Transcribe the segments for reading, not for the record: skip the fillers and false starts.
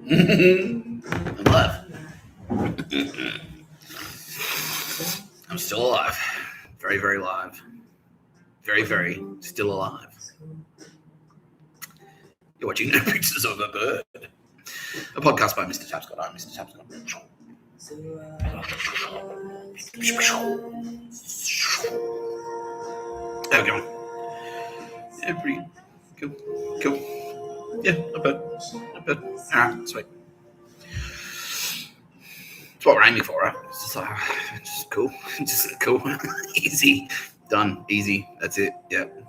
I'm alive. I'm still alive. Very, very alive. Very, very still alive. You're watching No Pictures of a Bird, a podcast by Mr Tapscott. I'm Mr Tapscott. There we go. Yeah, pretty cool. Yeah, not bad. Alright, sweet. That's what we're aiming for, right? It's just cool. Just cool. Easy. Done. Easy. That's it. Yep.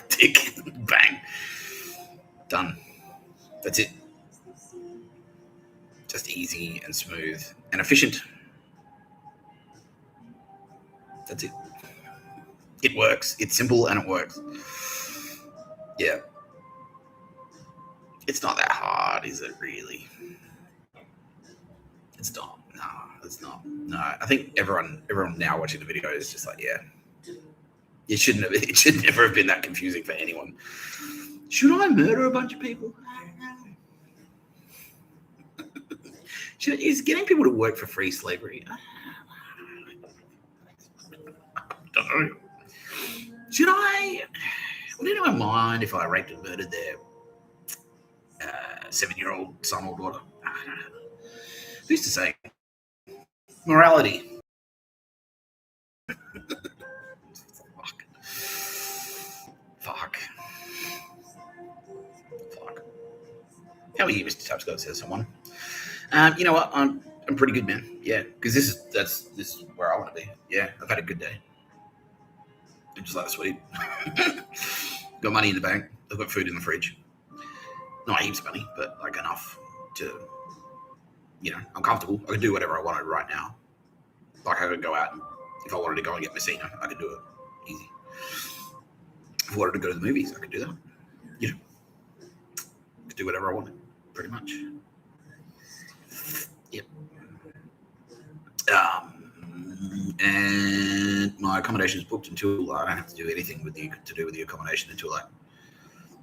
Tick. Bang. Done. That's it. Just easy and smooth and efficient. That's it. It works. It's simple and it works. Yeah. It's not that hard, is it really? It's not. No, it's not. No, I think everyone now watching the video is just like, yeah. It should never have been that confusing for anyone. Should I murder a bunch of people? Is getting people to work for free slavery? Don't know. Would anyone mind if I raped and murdered their 7-year-old son or daughter? Who's to say? Morality. Fuck. How are you, Mr Tapscott? Says someone. You know what? I'm pretty good, man. Yeah, because this is where I want to be. Yeah, I've had a good day. I'm just like sweet. Got money in the bank. I've got food in the fridge. Not heaps of money, but like enough to, I'm comfortable. I can do whatever I wanted right now. Like I could go out and if I wanted to go and get Messina, I could do it easy. If I wanted to go to the movies, I could do that. I could do whatever I wanted, pretty much. Yep. And my accommodation is booked until I don't have to do anything to do with the accommodation until like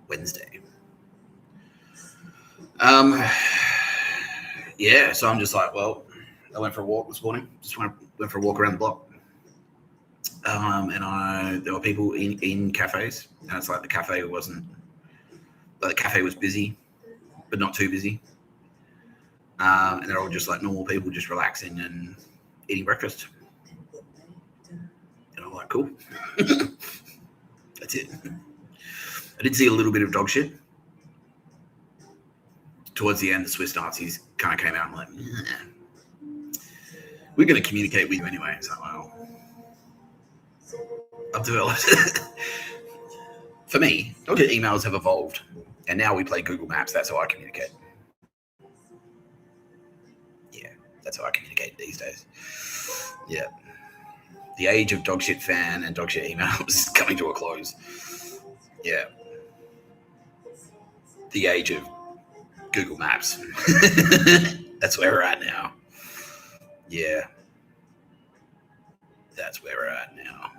Wednesday. Yeah, so I'm just like, well, I went for a walk this morning. Just went for a walk around the block. And there were people in cafes, and it's like the cafe was busy, but not too busy. And they're all just like normal people, just relaxing and eating breakfast. And I'm like, cool. That's it. I did see a little bit of dog shit. Towards the end, the Swiss Nazis kind of came out and like, we're going to communicate with you anyway. It's like, well, I'll do it. For me, emails have evolved, and now we play Google Maps. That's how I communicate. Yeah, that's how I communicate these days. Yeah. The age of dogshit fan and dogshit emails is coming to a close. Yeah. The age of Google Maps. That's where we're at now. Yeah. That's where we're at now.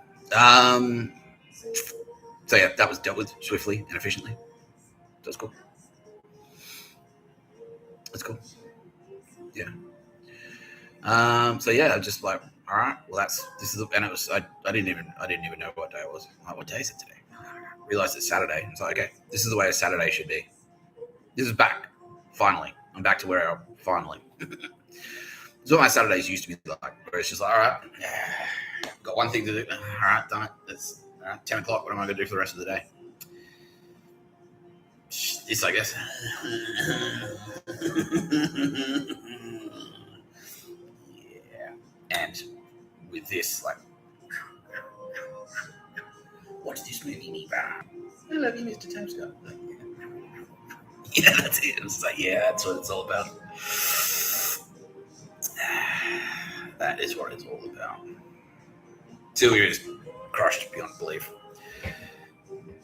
So yeah, that was dealt with swiftly and efficiently. That's cool. That's cool. Yeah. So yeah, just like, all right, well and it was I didn't even know what day it was. Like, what day is it today? I realized it's Saturday. It's like, okay, this is the way a Saturday should be. This is back. Finally. I'm back to where I finally. It's what my Saturdays used to be like, where it's just like, all right, got one thing to do. All right, done it. It's 10 o'clock. What am I going to do for the rest of the day? This, I guess. Yeah. And with this, like, watch this movie, Neva. I love you, Mr. Tapscott. Yeah, that's it. It's like, yeah, that's what it's all about. That is what it's all about. Sylvia is crushed beyond belief.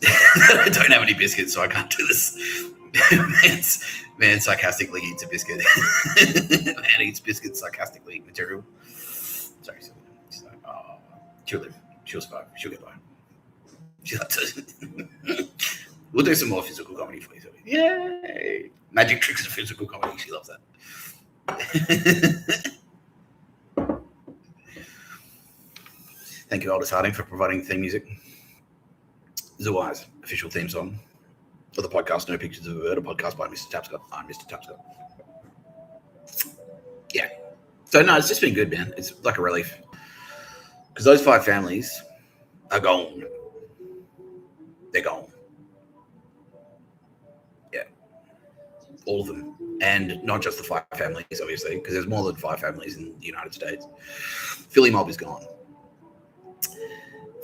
I don't have any biscuits, so I can't do this. Man sarcastically eats a biscuit. Man eats biscuits sarcastically. Material. Sorry, Sylvia. She's like, oh, she'll live. She'll survive. She'll get by. She'll have to. We'll do some more physical comedy for you, Sylvia. Yay! Magic tricks of physical comedy. She loves that. Thank you, Aldous Harding, for providing theme music. Zawai's official theme song for the podcast No Pictures of a Bird, a podcast by Mr. Tapscott. I'm Mr. Tapscott. Yeah. So, no, it's just been good, man. It's like a relief. Because those 5 families are gone. They're gone. Yeah. All of them. And not just the 5 families, obviously, because there's more than 5 families in the United States. Philly mob is gone.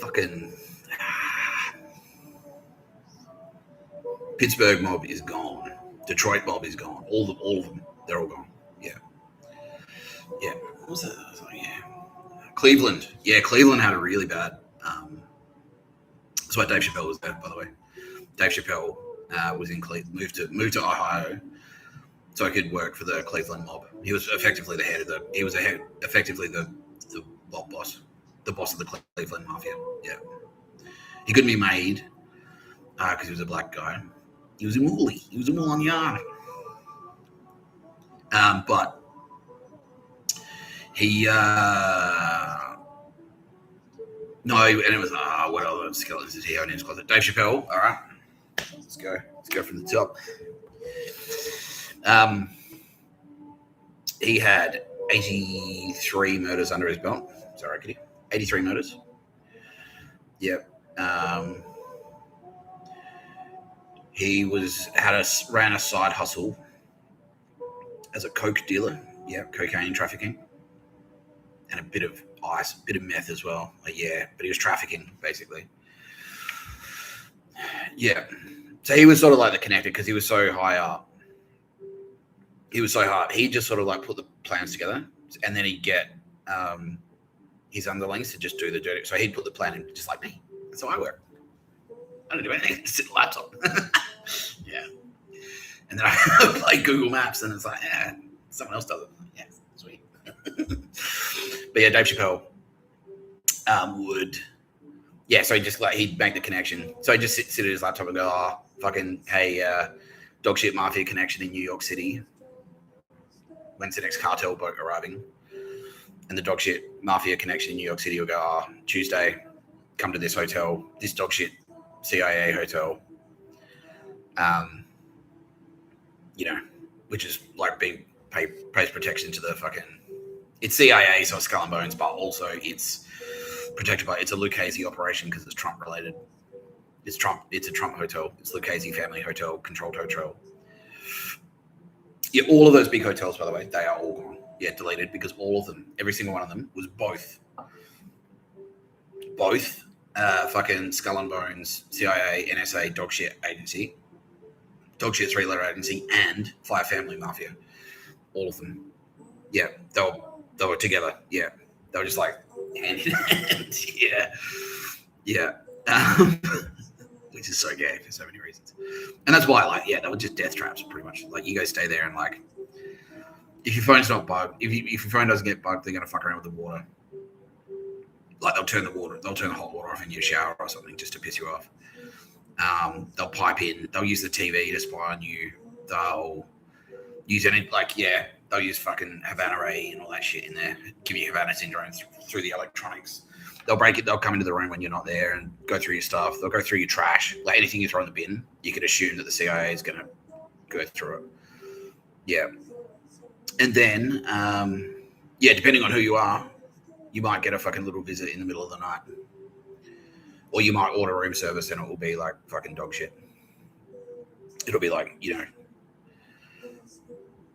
Fucking Pittsburgh mob is gone. Detroit mob is gone. All of them. They're all gone. Yeah. What was that? Yeah. Cleveland. Yeah, Cleveland had a really bad. That's why Dave Chappelle was there, by the way. Dave Chappelle was in Cleveland, moved to Ohio, so I could work for the Cleveland mob. He was effectively the head of the. He was effectively the mob boss, the boss of the Cleveland mafia. Yeah. He couldn't be made because he was a black guy. He was a moolie. He was a mool on yard. But he no, and it was what other skeletons did he own in his closet? Dave Chappelle. All right, let's go from the top. He had 83 murders under his belt. Sorry, kitty. 83 murders. Yep. He ran a side hustle as a coke dealer. Yeah, cocaine trafficking, and a bit of meth as well. But he was trafficking basically. Yeah, so he was sort of like the connector because he was so high up. He was so hard. He just sort of like put the plans together, and then he'd get his underlings to just do the dirty. So he'd put the plan in just like me. That's how I work. I don't do anything. Just sit at the laptop. Yeah. And then I play Google Maps, and it's like, someone else does it. Yeah, sweet. But yeah, Dave Chappelle would. Yeah, so he'd make the connection. So he'd just sit at his laptop and go, hey, dog shit mafia connection in New York City. When's the next cartel boat arriving? And the dog shit mafia connection in New York City will go, Tuesday, come to this hotel, this dog shit CIA hotel. Which is like pays protection to the fucking. It's CIA, so it's Skull and Bones, but also it's protected by. It's a Lucchese operation because it's Trump related. It's Trump. It's a Trump hotel. It's Lucchese family hotel, controlled hotel. Yeah, all of those big hotels, by the way, they are all gone. Yeah, deleted because all of them, every single one of them, was both fucking Skull and Bones, CIA, NSA, dog shit agency. Dog shit 3-letter agency and 5 family mafia, all of them. Yeah, they were together. Yeah, they were just like hand in hand. Yeah. Which is so gay for so many reasons, and that's why they were just death traps pretty much. Like you guys stay there and like, if your phone's not bugged, if your phone doesn't get bugged, they're gonna fuck around with the water. Like they'll turn the hot water off in your shower or something just to piss you off. They'll pipe in. They'll use the TV to spy on you. They'll use they'll use fucking Havana Ray and all that shit in there. Give you Havana syndrome through the electronics. They'll break it. They'll come into the room when you're not there and go through your stuff. They'll go through your trash. Like anything you throw in the bin, you could assume that the CIA is going to go through it. Yeah. And then, depending on who you are, you might get a fucking little visit in the middle of the night. Or you might order room service and it will be like fucking dog shit. It'll be like,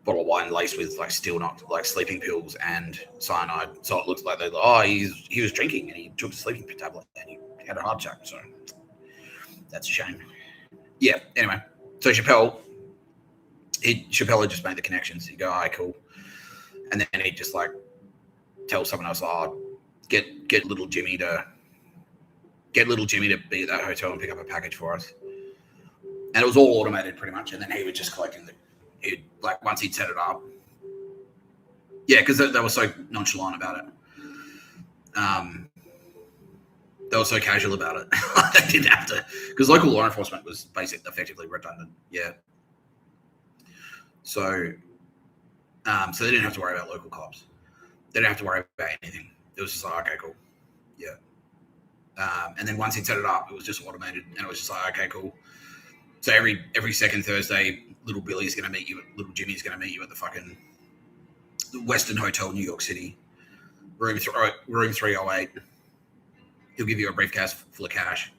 bottle of wine laced with like sleeping pills and cyanide. So it looks like he was drinking and he took a sleeping tablet and he had a heart attack. So that's a shame. Yeah. Anyway, so Chappelle had just made the connections. He'd go, cool. And then he'd just like tell someone else, get little Jimmy to be at that hotel and pick up a package for us. And it was all automated pretty much. And then he would just collect once he'd set it up. Yeah, because they were so nonchalant about it. They were so casual about it. They didn't have to, because local law enforcement was effectively redundant. Yeah. So so they didn't have to worry about local cops. They didn't have to worry about anything. It was just like, okay, cool. Yeah. And then once he set it up, it was just automated, and it was just like, okay, cool. So every second Thursday, little Billy's going to meet you, little Jimmy's going to meet you at the fucking Westin Hotel, New York City, room 308. He'll give you a briefcase full of cash.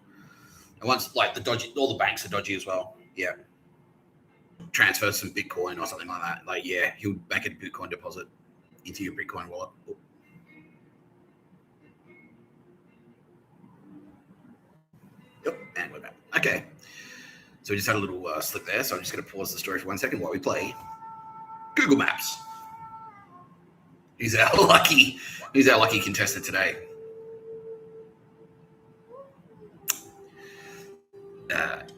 And once, like, all the banks are dodgy as well. Yeah. Transfer some Bitcoin or something like that. Like, yeah, he'll make a Bitcoin deposit into your Bitcoin wallet. Yep, and we're back. Okay. So we just had a little slip there. So I'm just going to pause the story for 1 second while we play Google Maps. He's our lucky contestant today.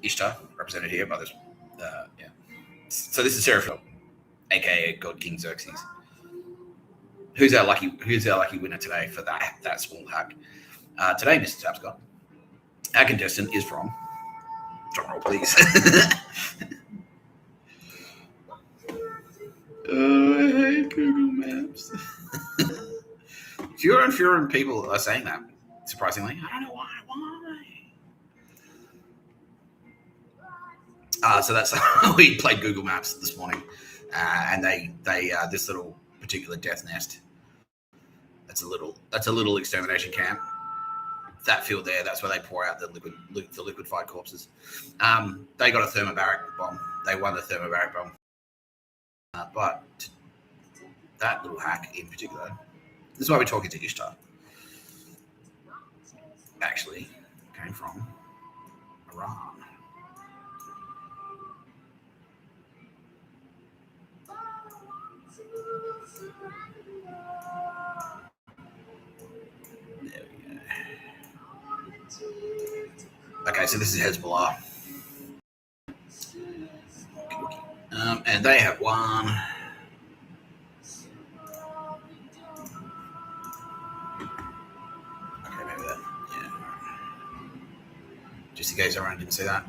Ishtar, represented here by this. Yeah. So this is Seraphim, aka God King Xerxes. Who's our lucky winner today for that small hack? Today, Mr. Tapscott, our contestant is from. Drum roll, please. I hate Google Maps. Fewer and fewer people are saying that. Surprisingly, I don't know why. So that's how we played Google Maps this morning, and they this little particular death nest. That's a little extermination camp. That field there, that's where they pour out the liquefied corpses. They got a thermobaric bomb. They won the thermobaric bomb. But that little hack in particular, this is why we're talking to Ishtar. Actually, came from Iran. There we go. Okay, so this is Hezbollah. And they have won. Okay, maybe that. Yeah. Just in case everyone didn't see that.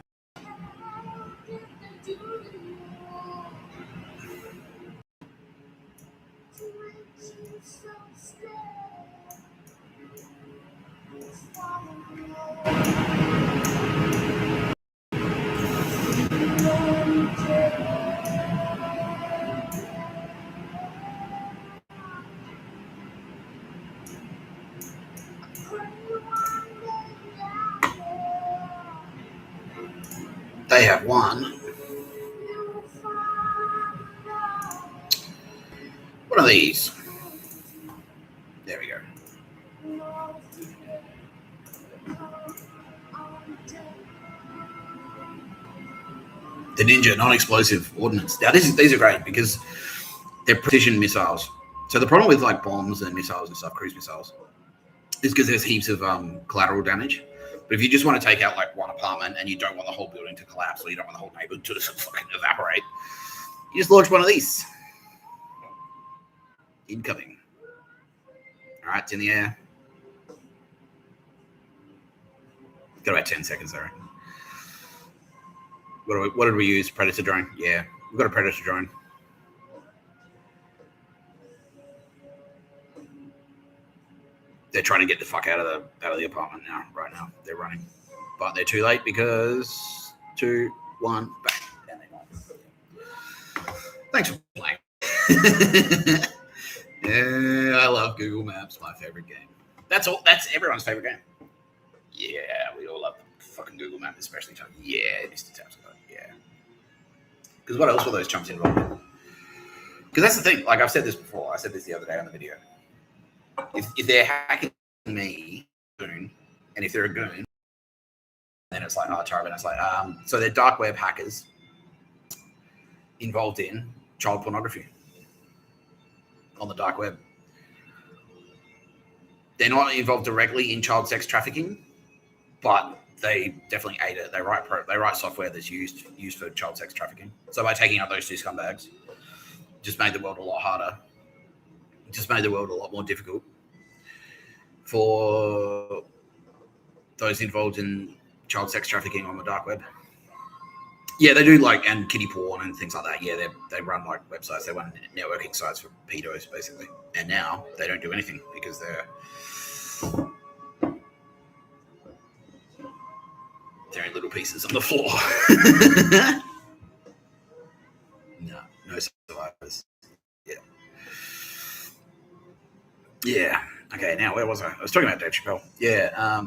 They have won. What are these? There we go. The Ninja non-explosive ordnance. Now these are great because they're precision missiles. So the problem with like bombs and missiles and stuff, cruise missiles, is because there's heaps of collateral damage. But if you just want to take out like one apartment and you don't want the whole building to collapse, or you don't want the whole neighborhood to just fucking evaporate, you just launch one of these. Incoming. All right, it's in the air. Got about 10 seconds there. What did we use? Predator drone. Yeah, we've got a Predator drone. They're trying to get the fuck out of the apartment now. Right now, they're running, but they're too late because 2, 1, bang, and they won. Thanks for playing. Yeah, I love Google Maps. My favorite game. That's everyone's favorite game. Yeah, we all love the fucking Google Map, especially Chuck. Yeah, Mr. Tapscott. Yeah. Because what else were those chumps involved in? Because that's the thing. Like I've said this before. I said this the other day on the video. If they're hacking me, goon, and if they're a goon, then it's like, oh, Charbon. It's like, so they're dark web hackers involved in child pornography on the dark web. They're not involved directly in child sex trafficking, but they definitely aid it. They write software that's used for child sex trafficking. So by taking out those two scumbags, just made the world a lot harder. Just made the world a lot more difficult for those involved in child sex trafficking on the dark web. Yeah, they do like and kiddie porn and things like that. Yeah, they run like websites. They run networking sites for pedos basically. And now they don't do anything because they're in little pieces on the floor. No survivors. Yeah. Yeah. Okay. Now where was I? I was talking about Dave Chappelle. Yeah.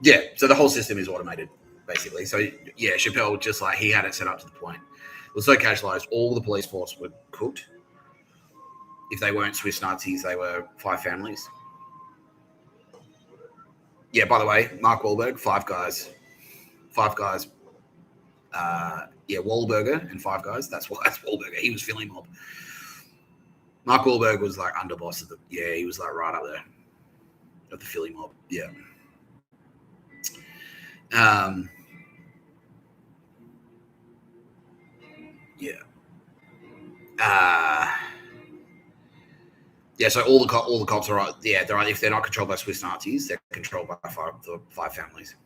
Yeah. So the whole system is automated, basically. So yeah, Chappelle just like he had it set up to the point. It was so casualized. All the police force were cooked. If they weren't Swiss Nazis, they were five families. Yeah. By the way, Mark Wahlberg, Five Guys. Yeah, Wahlburger and Five Guys. That's why it's Wahlburger. He was Philly mob. Mark Wahlberg was like underboss of the. Yeah, he was like right up there of the Philly mob. Yeah. Yeah. Yeah. So all the cops are yeah. They're if they're not controlled by Swiss Nazis, they're controlled by the five families.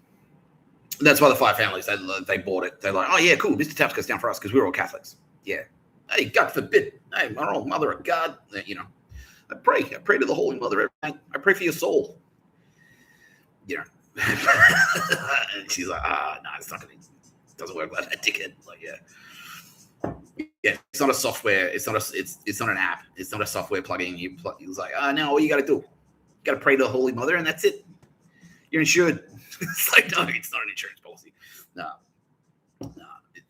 That's why the five families they bought it. They're like, oh yeah, cool. Mr Tapscott's down for us because we're all Catholics. Yeah. Hey, God forbid. Hey, my old mother of God. You know, I pray to the Holy Mother every night. I pray for your soul. You know. And she's like, no, it's not gonna. It doesn't work like that, dickhead. Like, yeah, it's not a software. It's not an app. It's not a software plugin. It's like, no, all you got to do, you got to pray to the Holy Mother, and that's it. You're insured. It's like, no, it's not an insurance policy. No,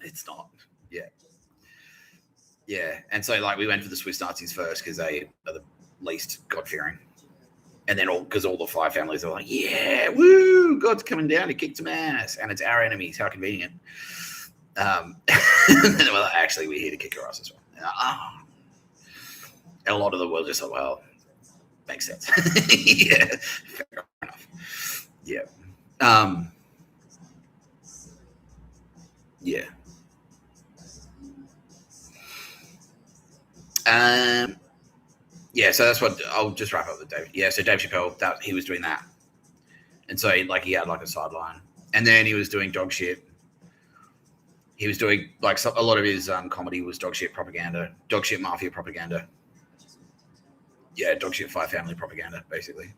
it's not. Yeah. And so like we went for the Swiss Nazis first because they are the least God-fearing. And then because all the five families are like, yeah, woo, God's coming down to kick some ass. And it's our enemies. How convenient. And then well, actually, we're here to kick your ass as well. And a lot of them were just like, well, makes sense. Yeah, fair enough. Yeah. Yeah. Yeah, so that's what I'll just wrap up with Dave. Yeah, so Dave Chappelle, he was doing that, and so like he had like a sideline, and then he was doing dog shit. He was doing like a lot of his comedy was dog shit propaganda, dog shit mafia propaganda. Yeah, dog shit five family propaganda, basically.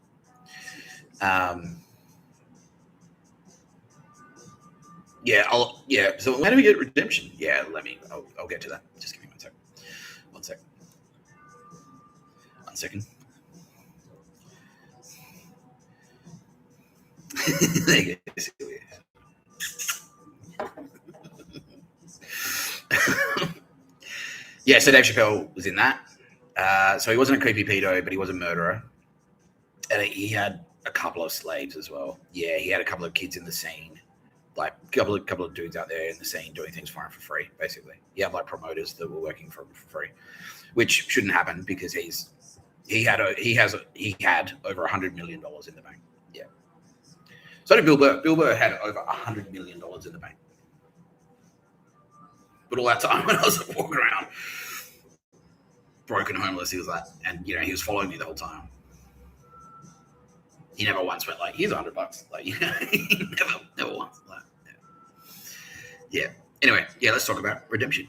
Yeah. So when do we get redemption? Yeah, I'll get to that. Just give me 1 second. 1 second. 1 second. Yeah, so Dave Chappelle was in that. So he wasn't a creepy pedo, but he was a murderer. And he had a couple of slaves as well. Yeah, he had a couple of kids in the scene. Like a couple of dudes out there in the scene doing things for him for free, basically. He had like promoters that were working for him for free, which shouldn't happen because he had over $100 million in the bank. Yeah. So did Bill Burr. Bill Burr had over $100 million in the bank. But all that time when I was walking around, broken homeless, he was like, and he was following me the whole time. He never once went like, here's $100. Like, he never once. Like, yeah. Anyway, yeah, let's talk about redemption.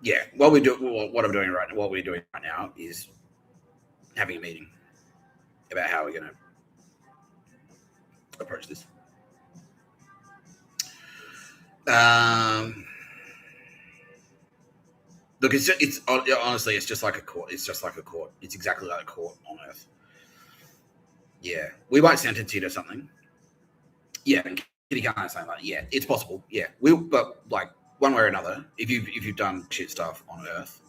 Yeah, what we're doing right now is having a meeting about how we're going to approach this. Look, it's honestly, it's just like a court. It's just like a court. It's exactly like a court on Earth. Yeah, we might sentence you to something. Yeah, and Kitty can't say like, yeah, it's possible. Yeah, but like one way or another, if you've done shit stuff on Earth,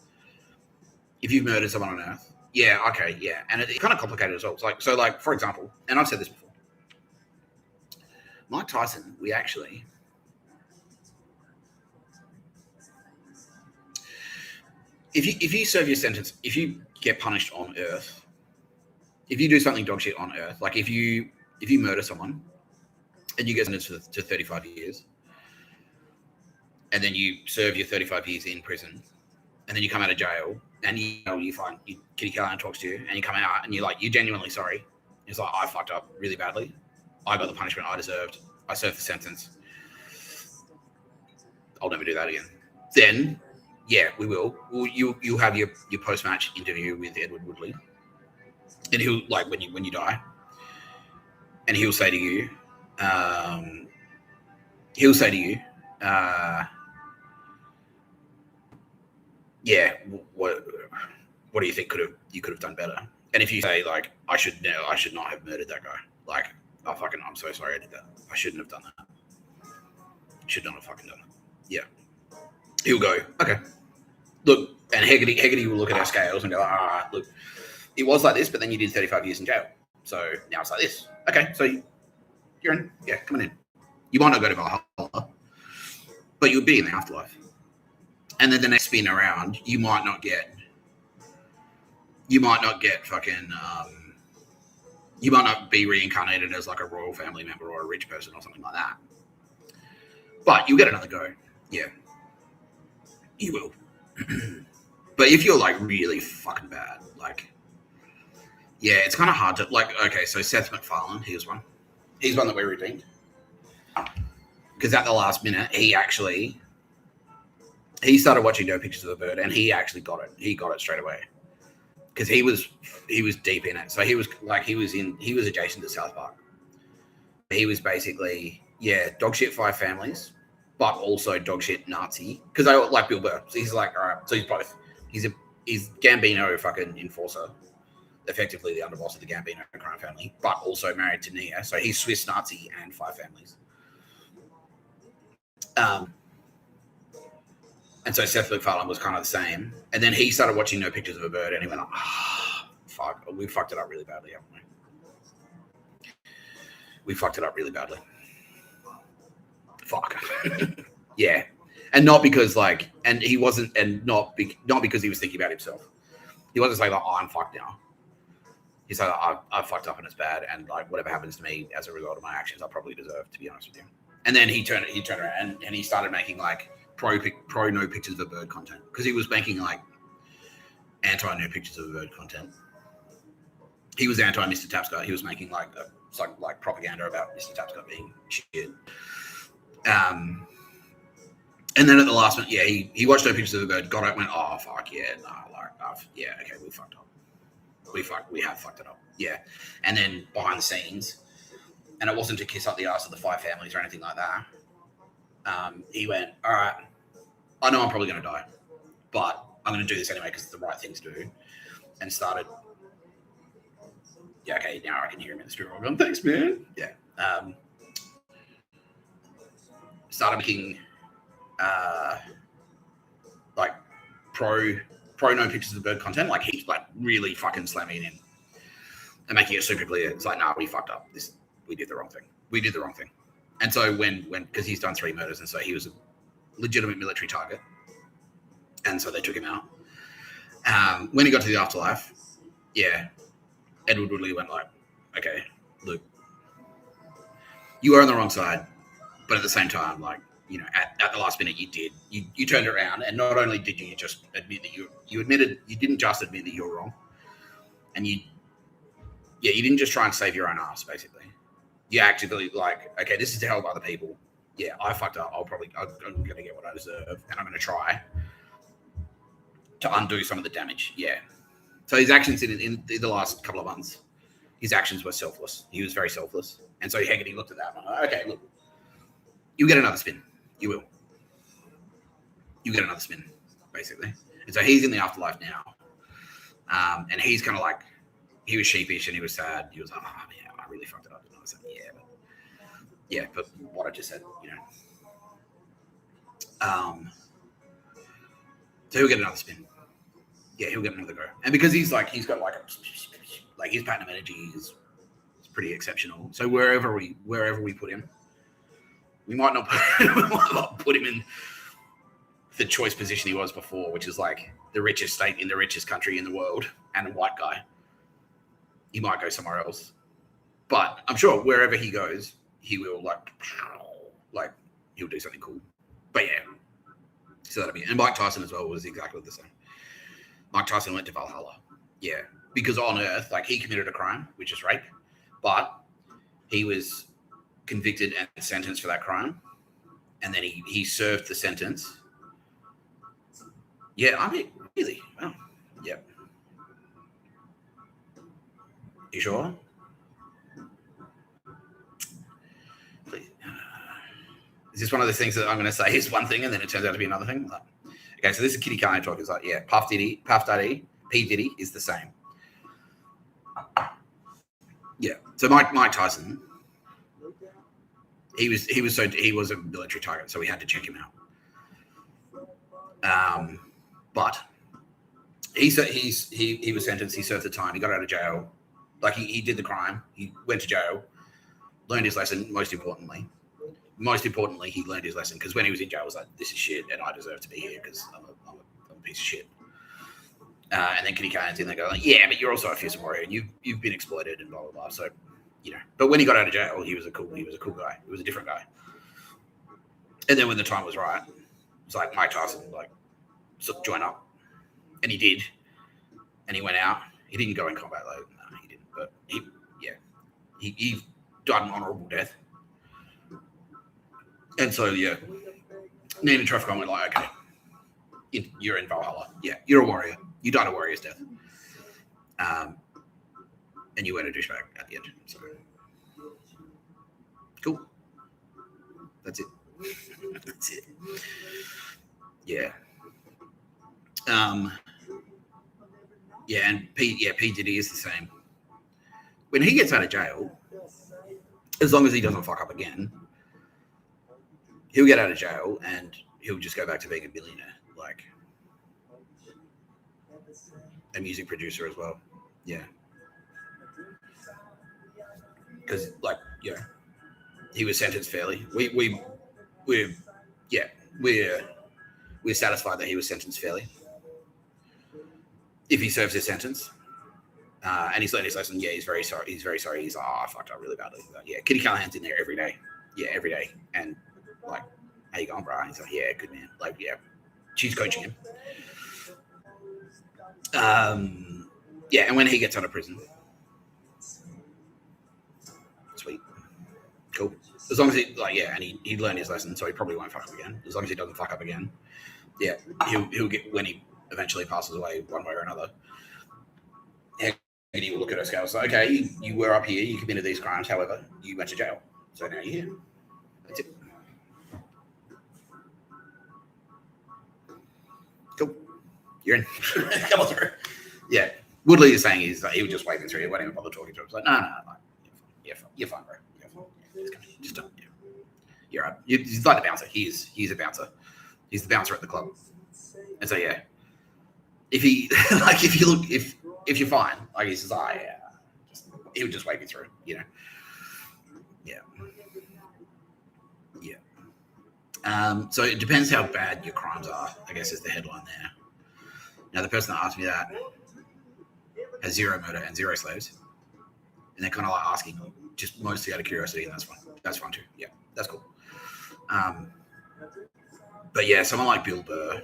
if you've murdered someone on Earth, yeah, okay, yeah, and it's kind of complicated as well. It's like for example, and I've said this before, Mike Tyson, we actually. If you serve your sentence, if you get punished on Earth, if you do something dog shit on Earth, like if you murder someone and you get sentenced to 35 years, and then you serve your 35 years in prison, and then you come out of jail, and you find Kitty Callahan talks to you, and you come out, and you're genuinely sorry. It's like, I fucked up really badly. I got the punishment I deserved. I served the sentence. I'll never do that again. Then, yeah, we will. You'll have your post-match interview with Edward Woodley, and he'll when you die, and he'll say to you, yeah, what do you think you could have done better? And if you say I should not have murdered that guy, I'm so sorry I did that. I shouldn't have done that. Should not have fucking done that. Yeah. He'll go, okay. Look, and Hegarty will look at our scales and go, all right, look, it was like this, but then you did 35 years in jail. So now it's like this. Okay, so you're in. Yeah, coming in. You might not go to Valhalla, but you'll be in the afterlife. And then the next spin around, you might not get fucking, you might not be reincarnated as a royal family member or a rich person or something like that. But you'll get another go. Yeah. You will. But if you're really fucking bad, yeah, it's kind of hard to okay, so Seth MacFarlane, he's one that we redeemed. Because at the last minute, he started watching No Pictures of a Bird, and he actually got it. He got it straight away. Because he was deep in it. So he was adjacent to South Park. He was basically, dog shit 5 families, but also dog shit Nazi. Because I like Bill Burr. So he's all right. So he's both. He's Gambino fucking enforcer, effectively the underboss of the Gambino crime family, but also married to Nia. So he's Swiss Nazi and 5 families. And so Seth MacFarlane was kind of the same. And then he started watching No Pictures of a Bird, and he went, fuck, we fucked it up really badly, haven't we? We fucked it up really badly. Fuck. Yeah. And not because and he wasn't, and not because he was thinking about himself. He wasn't saying I'm fucked now. He's like, I fucked up and it's bad, and whatever happens to me as a result of my actions, I probably deserve, to be honest with you. And then he turned around and he started making pro No Pictures of a Bird content, because he was making anti No Pictures of a Bird content. He was anti Mr Tapscott. He was making propaganda about Mr Tapscott being shit. And then at the last minute, he watched No Pictures of a Bird, got it, went, oh fuck yeah, okay, we fucked up. We have fucked it up. Yeah. And then behind the scenes, and it wasn't to kiss up the ass of the 5 families or anything like that. He went, all right, I know I'm probably going to die, but I'm going to do this anyway because it's the right thing to do. And started, okay, now I can hear him in the spirit world. Thanks, man. Yeah. Started making pro No Pictures of the Bird content. He's really fucking slamming it in and making it super clear. It's nah, we fucked up. We did the wrong thing. And so when because he's done 3 murders, and so he was a legitimate military target, and so they took him out. When he got to the afterlife, Edward Woodley went okay, look, you were on the wrong side, but at the same time, at the last minute, you turned around, and not only did you just admit that you didn't just admit that you were wrong, and you didn't just try and save your own ass, basically. You actively okay, this is to help other people. Yeah, I fucked up. I'm going to get what I deserve, and I'm going to try to undo some of the damage. Yeah. So his actions in the last couple of months, his actions were selfless. He was very selfless. And so Hegarty looked at that and went, okay, look, you get another spin. You will. You get another spin, basically. And so he's in the afterlife now. And he's kind of he was sheepish and he was sad. He was like, oh, yeah, I really fucked it up. And I said, but what I just said, So he'll get another spin. Yeah, he'll get another go. And because he's got his platinum energy is pretty exceptional. So wherever we put him, we might not put him in the choice position he was before, which is the richest state in the richest country in the world and a white guy. He might go somewhere else. But I'm sure wherever he goes, he will he'll do something cool. But yeah. So that'll be, and Mike Tyson as well was exactly the same. Mike Tyson went to Valhalla. Yeah, because on Earth, like he committed a crime, which is rape, but he was convicted and sentenced for that crime, and then he served the sentence. Yeah, I mean, really? Wow. Yeah. You sure? Please. Is this one of those things that I'm going to say is one thing and then it turns out to be another thing? Like, okay, so this is Kitty Kane talk. It's like, yeah, Puff Daddy, P Diddy is the same. Yeah. So Mike Tyson, he was a military target, so we had to check him out. But he was sentenced. He served the time. He got out of jail. Like he did the crime. He went to jail, learned his lesson. Most importantly, he learned his lesson because when he was in jail, he was like, "This is shit, and I deserve to be here because I'm a piece of shit." And then Kitty Kane's in there going, like, "Yeah, but you're also a fierce warrior, and you've been exploited and blah blah blah." So, but when he got out of jail, he was a cool guy. He was a different guy. And then when the time was right, it's like Mike Tyson, like, join up, and he did, and he went out. He didn't go in combat though. No, he didn't. But he died an honourable death. And so Nina Trefcon went like, okay, you're in Valhalla. Yeah, you're a warrior. You died a warrior's death. And you went a douchebag at the end. So cool. That's it. That's it. Yeah. And P Diddy is the same. When he gets out of jail, as long as he doesn't fuck up again, he'll get out of jail and he'll just go back to being a billionaire, like a music producer as well. Yeah. Because, he was sentenced fairly. We're satisfied that he was sentenced fairly. If he serves his sentence, and he's learned his lesson, he's very sorry. He's very sorry. He's like, I fucked up really badly. But, Kitty Callahan's in there every day. Yeah, every day. And like, how you going, bro? And he's like, yeah, good man. Like, yeah, she's coaching him. And when he gets out of prison, sweet, cool. As long as he and he learned his lesson, so he probably won't fuck up again. As long as he doesn't fuck up again, he'll get, when he eventually passes away one way or another. And he will look at her scale and say, okay, you were up here, you committed these crimes, however, you went to jail. So now you're here. That's it. Cool. You're in. Come on through. Yeah. Woodley is saying he was just waving through. He won't even bother talking to him. It's like, no, you're fine, bro. You're fine. Just don't. You're right. He's like the bouncer. He's a bouncer. He's the bouncer at the club. And so if he if you're fine, like he says, he would just wave you through, Yeah. So it depends how bad your crimes are, I guess, is the headline there. Now, the person that asked me that has zero murder and zero slaves. And they're kind of like asking just mostly out of curiosity, and that's fine. That's fine too. Yeah, that's cool. But someone like Bill Burr,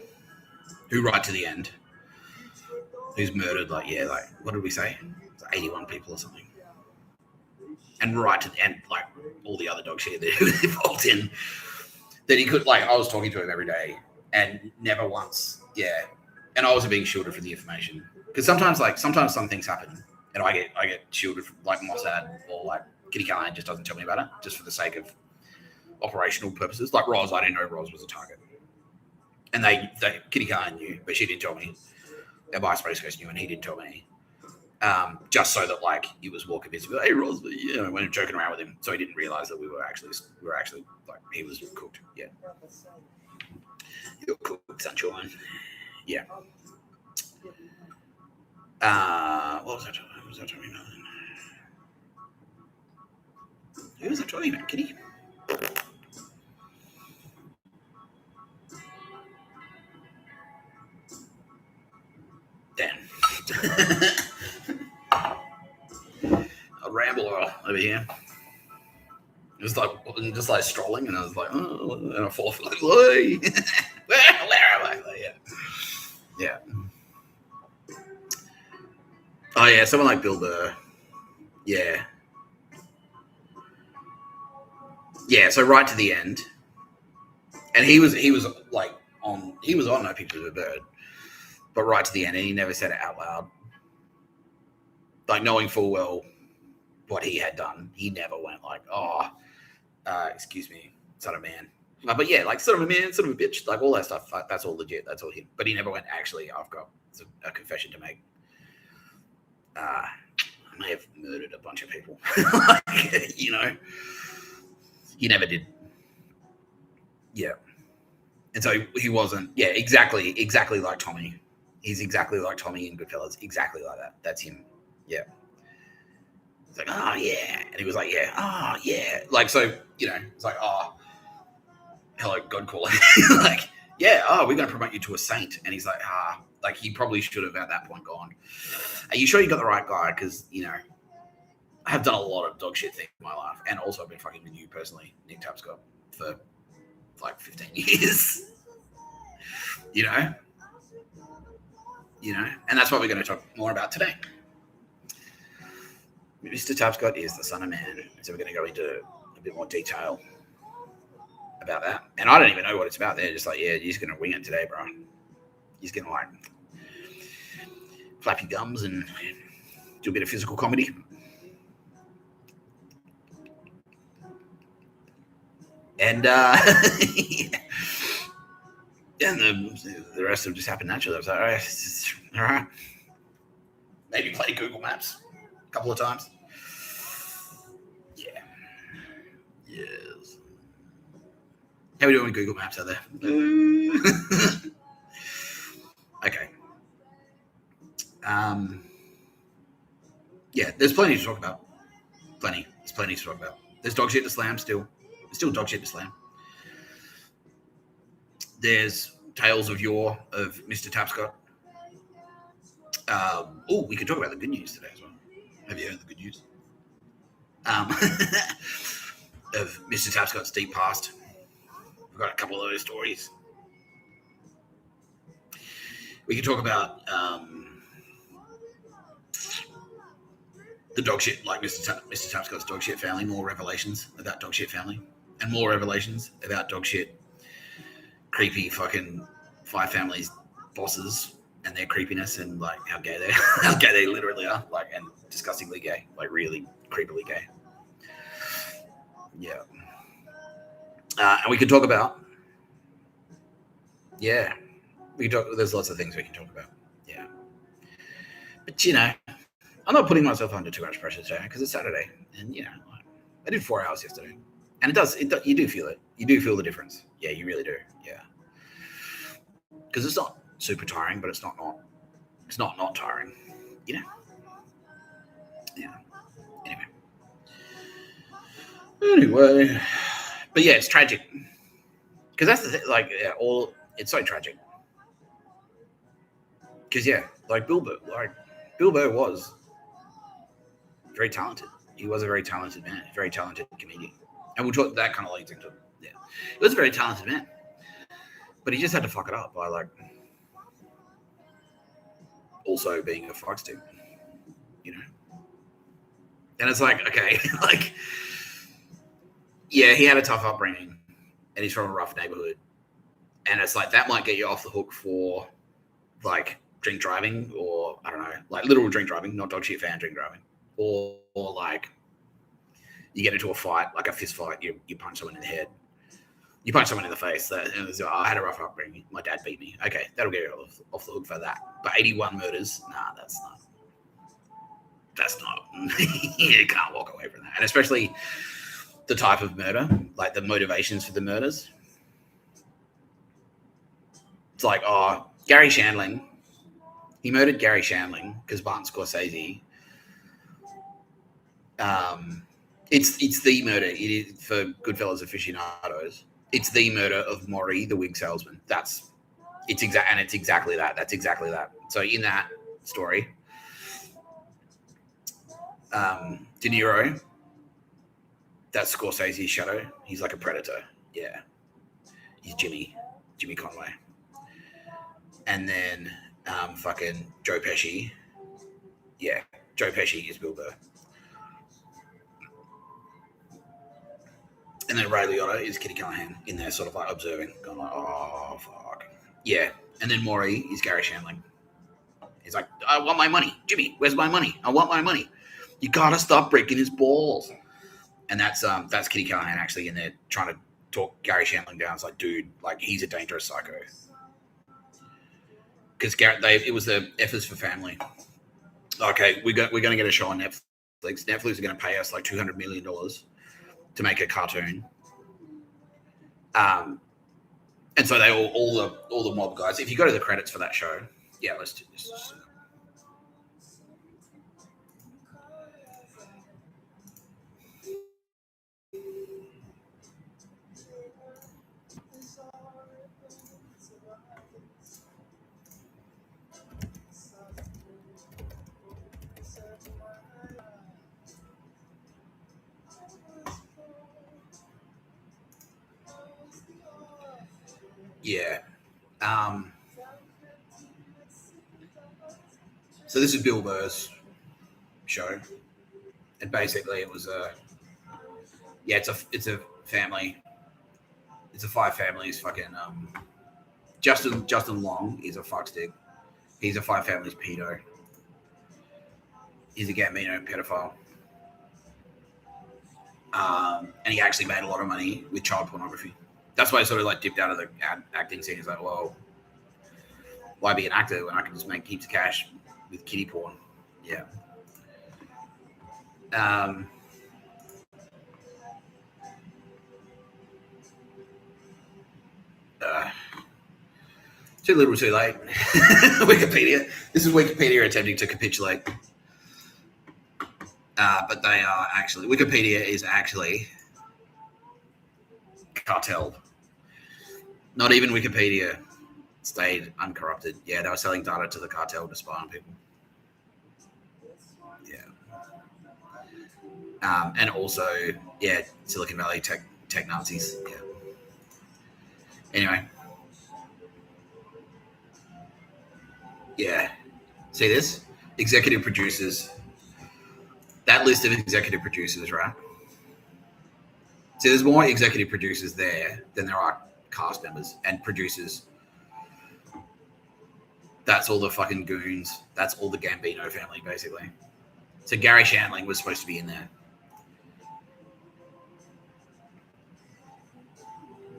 who right to the end, who's murdered what did we say? It's like 81 people or something. And right to the end, like all the other dog shit that he was involved in, that he could, I was talking to him every day and never once, and I wasn't being shielded for the information. Because sometimes some things happen and I get shielded from Mossad or Kitty Callahan just doesn't tell me about it just for the sake of operational purposes. Like Roz, I didn't know Roz was a target. And they Kitty Callahan knew, but she didn't tell me. And my Space Coast knew, and he didn't tell me. Just so that it was more convincing. Hey, Roz, when I'm joking around with him, so he didn't realize that we were actually he was cooked. Yeah, you're cooked, sunshine. Yeah. What was I talking about? Who was I talking about, Kitty? Damn. A rambler over here. It was just strolling, and I was like, oh, and I fall where am I? Yeah. Oh yeah, someone like Bill Burr. Yeah. Yeah, so right to the end. And he was like he was on No Pictures of a Bird, but right to the end, and he never said it out loud. Like knowing full well what he had done, he never went like, "Oh, excuse me, son of a man." But yeah, like son of a man, son of a bitch, like all that stuff. Like, that's all legit. That's all him. But he never went. Actually, I've got a confession to make. I may have murdered a bunch of people. Like, you know, he never did. Yeah. And so he wasn't, yeah, exactly like Tommy. He's exactly like Tommy in Goodfellas, exactly like that. That's him. Yeah. It's like, oh yeah, and he was like, yeah, oh yeah, like so, you know, it's like, oh, hello, God calling, like, yeah, oh, we're gonna promote you to a saint, and he's like, like he probably should have at that point gone, are you sure you got the right guy? Because you know, I have done a lot of dog shit things in my life, and also I've been fucking with you personally, Nick Tapscott, for like 15 years. You know, and that's what we're going to talk more about today. Mr. Tapscott is the son of man, so we're going to go into a bit more detail about that. And I don't even know what it's about. They're just like, yeah, you're just going to wing it today, bro. You're just going to like flap your gums and do a bit of physical comedy. And and the rest of it just happened naturally. I was like, all right. Maybe play Google Maps a couple of times. Yeah. Yes. How are we doing with Google Maps out there? Okay. Yeah, there's plenty to talk about. There's plenty to talk about. There's dog shit to slam still. There's still dog shit to slam. There's tales of yore of Mr. Tapscott. We could talk about the good news today as well. Have you heard the good news? Of Mr. Tapscott's deep past. We've got a couple of those stories. We could talk about the dog shit, like Mr. Tapscott's dog shit family, more revelations about dog shit family, and more revelations about dog shit creepy fucking Five Families bosses and their creepiness and like how gay they literally are, like, and disgustingly gay, like really creepily gay. Yeah. And we could talk about, yeah, there's lots of things we can talk about. Yeah. But you know, I'm not putting myself under too much pressure today because it's Saturday, and you know, I did 4 hours yesterday, and it does. You do feel it. You do feel the difference. Yeah, you really do. Yeah, because it's not super tiring, but it's not tiring. You know. Yeah. Anyway, but yeah, it's tragic because that's the thing. Like, yeah, it's so tragic. Because yeah, like Bill Burr was very talented. He was a very talented man, very talented comedian. And we'll talk, that kind of leads into, yeah. He was a very talented man. But he just had to fuck it up by like also being a fox dude, you know? And it's like, okay, like, yeah, he had a tough upbringing and he's from a rough neighborhood. And it's like, that might get you off the hook for like drink driving, or I don't know, like literal drink driving, not dog shit fan drink driving. Or like you get into a fight, like a fist fight, you punch someone in the head, you punch someone in the face. I had a rough upbringing. My dad beat me. Okay, that'll get you off the hook for that. But 81 murders, nah, that's not. You can't walk away from that. And especially the type of murder, like the motivations for the murders. It's like, Gary Shandling. He murdered Gary Shandling because Martin Scorsese. It's the murder. It is for Goodfellas aficionados. It's the murder of Maury, the wig salesman. It's exactly that. That's exactly that. So in that story, De Niro, that's Scorsese's shadow. He's like a predator. Yeah, he's Jimmy Conway. And then fucking Joe Pesci Yeah, Joe Pesci is Bill Burr. And then Ray Liotta is Kitty Callahan in there, sort of like observing, going like, oh, fuck. Yeah. And then Maury is Gary Shandling. He's like, I want my money. Jimmy, where's my money? I want my money. You gotta stop breaking his balls. And that's Kitty Callahan actually in there trying to talk Gary Shandling down. It's like, dude, like he's a dangerous psycho. Because it was the F is for Family. Okay, we're going to get a show on Netflix. Netflix is going to pay us like $200 million to make a cartoon. And so they all the mob guys. If you go to the credits for that show, yeah, let's do this. Yeah. So this is Bill Burr's show, and basically it was it's a family. It's a 5 families. Fucking Justin Long is a fuckstick. He's a 5 families pedo. He's a Gambino pedophile. And he actually made a lot of money with child pornography. That's why I sort of like dipped out of the acting scene. He's like, well, why be an actor when I can just make heaps of cash with kiddie porn? Yeah. Too little, too late. Wikipedia. This is Wikipedia attempting to capitulate. But they are actually, Wikipedia is actually cartel. Not even Wikipedia stayed uncorrupted. Yeah, they were selling data to the cartel to spy on people. Yeah. And also, yeah, Silicon Valley tech Nazis. Yeah. Anyway. Yeah. See this? Executive producers. That list of executive producers, right? So there's more executive producers there than there are cast members and producers. That's all the fucking goons. That's all the Gambino family, basically. So Gary Shandling was supposed to be in there.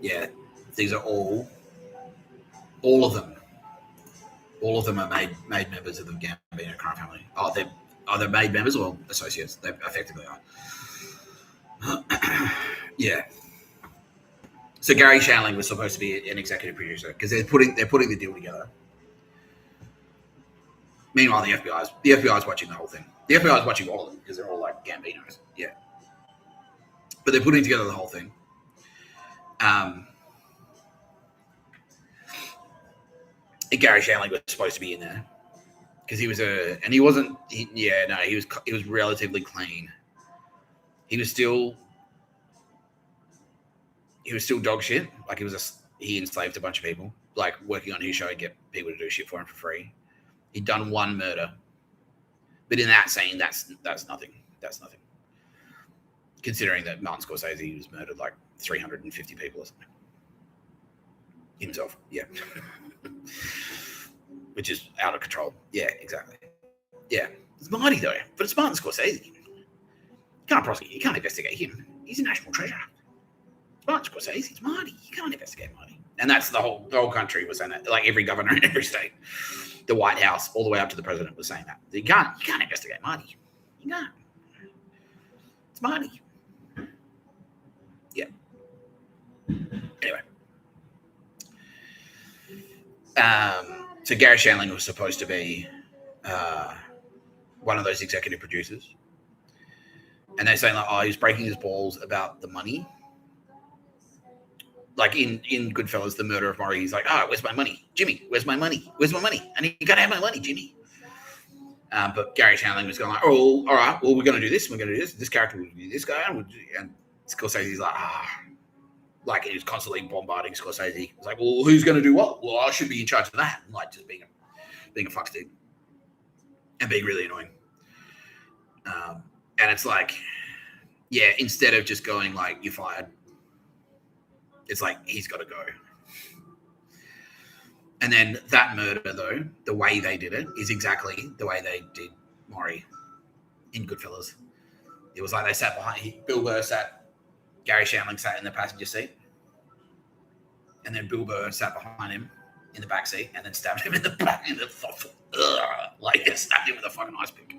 Yeah, these are all of them. All of them are made members of the Gambino crime family. Oh, they're either made members or associates. They effectively are. Yeah. So Gary Shandling was supposed to be an executive producer because they're putting the deal together. Meanwhile, the FBI is watching the whole thing. The FBI is watching all of them because they're all like Gambinos. Yeah. But they're putting together the whole thing. Gary Shandling was supposed to be in there because he was he wasn't. He was relatively clean. He was still dog shit. Like he enslaved a bunch of people. Like working on his show, he'd get people to do shit for him for free. He'd done one murder, but in that scene, that's nothing. That's nothing. Considering that Martin Scorsese was murdered like 350 people or something himself. Yeah. Which is out of control. Yeah, exactly. Yeah. It's Marty though, but it's Martin Scorsese. You can't prosecute. You can't investigate him. He's a national treasure. It's Martin Scorsese. It's Marty. You can't investigate Marty. And that's the whole country was saying that. Like every governor in every state, the White House, all the way up to the president was saying that. You can't investigate Marty. You can't. It's Marty. Yeah. Anyway. So Gary Shandling was supposed to be one of those executive producers. And they're saying, like, oh, he's breaking his balls about the money. Like in Goodfellas, the murder of Maury, he's like, oh, where's my money? Jimmy, where's my money? Where's my money? And you got to have my money, Jimmy. But Gary Shandling was going like, oh, all right, well, we're going to do this. We're going to do this. This character will do this guy. And Scorsese's like, like he was constantly bombarding Scorsese. He was like, well, who's going to do what? Well, I should be in charge of that. And like just being a fuckstick and being really annoying. And it's like, yeah, instead of just going like, you're fired, it's like, he's got to go. And then that murder, though, the way they did it is exactly the way they did Maury in Goodfellas. It was like they sat behind, Bill Burr sat, Gary Shandling sat in the passenger seat, and then Bill Burr sat behind him in the back seat and then stabbed him in the back, stabbed him with a fucking ice pick.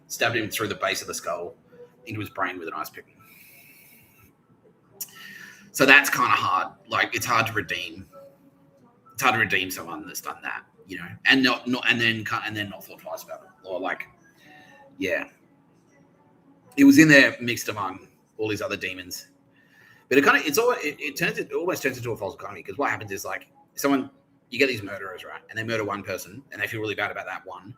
Stabbed him through the base of the skull into his brain with an ice pick. So that's kind of hard. Like, it's hard to redeem. It's hard to redeem someone that's done that, you know, and not then not thought twice about it, or like, yeah, it was in there mixed among all these other demons. But it almost turns into a false economy, because what happens is, like, you get these murderers, right, and they murder one person and they feel really bad about that one,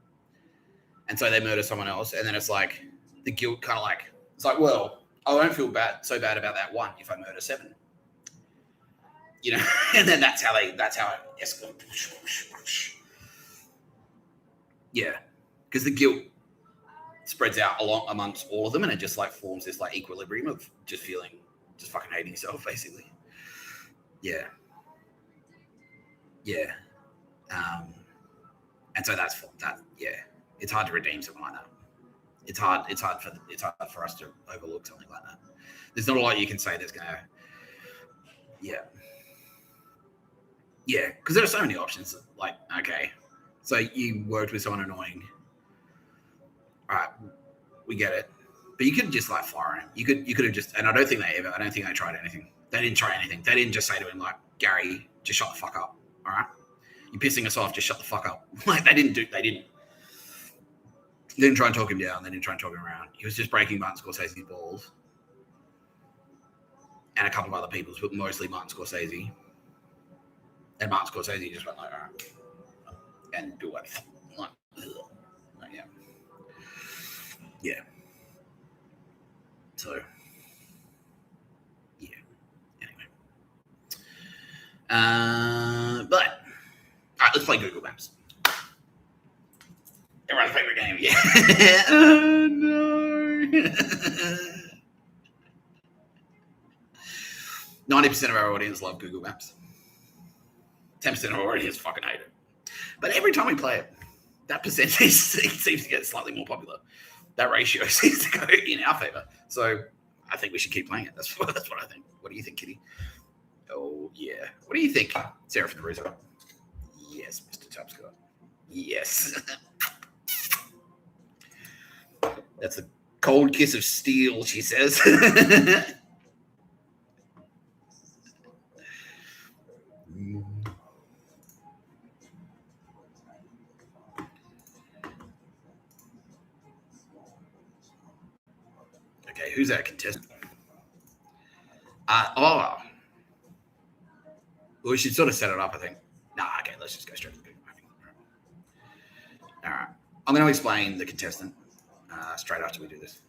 and so they murder someone else, and then it's like the guilt kind of like, it's like, well, I won't feel so bad about that one if I murder 7. You know, and then that's how it escalates. Yeah, because the guilt spreads out along amongst all of them, and it just like forms this like equilibrium of just fucking hating yourself, basically. Yeah. And so that's that. Yeah, it's hard to redeem something like that. It's hard for us to overlook something like that. There's not a lot you can say that's gonna. Yeah, because there are so many options. Like, okay, so you worked with someone annoying. All right, we get it. But you could just like fire him. You could have just, and I don't think they tried anything. They didn't try anything. They didn't just say to him like, Gary, just shut the fuck up. All right, you're pissing us off. Just shut the fuck up. Like, they didn't try and talk him down. They didn't try and talk him around. He was just breaking Martin Scorsese's balls, and a couple of other people's, but mostly Martin Scorsese. And Martin Scorsese just went like, all right, and do what? Like, yeah. So, yeah. Anyway, but all right, let's play Google Maps. Everyone's favorite game, yeah. Oh no. 90% of our audience love Google Maps. 10% of our audience fucking hate it. But every time we play it, that percentage seems to get slightly more popular. That ratio seems to go in our favor. So I think we should keep playing it. That's what I think. What do you think, Kitty? Oh, yeah. What do you think, Sarah from the Rizzo? Yes, Mr. Tapscott. Yes. That's a cold kiss of steel, she says. Okay, who's that contestant? Well, we should sort of set it up, I think. Okay, let's just go straight to the Google mapping. All right. I'm going to explain the contestant straight after we do this.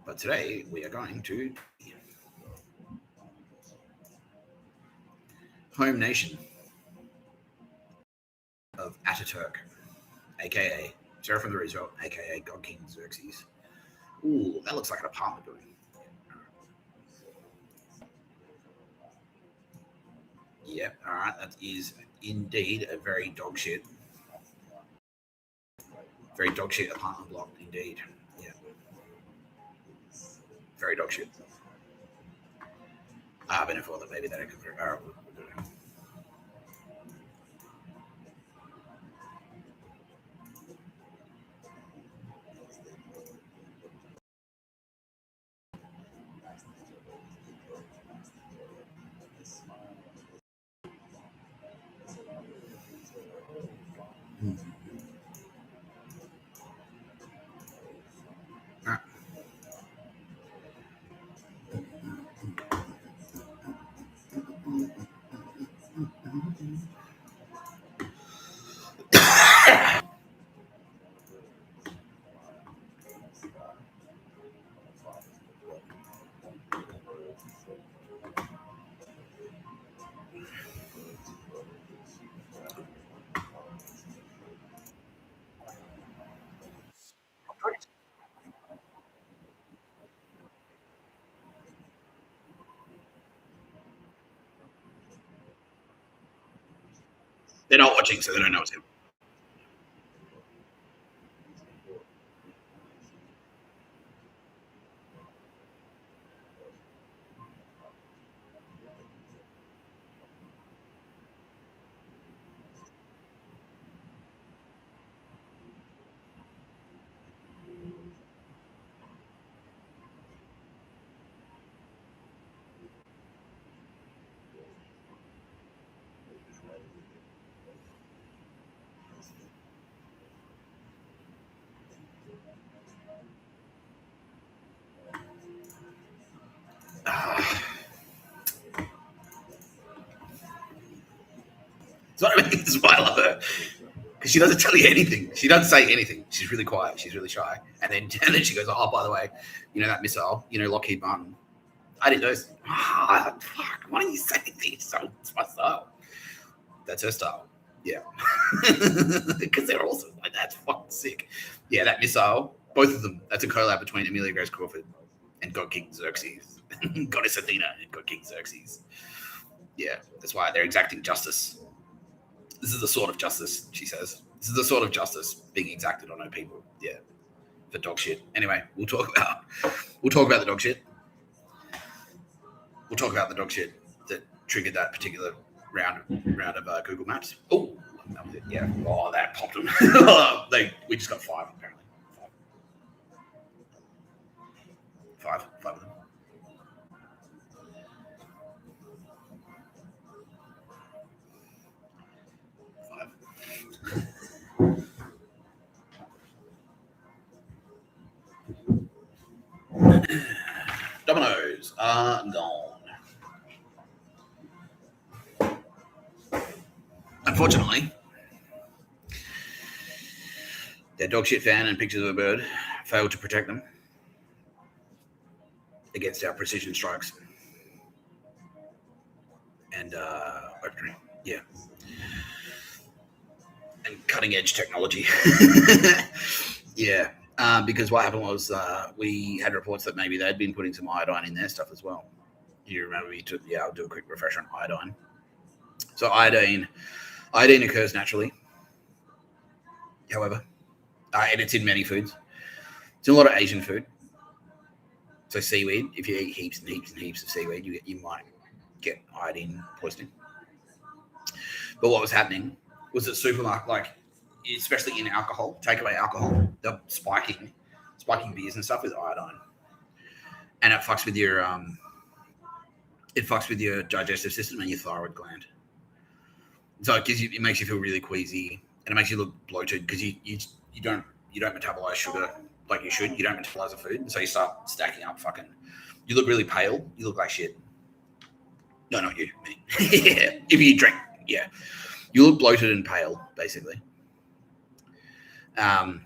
But today we are going to home nation of Ataturk, a.k.a. Sarah from the Rizzo, a.k.a. God King Xerxes. Ooh, that looks like an apartment building. Yep, all right, that is indeed a very dog shit apartment block, indeed. Yeah. Very dog shit. I've been informed that maybe that could be. They're not watching, so they don't know it's him. So I mean, this is why I love her, because she doesn't tell you anything. She doesn't say anything. She's really quiet. She's really shy. And then she goes, "Oh, by the way, you know that missile, Lockheed Martin. I did those. Fuck, why don't you say anything? It's my style. That's her style. Yeah, because they're also like that's fucking sick. Yeah, that missile, both of them. That's a collab between Amelia Grace Crawford and God King Xerxes, Goddess Athena and God King Xerxes. Yeah, that's why they're exacting justice. This is the sort of justice, she says. This is the sort of justice being exacted on her people. Yeah, for dog shit. Anyway, we'll talk about the dog shit. We'll talk about the dog shit that triggered that particular round of Google Maps. Oh, that was it. Yeah. Oh, that popped them. We just got 5 apparently. 5 of them. Dominoes are gone. Unfortunately, their dog shit fan and pictures of a bird failed to protect them against our precision strikes and weaponry. Yeah. And cutting edge technology. Yeah. Because what happened was we had reports that maybe they'd been putting some iodine in their stuff as well. You remember I'll do a quick refresher on iodine. So iodine occurs naturally, however, and it's in many foods. It's in a lot of Asian food. So seaweed, if you eat heaps and heaps and heaps of seaweed, you might get iodine poisoning. But what was happening was that supermarket, especially in alcohol, takeaway alcohol, they're spiking beers and stuff with iodine, and it fucks with your digestive system and your thyroid gland. So it makes you feel really queasy, and it makes you look bloated because you don't metabolize sugar like you should. You don't metabolize the food, so you start stacking up. You look really pale. You look like shit. No, not you. Me. Yeah. If you drink, yeah, you look bloated and pale, basically. And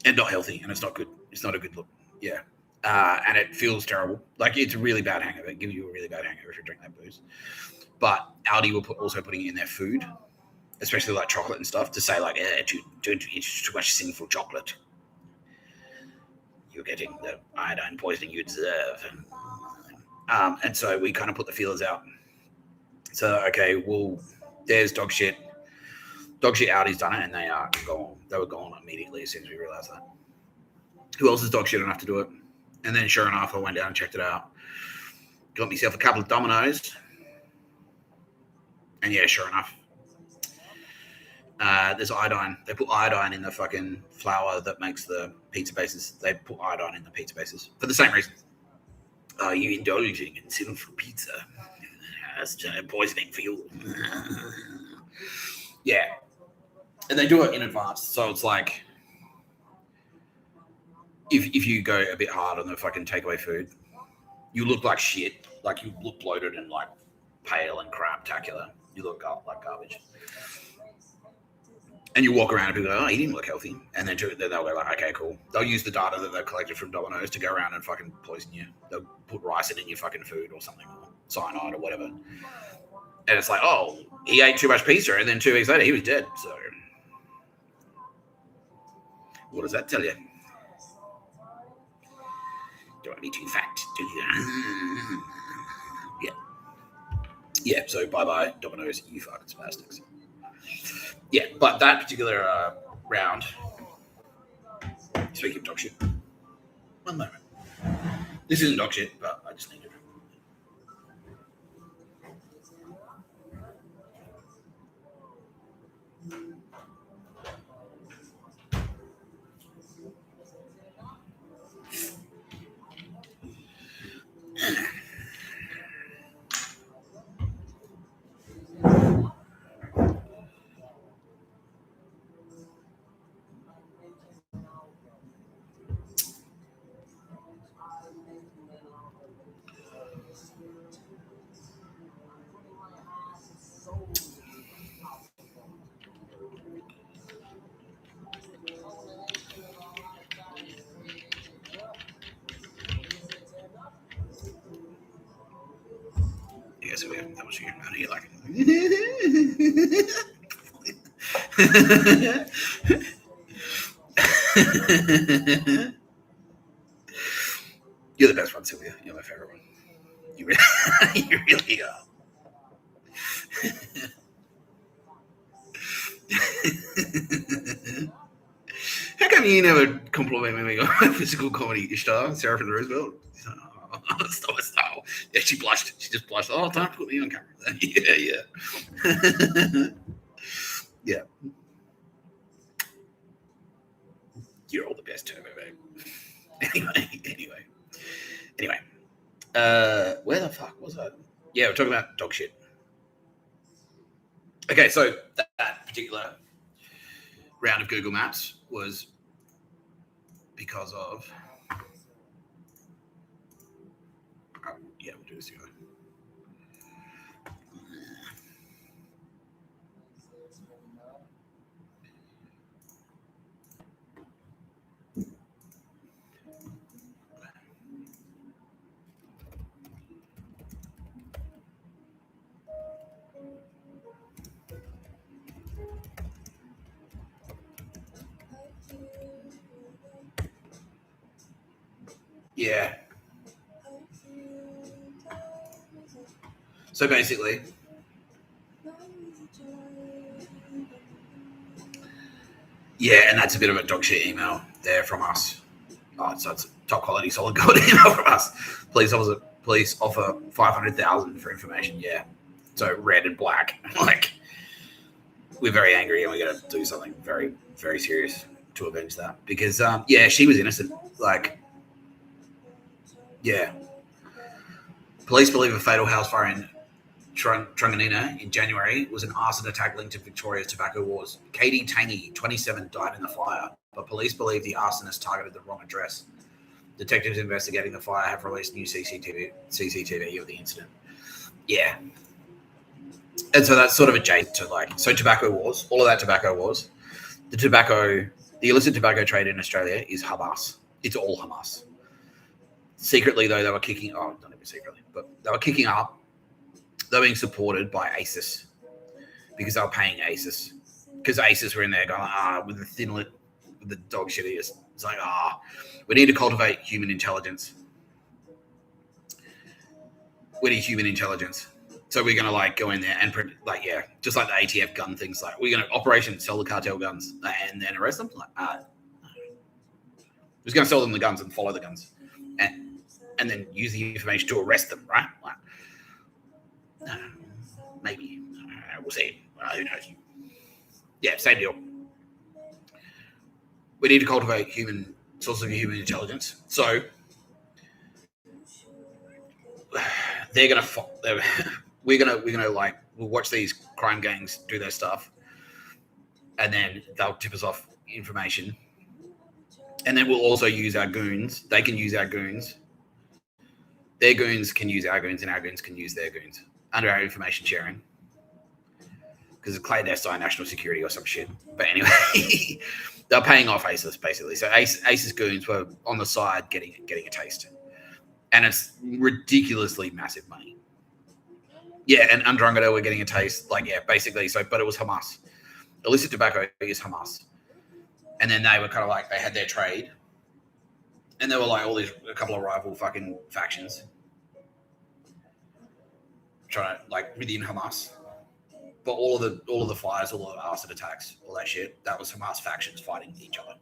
not healthy, and it's not good. It's not a good look. Yeah. And it feels terrible. It's a really bad hangover. It gives you a really bad hangover if you drink that booze. But Aldi were also putting it in their food, especially like chocolate and stuff, to say don't eat too much sinful chocolate. You're getting the iodine poisoning you deserve. And so we kind of put the feelers out. So, okay, well, there's dog shit. Dog shit Aldi's done it, and they are gone. They were gone immediately as soon as we realized that. Who else is dog shit enough to do it? And then sure enough, I went down and checked it out. Got myself a couple of Dominoes. And yeah, sure enough, there's iodine. They put iodine in the fucking flour that makes the pizza bases. They put iodine in the pizza bases for the same reason. Are you indulging in sinful pizza? That's poisoning for you. Yeah. And they do it in advance. So it's like, if you go a bit hard on the fucking takeaway food, you look like shit. You look bloated and pale and craptacular. You look like garbage. And you walk around and people go, oh, he didn't look healthy. And then they'll go okay, cool. They'll use the data that they've collected from Domino's to go around and fucking poison you. They'll put ricin in your fucking food or something, or cyanide or whatever. And it's like, oh, he ate too much pizza, and then 2 weeks later he was dead. So what does that tell you? Don't want to be too fat, do you? Yeah. Yeah, so bye-bye, Domino's, you fucking spastics. Yeah, but that particular round. Speaking of dog shit, one moment. This isn't dog shit, but I just need it. Yeah, so we have that much here. How do you like it? You're the best one, Sylvia. You're my favorite one. You really, you really are. How come you never compliment me on my physical comedy star, Sarah from the Roosevelt? Stop. Yeah, she blushed. She just blushed. Oh, time to put me on camera. Yeah. Yeah. You're all the best, Turbo, babe. Anyway. Where the fuck was I? Yeah, we're talking about dog shit. Okay, so that particular round of Google Maps was because of. Yeah, we'll do this here. Yeah. So basically, yeah, and that's a bit of a dog shit email there from us. Oh, so it's a top quality, solid gold email from us. Police offer 500,000 for information. Yeah, so red and black. Like, we're very angry, and we got to do something very, very serious to avenge that because, yeah, she was innocent. Like, yeah, police believe a fatal house fire in Trunganina in January was an arson attack linked to Victoria's tobacco wars. Katie Tangy, 27, died in the fire, but police believe the arsonist targeted the wrong address. Detectives investigating the fire have released new CCTV of the incident. Yeah. And so that's sort of adjacent to tobacco wars, all of that tobacco wars. The illicit tobacco trade in Australia is Hamas. It's all Hamas. Secretly, though, they were not even secretly, but they were kicking up. They were being supported by ASIS because they were paying ASIS. Because ASIS were in there going, with the thin-lit, with the dog shit ears. It's like, we need to cultivate human intelligence. We need human intelligence. So we're going to go in there and just like the ATF gun things. Like, we're going to operation sell the cartel guns and then arrest them. We're just going to sell them the guns and follow the guns. And then use the information to arrest them, right? Maybe. We'll see. Who knows? Yeah, same deal. We need to cultivate sources of human intelligence. So they're gonna. We'll watch these crime gangs do their stuff, and then they'll tip us off information, and then we'll also use our goons. They can use our goons. Their goons can use our goons, and our goons can use their goons under our information sharing. Because it's clandestine national security or some shit. But anyway, they're paying off ASIS basically. So ASIS goons were on the side getting a taste, and it's ridiculously massive money. Yeah, and Andromeda were getting a taste, basically. So, but it was Hamas. Illicit tobacco is Hamas, and then they were kind of they had their trade, and there were a couple of rival fucking factions trying to within Hamas. But all of the fires, all of the arson attacks, all that shit, that was Hamas factions fighting each other.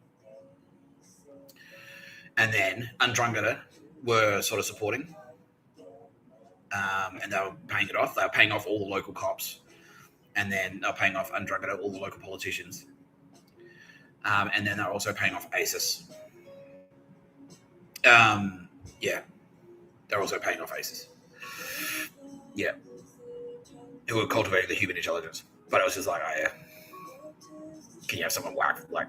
And then Andrangada were sort of supporting, and they were paying it off. They were paying off all the local cops, and then they were paying off Andrangada, all the local politicians, and then they were also paying off ISIS. Yeah, they're also paying off ISIS. Yeah, who were cultivating the human intelligence. But it was just like, oh yeah, can you have someone whack? Like,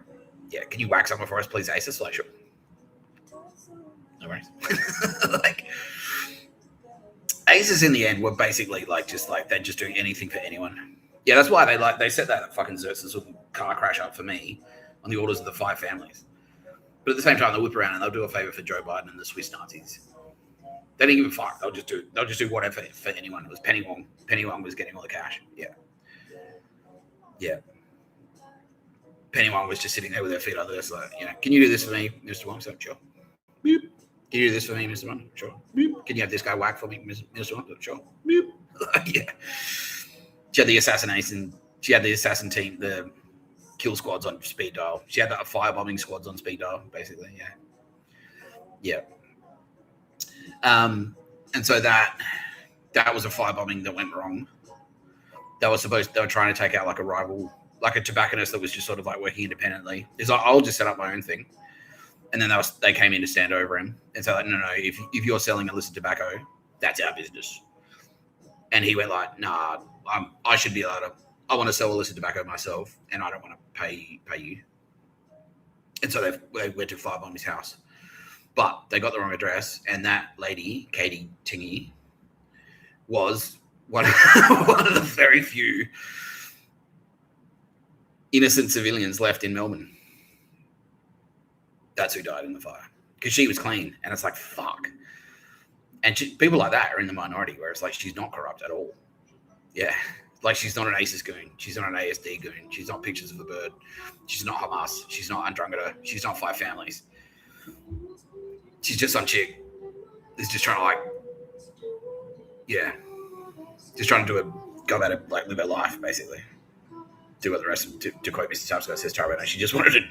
yeah, can you whack someone for us, please, ISIS? Like, sure. No worries. Like, ISIS in the end were basically like they're just doing anything for anyone. Yeah, that's why they set that fucking Xerxes car crash up for me on the orders of the 5 families. But at the same time, they'll whip around and they'll do a favor for Joe Biden and the Swiss Nazis. They didn't give a fuck. They'll just do whatever for anyone. It was Penny Wong. Penny Wong was getting all the cash. Yeah. Penny Wong was just sitting there with her feet up there, like, can you do this for me, Mr. Wong? So, sure. Boop. Can you do this for me, Mr. Wong? Sure. Boop. Can you have this guy whack for me, Mr. Wong? Sure. Boop. Yeah. She had the assassination. She had the assassin team, the kill squads on speed dial. She had the firebombing squads on speed dial, basically. Yeah. And so that was a firebombing that went wrong. They were trying to take out like a rival, like a tobacconist that was just sort of like working independently. It's like, I'll just set up my own thing. And then they came in to stand over him and say, like, no, if you're selling illicit tobacco, that's our business. And he went like, nah, I should be allowed to. I want to sell illicit tobacco myself, and I don't want to pay you. And so they went to firebomb his house, but they got the wrong address. And that lady, Katie Tingy, was one of the very few innocent civilians left in Melbourne. That's who died in the fire, because she was clean. And it's like, fuck. And people like that are in the minority, where it's like she's not corrupt at all. Yeah. Like, she's not an ISIS goon. She's not an ASD goon. She's not pictures of a bird. She's not Hamas. She's not Andrangada. She's not 5 families. She's just some chick who's just trying to, like, just trying to go about it, like, live her life, basically. Do what the rest of, to quote Mr Tapscott says, Tarabana, she just wanted to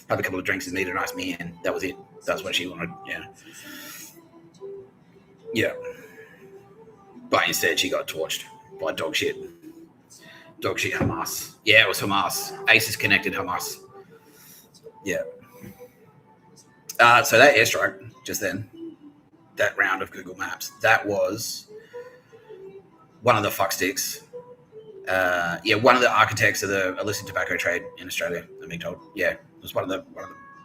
have a couple of drinks and meet a nice man. That was it. That's what she wanted. Yeah. But instead, she got torched by dog shit Hamas. Yeah, it was Hamas. ISIS connected Hamas. Yeah. So that airstrike just then, that round of Google Maps, that was one of the fucksticks. One of the architects of the illicit tobacco trade in Australia, I'm being told. Yeah, it was one of the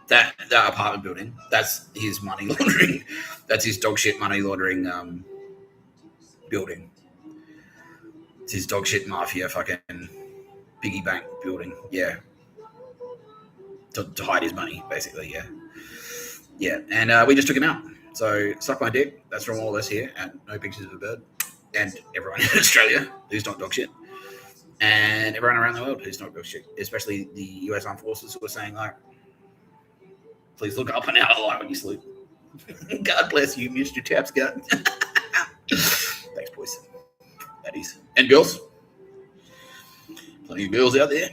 that apartment building. That's his money laundering. That's his dog shit money laundering building. It's his dog shit mafia fucking piggy bank building. Yeah. To hide his money, basically. Yeah. And we just took him out. So suck my dick. That's from all of us here at No Pictures of a Bird. And everyone in Australia who's not dog shit. And everyone around the world who's not dog shit. Especially the US Armed Forces who are saying, like, please look up and out of the light when you sleep. God bless you, Mr. Tapscott. Thanks, boys. Ladies and girls. Plenty of girls out there.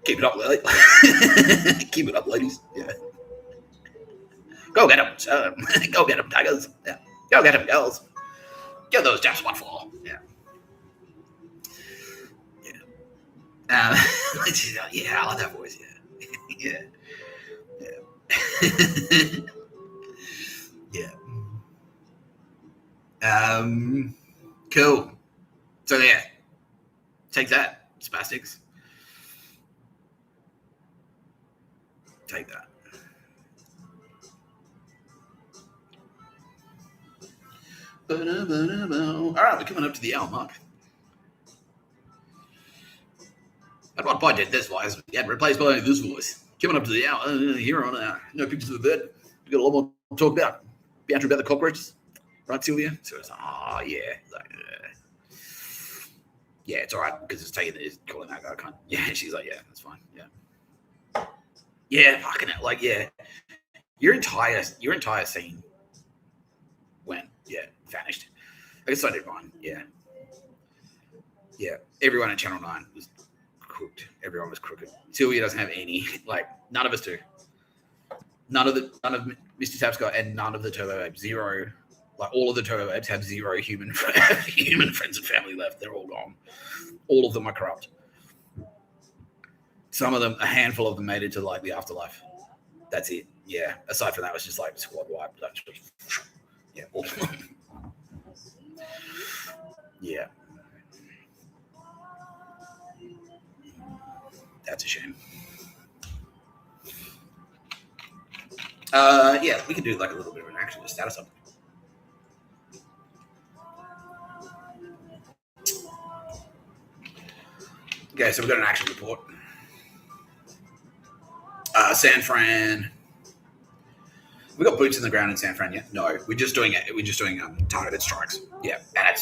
Keep it up, ladies. Keep it up, ladies. Yeah. Go get them. Go get them, tigers. Yeah. Go get them, girls. Give those Japs one for. Yeah. Yeah, I like that voice. Yeah. Cool. So yeah, take that, spastics. Take that. All right, we're coming up to the hour mark. At what point did this voice get replaced by this voice? Coming up to the hour here on No Pictures of the Bird. We've got a lot more to talk about. Banter about the cockroaches. Right, Sylvia? So it's like, yeah. Like, yeah, it's all right because it's taking it, calling that guy cunt. Yeah, she's like, yeah, that's fine. Yeah. Yeah, fucking it. Like, yeah. Your entire scene went, vanished. I guess I did mine. Yeah. Everyone at Channel 9 was cooked. Everyone was crooked. Sylvia doesn't have any. Like, none of us do. None of Mr. Tapscott and none of the Turbo Babes. Zero. Like, all of the Turbo Babes have zero human friends and family left. They're all gone. All of them are corrupt. Some of them, a handful of them made it to, like, the afterlife. That's it. Yeah. Aside from that, it was just, like, squad wipe. Yeah. All of them. Yeah. That's a shame. Yeah, we can do like a little bit of an action to status up. Okay, so we've got an action report. San Fran. We got boots in the ground in San Fran yet? No, we're just doing it. We're just doing targeted strikes. Yeah, and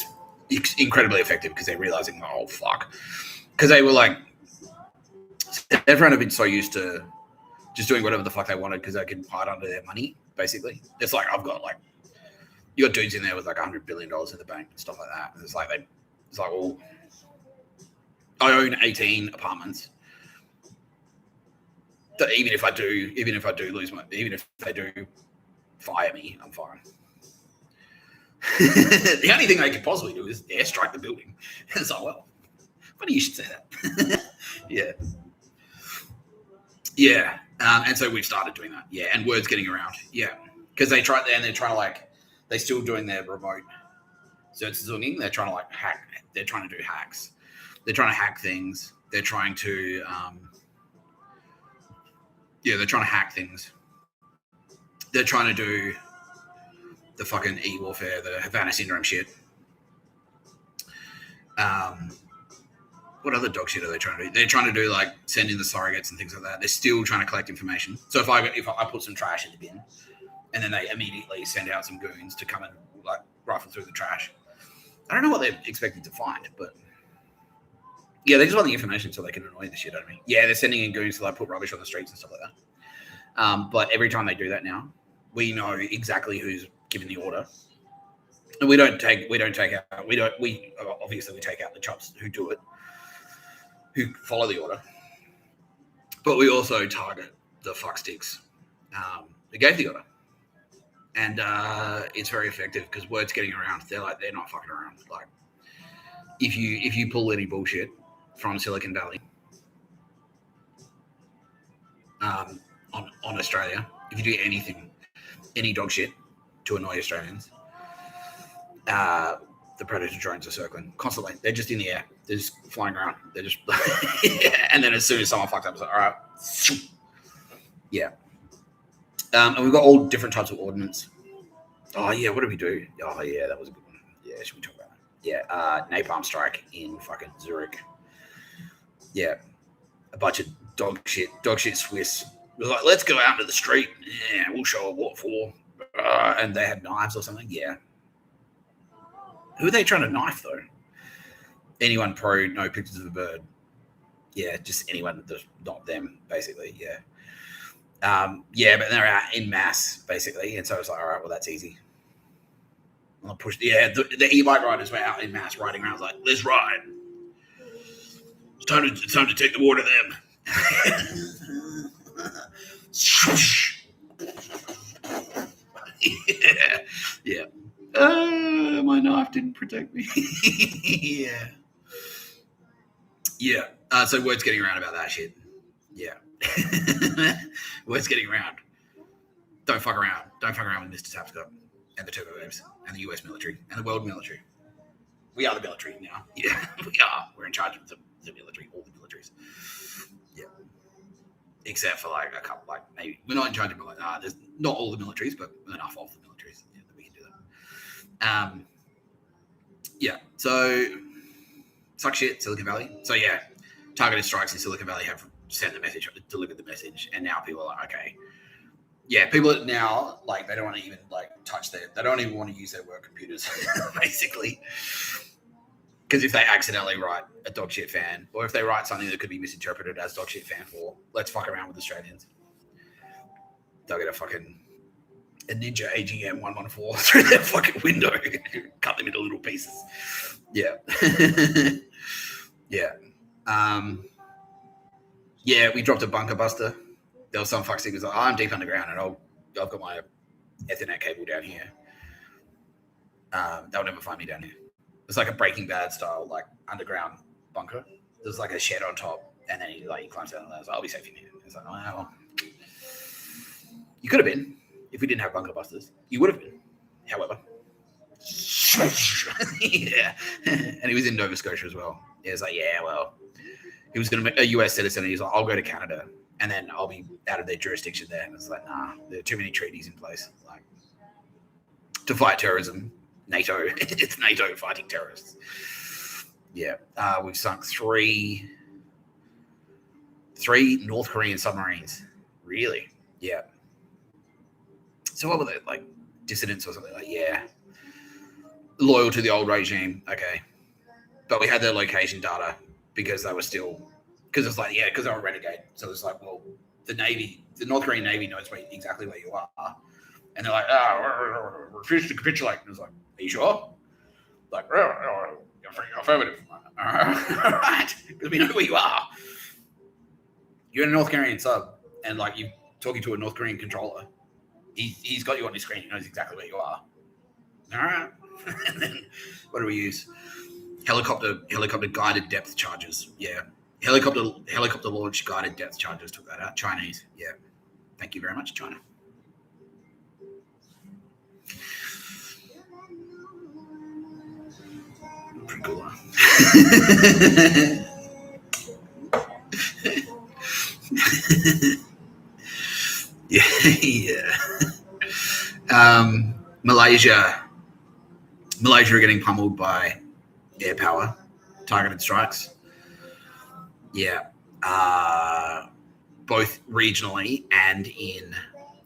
it's incredibly effective because they're realizing, oh fuck, because they were like, everyone have been so used to just doing whatever the fuck they wanted because they could hide under their money. Basically, it's like you got dudes in there with like $100 billion in the bank and stuff like that. And it's like well, I own 18 apartments. Even if I do lose even if they do fire me, I'm fine. The only thing they could possibly do is airstrike the building. It's like, well, funny you should say that. Yeah. And so we've started doing that. Yeah, and word's getting around. Yeah, because they're trying to like, they're still doing their remote search zooming. They're trying to like hack. They're trying to do hacks. They're trying to hack things. They're trying to they're trying to hack things. They're trying to do the fucking e-warfare, the Havana syndrome shit. What other dog shit are they trying to do? They're trying to do like send in the surrogates and things like that. They're still trying to collect information. So if I put some trash in the bin, and then they immediately send out some goons to come and like rifle through the trash. I don't know what they're expecting to find, but yeah, they just want the information so they can annoy the shit out of me. Yeah, they're sending in goons to like put rubbish on the streets and stuff like that. But every time they do that now, we know exactly who's given the order, and we obviously take out the chops who do it, who follow the order, but we also target the fucksticks who gave the order, and it's very effective because word's getting around. They're not fucking around. Like if you pull any bullshit from Silicon Valley on Australia, if you do any dog shit to annoy Australians, the Predator drones are circling constantly. They're just in the air. They're just flying around. They're just and then as soon as someone fucks up, it's like, all right. Yeah. And we've got all different types of ordnance. Oh yeah, what do we do? Oh yeah, that was a good one. Yeah, should we talk about that? Yeah, napalm strike in fucking Zurich. Yeah, a bunch of dog shit Swiss. We're like, let's go out into the street. Yeah, we'll show what for. And they had knives or something. Yeah. Who are they trying to knife though? Anyone pro, no pictures of a bird. Yeah, just anyone that's not them, basically. Yeah. Yeah, but they're out in mass, basically. And so it's like, all right, well, that's easy. I'll push. Yeah, the e-bike riders were out in mass riding around like, let's ride. It's time to take the war to them. Yeah. My knife didn't protect me. Yeah. Yeah. So word's getting around about that shit. Yeah. Word's getting around. Don't fuck around. Don't fuck around with Mr. Tapscott and the Turbo Babes and the US military and the world military. We are the military now. Yeah, we are. We're in charge of the military, all the militaries. Yeah. Except for like a couple, like maybe we're not in charge of there's not all the militaries, but enough of the militaries that we can do that. Yeah. So suck shit, Silicon Valley. So yeah, targeted strikes in Silicon Valley have sent the message, delivered the message, and now people are like, okay. Yeah, people now like they don't want to even like they don't even want to use their work computers, basically. Because if they accidentally write a dog shit fan, or if they write something that could be misinterpreted as dog shit fan 4, let's fuck around with Australians. They'll get a fucking a Ninja AGM 114 through their fucking window, cut them into little pieces. Yeah. Yeah. Yeah, we dropped a bunker buster. There was some fuckstick who was like, I'm deep underground and I've got my Ethernet cable down here. They'll never find me down here. It's like a Breaking Bad style, like underground bunker. There's like a shed on top, and then he climbs down and like, I'll be safe in here. It's like, oh, well, you could have been if we didn't have bunker busters. You would have been, however. Yeah, and he was in Nova Scotia as well. He was like, yeah, well, he was going to be a US citizen, and he's like, I'll go to Canada, and then I'll be out of their jurisdiction there. And it's like, nah, there are too many treaties in place, like to fight terrorism. NATO, it's NATO fighting terrorists. Yeah, we've sunk three North Korean submarines. Really? Yeah. So what were they, like dissidents or something? Like, yeah, loyal to the old regime. Okay, but we had their location data because they were still, because it's like, yeah, because they were renegade. So it's like, well, the North Korean Navy knows exactly where you are, and they're like, refuse to capitulate. And it's like, are you sure? Like, affirmative. All right, because we know where you are. You're in a North Korean sub, and like you're talking to a North Korean controller. He's got you on his screen. He knows exactly where you are. All right. And then what do we use? Helicopter guided depth charges. Yeah. Helicopter launch guided depth charges took that out. Chinese. Yeah. Thank you very much, China. Pretty cool, huh? Yeah. Malaysia are getting pummeled by air power targeted strikes. Yeah. Both regionally and in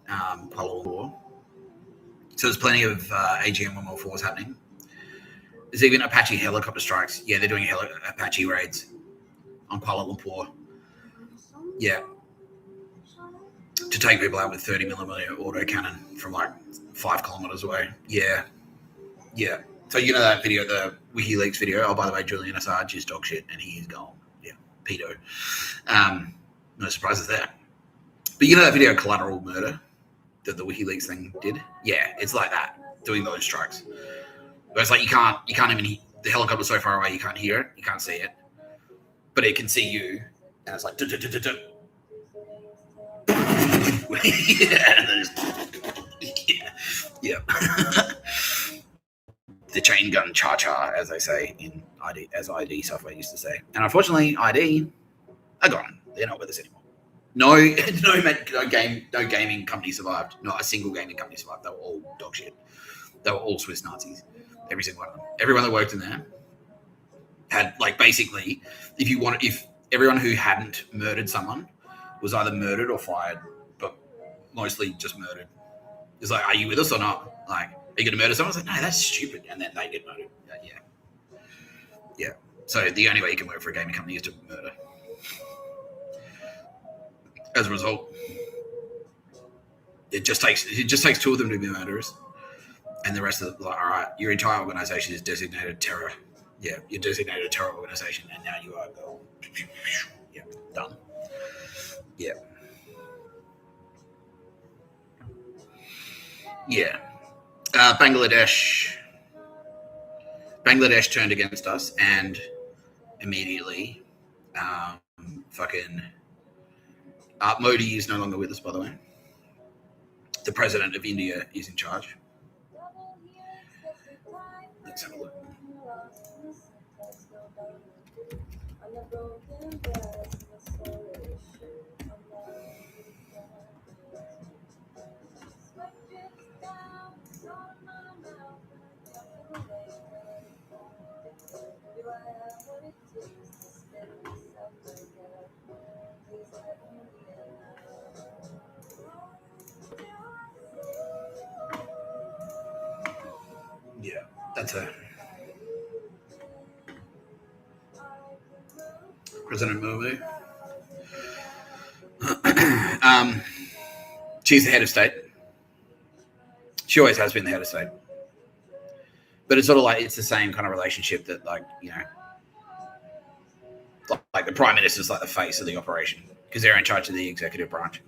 Kuala Lumpur. So there's plenty of AGM 114s happening. There's even Apache helicopter strikes. Yeah, they're doing Apache raids on Kuala Lumpur. Yeah. To take people out with 30mm autocannon from like 5 kilometers away. Yeah. Yeah. So you know that video, the WikiLeaks video? Oh, by the way, Julian Assange is dog shit and he is gone. Yeah. Pedo. No surprises there. But you know that video, Collateral Murder, that the WikiLeaks thing did? Yeah, it's like that, doing those strikes. But it's like you can't even, the helicopter's so far away you can't hear it, you can't see it. But it can see you, and it's like yeah. The chain gun cha-cha, as they say in ID, as ID software used to say. And unfortunately, ID are gone. They're not with us anymore. No gaming company survived. Not a single gaming company survived. They were all dog shit. They were all Swiss Nazis. Every single one of them. Everyone that worked in there had, like, basically, if everyone who hadn't murdered someone was either murdered or fired, but mostly just murdered. It's like, are you with us or not? Like, are you going to murder someone? It's like, no, that's stupid. And then they get murdered. Yeah. So the only way you can work for a gaming company is to murder. As a result, it just takes 2 of them to be murderers. And the rest of them, like, all right, your entire organization is designated terror. Yeah, you're designated a terror organization, and now you are done. Yeah. Yeah. Bangladesh turned against us, and immediately, Modi is no longer with us, by the way. The president of India is in charge. Let's have a look. Yeah, that's a President Modi. She's the head of state. She always has been the head of state. But it's sort of like, it's the same kind of relationship that, like, like the prime minister's like the face of the operation because they're in charge of the executive branch.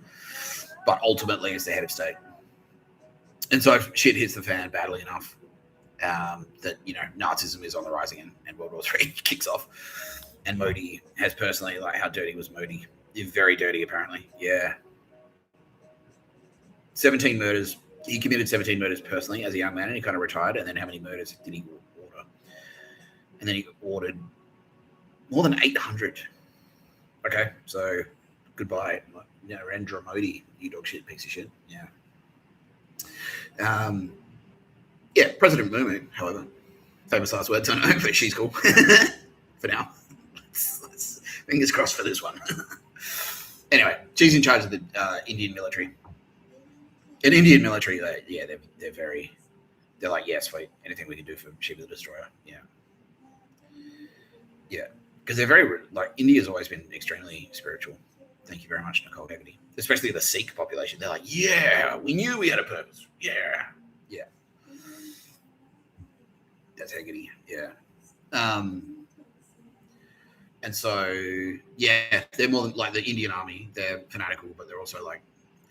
But ultimately, it's the head of state. And so if shit hits the fan badly enough, that, Nazism is on the rise again and World War III kicks off. And Modi has personally, like, how dirty was Modi? He's very dirty, apparently. Yeah. 17 murders. He committed 17 murders personally as a young man, and he kind of retired. And then how many murders did he order? And then he ordered more than 800. Okay, so goodbye, Narendra Modi, you dog shit piece of shit. Yeah. President Murmu, however, famous last words, I know, but she's cool for now. Let's fingers crossed for this one. Anyway, she's in charge of the Indian military. And Indian military, they're like, yeah, sweet, anything we can do for Shiva the Destroyer. Yeah. Yeah, because they're very, like, India's always been extremely spiritual. Thank you very much, Nicole Haggerty. Especially the Sikh population. They're like, yeah, we knew we had a purpose. Yeah. Yeah. That's Haggerty. Yeah. And so, yeah, they're more like the Indian army. They're fanatical, but they're also like,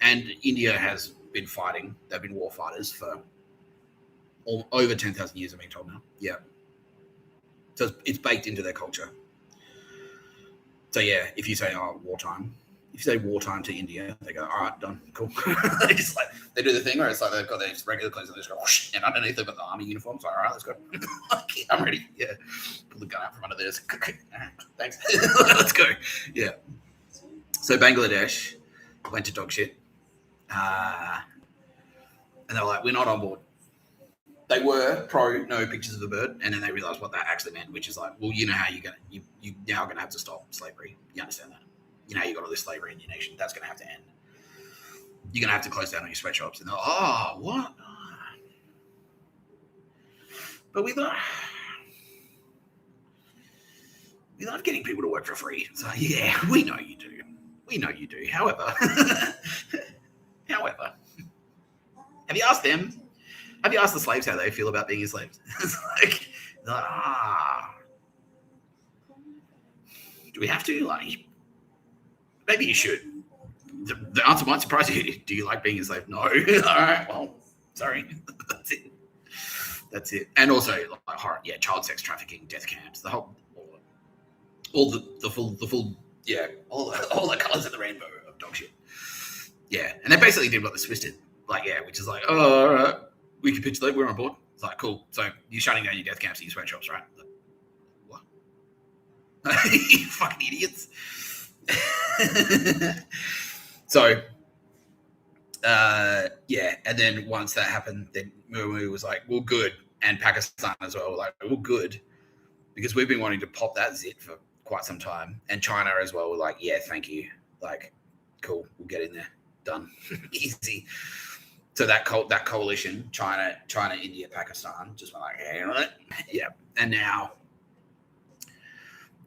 and India has been fighting. They've been war fighters for over 10,000 years, I'm being told now. Yeah. So it's baked into their culture. So, yeah, if you say, wartime, if you say wartime to India, they go, all right, done, cool. They just like, they do the thing where it's like they've got their regular clothes and they just go, whoosh, and underneath they've got the army uniform. So, all right, let's go. Okay, I'm ready. Yeah. Pull the gun out from under theirs. Thanks. Let's go. Yeah. So Bangladesh went to dog shit. And they were like, we're not on board. They were pro no pictures of the bird, and then they realized what that actually meant, which is like, well, you know how you now going to have to stop slavery. You understand that? You know how you got all this slavery in your nation. That's going to have to end. You're going to have to close down all your sweatshops. And they're like, what? But we love getting people to work for free. So, yeah, we know you do. We know you do. However, have you asked them? Have you asked the slaves how they feel about being slaves? It's like, they're like, do we have to? Like, maybe you should. The answer might surprise you. Do you like being a slave? No. All right. Well, sorry. That's it. And also, like, horror, child sex trafficking, death camps, the whole, all the full, yeah, all the colors of the rainbow of dog shit. Yeah, and they basically did what the Swiss did. Like, yeah, which is like, all right, we capitulate, we're on board. It's like, cool. So you're shutting down your death camps and your sweatshops, right? Like, what? You fucking idiots. So, and then once that happened, then Murmu was like, well, good. And Pakistan as well, like, well, good. Because we've been wanting to pop that zit for quite some time. And China as well were like, yeah, thank you. Like, cool, we'll get in there. Done. Easy. So that coalition, China, India, Pakistan, just went like, yeah. And now,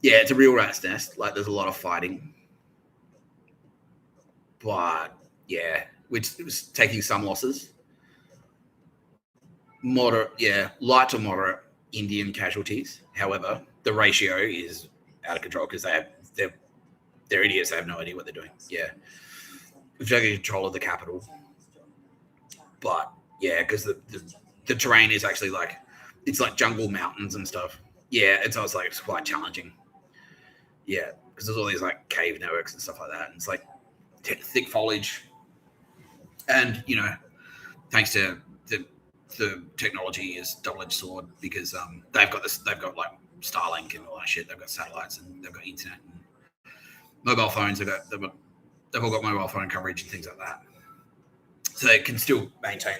yeah, it's a real rat's nest. Like, there's a lot of fighting. But, yeah, which was taking some losses. Light to moderate Indian casualties. However, the ratio is out of control because they're idiots. They have no idea what they're doing. Yeah. We've taken control of the capital. But, yeah, because the terrain is actually like, it's like jungle mountains and stuff. Yeah, it's quite challenging. Yeah, because there's all these like cave networks and stuff like that. And it's like thick foliage. And, thanks to the technology is double-edged sword because they've got like Starlink and all that shit. They've got satellites and they've got internet and mobile phones. They've all got mobile phone coverage and things like that. So they can still maintain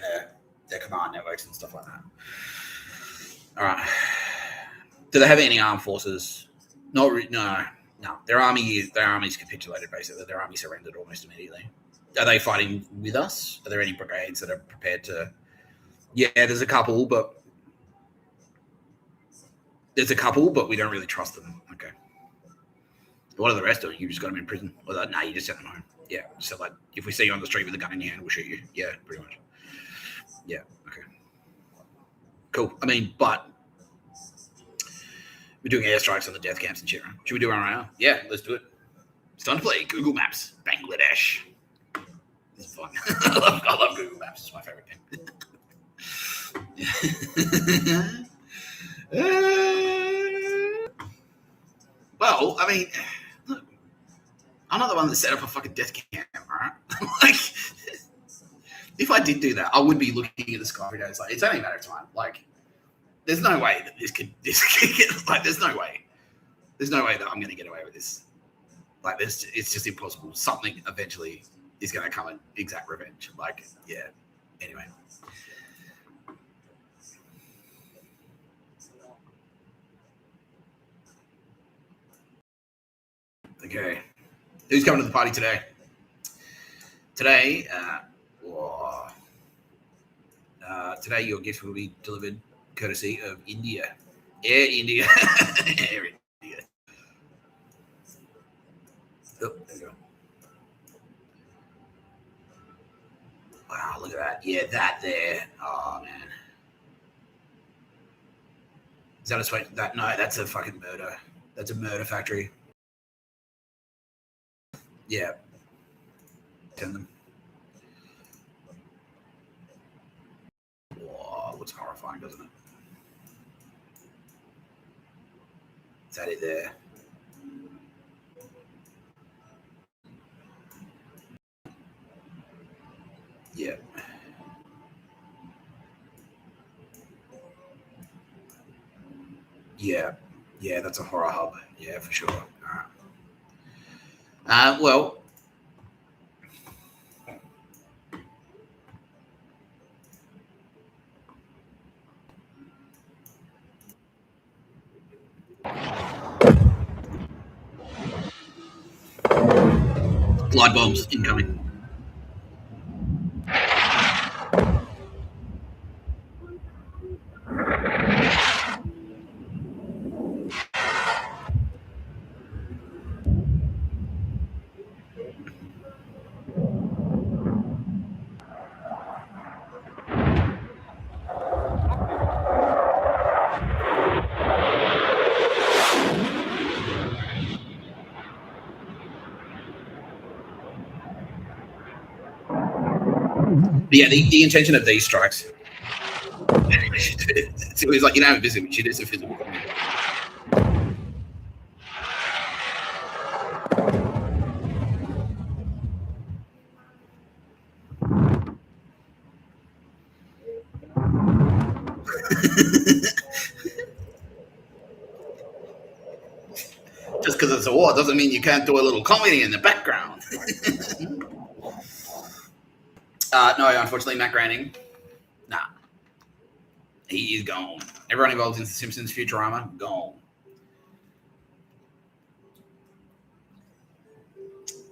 their command networks and stuff like that. All right. Do they have any armed forces? No. Their army's capitulated basically. Their army surrendered almost immediately. Are they fighting with us? Are there any brigades that are prepared to? Yeah, there's a couple, but we don't really trust them. Okay. What are the rest doing? You just got them in prison? Or you just sent them home. Yeah. So like, if we see you on the street with a gun in your hand, we'll shoot you. Yeah, pretty much. Yeah. Cool. I mean, but we're doing airstrikes on the death camps and shit. Right? Should we do it right now? Yeah, let's do it. It's time to play Google Maps, Bangladesh. This is fun. I love Google Maps. It's my favorite thing. Well, I mean, look, I'm not the one that set up a fucking death camp, right? Like, if I did do that, I would be looking at the sky every day. It's like, it's only a matter of time. Like, there's no way that this could get, like, there's no way that I'm going to get away with this. Like, it's just impossible. Something eventually is going to come and exact revenge. Like, yeah. Anyway. Okay. Who's coming to the party today? Today, today your gift will be delivered courtesy of India. Air India. Air India. Oh, there you go. Wow, look at that. Yeah, that there. Oh, man. Is that a sweat? No, that's a fucking murder. That's a murder factory. Yeah. Send them. Whoa, looks horrifying, doesn't it? Is that it there? Yeah. Yeah. Yeah, that's a horror hub. Yeah, for sure. All right. Well, glide bombs incoming. But yeah, the intention of these strikes. It was like, you don't have a physical, it is a physical. Just because it's a war doesn't mean you can't do a little comedy in the background. No, unfortunately, Matt Groening, nah. He is gone. Everyone involved in The Simpsons Futurama, gone.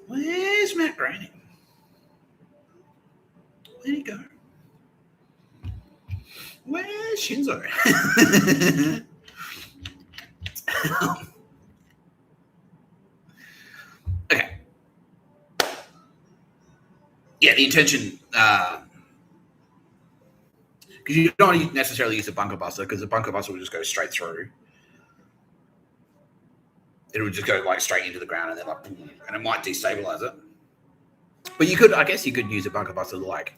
Where's Matt Groening? Where'd he go? Where's Shinzo? Okay. Yeah, the intention, because you don't necessarily use a bunker buster, because the bunker buster will just go straight through. It would just go like straight into the ground, and then like, and it might destabilize it. But you could, I guess, you could use a bunker buster to like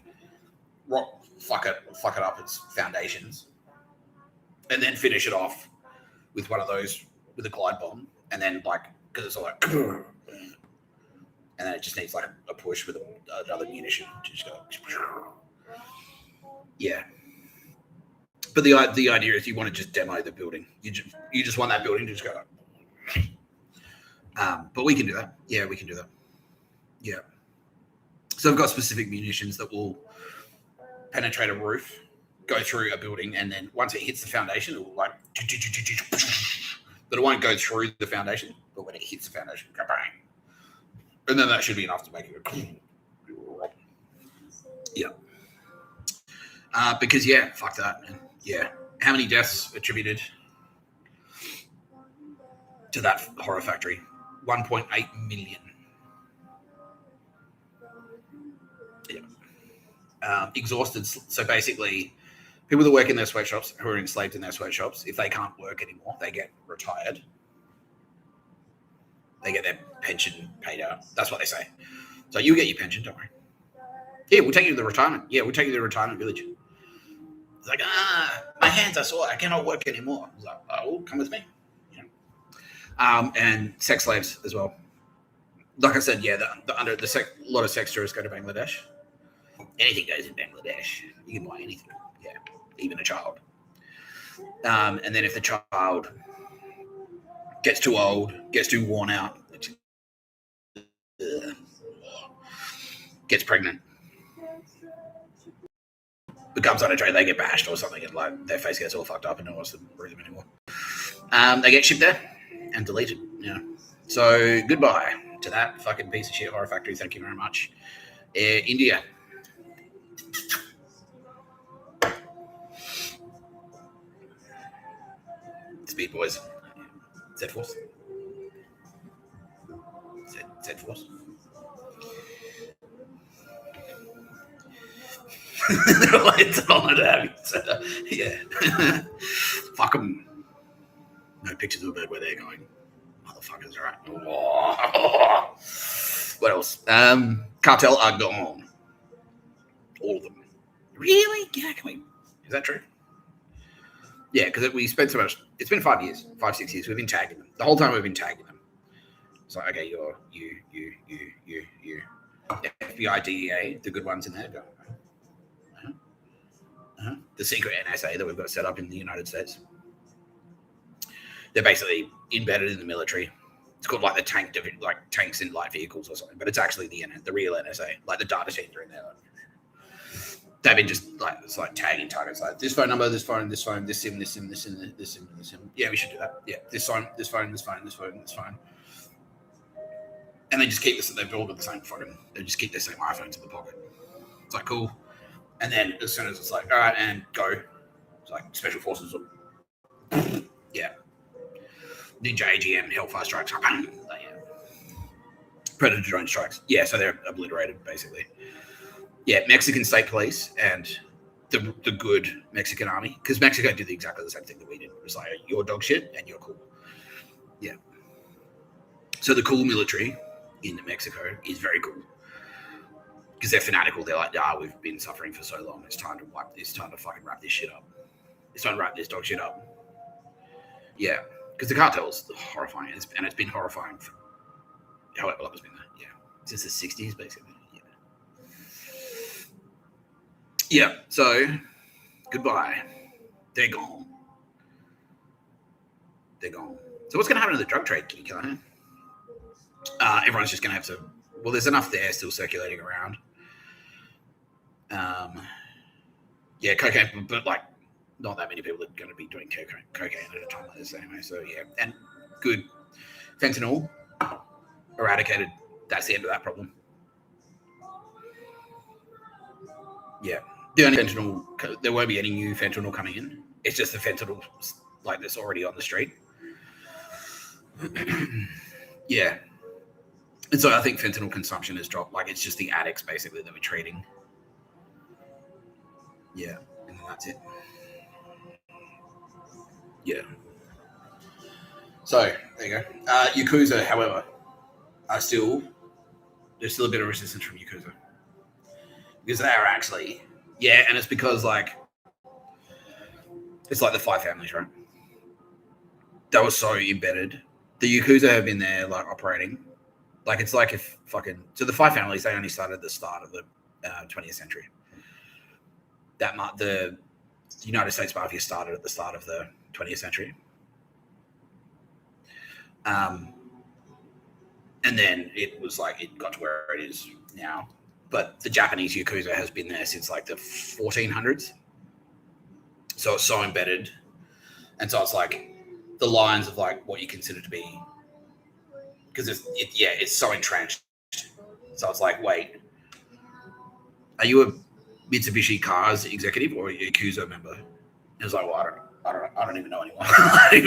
fuck it up its foundations, and then finish it off with one of those with a glide bomb, and then like, because it's all like, and then it just needs like a push with another munition to just go. Yeah. But the idea is you want to just demo the building. You just want that building to just go. But we can do that. Yeah, we can do that. Yeah. So I've got specific munitions that will penetrate a roof, go through a building, and then once it hits the foundation, it will like, but it won't go through the foundation. But when it hits the foundation, go bang, and then that should be enough to make it go. Yeah. Because yeah, fuck that, man. Yeah. How many deaths attributed to that horror factory? 1.8 million. Yeah. Exhausted. So basically, People that work in their sweatshops, who are enslaved in their sweatshops, if they can't work anymore, they get retired. They get their pension paid out. That's what they say. So you get your pension, don't worry. Yeah, we'll take you to the retirement. Yeah, we'll take you to the retirement village. It's like, my hands are sore. I cannot work anymore. It's like, oh, come with me. You know? And sex slaves as well. Like I said, yeah, a lot of sex tourists go to Bangladesh. Anything goes in Bangladesh. You can buy anything. Yeah, even a child. And then if the child gets too old, gets too worn out, gets pregnant, becomes on a train, they get bashed or something, and like their face gets all fucked up and no one wants to breathe them anymore. They get shipped there and deleted. Yeah. So goodbye to that fucking piece of shit horror factory. Thank you very much, India. Speed Boys. Z-Force. Z-Force. It's on it, yeah. Fuck them. No pictures of a bird where they're going. Motherfuckers, right? Oh. What else? Cartel are gone. All of them. Really? Yeah, is that true? Yeah, because we spent so much. It's been 5 years, 6 years. We've been tagging them. The whole time we've been tagging them. It's like, okay, you're you. FBI, DEA, the good ones in there. Go. The secret NSA that we've got set up in the United States. They're basically embedded in the military. It's called like the tanks in light vehicles or something, but it's actually the real NSA. Like the data teams are in there. They've been just like it's like tagging targets, like this phone number, this phone, this SIM, this SIM, this SIM, this SIM, this SIM. Yeah, we should do that. Yeah, this phone, this phone, this phone, this phone, this phone. And they just keep this. They've all got the same fucking. They just keep their same iPhones in the pocket. It's like cool. And then as soon as it's like, all right, and go, it's like special forces. Yeah. Ninja AGM, Hellfire strikes. Yeah. Predator drone strikes. Yeah, so they're obliterated, basically. Yeah, Mexican state police and the good Mexican army, because Mexico did exactly the same thing that we did. It was like, you're dog shit and you're cool. Yeah. So the cool military in Mexico is very cool. Because they're fanatical. They're like, we've been suffering for so long. It's time to fucking wrap this shit up. It's time to wrap this dog shit up. Yeah. Because the cartel's horrifying. And it's been horrifying for however long it's been there. Yeah. Since the 60s, basically. Yeah. Yeah. So, goodbye. They're gone. They're gone. So what's going to happen to the drug trade, Kitty Callahan? Everyone's just going to have to... Well, there's enough there still circulating around. Yeah, cocaine, but like not that many people are going to be doing cocaine at a time like this anyway. So yeah, and good. Fentanyl eradicated. That's the end of that problem. Yeah, the only fentanyl, there won't be any new fentanyl coming in. It's just the fentanyl like that's already on the street. Yeah. And so I think fentanyl consumption has dropped. Like, it's just the addicts, basically, that we're treating. Yeah, and that's it. Yeah. So, there you go. Yakuza, however, there's still a bit of resistance from Yakuza. Because they are actually, yeah, and it's because, like, it's like the five families, right? They were so embedded. The Yakuza have been there, like, operating. Like, it's like if fucking... So the five families, they only started at the start of the 20th century. The United States Mafia started at the start of the 20th century. And then it was like, it got to where it is now. But the Japanese Yakuza has been there since like the 1400s. So it's so embedded. And so it's like the lines of like what you consider to be... Because it's so entrenched. So it's like, wait, are you a Mitsubishi Cars executive or a Yakuza member? And it's like, well, I don't even know anyone. I don't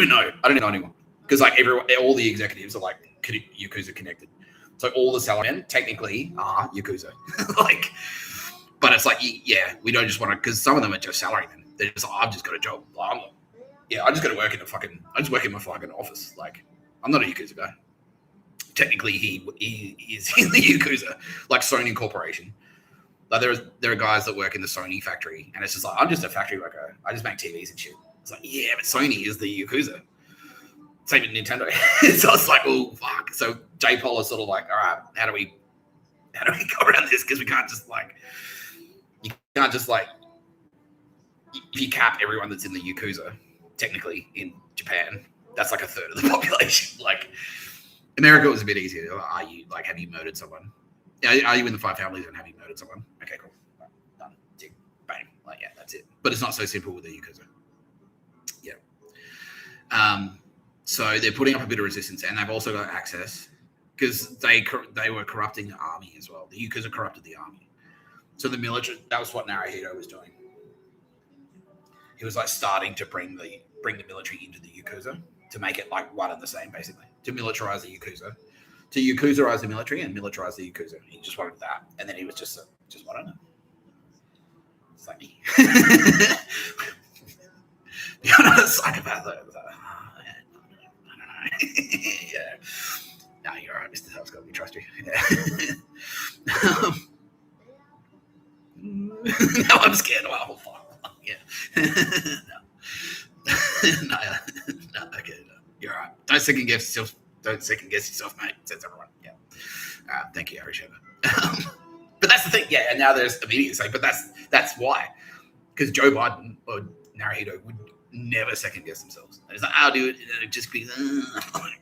even know anyone. Because like all the executives are like Yakuza connected. So all the salarymen technically are Yakuza. Like, but it's like, yeah, we don't just want to, because some of them are just salarymen. They're just like, I've just got a job. Like, I just got to work in I just work in my fucking office. Like, I'm not a Yakuza guy. Technically, he is in the Yakuza, like Sony Corporation. Like there are guys that work in the Sony factory, and it's just like, I'm just a factory worker. I just make TVs and shit. It's like, yeah, but Sony is the Yakuza. Same with Nintendo. So it's like, oh fuck. So J-Pol is sort of like, all right, how do we go around this? Because we can't just like, you can't just like, if you cap everyone that's in the Yakuza, technically in Japan, that's like a third of the population. Like America was a bit easier. Are you like, have you murdered someone? Are you in the 5 families and have you murdered someone? Okay, cool. Right, done. Tick, bang. Like, yeah, that's it. But it's not so simple with the Yakuza. Yeah. So they're putting up a bit of resistance, and they've also got access because they were corrupting the army as well. The Yakuza corrupted the army. So the military, that was what Naruhito was doing. He was like starting to bring the military into the Yakuza to make it like one and the same, basically, to militarize the Yakuza. To Yakuzaize the military and militarize the Yakuza. He just wanted that. And then he was just I don't know. It's like me. You're not a psychopath, though. I don't know. Yeah. No, you're all right, Mr. Tapscott. We trust you. Yeah. No, I'm scared. Oh, fuck. Yeah. No. Okay. No. You're all right. Don't second guess yourself. Don't second guess yourself, mate, says everyone. Yeah. Thank you, I appreciate it. But that's the thing, yeah. And now there's immediate say, but that's why. Because Joe Biden or Naruhito would never second guess themselves. It's like, I'll do it. And it'd just be,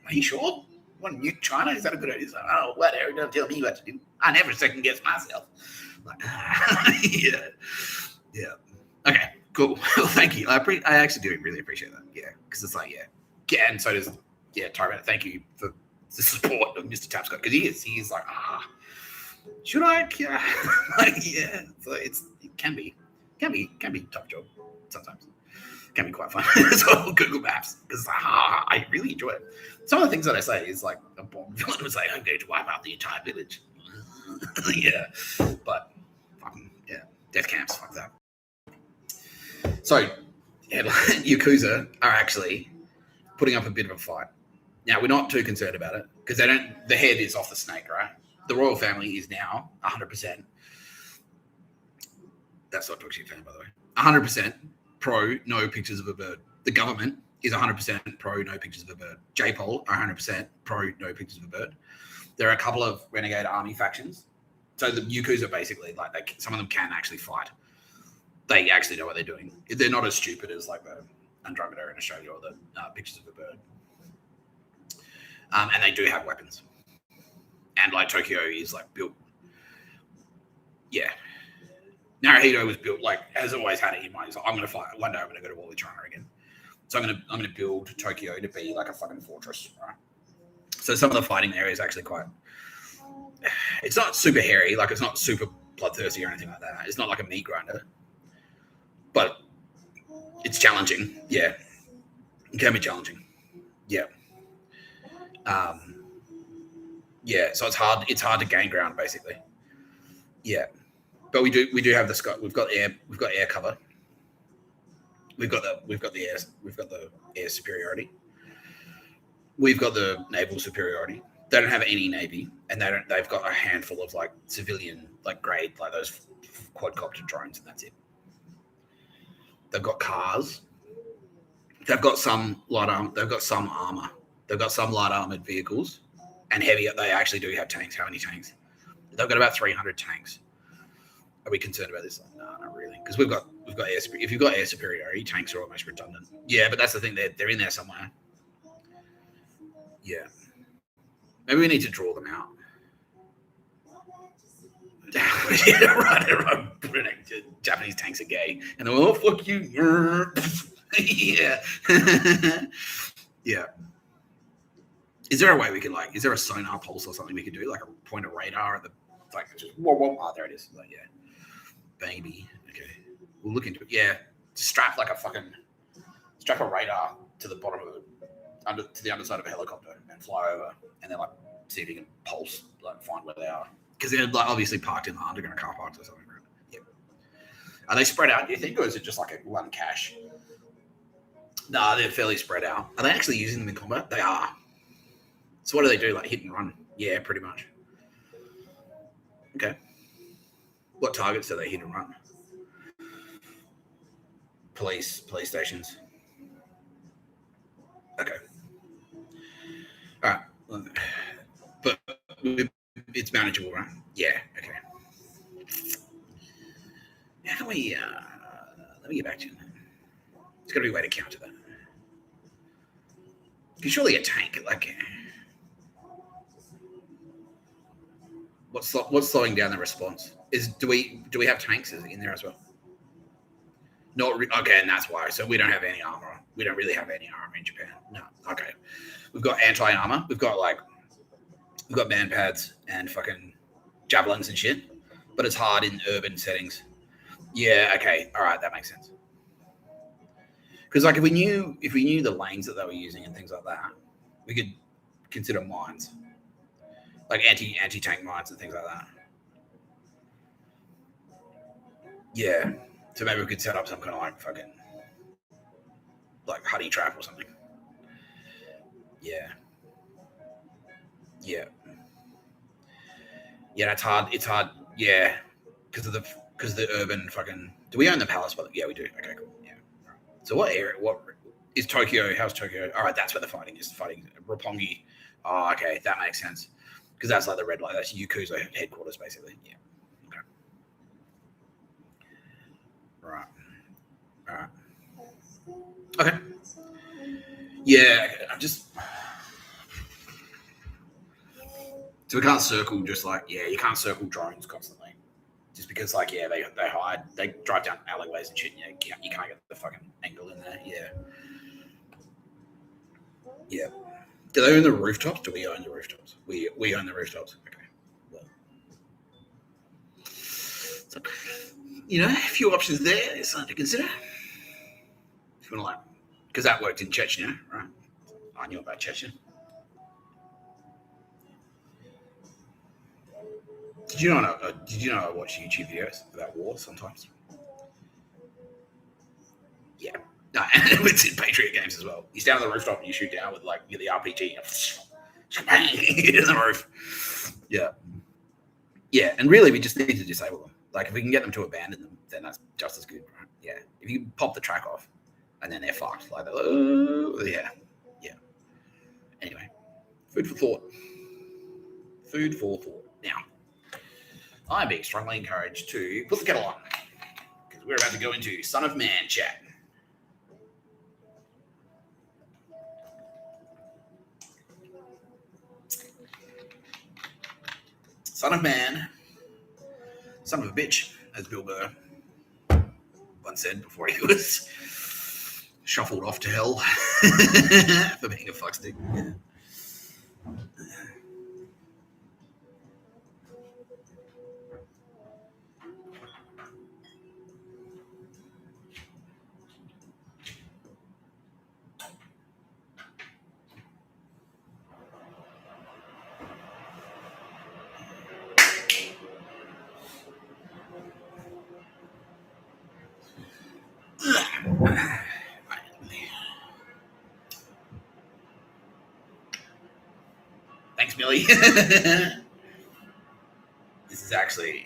are you sure? Want to nuke China? Is that a good idea? Like, oh, whatever. Don't tell me what to do. I never second guess myself. Like, yeah. Okay, cool. Well, thank you. I actually do really appreciate that. Yeah. Because it's like, yeah, and so does. Yeah, Tyrone, thank you for the support of Mr. Tapscott, because he is like, should I? Yeah, like, yeah. So it can be a tough job sometimes. It can be quite fun. It's all Google Maps because I really enjoy it. Some of the things that I say is like a Bond villain would say, I'm going to wipe out the entire village. Yeah, but fucking yeah, death camps, fuck that. So, yeah, Yakuza are actually putting up a bit of a fight. Now, we're not too concerned about it because the head is off the snake, right? The royal family is now 100%. That's not Toxic fan, by the way. 100% pro no pictures of a bird. The government is 100% pro no pictures of a bird. J-Pol are 100% pro no pictures of a bird. There are a couple of renegade army factions. So the Yakuza basically, like, some of them can actually fight. They actually know what they're doing. They're not as stupid as like the Andromeda in Australia or the pictures of a bird. And they do have weapons. And like Tokyo is like built. Yeah. Naruhito was built like, has always had it in mind. He's like, I'm going to fight. One day I'm going to go to war with China again. So I'm going to build Tokyo to be like a fucking fortress, right? So some of the fighting there is actually quite, it's not super hairy. Like it's not super bloodthirsty or anything like that. It's not like a meat grinder. But it's challenging. Yeah. It can be challenging. Yeah. Yeah, so it's hard to gain ground basically. Yeah. But we do have we've got air cover. We've got the air superiority. We've got the naval superiority. They don't have any navy, and they've got a handful of like civilian like grade like those quadcopter drones, and that's it. They've got cars. They've got some light armor. They've got some armor. They've got some light armored vehicles, and heavy. They actually do have tanks. How many tanks? They've got about 300 tanks. Are we concerned about this? No, not really, because we've got air. If you've got air superiority, tanks are almost redundant. Yeah, but that's the thing. They're in there somewhere. Yeah, maybe we need to draw them out. Yeah, right. Everyone predicted Japanese tanks are gay, and they're oh fuck you. Yeah, yeah. Is there a way we can is there a sonar pulse or something we could do, like a point of radar at the just whoa, oh, there it is. Like, yeah, baby. Okay, we'll look into it. Yeah, just strap a radar to the bottom of to the underside of a helicopter and fly over, and then see if you can pulse, find where they are, because they're obviously parked in the underground car parks or something. Right? Are they spread out, do you think, or is it just like a one cache? No, they're fairly spread out. Are they actually using them in combat? They are. So what do they do? Like hit and run? Yeah, pretty much. Okay. What targets do they hit and run? Police stations. Okay. All right. But it's manageable, right? Yeah. Okay. How can we? Let me get back to you. There's got to be a way to counter that. Because surely a tank, like, what's slowing down the response? Do we have tanks in there as well? Okay, and that's why. So we don't have any armor. We don't really have any armor in Japan. No. Okay. We've got anti-armor. We've got man pads and fucking javelins and shit. But it's hard in urban settings. Yeah. Okay. All right. That makes sense. Because like if we knew the lanes that they were using and things like that, we could consider mines, like anti-tank mines and things like that. Yeah. So maybe we could set up some kind of like fucking like honey trap or something. Yeah. Yeah. Yeah, it's hard. It's hard. Yeah, because the urban fucking. Do we own the palace? Yeah, we do. Okay, cool. Yeah. So what area? What is Tokyo? How's Tokyo? All right, that's where the fighting is. Fighting Roppongi. Oh, okay, that makes sense. Because that's like the red light. That's Yakuza headquarters, basically. Yeah. Okay. Right. All right. Okay. Yeah, I'm just. So we can't circle just like, you can't circle drones constantly. Just because like, they hide, they drive down alleyways and shit, and you can't get the fucking angle in there. Yeah. Yeah. Do they own the rooftops? Do we own the rooftops? We own the rooftops. Okay. Well. So, a few options there. It's something to consider. If you want to like, because that worked in Chechnya, right? I knew about Chechnya. Did you know I watch YouTube videos about war sometimes? Yeah. No, and it's in Patriot games as well. You stand on the rooftop and you shoot down with like the RPG in the roof. Yeah. Yeah, and really we just need to disable them. Like if we can get them to abandon them, then that's just as good, right? Yeah. If you pop the track off and then they're fucked. Like yeah. Yeah. Anyway. Food for thought. Now. I'm being strongly encouraged to put the kettle on because we're about to go into Son of Man chat. Son of Man, son of a bitch, as Bill Burr once said before he was shuffled off to hell for being a fuckstick. Yeah. Thanks, Millie. This is actually,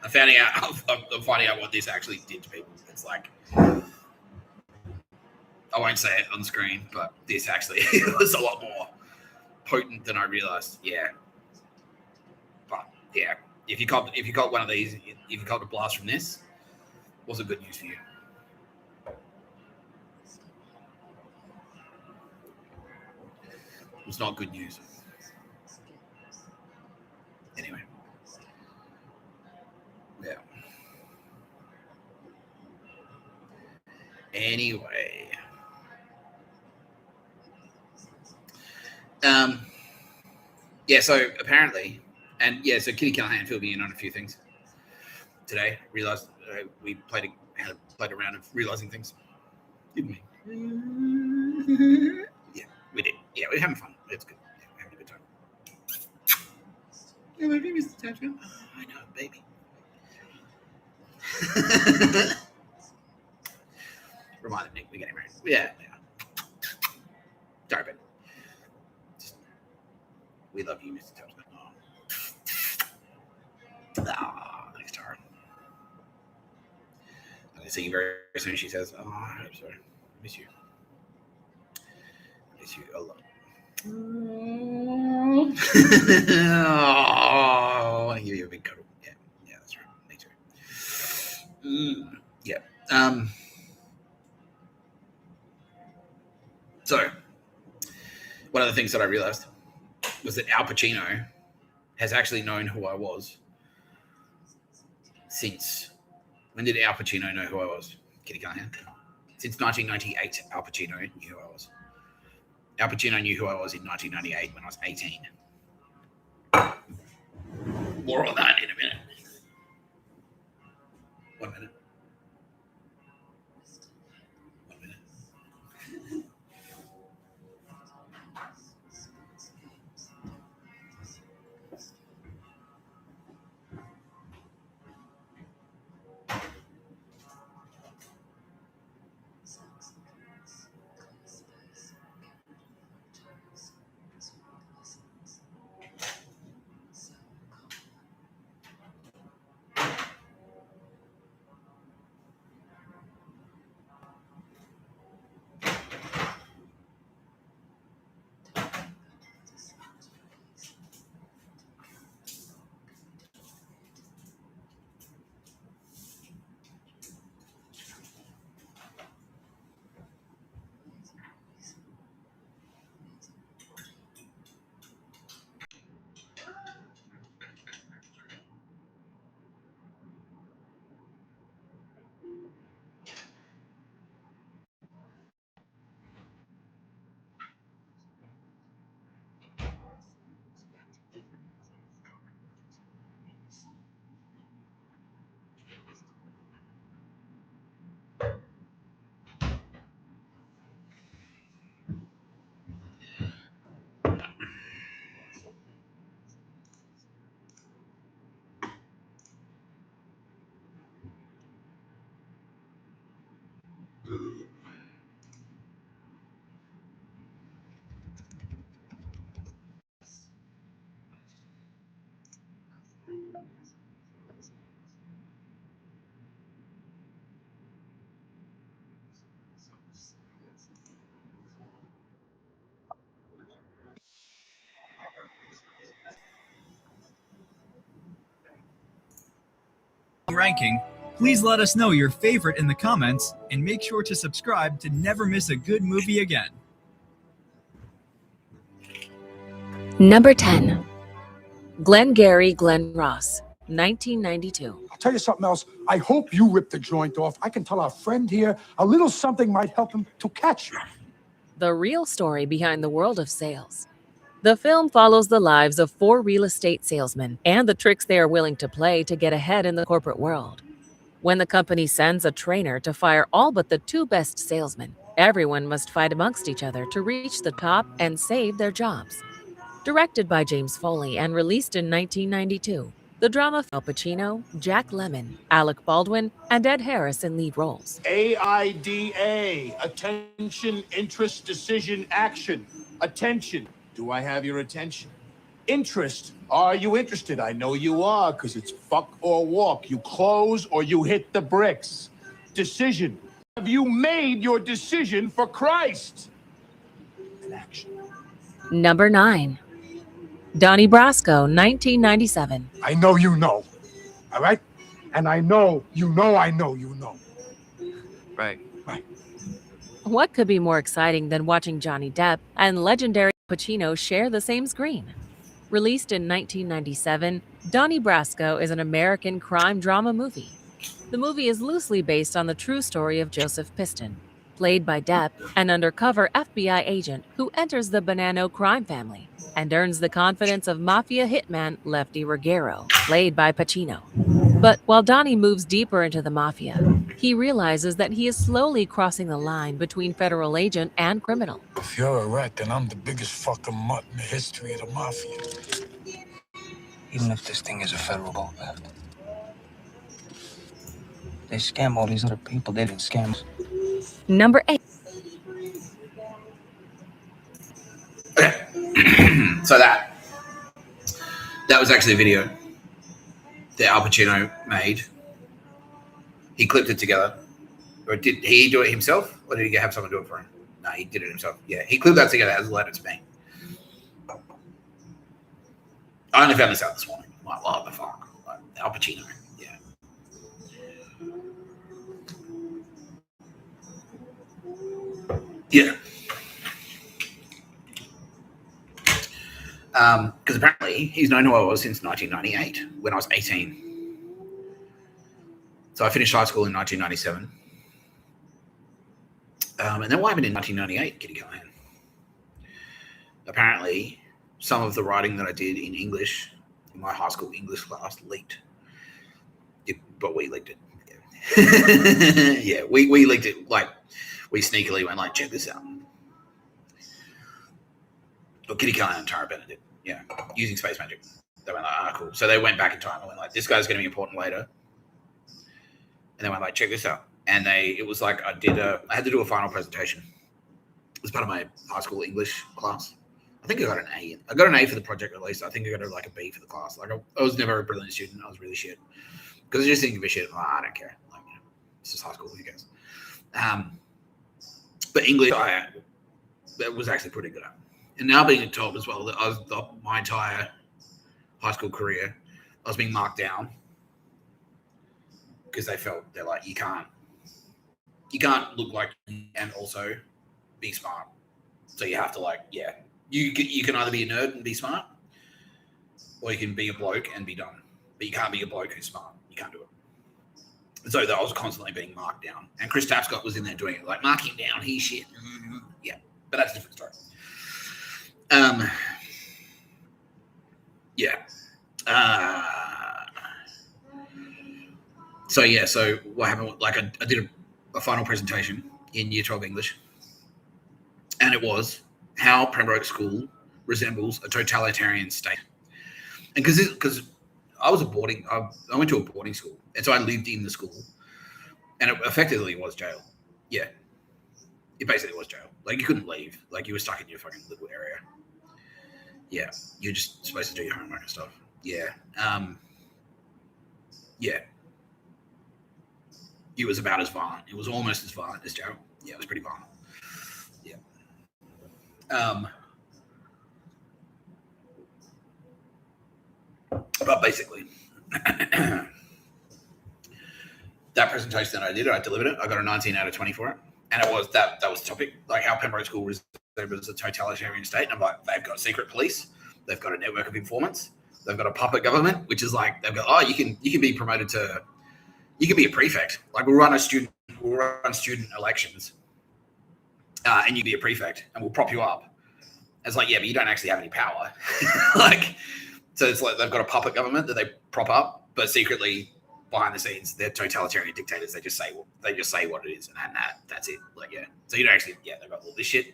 I'm finding out what this actually did to people. It's like, I won't say it on screen, but this actually was a lot more potent than I realized. Yeah. But yeah, if you caught one of these, if you caught a blast from this, wasn't good news for you. It was not good news. Anyway. Yeah. Anyway. Yeah, so apparently, and yeah, so Kitty Callahan filled me in on a few things today. Realized we played around of realizing things, didn't we? Yeah, we did. Yeah, we're having fun. It's good. Yeah, we're having a good time. I love you, Mr. Tapscott. Oh, I know, baby. Reminded Nick we're getting married. Yeah. Sorry, but we love you, Mr. Tapscott. Thanks, Tara. I'm gonna see you very soon. She says, "Oh, I'm sorry. Miss you. Miss you a lot." Oh, I want to give you a big cuddle. Yeah, that's right. Me too. Yeah. So, one of the things that I realized was that Al Pacino has actually known who I was since. When did Al Pacino know who I was? Kitty Callahan. Since 1998, Al Pacino knew who I was. Al Pacino knew who I was in 1998 when I was 18. More on that in a minute. 1 minute. 1 minute. Ranking, please let us know your favorite in the comments and make sure to subscribe to never miss a good movie again. Number 10. Glengarry Glen Ross, 1992. I'll tell you something else. I hope you rip the joint off. I can tell our friend here a little something might help him to catch you. The real story behind the world of sales. The film follows the lives of 4 real estate salesmen and the tricks they are willing to play to get ahead in the corporate world. When the company sends a trainer to fire all but the 2 best salesmen, everyone must fight amongst each other to reach the top and save their jobs. Directed by James Foley and released in 1992, the drama Al Pacino, Jack Lemmon, Alec Baldwin, and Ed Harris in lead roles. AIDA, attention, interest, decision, action. Attention. Do I have your attention? Interest. Are you interested? I know you are, because it's fuck or walk. You close or you hit the bricks. Decision. Have you made your decision for Christ? An action. Number 9. Donnie Brasco, 1997. I know you know. All right? And I know you know I know you know. Right. What could be more exciting than watching Johnny Depp and legendary Pacino share the same screen? Released in 1997, Donnie Brasco is an American crime drama movie. The movie is loosely based on the true story of Joseph Piston, played by Depp, an undercover FBI agent who enters the Bonanno crime family and earns the confidence of mafia hitman Lefty Ruggiero, played by Pacino. But while Donnie moves deeper into the mafia, he realizes that he is slowly crossing the line between federal agent and criminal. If you're a rat, then I'm the biggest fucking mutt in the history of the mafia. Even if this thing is a federal bullpen. They scam all these other people. They didn't scam us. Number 8. Okay. So that was actually a video that Al Pacino made. He clipped it together. Or did he do it himself? Or did he have someone do it for him? No, he did it himself. Yeah, he clipped that together as a letter to me. I only found this out this morning. Like, what the fuck? Like, Al Pacino. Yeah. Yeah. Because apparently he's known who I was since 1998, when I was 18. So I finished high school in 1997. And then what happened in 1998, Kitty Callahan? Apparently, some of the writing that I did in English, in my high school English class, leaked. But we leaked it. Yeah, yeah, we leaked it. Like, we sneakily went like, check this out. Well, Kitty Callahan and Tara Bennett did. Yeah, using space magic. They went like, cool. So they went back in time and went like, this guy's going to be important later. And they went like, check this out. And it was like I had to do a final presentation. It was part of my high school English class. I think I got an A. I got an A for the project at least. I think I got like a B for the class. Like I was never a brilliant student. I was really shit. Because I just think of a shit. I don't care. Like, it's just high school. Who cares? But English, I was actually pretty good at. And now being told as well that my entire high school career, I was being marked down because they're like, you can't look like you and also be smart. So you have to you can either be a nerd and be smart, or you can be a bloke and be dumb. But you can't be a bloke who's smart. You can't do it. So I was constantly being marked down. And Chris Tapscott was in there doing it, like, mark him down, he's shit. Yeah, but that's a different story. Yeah. So what happened? Like, I did a final presentation in Year 12 English, and it was how Pembroke School resembles a totalitarian state. And because I went to a boarding school, and so I lived in the school, and it effectively was jail. Yeah, it basically was jail. Like, you couldn't leave. Like, you were stuck in your fucking little area. Yeah, you're just supposed to do your homework and stuff. Yeah. Yeah. It was about as violent. It was almost as violent as jail. Yeah, it was pretty violent. Yeah. But basically, that presentation that I did, I delivered it. I got a 19 out of 20 for it. And it was that was the topic, like how Pembroke School was a totalitarian state. And I'm like, they've got secret police. They've got a network of informants. They've got a puppet government, which is like, they've got, you can be promoted to, you can be a prefect. Like, we'll run student elections, and you be a prefect, and we'll prop you up. It's like, yeah, but you don't actually have any power. Like, so it's like they've got a puppet government that they prop up, but secretly behind the scenes, they're totalitarian dictators. They just say what it is, and that's it. Like, yeah. So you don't actually, they've got all this shit.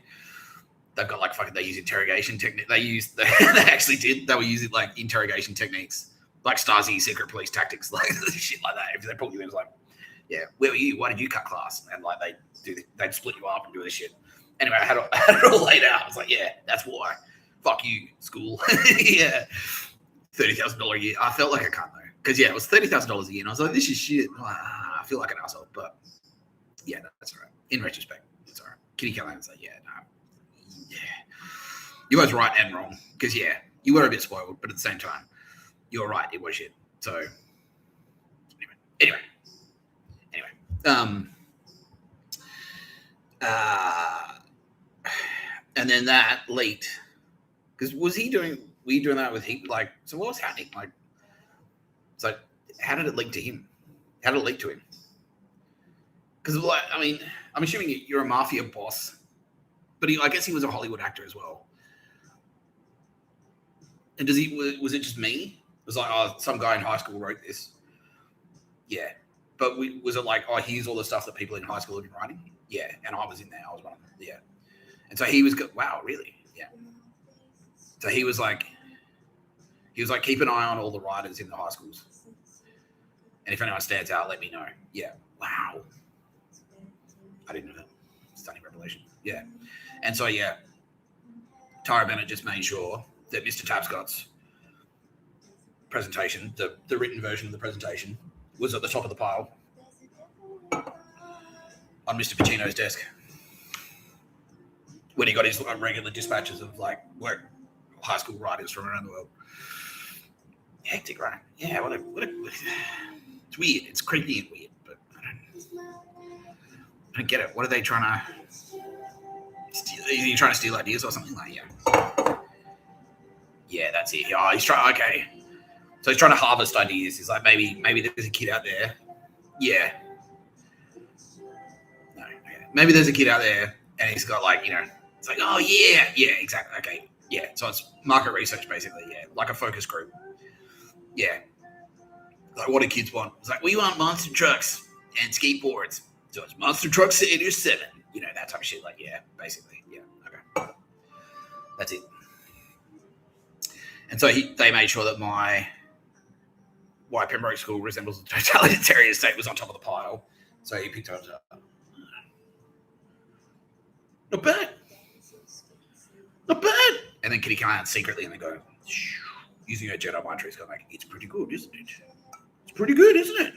They've got like they use interrogation technique. They were using like interrogation techniques, like Stasi secret police tactics, like shit like that. If they pull you in, it's like, yeah, where were you? Why did you cut class? And like they'd split you up and do this shit. Anyway, I had it all laid out. I was like, yeah, that's why. Fuck you, school. Yeah, $30,000 a year. I felt like a cunt though, because it was $30,000 a year, and I was like, this is shit. I feel like an asshole, but yeah, no, that's all right. In retrospect, it's all right. Kitty Callahan's like, yeah, no. Yeah, you guys right and wrong, because you were a bit spoiled, but at the same time, you're right, it was shit. So anyway, and then that leaked, because were you doing that with him? Like, so what was happening? Like, it's like, how did it leak to him? How did it leak to him? Because, like, I mean, I'm assuming you're a mafia boss. But I guess he was a Hollywood actor as well. And was it just me? It was like, some guy in high school wrote this. Yeah. But was it like, here's all the stuff that people in high school have been writing? Yeah. And I was in there. I was one of them. Yeah. And so he was good. Wow, really? Yeah. So he was like, keep an eye on all the writers in the high schools. And And if anyone stands out, let me know. Yeah. Wow. I didn't know that. Stunning revelation. Yeah. And so, yeah, Tara Bennett just made sure that Mr. Tapscott's presentation, the written version of the presentation, was at the top of the pile on Mr. Pacino's desk when he got his regular dispatches of like work high school writers from around the world. Hectic, right? Yeah, what a it's weird. It's creepy and weird, but I don't get it. What are they trying to steal? Are you trying to steal ideas or something like that? Yeah, that's it. Oh, he's trying. Okay, so he's trying to harvest ideas. He's like, maybe there's a kid out there. Yeah. No. Okay. Maybe there's a kid out there, and he's got like, you know, it's like, oh yeah, exactly. Okay, yeah. So it's market research basically. Yeah, like a focus group. Yeah. Like, what do kids want? It's like, we want monster trucks and skateboards. So it's monster trucks to intercept. You know, that type of shit. Like, yeah, basically. Yeah. Okay. That's it. And so they made sure that my why Pembroke School resembles a totalitarian state was on top of the pile. So he picked it up. Not bad. Not bad. And then Kitty come out secretly and they go, using her Jedi mind tree, it's like, it's pretty good, isn't it? It's pretty good, isn't it?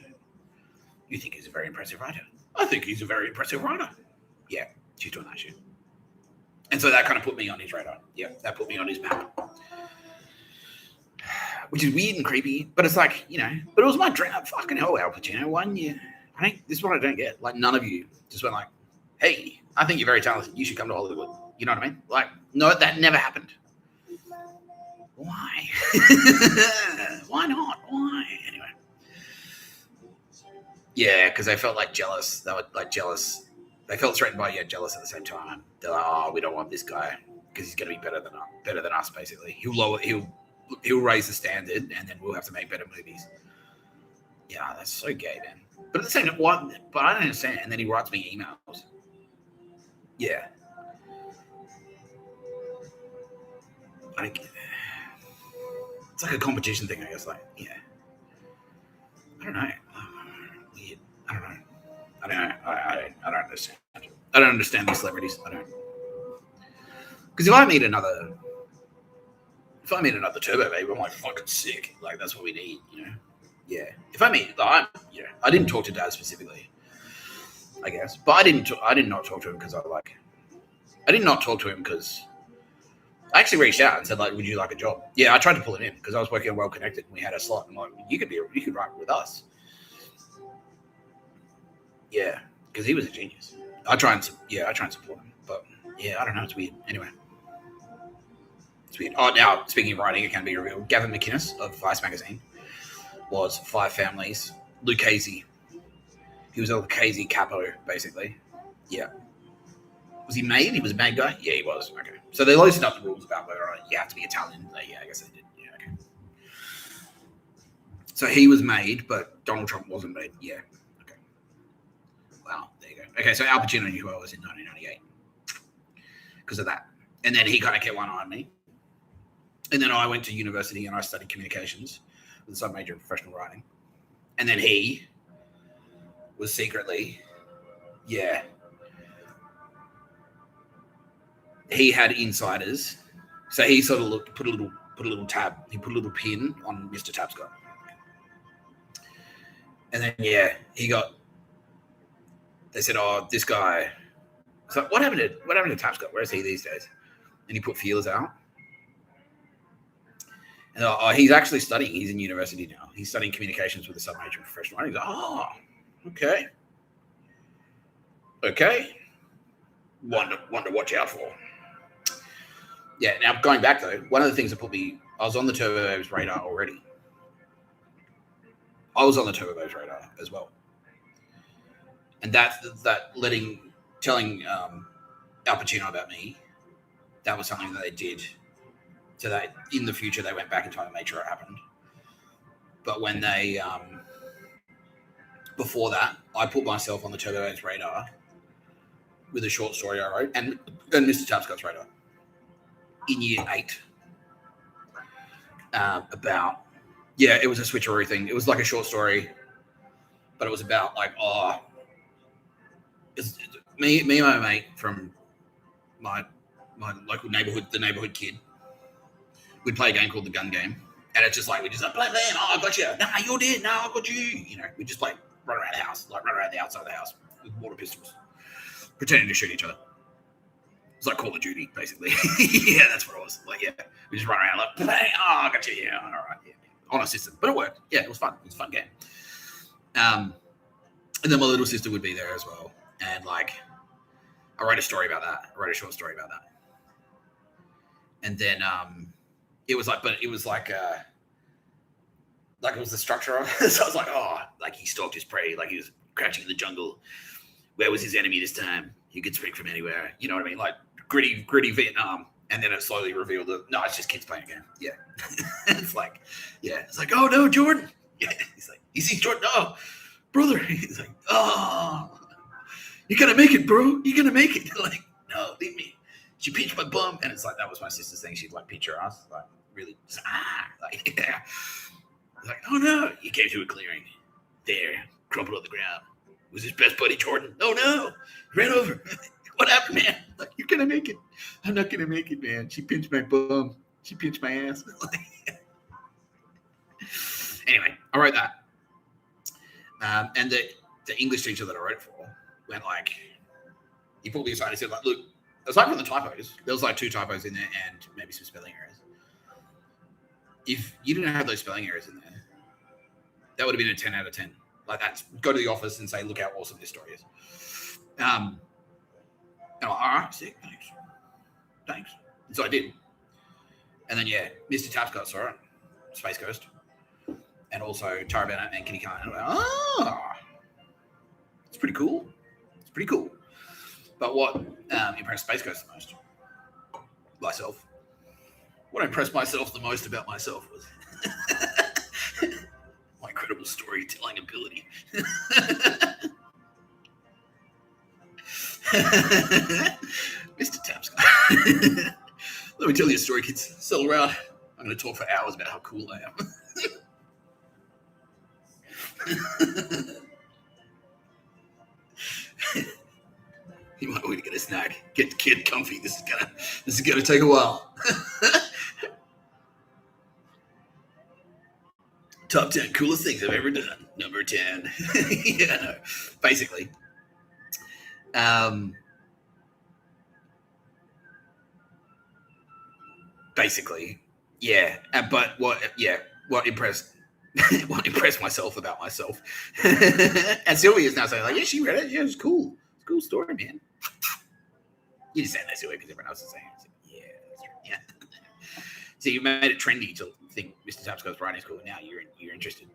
You think he's a very impressive writer? I think he's a very impressive writer. Yeah, she's doing that shit. And so that kind of put me on his radar. Yeah, that put me on his map. Which is weird and creepy, but it's like, you know, but it was my dream. Fucking hell, Al Pacino. One year. I think this is what I don't get. Like, none of you just went like, hey, I think you're very talented. You should come to Hollywood. You know what I mean? Like, no, that never happened. Why? Why not? Why? Anyway. Yeah, because they felt like jealous. They were like jealous. They felt threatened by yet jealous at the same time. They're like, oh, we don't want this guy because he's going to be better than us. Basically, he'll raise the standard, and then we'll have to make better movies. Yeah, that's so gay, man. But at the same time, but I don't understand. And then he writes me emails. Yeah. I don't get it. It's like a competition thing, I guess. Like, yeah. I don't know. Weird. I don't know. I don't understand. I don't understand these celebrities. I don't. Because if I meet another Turbo Babe, I'm like fucking sick. Like, that's what we need, you know? Yeah. If I meet, I didn't talk to Dad specifically, I guess, but I did not talk to him because I did not talk to him because I actually reached out and said, like, would you like a job? Yeah, I tried to pull him in because I was working on Well Connected and we had a slot. I'm like, you could write with us. Yeah, because he was a genius. I try and support him, but yeah, I don't know. It's weird. Anyway. It's weird. Oh, now, speaking of writing, it can be revealed. Gavin McInnes of Vice Magazine was Five Families. Lucchese. He was a Lucchese capo, basically. Yeah. Was he made? He was a made guy? Yeah, he was. Okay. So they loosened up the rules about whether you have to be Italian. Yeah, I guess they did. Yeah, okay. So he was made, but Donald Trump wasn't made. Yeah. Okay. Wow. There you go. Okay, so Al Pacino knew who I was in 1998 because of that. And then he kind of kept one eye on me. And then I went to university and I studied communications with a sub-major in professional writing. And then he was secretly, yeah, he had insiders. So he sort of put a little tab. He put a little pin on Mr. Tapscott. And then, yeah, they said, oh, this guy. So what happened to Tapscott? Where is he these days? And he put feelers out. And he's actually studying. He's in university now. He's studying communications with a sub-major in professional writing. He's like, oh, okay. Okay. One to watch out for. Yeah, now going back though, one of the things that I was on the Turbo Babes radar already. I was on the Turbo Babes radar as well. And telling Al Pacino about me, that was something that they did. So that in the future they went back in time and made sure it happened. But when they, before that, I put myself on the Turbo Babes radar with a short story I wrote and Mr. Tapscott's radar in year 8 about, yeah, it was a switcheroo thing. It was like a short story but it was about like, it's me and my mate from my local neighborhood, the neighborhood kid. We'd play a game called the gun game, and it's just like we just like blam, I got you. Nah, you're dead. No, I got you. You know, we just like run around the house, like run around the outside of the house with water pistols, pretending to shoot each other. It's like Call of Duty, basically. Yeah, that's what it was. Like, yeah, we just run around like, bang, I got you. Yeah, all right, yeah, on a system, but it worked. Yeah, it was fun. It was a fun game. And then my little sister would be there as well, and like, I wrote a story about that. I wrote a short story about that, and then it was like, but it was like it was the structure of it. So I was like, like he stalked his prey, like he was crouching in the jungle. Where was his enemy this time? He could speak from anywhere. You know what I mean? Like gritty Vietnam. And then it slowly revealed that, no, it's just kids playing a game. Yeah. It's like, yeah. It's like, oh, no, Jordan. Yeah. He's like, you see Jordan? Oh, brother. He's like, oh, you're going to make it, bro. You're going to make it. Like, no, leave me. She pinched my bum. And it's like, that was my sister's thing. She'd like pinch her ass. Like, really, just, like, yeah. Like, oh, no. He came to a clearing. There, crumpled on the ground. Was his best buddy Jordan? Oh, no. He ran over. What happened, man? Like, you're going to make it. I'm not going to make it, man. She pinched my bum. She pinched my ass. Anyway, I wrote that. And the English teacher that I wrote for went like, he pulled me aside and said, like, look, aside from the typos, there was like 2 typos in there and maybe some spelling errors. If you didn't have those spelling errors in there, that would have been a 10 out of 10. Like, that's go to the office and say, look how awesome this story is. And I'm like, all right, sick, thanks. And so I did. And then, yeah, Mr. Tapscott saw it, Space Ghost, and also Tara Bennett and Kitty Khan. And I'm like, it's pretty cool. It's pretty cool. But what impressed Space Ghost the most? Myself. What impressed myself the most about myself was my incredible storytelling ability. Mr. Tapscott. Let me tell you a story, kids. Settle around. I'm going to talk for hours about how cool I am. You might want to get a snack. Get the kid comfy. This is gonna take a while. Top 10 coolest things I've ever done. Number 10. Yeah, no. Basically. Basically, yeah. But what impressed myself about myself. And Sylvia is now saying, like, yeah, she read it. Yeah, it was cool. It's a cool story, man. You just saying that, Sylvia, because everyone else is saying it. So, yeah, that's right. Yeah. So you made it trendy to think Mr. Tapscott's writing is cool. Now you're interested.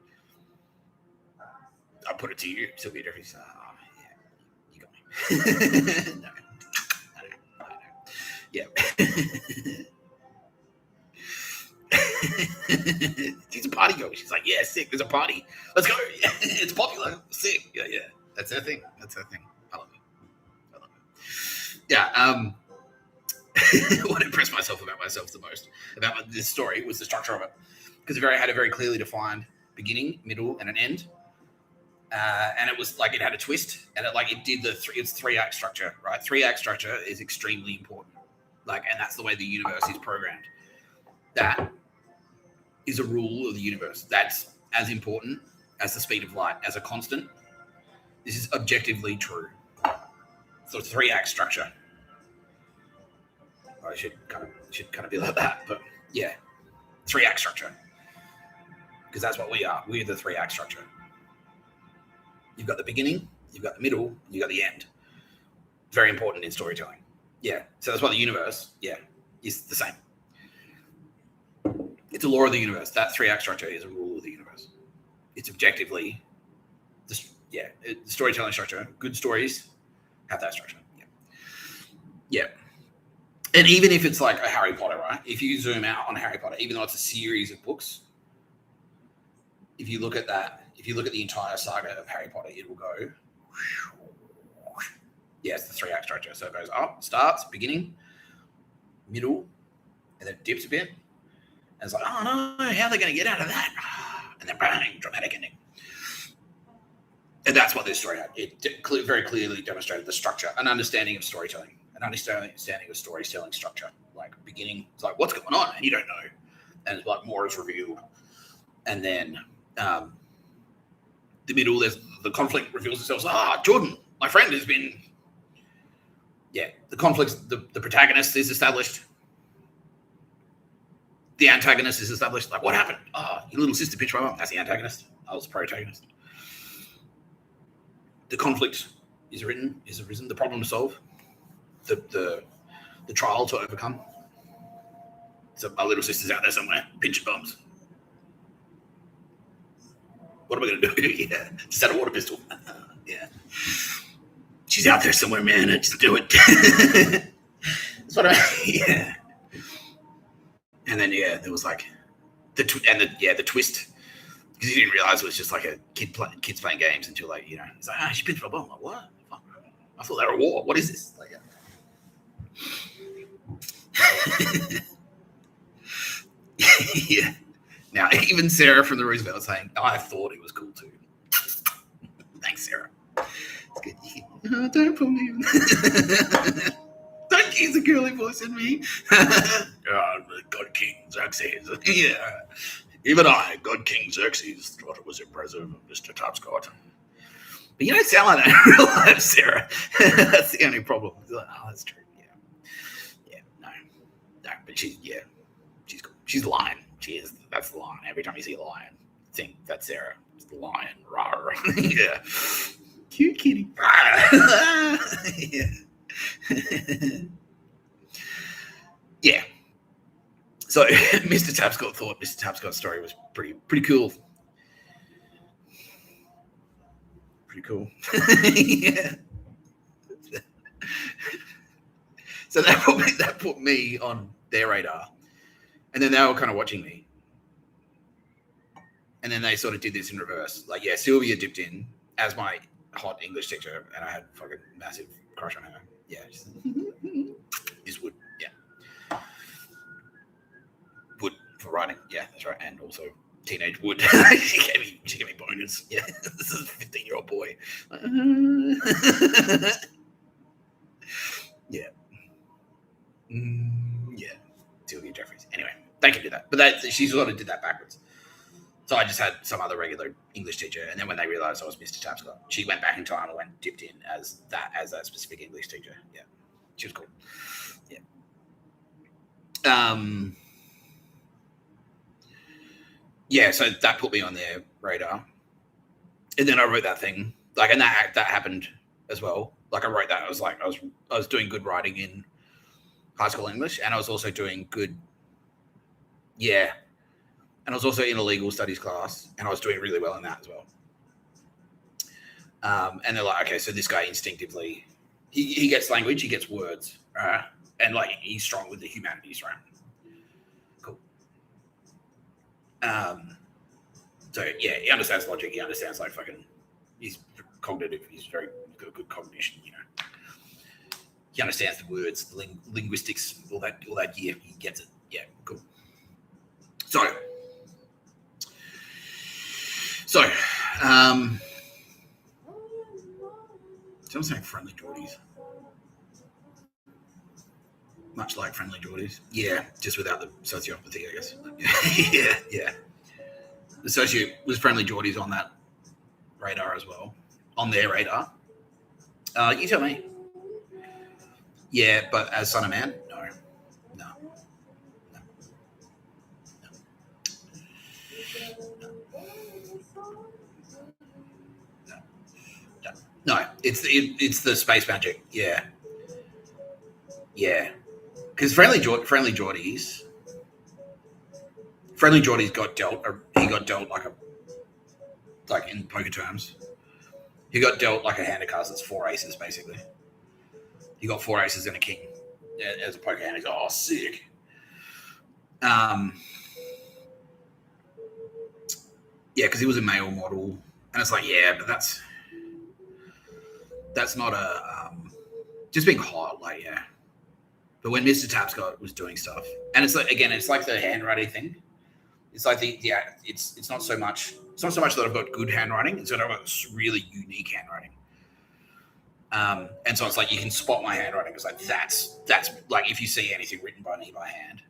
I'll put it to you, Sylvia Jeffries. Oh, yeah, you got me. No. Yeah. She's a party girl. She's like, yeah, sick. There's a party. Let's go. Yeah, it's popular. Sick. Yeah. That's her thing. I love it. Yeah. What impressed myself about myself the most about this story was the structure of it, because it had a very clearly defined beginning, middle, and an end. And it was like it had a twist, and it did it's 3-act structure, right? 3-act structure is extremely important. And that's the way the universe is programmed. That is a rule of the universe. That's as important as the speed of light, as a constant. This is objectively true. So it's 3-act structure. I should kind of be like that, but yeah, 3-act structure. Because that's what we are. We're the 3-act structure. You've got the beginning, you've got the middle, you've got the end. Very important in storytelling. Yeah. So that's why the universe, is the same. It's a law of the universe. That 3-act structure is a rule of the universe. It's objectively, the storytelling structure. Good stories have that structure. Yeah. And even if it's like a Harry Potter, right? If you zoom out on Harry Potter, even though it's a series of books, if you look at the entire saga of Harry Potter, it will go, it's the 3-act structure. So it goes up, starts, beginning, middle, and then it dips a bit. And it's like, oh no, how are they going to get out of that? And then bang, dramatic ending. And that's what this story had. It very clearly demonstrated the structure, an understanding of storytelling, an understanding of storytelling structure. Like beginning, it's like, what's going on? And you don't know. And it's like more is revealed. And then the middle, there's the conflict reveals itself. Jordan, my friend, has been... Yeah, the conflict, the protagonist is established. The antagonist is established. Like, what happened? Your little sister pinched my mum. That's the antagonist. I was the protagonist. The conflict is arisen. The problem to solve. The trial to overcome. So my little sister's out there somewhere, pinching bums. What am I going to do? Yeah, just had a water pistol. Yeah. She's out there somewhere, man. Just do it. That's what yeah. And then there was like the twist, because he didn't realize it was just like a kids playing games until like he's like, she pinched my bum. I'm like, what? I thought they were at war. What is this? Like, yeah. Now even Sarah from the Roosevelt saying, I thought it was cool too. Thanks, Sarah. It's good. Don't put me in. Don't use a girly voice in me. God King Xerxes. Yeah. Even I, God King Xerxes, thought it was impressive, Mr. Tapscott. But you don't sound like that in real life, Sarah. That's the only problem. Like, that's true. Yeah. No. But she's cool. She's the lion. She is. That's the lion. Every time you see a lion, think that's Sarah. It's the lion. Rawr. Yeah. Cute kitty. Yeah. Yeah. So Mr. Tapscott thought Mr. Tapscott's story was pretty cool. Pretty cool. Yeah. So that put me on their radar. And then they were kind of watching me. And then they sort of did this in reverse. Like, yeah, Sylvia dipped in as my hot English teacher, and I had fucking massive crush on her. Yeah. Is Wood. Yeah. Wood for writing. Yeah, that's right. And also teenage Wood. she gave me bonus. Yeah. This is a 15-year-old boy. Yeah. Yeah. Sylvia Jeffries. Anyway, they can do that. But she sort of did that backwards. So I just had some other regular English teacher, and then when they realised I was Mr. Tapscott, she went back in time and dipped in as that specific English teacher. Yeah, she was cool. Yeah. Yeah. So that put me on their radar, and then I wrote that thing. Like, and that happened as well. Like, I wrote that. I was doing good writing in high school English, and I was also doing good. Yeah. And I was also in a legal studies class, and I was doing really well in that as well. And they're like, okay, so this guy instinctively, he gets language, he gets words, and like he's strong with the humanities, right? Cool. So yeah, he understands logic. He understands like fucking. He's cognitive. He's got good cognition. He understands the words, the linguistics, all that. Yeah, he gets it. Yeah, cool. So, someone's saying friendly Geordies. Much like friendly Geordies. Yeah, just without the sociopathy, I guess. Yeah. The socio was friendly Geordies on that radar as well. On their radar. You tell me. Yeah, but as Son of Man? No. No, it's the space magic. Yeah. Because Friendly Geordies got dealt. He got dealt like in poker terms. He got dealt like a hand of cards that's 4 aces basically. He got 4 aces and a king as a poker hand. He's like, oh, sick. Yeah, because he was a male model, and it's like, yeah, but that's not a just being hot, like, yeah. But when Mr. Tapscott was doing stuff, and it's like, again, it's like the handwriting thing. It's like it's not so much that I've got good handwriting, it's that I've got really unique handwriting. And so it's like you can spot my handwriting. It's like that's like if you see anything written by me by hand,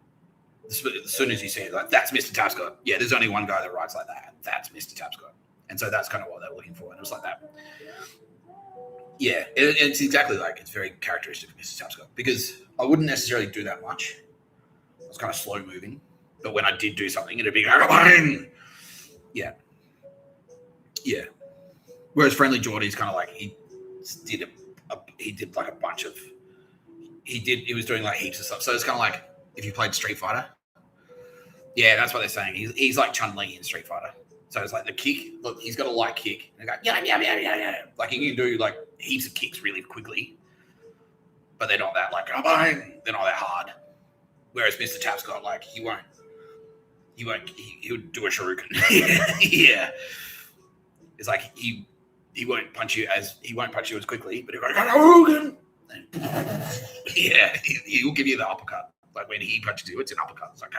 as soon as you see it, like that's Mr. Tapscott. Yeah, there's only one guy that writes like that. That's Mr. Tapscott. And so that's kind of what they were looking for. And it was like that. Yeah, it's exactly like it's very characteristic of Mr. Tapscott because I wouldn't necessarily do that much. I was kind of slow moving, but when I did do something, it'd be like, bang! Yeah. Whereas Friendly Geordie's kind of like he was doing like heaps of stuff. So it's kind of like if you played Street Fighter. Yeah, that's what they're saying. He's like Chun-Li in Street Fighter. So it's like the kick. Look, he's got a light kick. And they go, yeah. Like he can do like heaps of kicks really quickly, but they're not that like they're not that hard. Whereas Mr. Tapscott, like he would do a shuriken. Yeah, it's like he won't punch you as quickly, but he'll go, yeah, he'll give you the uppercut. Like when he punches you, it's an uppercut. It's like,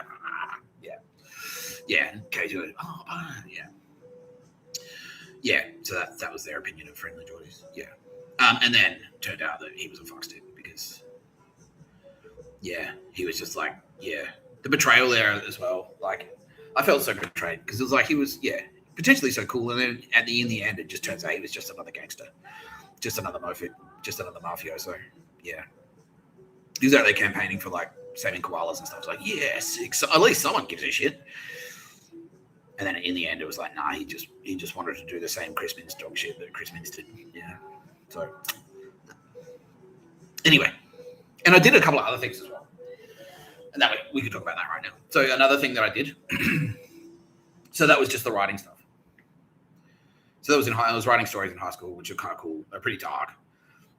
yeah. Occasionally, yeah. So that was their opinion of Friendly Geordies. Yeah, and then turned out that he was a fuckstick because, yeah, he was just like, yeah, the betrayal there as well. Like, I felt so betrayed because it was like he was, potentially so cool, and then in the end, it just turns out he was just another gangster, just another mafioso. Yeah, he was out there campaigning for like saving koalas and stuff. It's like, yes, at least someone gives a shit. And then in the end, it was like, nah, he just wanted to do the same Chris Mintz dog shit that Chris Mintz did. Yeah. So anyway, and I did a couple of other things as well, and that we could talk about that right now. So another thing that I did, so that was just the writing stuff. So that was I was writing stories in high school, which are kind of cool. They're pretty dark,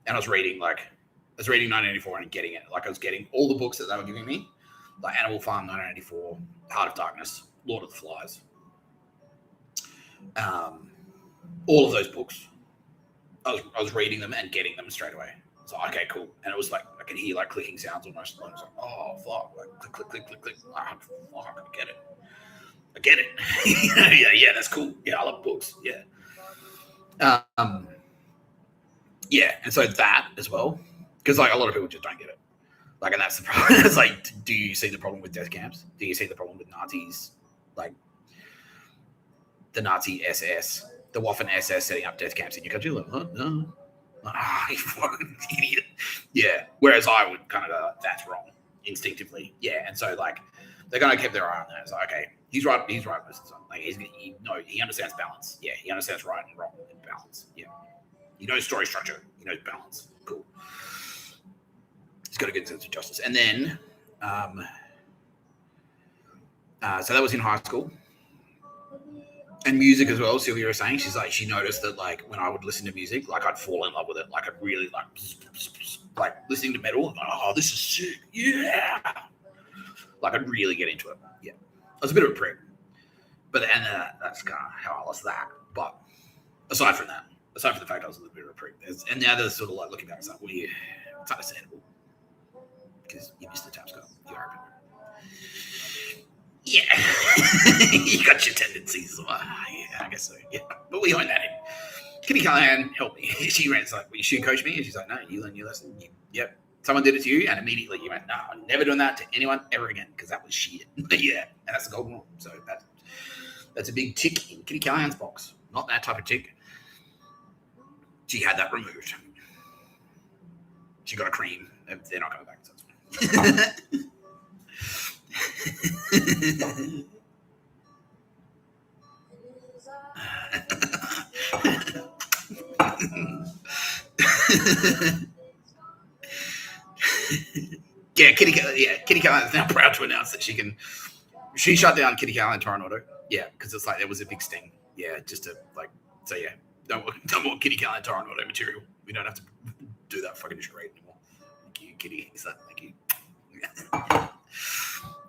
and I was reading 1984 and getting it. Like I was getting all the books that they were giving me, like Animal Farm, 1984, Heart of Darkness, Lord of the Flies. All of those books, I was reading them and getting them straight away. I was like, okay, cool. And it was like I could hear like clicking sounds almost. I was like, oh fuck, like click. Oh, fuck, I get it. yeah, that's cool. Yeah, I love books. Yeah. Yeah, and so that as well, because like a lot of people just don't get it. Like, and that's the problem. It's like, do you see the problem with death camps? Do you see the problem with Nazis? Like the Nazi SS, the Waffen SS setting up death camps in your country? Like, huh? No. You fucking idiot. Yeah. Whereas I would kind of go, that's wrong instinctively. Yeah. And so like they're gonna keep their eye on that. It's like, okay, he's right most of the time. Like he understands balance. Yeah, he understands right and wrong and balance. Yeah. He knows story structure. He knows balance. Cool. He's got a good sense of justice. And then so that was in high school. And music as well. Sylvia was saying, she's like, she noticed that like when I would listen to music, like I'd fall in love with it. Like I'd really like listening to metal. Like, oh, this is sick. Yeah. Like I'd really get into it. Yeah. I was a bit of a prick. But and that's kind of how I lost that. But aside from the fact I was a little bit of a prick, and now they're sort of like looking back and saying, well, yeah, it's understandable. Because you missed the Tapscott. You're open. Yeah. You got your tendencies. Yeah, I guess so. Yeah. But we own that in. Kitty Callahan helped me. She ran, like, will you coach me? And she's like, no, you learn your lesson. Yep. Someone did it to you, and immediately you went, no, I'm never doing that to anyone ever again, because that was shit. Yeah. And that's the golden rule. So that's a big tick in Kitty Callahan's box. Not that type of tick. She had that removed. She got a cream. They're not coming back. So Kitty Callahan is now proud to announce that she shut down Kitty Callahan Toronto. Yeah, because it's like there was a big sting. Yeah, just to like, so yeah, don't want Kitty Callahan Toronto material. We don't have to do that fucking charade anymore. Thank you, Kitty. Is that thank you?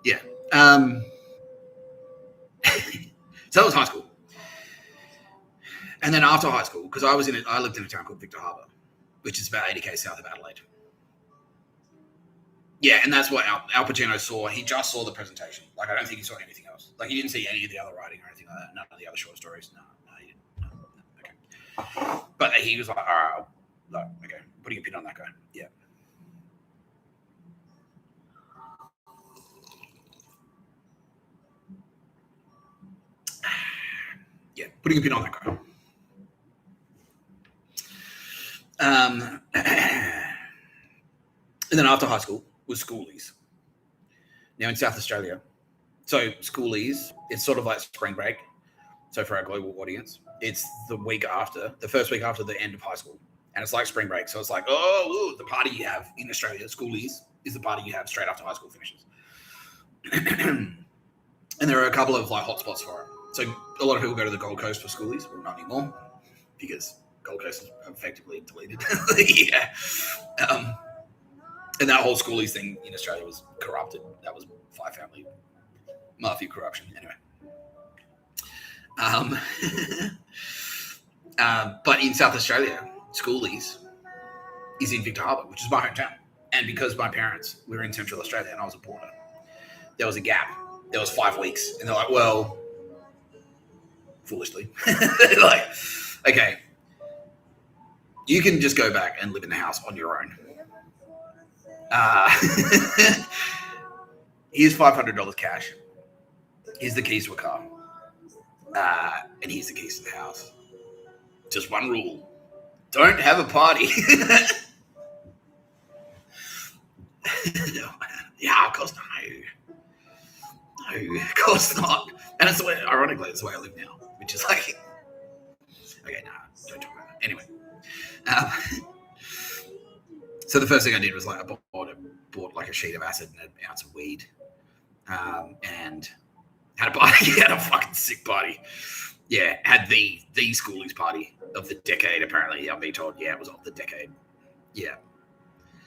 Yeah. So that was high school. And then after high school, because I lived in a town called Victor Harbour, which is about 80 km south of Adelaide. Yeah, and that's what Al Pacino saw. He just saw the presentation. Like, I don't think he saw anything else. Like, he didn't see any of the other writing or anything like that. None of the other short stories. No, he didn't. No. Okay. But he was like, all right, okay, putting a pin on that guy. Yeah. Yeah, putting a pin on that guy. And then after high school was schoolies. Now in South Australia, so schoolies, it's sort of like spring break. So for our global audience, it's the first week after the end of high school. And it's like spring break. So it's like, the party you have in Australia, schoolies, is the party you have straight after high school finishes. And there are a couple of like hotspots for it. So a lot of people go to the Gold Coast for schoolies. Well, not anymore, because Gold Coast is effectively deleted. Yeah. And that whole schoolies thing in Australia was corrupted. That was five family mafia corruption. Anyway. But in South Australia, schoolies is in Victor Harbour, which is my hometown. And because my parents were in Central Australia and I was a border, there was a gap. There was 5 weeks. And they're like, well, foolishly, like, okay, you can just go back and live in the house on your own. Here's $500 cash. Here's the keys to a car. And here's the keys to the house. Just one rule. Don't have a party. Yeah, of course not. No, of course not. And it's the way, ironically, it's the way I live now, which is like, okay, don't talk about that. Anyway. So the first thing I did was like, I bought like a sheet of acid and an ounce of weed. And had a party. Had a fucking sick party. Yeah, had the schoolies party of the decade, apparently. I'm being told, yeah, it was of the decade. Yeah.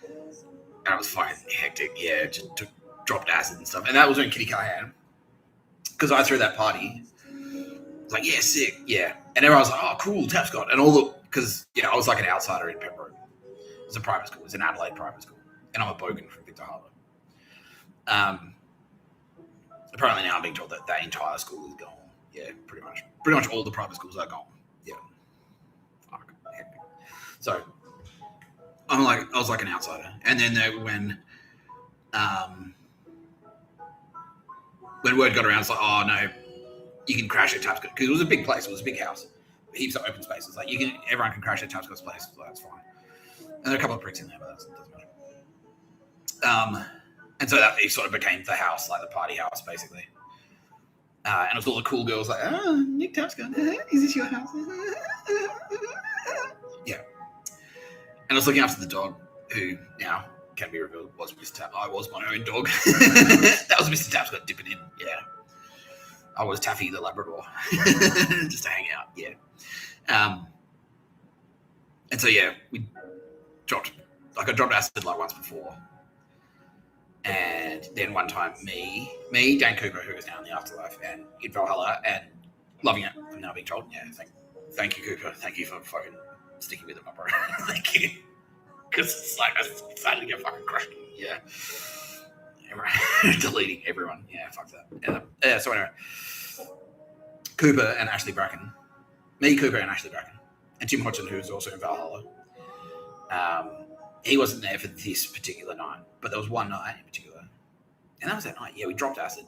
And it was fucking hectic. Yeah, just dropped acid and stuff. And that was when Kitty Callahan, because I threw that party, I was like, yeah, sick. Yeah. And everyone was like, oh, cool, Tapscott. And because, I was like an outsider in Pembroke. It was a private school. It was an Adelaide private school. And I'm a bogan from Victor Harbour. Apparently now I'm being told that entire school is gone. Yeah, pretty much. Pretty much all the private schools are gone. Yeah. Fuck. Hectic. So I was like an outsider. And then when word got around, it's like, oh no, you can crash at Tapscott, because it was a big place. It was a big house, heaps of open spaces. Like everyone can crash at Tapscott's place. So that's fine. And there are a couple of pricks in there, but that doesn't matter. And so that it sort of became the house, like the party house, basically. And it was all the cool girls like, oh, Nick Tapscott, is this your house? Yeah. And I was looking after the dog, who now can be revealed was Mr. Tap. I was my own dog. That was Mr. Tapscott dipping in. Yeah. I was Taffy the Labrador. Just to hang out. Yeah. And so, yeah, I dropped acid like once before. And then one time, me, Dan Cooper, who is now in the afterlife, and in Valhalla, and loving it. I'm now being told, yeah, thank you, Cooper. Thank you for fucking sticking with it, my bro. Thank you. Because it's like, I started to get fucking crushed. Yeah. Deleting everyone. Yeah, fuck that. Yeah, so anyway. Cooper and Ashley Bracken. Me, Cooper, and Ashley Bracken. And Tim Hodgson, who's also in Valhalla. He wasn't there for this particular night, but there was one night in particular. And that was that night. Yeah, we dropped acid.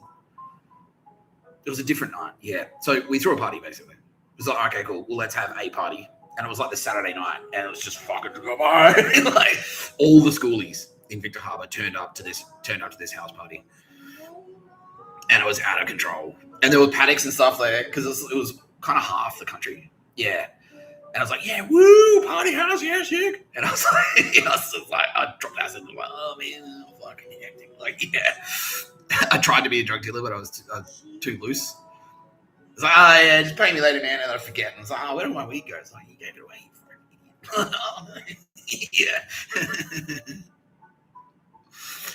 It was a different night. Yeah. So we threw a party, basically. It was like, okay, cool. Well, let's have a party. And it was like the Saturday night, and it was just fucking like all the schoolies in Victor Harbour turned up to this house party. And it was out of control. And there were paddocks and stuff there, because it was kind of half the country. Yeah. And I was like, yeah, woo, party house, yeah, sick. And I was like, I dropped acid and I'm like, oh man, fucking hectic. Like, yeah. I tried to be a drug dealer, but I was too loose. It's like, oh yeah, just pay me later, man, and I forget. And it's like, oh, where did my weed go? It's like, you gave it away, you fucking idiot. Yeah.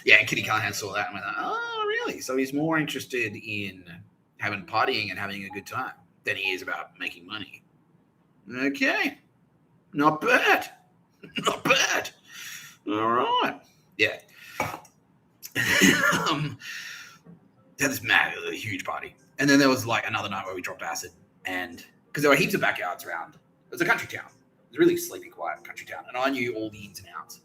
Yeah, and Kitty Callahan saw that and went, oh, really? So he's more interested in having partying and having a good time than he is about making money. Okay. Not bad. Not bad. All right. Yeah. Had this huge party. And then there was like another night where we dropped acid, and because there were heaps of backyards around. It was a country town. It was a really sleepy, quiet country town, and I knew all the ins and outs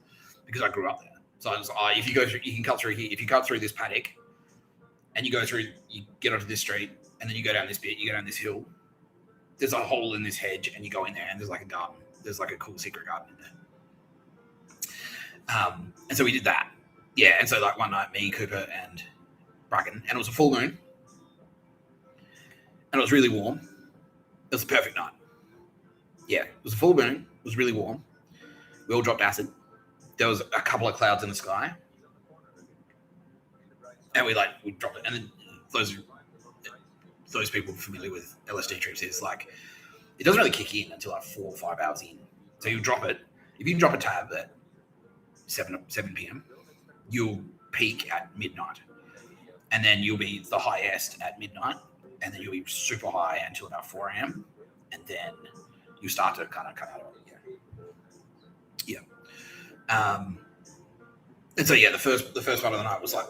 because I grew up there. So I was like, if you go through, you can cut through here. If you cut through this paddock, and you go through, you get onto this street, and then you go down this bit, you go down this hill. There's a hole in this hedge, and you go in there, and there's like a garden. There's like a cool secret garden in there. And so we did that. Yeah, and so like one night, me, Cooper, and Bracken, and it was a full moon, and it was really warm. It was a perfect night. Yeah, it was a full moon. It was really warm. We all dropped acid. There was a couple of clouds in the sky, and we dropped it. And then those people familiar with LSD trips is like it doesn't really kick in until like 4 or 5 hours in. So you drop it. If you drop a tab at 7 p.m., you'll peak at midnight, and then you'll be the highest at midnight, and then you'll be super high until about 4 a.m., and then you start to kind of come out of it again. Yeah. And so yeah, the first part of the night was like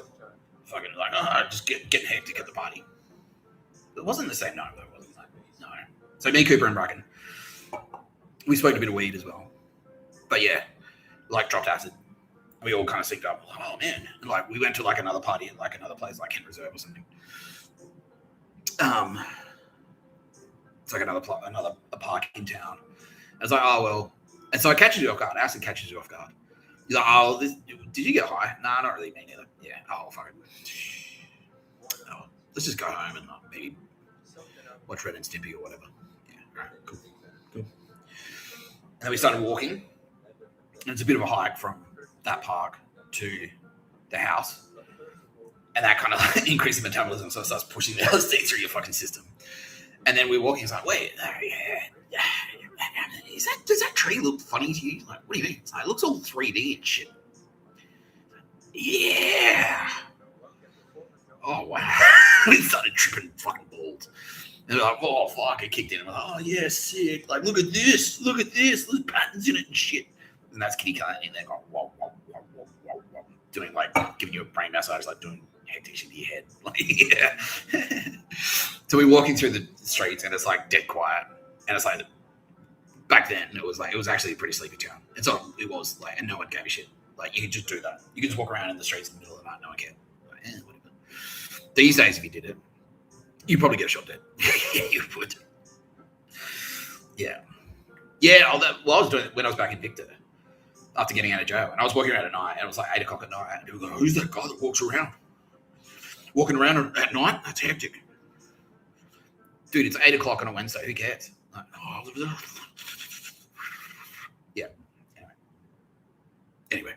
fucking like just getting hectic at the party. It wasn't the same night though, wasn't it? No. So me, Cooper, and Bracken, we smoked a bit of weed as well. But yeah, like dropped acid. We all kind of synced up. Oh man! And like we went to like another party at like another place, like Kent Reserve or something. It's like a park in town. I was like, oh well, and so I catches you off guard. Acid catches you off guard. He's like, oh, did you get high? Nah, not really. Me neither. Yeah. Oh fuck it. Oh, let's just go home and maybe watch Red and Stimpy or whatever. Yeah. All right. Cool. And then we started walking, and it's a bit of a hike from that park to the house, and that kind of like increases metabolism, so it starts pushing the LSD through your fucking system. And then we're walking, it's like, wait, does that tree look funny to you? Like, what do you mean? It's like, it looks all 3D and shit. Yeah. Oh wow. We started tripping fucking balls. And they're like, oh fuck, it kicked in. I'm like, oh yeah, sick. Like, look at this, there's patterns in it and shit. And that's Kitty Cunt in there going, whoa, whoa, whoa, whoa, whoa, whoa, doing like, giving you a brain massage, like doing hectic shit to your head. Like, yeah. So we're walking through the streets and it's like dead quiet. And it's like, back then, it was actually a pretty sleepy town. And so it was like, and no one gave a shit. Like, you could just do that. You could just walk around in the streets in the middle of the night, no one cared. Like, whatever. These days, if you did it, you'd probably get shot dead. You would. Yeah. Yeah, I was doing it when I was back in Victor after getting out of jail. And I was walking around at night, and it was like 8 o'clock at night. And people go, who's that guy that walks around? Walking around at night? That's hectic. Dude, it's 8 o'clock on a Wednesday. Who cares? Like, yeah. Anyway.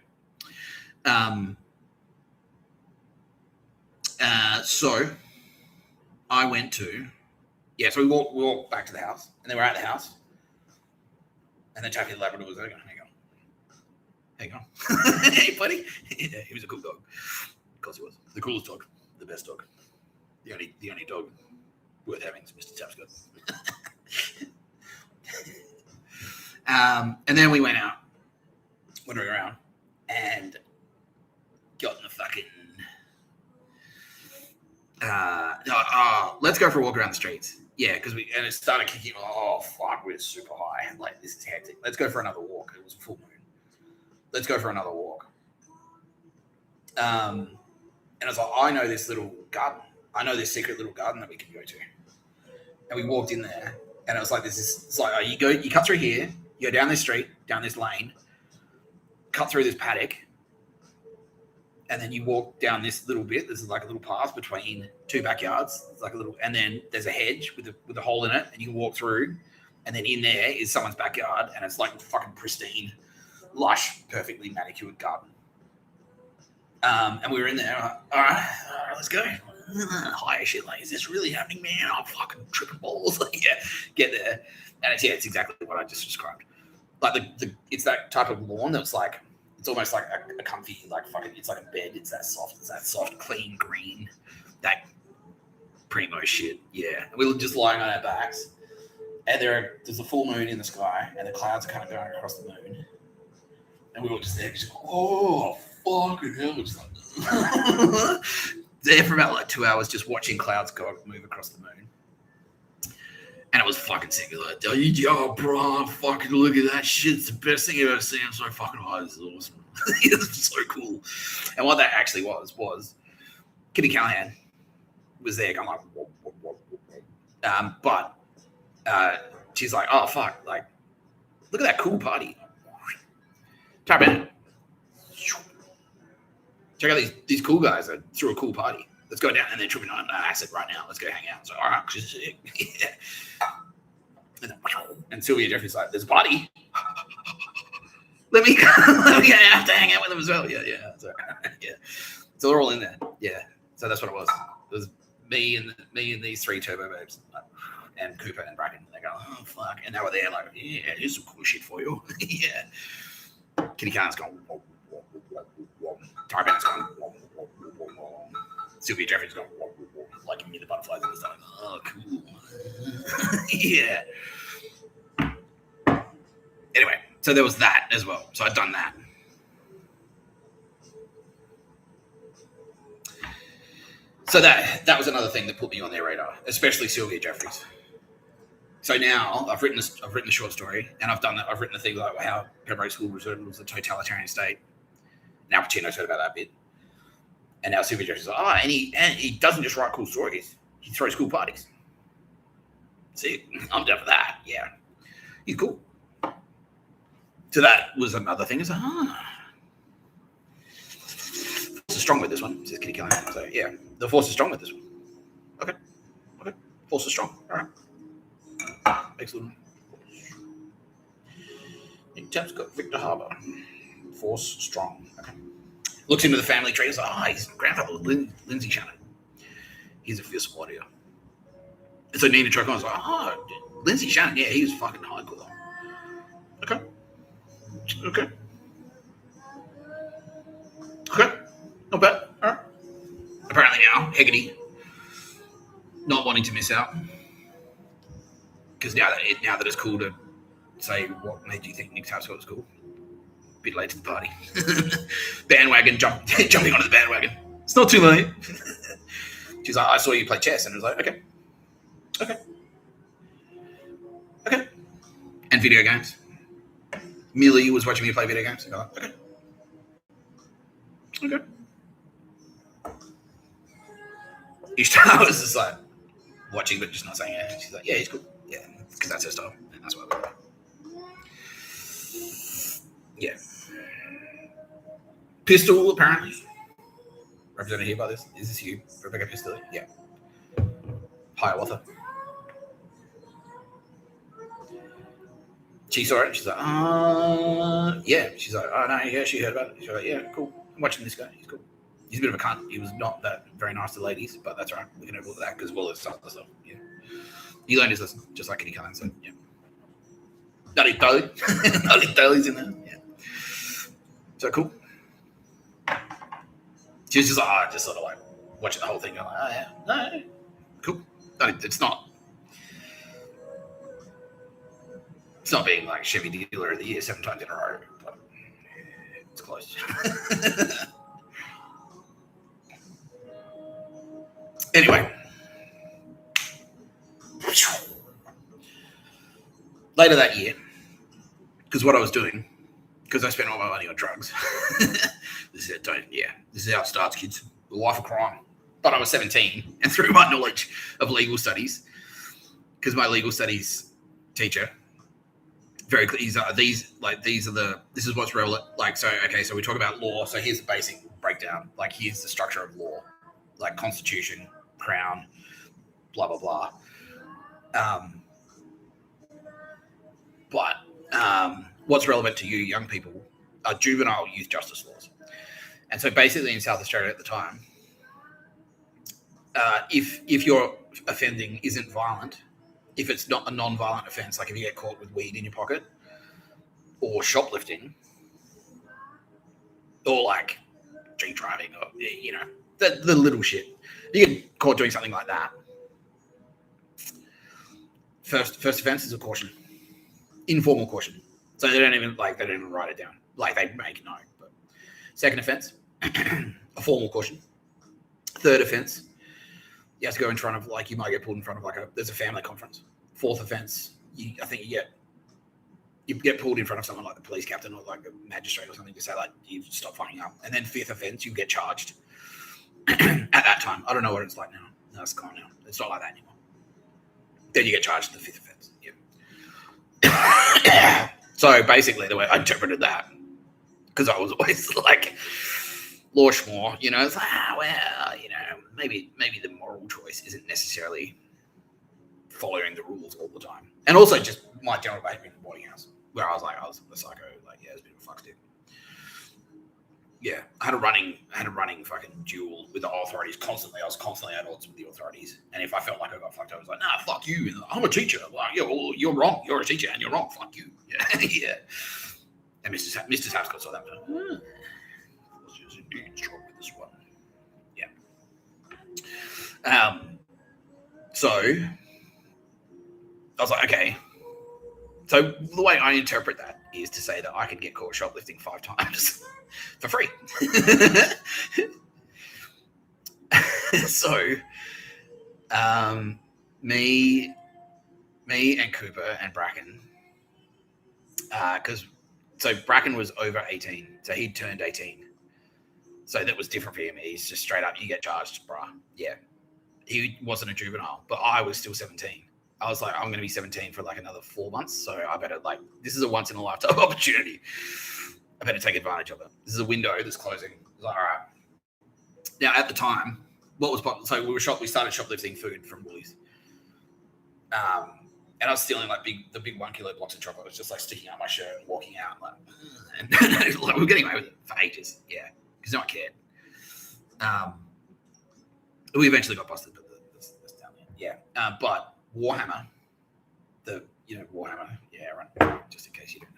So I went to, so we walked back to the house, and then we're at the house, and then Chappie the Labrador was there going, hang on. Hey, buddy. Yeah, he was a cool dog. Of course he was. The coolest dog. The best dog. The only dog worth having is Mr Tapscott. And then we went out, wandering around, and got in the fucking let's go for a walk around the streets. Yeah, because and it started kicking. Oh fuck, we're super high. Like, this is hectic. Let's go for another walk. It was a full moon. Let's go for another walk. And I was like, I know this little garden. I know this secret little garden that we can go to. And we walked in there, and it was like, it's like, you cut through here, you go down this street, down this lane, cut through this paddock, and then you walk down this little bit. This is like a little path between two backyards. It's like a little, and then there's a hedge with a hole in it, and you can walk through, and then in there is someone's backyard, and it's like fucking pristine, lush, perfectly manicured garden. And we were in there, like, all right, let's go. High shit, like, is this really happening, man? I'm fucking tripping balls. Like, yeah, get there. And it's exactly what I just described. Like, it's that type of lawn that's like, it's almost like a comfy, like, fucking, it's like a bed. It's that soft, clean green, that primo shit. Yeah. And we were just lying on our backs, and there's a full moon in the sky, and the clouds are kind of going across the moon. And we were just there, just, oh, fucking hell. It's like, there for about like 2 hours just watching clouds move across the moon. And it was fucking sick. Like, yo, bro, fucking look at that shit. It's the best thing I've ever seen. I'm so fucking high. This is awesome. It's so cool. And what that actually was Kitty Callahan was there going like, whoop, whoop, whoop, whoop. But she's like, oh, fuck. Like, look at that cool party. Tap in. Check out these cool guys that threw a cool party. Let's go down and they're tripping on acid right now. Let's go hang out. So, all right, yeah. And Sylvia Jeffrey's like, there's a party. Let me have to hang out with them as well. Yeah. So, yeah. So they're all in there. Yeah. So that's what it was. It was me and these three turbo babes, and Cooper and Bracken. They go, oh fuck, and they were there like, yeah, here's some cool shit for you. Yeah. Kitty Callahan's going. Tara Bennett's going. Sylvia Jeffrey's going. Like you can hear the butterflies and stuff. Oh, cool. Yeah. Anyway, so there was that as well. So I'd done that. So that was another thing that put me on their radar, especially Sylvia Jeffreys. So now I've written the short story, and I've written the thing like how Pembroke School Reserve was a totalitarian state. Now Pacino's heard about that bit, and now Sylvia Jeffreys like, and he doesn't just write cool stories; he throws cool parties. See, I'm down for that. Yeah, he's cool. So that was another thing. It's like, force is strong with this one, says Kitty Callahan. So yeah, the force is strong with this one. Okay, force is strong. All right. Excellent. Mr Tapscott, Victor Harbour. Force strong. Okay. Looks into the family tree. He's like, his grandfather was Lindsay Shannon. He's a fierce warrior. And so Nina Chocon's like, Lindsay Shannon, yeah, he was fucking hardcore. Okay. Not bad. All right. Apparently now, Hegarty not wanting to miss out. Because now that it's cool to say what made you think Nick Tapscott was cool. A bit late to the party. Bandwagon, jumping onto the bandwagon. It's not too late. She's like, I saw you play chess. And it was like, okay. And video games. Millie was watching me play video games. And I'm like, okay. Ishtar was just like watching but just not saying anything. She's like, yeah, he's cool. Yeah, because that's her style. And that's what I love. Yeah. Pistol, apparently. Represented here by this. Is this you, Rebecca Pistol? Yeah. Hiawatha. She saw it. She's like, yeah. She's like, oh, no, yeah, she heard about it. She's like, yeah, cool. I'm watching this guy. He's cool. He's a bit of a cunt. He was not that very nice to ladies, but that's all right. We can overlook that because we'll have other stuff. Yeah. He learned his lesson, just like Kitty Callahan. So, yeah. Nutty Dolly's in there. Yeah. So cool. She was just like, just sort of like watching the whole thing. I'm like, oh, yeah. No. Cool. It's not being like Chevy Dealer of the Year 7 times in a row, but it's close. Anyway. Later that year, because what I was doing, because I spent all my money on drugs. This is how it starts, kids. The life of crime. But I was 17, and through my knowledge of legal studies, because my legal studies teacher, very clear. This is what's relevant. Like, so we talk about law. So here's the basic breakdown. Like, here's the structure of law, like Constitution, Crown, blah blah blah. But what's relevant to you young people are juvenile youth justice laws. And so basically in South Australia at the time, if your offending isn't violent, if it's not a non-violent offence, like if you get caught with weed in your pocket or shoplifting or like drink driving or, the little shit, you get caught doing something like that. First offence is a caution. Informal caution. So they don't even write it down. Like they make note. But second offence, a formal caution. Third offence, you have to go in front of, like, you might get pulled in front of there's a family conference. Fourth offence, I think you get pulled in front of someone like the police captain or like a magistrate or something to say, like, you stop fucking up. And then fifth offence, you get charged. At that time, I don't know what it's like now. No, it's gone now. It's not like that anymore. Then you get charged in the fifth offence. Yeah. So basically, the way I interpreted that, because I was always like, law schmore, it's like, well, maybe the moral choice isn't necessarily following the rules all the time. And also just my general behavior in the boarding house, where I was a psycho, like, yeah, it was a bit of a fuck stick. Yeah, I had a running fucking duel with the authorities constantly. I was constantly at odds with the authorities. And if I felt like I got fucked, I was like, nah, fuck you. And I'm a teacher. Like, you're wrong. You're a teacher and you're wrong. Fuck you. Yeah. Yeah. And Mr. Tapscott saw that. Was just indeed strong with this one. Yeah. So I was like, okay. So the way I interpret that is to say that I can get caught shoplifting 5 times for free. So me and Cooper and Bracken, so Bracken was over 18, so he'd turned 18. So that was different for him. He's just straight up, you get charged, bruh. Yeah. He wasn't a juvenile, but I was still 17. I was like, I'm going to be 17 for like another 4 months. So I better, like, this is a once in a lifetime opportunity. I better take advantage of it. This is a window that's closing. I was like, all right. Now, at the time, what was popular? So we started shoplifting food from Woolies. And I was stealing like the big 1 kilo blocks of chocolate. I was just like sticking out my shirt and walking out. Like, and like, we were getting away with it for ages. Yeah. Because no one cared. We eventually got busted, but that's down there. Yeah. But Warhammer, Warhammer, yeah, right. Just in case you don't know.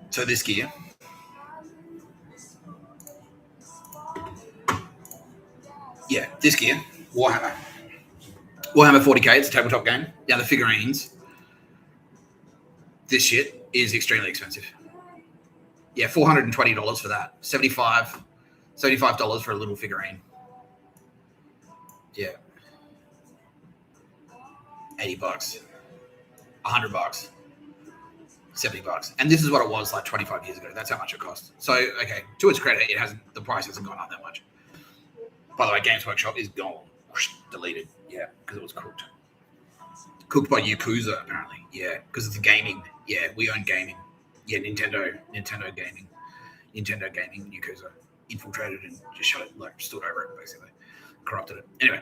So this gear, Warhammer 40K, it's a tabletop game. Now the figurines, this shit is extremely expensive. Yeah, $420 for that. $75 for a little figurine. Yeah. $80, $100, $70. And this is what it was like 25 years ago. That's how much it cost. So, okay, to its credit, the price hasn't gone up that much. By the way, Games Workshop is gone. Deleted. Yeah, because it was cooked. Cooked by Yakuza, apparently. Yeah, because it's gaming. Yeah, we own gaming. Yeah, Nintendo gaming. Nintendo gaming, Yakuza infiltrated and just shut it, like stood over it, basically. Corrupted it. Anyway.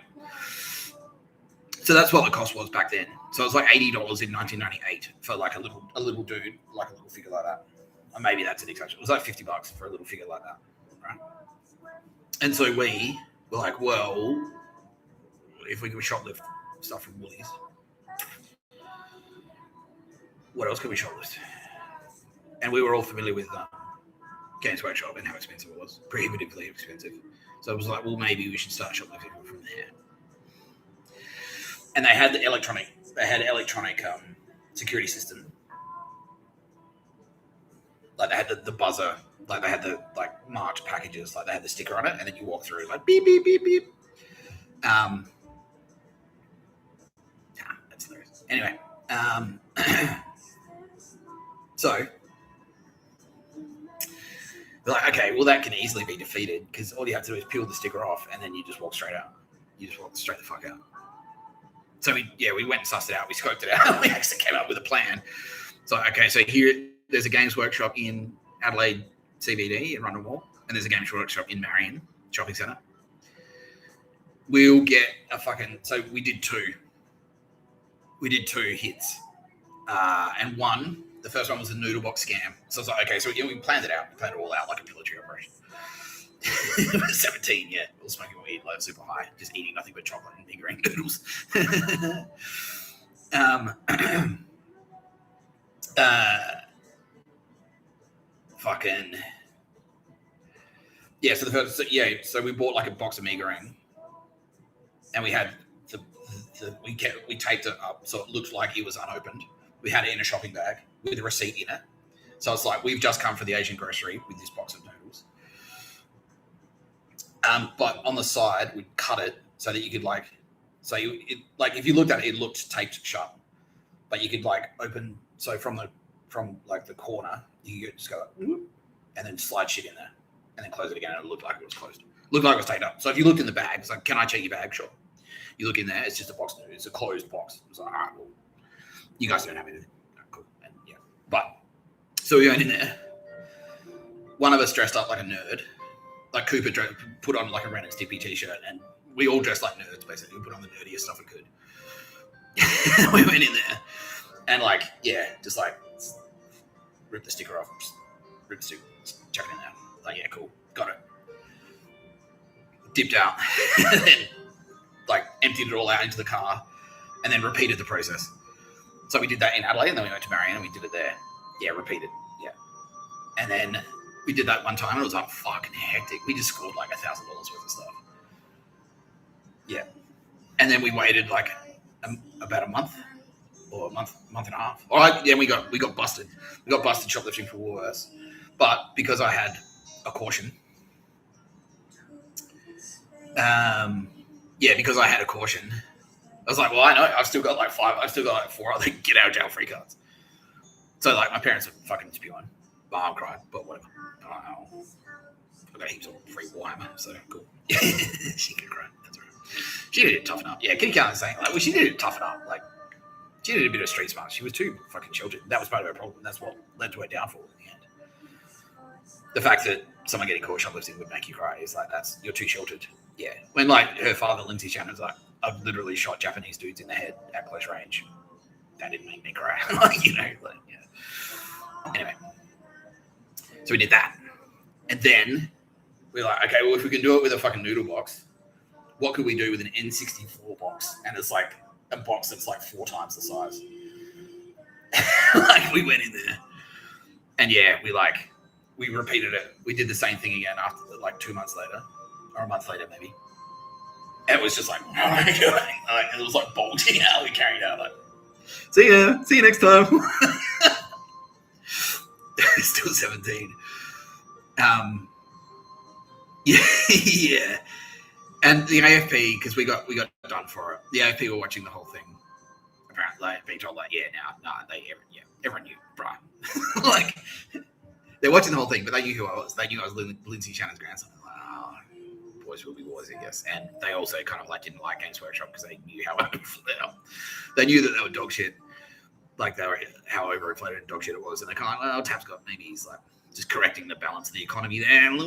So that's what the cost was back then. So it was like $80 in 1998 for like a little dude, like a little figure like that. Or maybe that's an exception. It was like $50 for a little figure like that, right? And so we were like, well, if we can shoplift stuff from Woolies, what else could we shoplift? And we were all familiar with Games Workshop and how expensive it was, prohibitively expensive. So it was like, well, maybe we should start shoplifting from there. And they had electronic security system. Like they had the buzzer, like they had the like marked packages, like they had the sticker on it, and then you walk through like beep beep beep beep. That's hilarious. Anyway, so they're like, okay, well that can easily be defeated because all you have to do is peel the sticker off, and then you just walk straight out. You just walk straight the fuck out. So we went and sussed it out. We scoped it out. We actually came up with a plan. So, okay, so here there's a Games Workshop in Adelaide CBD in Rundle Mall, and there's a Games Workshop in Marion Shopping Centre. We'll get so we did two. We did 2 hits. And the first one was a noodle box scam. So I was like, okay, so we planned it out. We planned it all out like a military operation. We were 17, yeah. We were smoking weed, like super high, just eating nothing but chocolate and meagering noodles. Fucking yeah. So we bought like a box of meagering, and we had we taped it up so it looked like it was unopened. We had it in a shopping bag with a receipt in it. So it's like we've just come from the Asian grocery with this box of noodles. But on the side, we cut it so that you could if you looked at it, it looked taped shut. But you could like open from the corner, you could just go like, and then slide shit in there, and then close it again, and it looked like it was closed. Looked like it was taped up. So if you looked in the bag, it's like, can I check your bag? Sure. You look in there, it's just a box. It's a closed box. It's like, all right, well, you guys don't have anything. Cool. And yeah. But so we went in there. One of us dressed up like a nerd. Like Cooper put on like a Ren and Stimpy t-shirt, and we all dressed like nerds, basically. We put on the nerdiest stuff we could. We went in there, and just like rip the sticker off, rip the sticker, chuck it in there. Like, yeah, cool, got it. Dipped out, and then like emptied it all out into the car, and then repeated the process. So we did that in Adelaide, and then we went to Marion, and we did it there. Yeah, repeated. Yeah, and then we did that one time, and it was like fucking hectic. We just scored like $1,000 worth of stuff. Yeah, and then we waited like about a month or a month and a half. All right, yeah, we got busted. We got busted shoplifting for Woolworths, but because I had a caution, because I had a caution, I was like, well, I know I've still got like 4 other get out of jail free cards. So like my parents are fucking spewing. My mom cried, but whatever. I got heaps of free Warhammer, so cool. She could cry. That's right. She needed to toughen up. Yeah, Kitty Carlin's saying she needed to toughen up. Like she needed a bit of street smart. She was too fucking sheltered. That was part of her problem. That's what led to her downfall in the end. The fact that someone getting caught shoplifting would make you cry is like you're too sheltered. Yeah. When like her father, Lindsay Shannon's like, I've literally shot Japanese dudes in the head at close range. That didn't make me cry. Anyway. So we did that. And then we're like, okay, well, if we can do it with a fucking noodle box, what could we do with an N64 box? And it's like a box that's like 4 times the size. Like we went in there, and yeah, we repeated it. We did the same thing again after like 2 months later, or a month later maybe. And it was just like, what am I doing? Like, it was like bolting out. We carried out like, see you next time. Still 17. Yeah. And the AFP, because we got done for it. The AFP were watching the whole thing. Apparently, like, being told like, everyone knew, Brian. Like, they're watching the whole thing, but they knew who I was. They knew I was Lindsay Shannon's grandson. Like, oh, boys will be boys, I guess. And they also kind of like didn't like Games Workshop because they knew how they knew that they were dog shit. Like they were how overinflated and dog shit it was, and they're kind of like, well, Tapscott, maybe he's like just correcting the balance of the economy there, and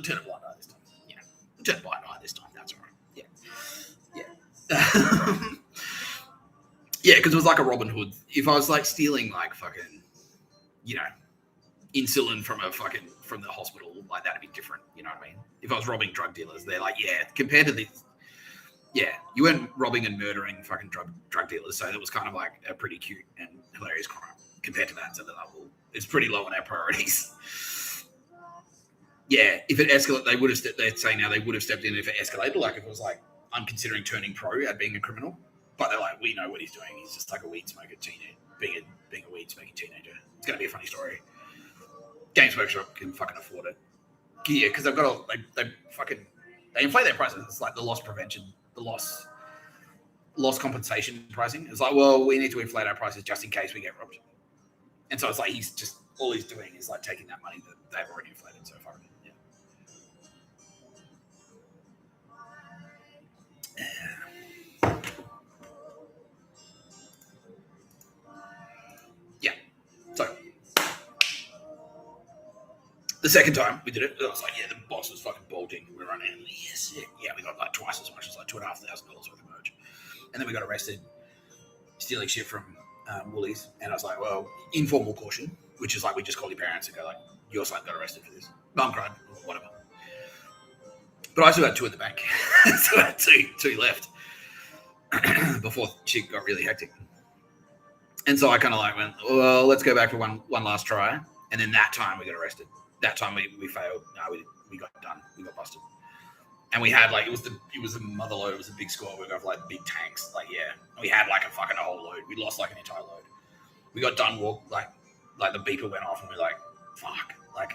turn a blind eye this time. Turn a blind eye this time. That's all right. Yeah. Yeah, because it was like a Robin Hood. If I was like stealing like fucking, insulin from the hospital, like that'd be different. You know what I mean? If I was robbing drug dealers, they're like, yeah, compared to this. Yeah, you weren't robbing and murdering fucking drug dealers, so it was kind of like a pretty cute and hilarious crime compared to that. So it's pretty low on our priorities. Yeah, if it escalated, they would have. They're saying now they would have stepped in if it escalated. Like if it was like, I'm considering turning pro at being a criminal, but they're like, we know what he's doing. He's just like a weed smoker teenager, being a weed smoking teenager. It's gonna be a funny story. Games Workshop can fucking afford it. Yeah, because they've got they inflate their prices. It's like the loss prevention. The loss compensation pricing. It's like, well, we need to inflate our prices just in case we get robbed. And so it's like all he's doing is like taking that money that they've already inflated so far. Yeah. So the second time we did it, I was like, yeah, the box was fucking bulging. We were running, yes, yeah, we got like twice as much as like $2,500 worth of merch. And then we got arrested stealing shit from Woolies. And I was like, well, informal caution, which is like we just call your parents and go like, your son got arrested for this. Mum cried, whatever. But I still had 2 in the bank. So I had two left before shit got really hectic. And so I kind of like went, well, let's go back for one last try. And then that time we got arrested. That time we failed. No, we got done. We got busted. And we had like it was a mother load. It was a big squad. We got like big tanks. Like yeah, and we had like a fucking whole load. We lost like an entire load. We got done like the beeper went off and we're like fuck like.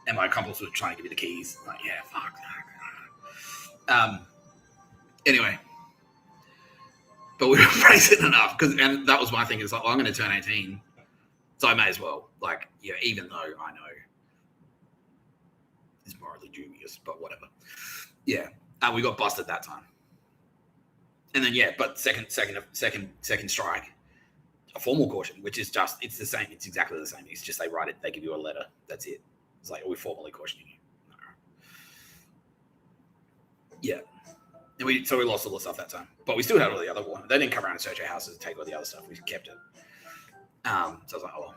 And my accomplice was trying to give me the keys. Like yeah, fuck. Anyway, but we were praising enough and that was my thing. Is like, well, I'm going to turn 18, so I may as well. Like yeah, even though I know it's morally dubious, but whatever. Yeah, we got busted that time, and then yeah, but second strike, a formal caution, which is just it's the same. It's exactly the same. It's just they write it, they give you a letter. That's it. It's like we're formally cautioning you. No. Yeah, and we lost all the stuff that time, but we still had all the other one. They didn't come around and search our houses and take all the other stuff. We kept it. So I was like, oh,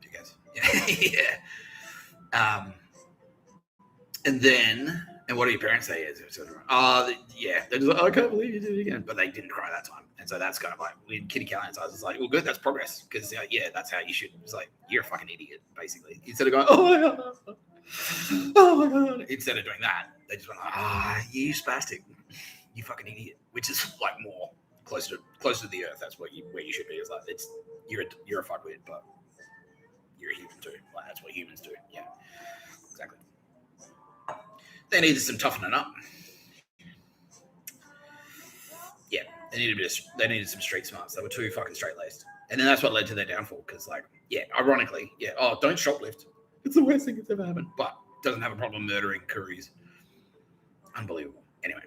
you guys, yeah. And what do your parents say? Yeah, they're just like, I can't believe you did it again. But they didn't cry that time. And so that's kind of like, when Kitty Callahan's eyes, it's like, well, good, that's progress. Because, yeah, that's how you should. It's like, you're a fucking idiot, basically. Instead of going, oh my God. Instead of doing that, they just went, you spastic. You fucking idiot. Which is like more closer to the earth. That's where you should be. It's like, you're a fuckwit, but you're a human too. Like, that's what humans do. Yeah, exactly. They needed some toughening up. Yeah, they needed some street smarts. They were too fucking straight-laced. And then that's what led to their downfall. Because, like, yeah, ironically, yeah, don't shoplift. It's the worst thing that's ever happened. But doesn't have a problem murdering couriers. Unbelievable. Anyway.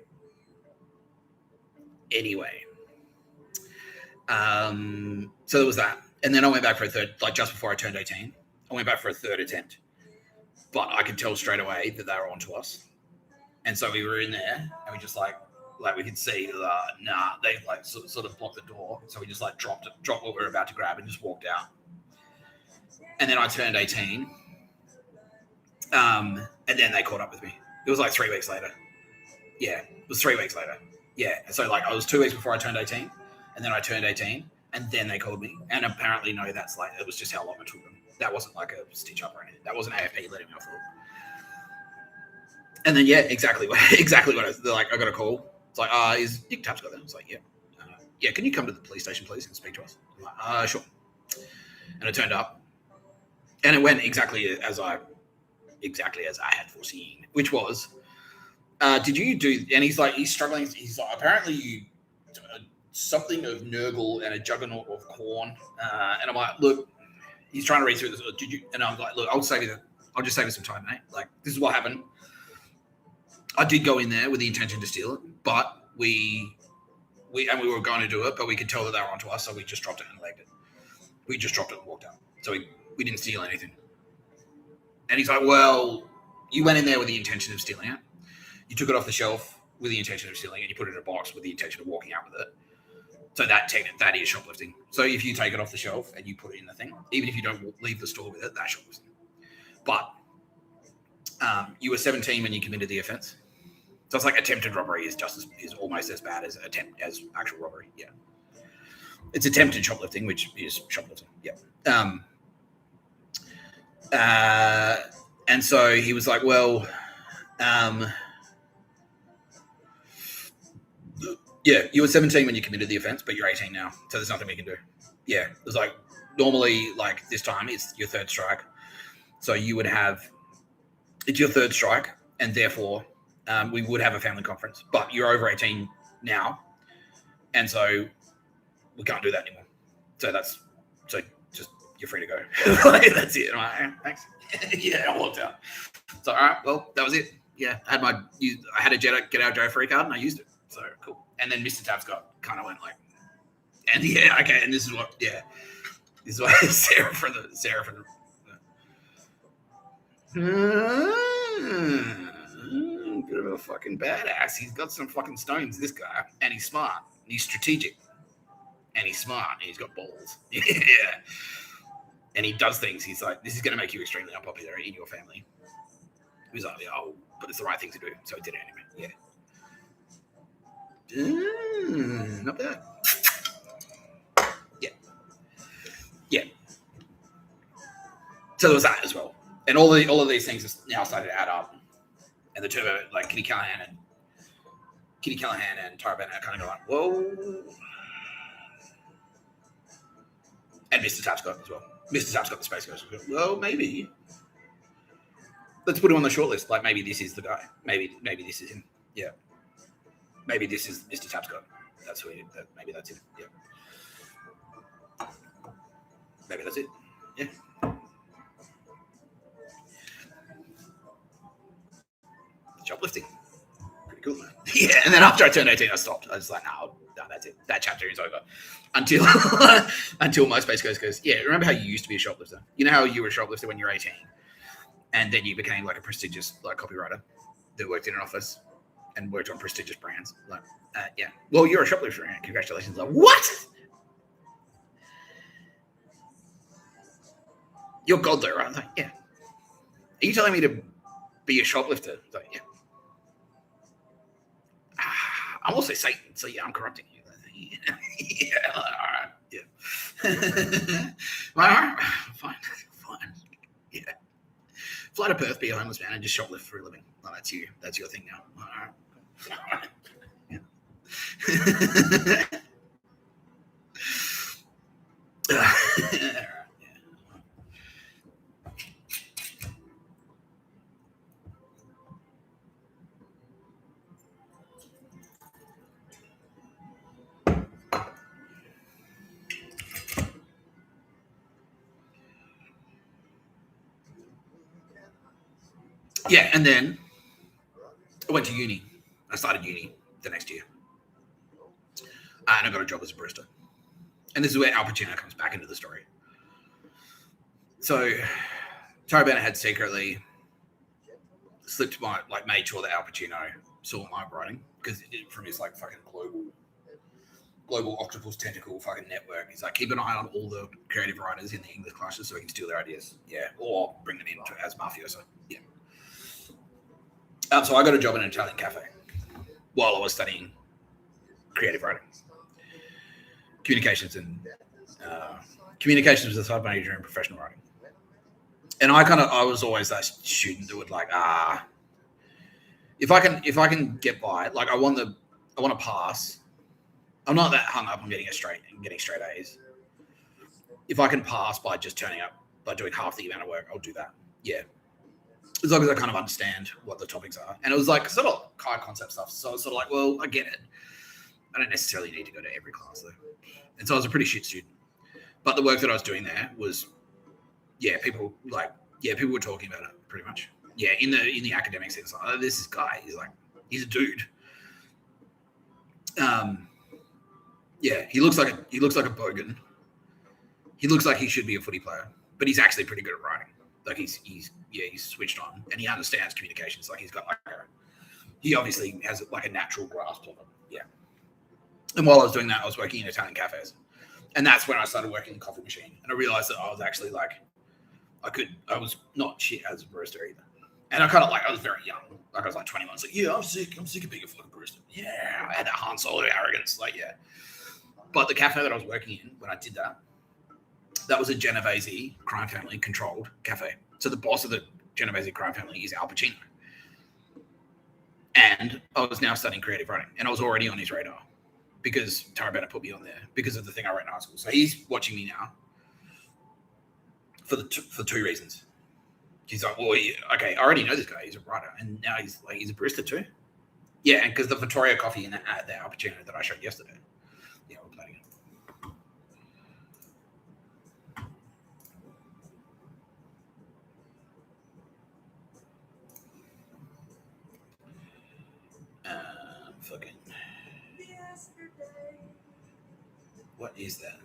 So there was that. And then I went back for a third, like just before I turned 18. I went back for a third attempt. But I could tell straight away that they were onto us. And so we were in there, and we just like we could see, they like sort of blocked the door. So we just like dropped what we were about to grab and just walked out. And then I turned 18, and then they caught up with me. It was like 3 weeks later. Yeah, it was 3 weeks later. Yeah, so like I was 2 weeks before I turned 18, and then I turned 18, and then they called me. And apparently, no, that's like it was just how long it took them. That wasn't like a stitch up or anything. That wasn't AFP letting me off the hook. And then, yeah, exactly what they're like, I got a call. It's like, is Mr Tapscott there? I was like, yeah. Yeah, can you come to the police station, please, and speak to us? I'm like, sure. And it turned up. And it went exactly as I had foreseen, which was, did you do, and he's struggling. He's like, apparently you something of Nurgle and a juggernaut of corn. And I'm like, look, he's trying to read through this. Did you? And I'm like, look, I'll just save you some time, mate. Like, this is what happened. I did go in there with the intention to steal it, but we were going to do it, but we could tell that they were onto us, so we just dropped it and legged it. We just dropped it and walked out. So we didn't steal anything. And he's like, well, you went in there with the intention of stealing it. You took it off the shelf with the intention of stealing it. You put it in a box with the intention of walking out with it. So that is shoplifting. So if you take it off the shelf and you put it in the thing, even if you don't leave the store with it, that's shoplifting. But you were 17 when you committed the offense. So it's like attempted robbery is almost as bad as actual robbery. Yeah. It's attempted shoplifting, which is shoplifting. Yeah. And so he was like, well, yeah, you were 17 when you committed the offense, but you're 18 now. So there's nothing we can do. Yeah. It was like, normally, like this time it's your third strike. So you would have, it's your third strike, and therefore we would have a family conference, but you're over 18 now. And so we can't do that anymore. So just, you're free to go. That's it. I'm like, thanks. Yeah, I walked out. So, all right, well, that was it. Yeah, I had a get out of jail free card and I used it. So cool. And then Mr Tapscott kind of went like, and yeah, okay. And this is what Sarah from the bit of a fucking badass. He's got some fucking stones, this guy, and he's smart. He's strategic, and he's smart, and he's got balls. Yeah, and he does things. He's like, this is going to make you extremely unpopular in your family. He was like, oh, but it's the right thing to do, so he did it anyway. Yeah. Not bad. Yeah. So there was that as well, and all of these things are now started to add up, and the two of it, like Kitty Callahan and Tara Bennett, are kind of going, whoa. And Mr. Tapscott as well. Mr. Tapscott, the Space Ghost. Well, maybe. Let's put him on the short list. Like, maybe this is the guy. Maybe this is him. Yeah. Maybe this is Mr. Tapscott. That's who maybe that's him. Yeah. Maybe that's it. Yeah. Shoplifting. Pretty cool, man. Yeah. And then after I turned 18, I stopped. I was like, no, that's it. That chapter is over. Until my Space Ghost goes, yeah, remember how you used to be a shoplifter? You know how you were a shoplifter when you were 18? And then you became like a prestigious like copywriter that worked in an office and worked on prestigious brands. Like, yeah. Well, you're a shoplifter. Congratulations. Like, what? You're gold though, right? I'm like, yeah. Are you telling me to be a shoplifter? I'm like, yeah. I'm also Satan, so yeah, I'm corrupting you. Yeah, all right. Yeah. All right. Fine. Yeah. Fly to Perth, be a homeless man, and just shoplift for a living. Well, that's you. That's your thing now. All right. Yeah. Yeah, and then I went to uni. I started uni the next year. And I got a job as a barista. And this is where Al Pacino comes back into the story. So Tara Bennett had secretly made sure that Al Pacino saw my writing, because from his like fucking global octopus tentacle fucking network, he's like, keep an eye on all the creative writers in the English classes so we can steal their ideas. Yeah. Or bring them in as mafioso. Yeah. So I got a job in an Italian cafe while I was studying creative writing. Communications was the side major in professional writing. And I was always that student that would like, if I can get by, like I want to pass. I'm not that hung up on getting straight A's. If I can pass by just turning up, by doing half the amount of work, I'll do that. Yeah. As long as I kind of understand what the topics are. And it was like sort of high concept stuff. So I was sort of like, well, I get it. I don't necessarily need to go to every class though. And so I was a pretty shit student. But the work that I was doing there was, people were talking about it pretty much. Yeah, in the academic sense, like, oh, this guy, he's a dude. He looks like a bogan. He looks like he should be a footy player, but he's actually pretty good at writing. Like he's switched on and he understands communications. Like he's got he obviously has like a natural grasp of it. Yeah. And while I was doing that, I was working in Italian cafes, and that's when I started working in coffee machine. And I realized that I was actually I was not shit as a barista either. And I was very young. Like I was like 21. Like, yeah, I'm sick of being a fucking barista. Yeah. I had that Han Solo arrogance. Like, yeah. But the cafe that I was working in when I did that was a Genovese crime family controlled cafe. So the boss of the Genovese crime family is Al Pacino. And I was now studying creative writing, and I was already on his radar because Tara Bennett put me on there because of the thing I wrote in high school. So he's watching me now for two reasons. He's like, well, okay, I already know this guy. He's a writer, and now he's a barista too. Yeah, and because the Vittoria coffee in the Al Pacino that I showed yesterday. Yeah, we're playing it. Fucking. What is that?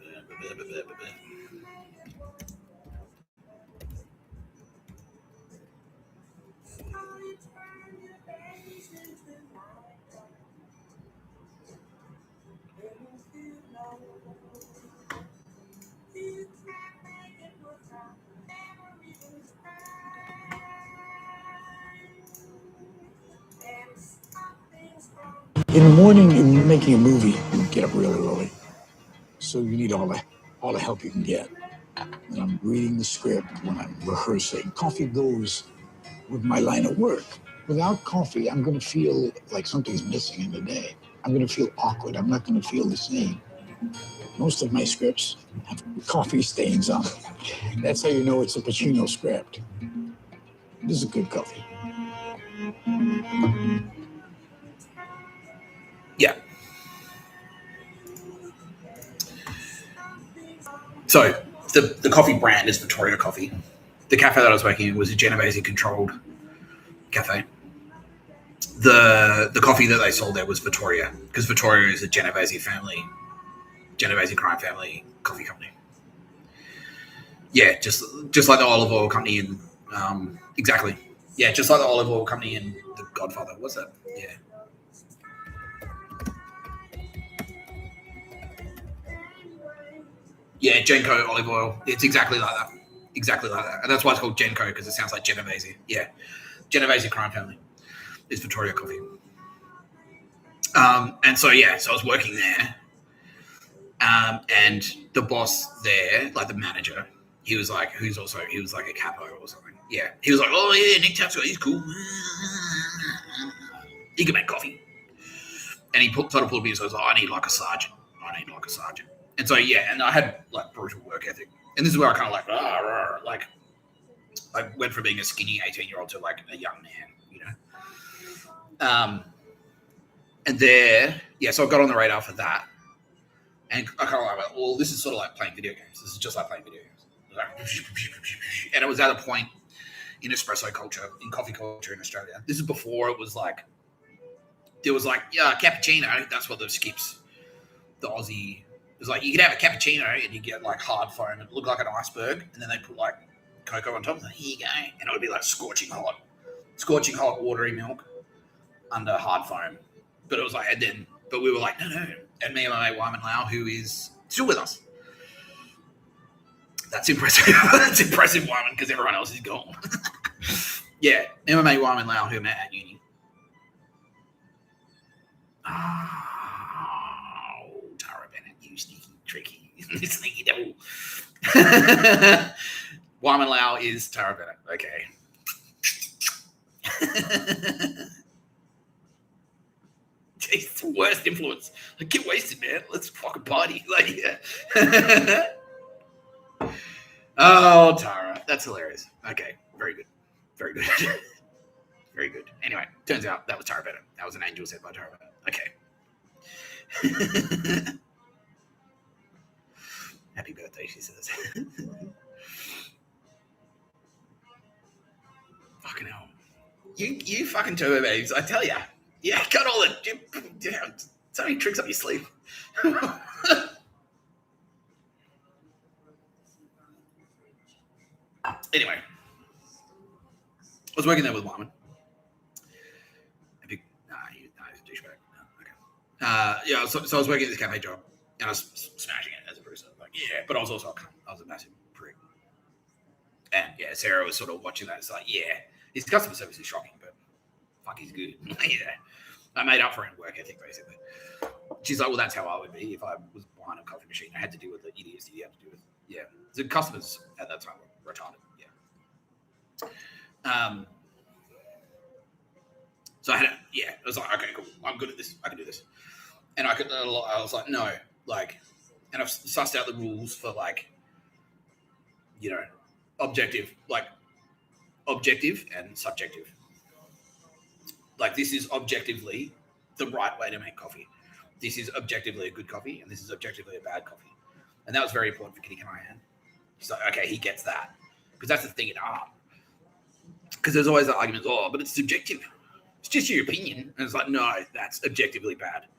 In the morning, when you're making a movie, you get up really early. So you need all the help you can get. When I'm reading the script, when I'm rehearsing, coffee goes with my line of work. Without coffee, I'm going to feel like something's missing in the day. I'm going to feel awkward. I'm not going to feel the same. Most of my scripts have coffee stains on them. That's how you know it's a Pacino script. This is a good coffee. Yeah. So the coffee brand is Victoria Coffee. The cafe that I was working in was a Genovese-controlled cafe. The coffee that they sold there was Vittoria, because Vittoria is a Genovese crime family coffee company. Yeah, just like the olive oil company in exactly. Yeah, just like the olive oil company in The Godfather. What's that? Yeah. Yeah, Genco olive oil. It's exactly like that. Exactly like that. And that's why it's called Genco, because it sounds like Genovese. Yeah. Genovese crime family. It's Victoria Coffee. And so, yeah, so I was working there. And the boss there, like the manager, he was like a capo or something. Yeah. He was like, oh, yeah, Nick Tapscott, he's cool. He can make coffee. And he sort of pulled me and said, I need like a sergeant. And so, yeah, and I had like brutal work ethic. And this is where I kind of like I went from being a skinny 18-year-old to like a young man, you know. And there, yeah, so I got on the radar for that. And I kind of like, well, this is sort of like playing video games. This is just like playing video games. And it was at a point in espresso culture, in coffee culture in Australia. This is before it was like, there was like, yeah, cappuccino. That's what the skips, the Aussie. It was like, you could have a cappuccino and you get like hard foam. It looked like an iceberg. And then they put like cocoa on top. Like, here you go. And it would be like scorching hot, watery milk under hard foam. But it was like, but we were like, no. And me and my mate Wyman Lau, who is still with us. That's impressive. That's impressive, Wyman, because everyone else is gone. Yeah, me and my mate Wyman Lau, who met at uni. Oh, Tara Bennett, you sneaky, tricky, sneaky devil. Wyman Lau is Tara Bennett. Okay. He's the worst influence. Like, get wasted, man. Let's fucking party. Like, yeah. Oh, Tara. That's hilarious. Okay. Very good. Very good. Very good. Anyway, turns out that was Tara Bennett. That was an angel said by Tara Bennett. Okay. Happy birthday, she says. Fucking hell. You fucking turbo babes, I tell ya. Yeah, got all the so many tricks up your sleeve. Anyway, I was working there with Wyman. He's a douchebag. Okay. Yeah, so I was working at this cafe job, and I was smashing it as a producer. Like, yeah, but I was also a massive prick. And yeah, Sarah was sort of watching that. It's like, yeah, his customer service is shocking, but fuck, he's good. Yeah. I made up for it in work ethic, basically. She's like, well, that's how I would be if I was behind a coffee machine. I had to deal with the idiots you have to deal with. Yeah. The customers at that time were retarded. Yeah. So I was like, okay, cool. I'm good at this. I can do this. And I was like, no, like, and I've sussed out the rules for like, you know, objective and subjective. Like, this is objectively the right way to make coffee. This is objectively a good coffee, and this is objectively a bad coffee. And that was very important for Kitty Canahan. She's like, okay, he gets that. Because that's the thing in art. Because there's always that argument, but it's subjective. It's just your opinion. And it's like, no, that's objectively bad.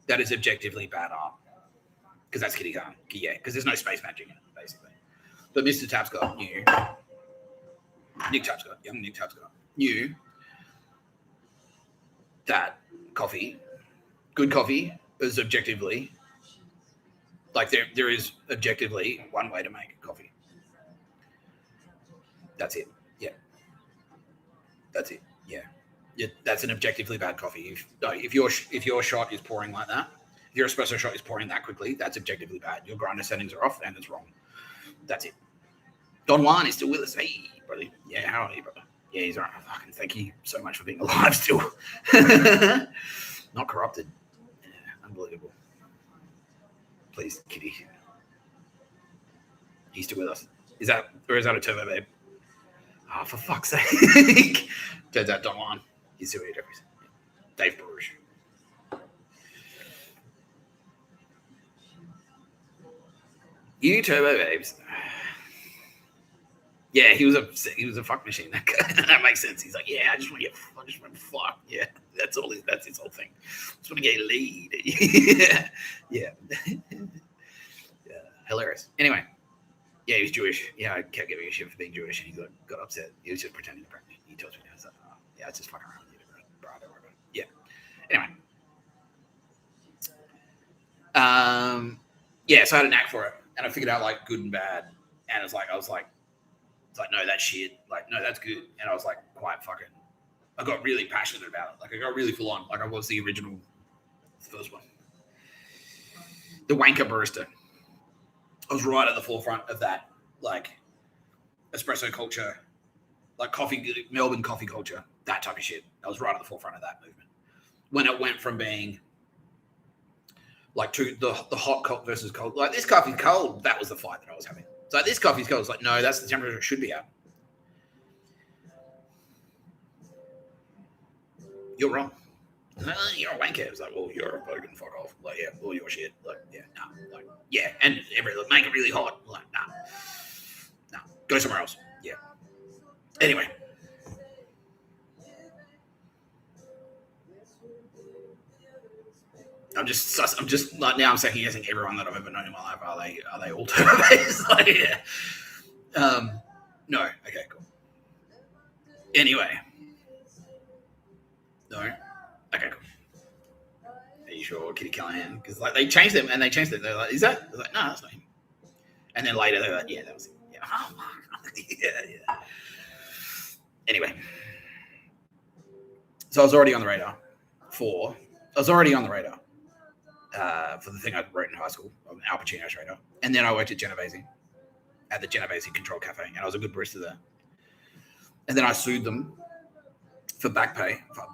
That is objectively bad art. Because that's Kitty Canahan. Yeah, because there's no space magic in it, basically. But Mr. Tapscott knew, young Nick Tapscott, knew that good coffee is objectively, like there is objectively one way to make coffee. That's it. Yeah. That's it. Yeah. Yeah, that's an objectively bad coffee. If your shot is pouring like that, if your espresso shot is pouring that quickly, that's objectively bad. Your grinder settings are off, and it's wrong. That's it. Don Juan is still with us. Hey, brother. Yeah, how are you, brother? Yeah, he's all right. Fucking thank you so much for being alive still. Not corrupted. Yeah, unbelievable. Please, Kitty. He's still with us. Is that a turbo, babe? Oh, for fuck's sake. Turns out Don Juan. He's still here, Jeffries. Dave Burr. You turbo babes. Yeah, he was a fuck machine. That makes sense. He's like, yeah, I just want to fuck. Yeah, that's his whole thing. Just want to get laid. yeah. Yeah, hilarious. Anyway, yeah, he was Jewish. Yeah, I kept giving a shit for being Jewish, and he got upset. He was just pretending to prank me. He tells me now, like, oh, yeah, it's just fucking around with you, bro. Don't worry about it. Yeah. Anyway, yeah, so I had a knack for it, and I figured out like good and bad, and I was like, it's like, no, that's shit. Like, no, that's good. And I was like, quite fucking, I got really passionate about it. Like, I got really full on. Like, I was the original first one. The wanker barista. I was right at the forefront of that, like, espresso culture, like Melbourne coffee culture, that type of shit. I was right at the forefront of that movement. When it went from being, like, to the hot versus cold. Like, this coffee's cold. That was the fight that I was having. It's like, this coffee's cold. It's like, no, that's the temperature it should be at. You're wrong. You're a wanker. It's like, well, you're a bogan, fuck off. Like, yeah, well, your shit. Like, yeah, no. Like, yeah, and make it really hot. Like, no. Go somewhere else. Yeah. Anyway. I'm just like, now I'm second guessing everyone that I've ever known in my life. Are they all turbo-based? Like, yeah. No. Okay, cool. Anyway. No. Okay, cool. Are you sure, Kitty Callahan? Because like they changed them. They're like, is that? They're like, no, that's not him. And then later they're like, yeah, that was him. Yeah. Oh, yeah. Anyway. So I was already on the radar for the thing I wrote in high school, Al Pacino's radar. And then I worked at the Genovese Control Cafe, and I was a good barista there. And then I sued them for back pay, for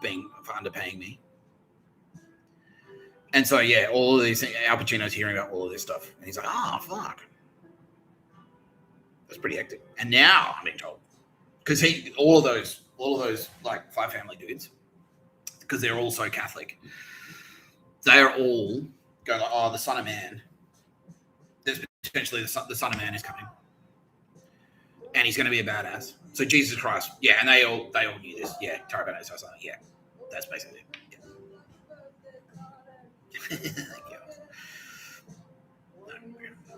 underpaying me. And so, yeah, all of these things, Al Pacino's hearing about all of this stuff. And he's like, oh, fuck. That's pretty hectic. And now I'm being told, because all of those like five family dudes, because they're all so Catholic, they are all going like, oh, the Son of Man. There's potentially the Son of Man is coming, and he's going to be a badass. So Jesus Christ, yeah, and they all knew this, yeah. Tarabana, so I was like, yeah, that's basically it.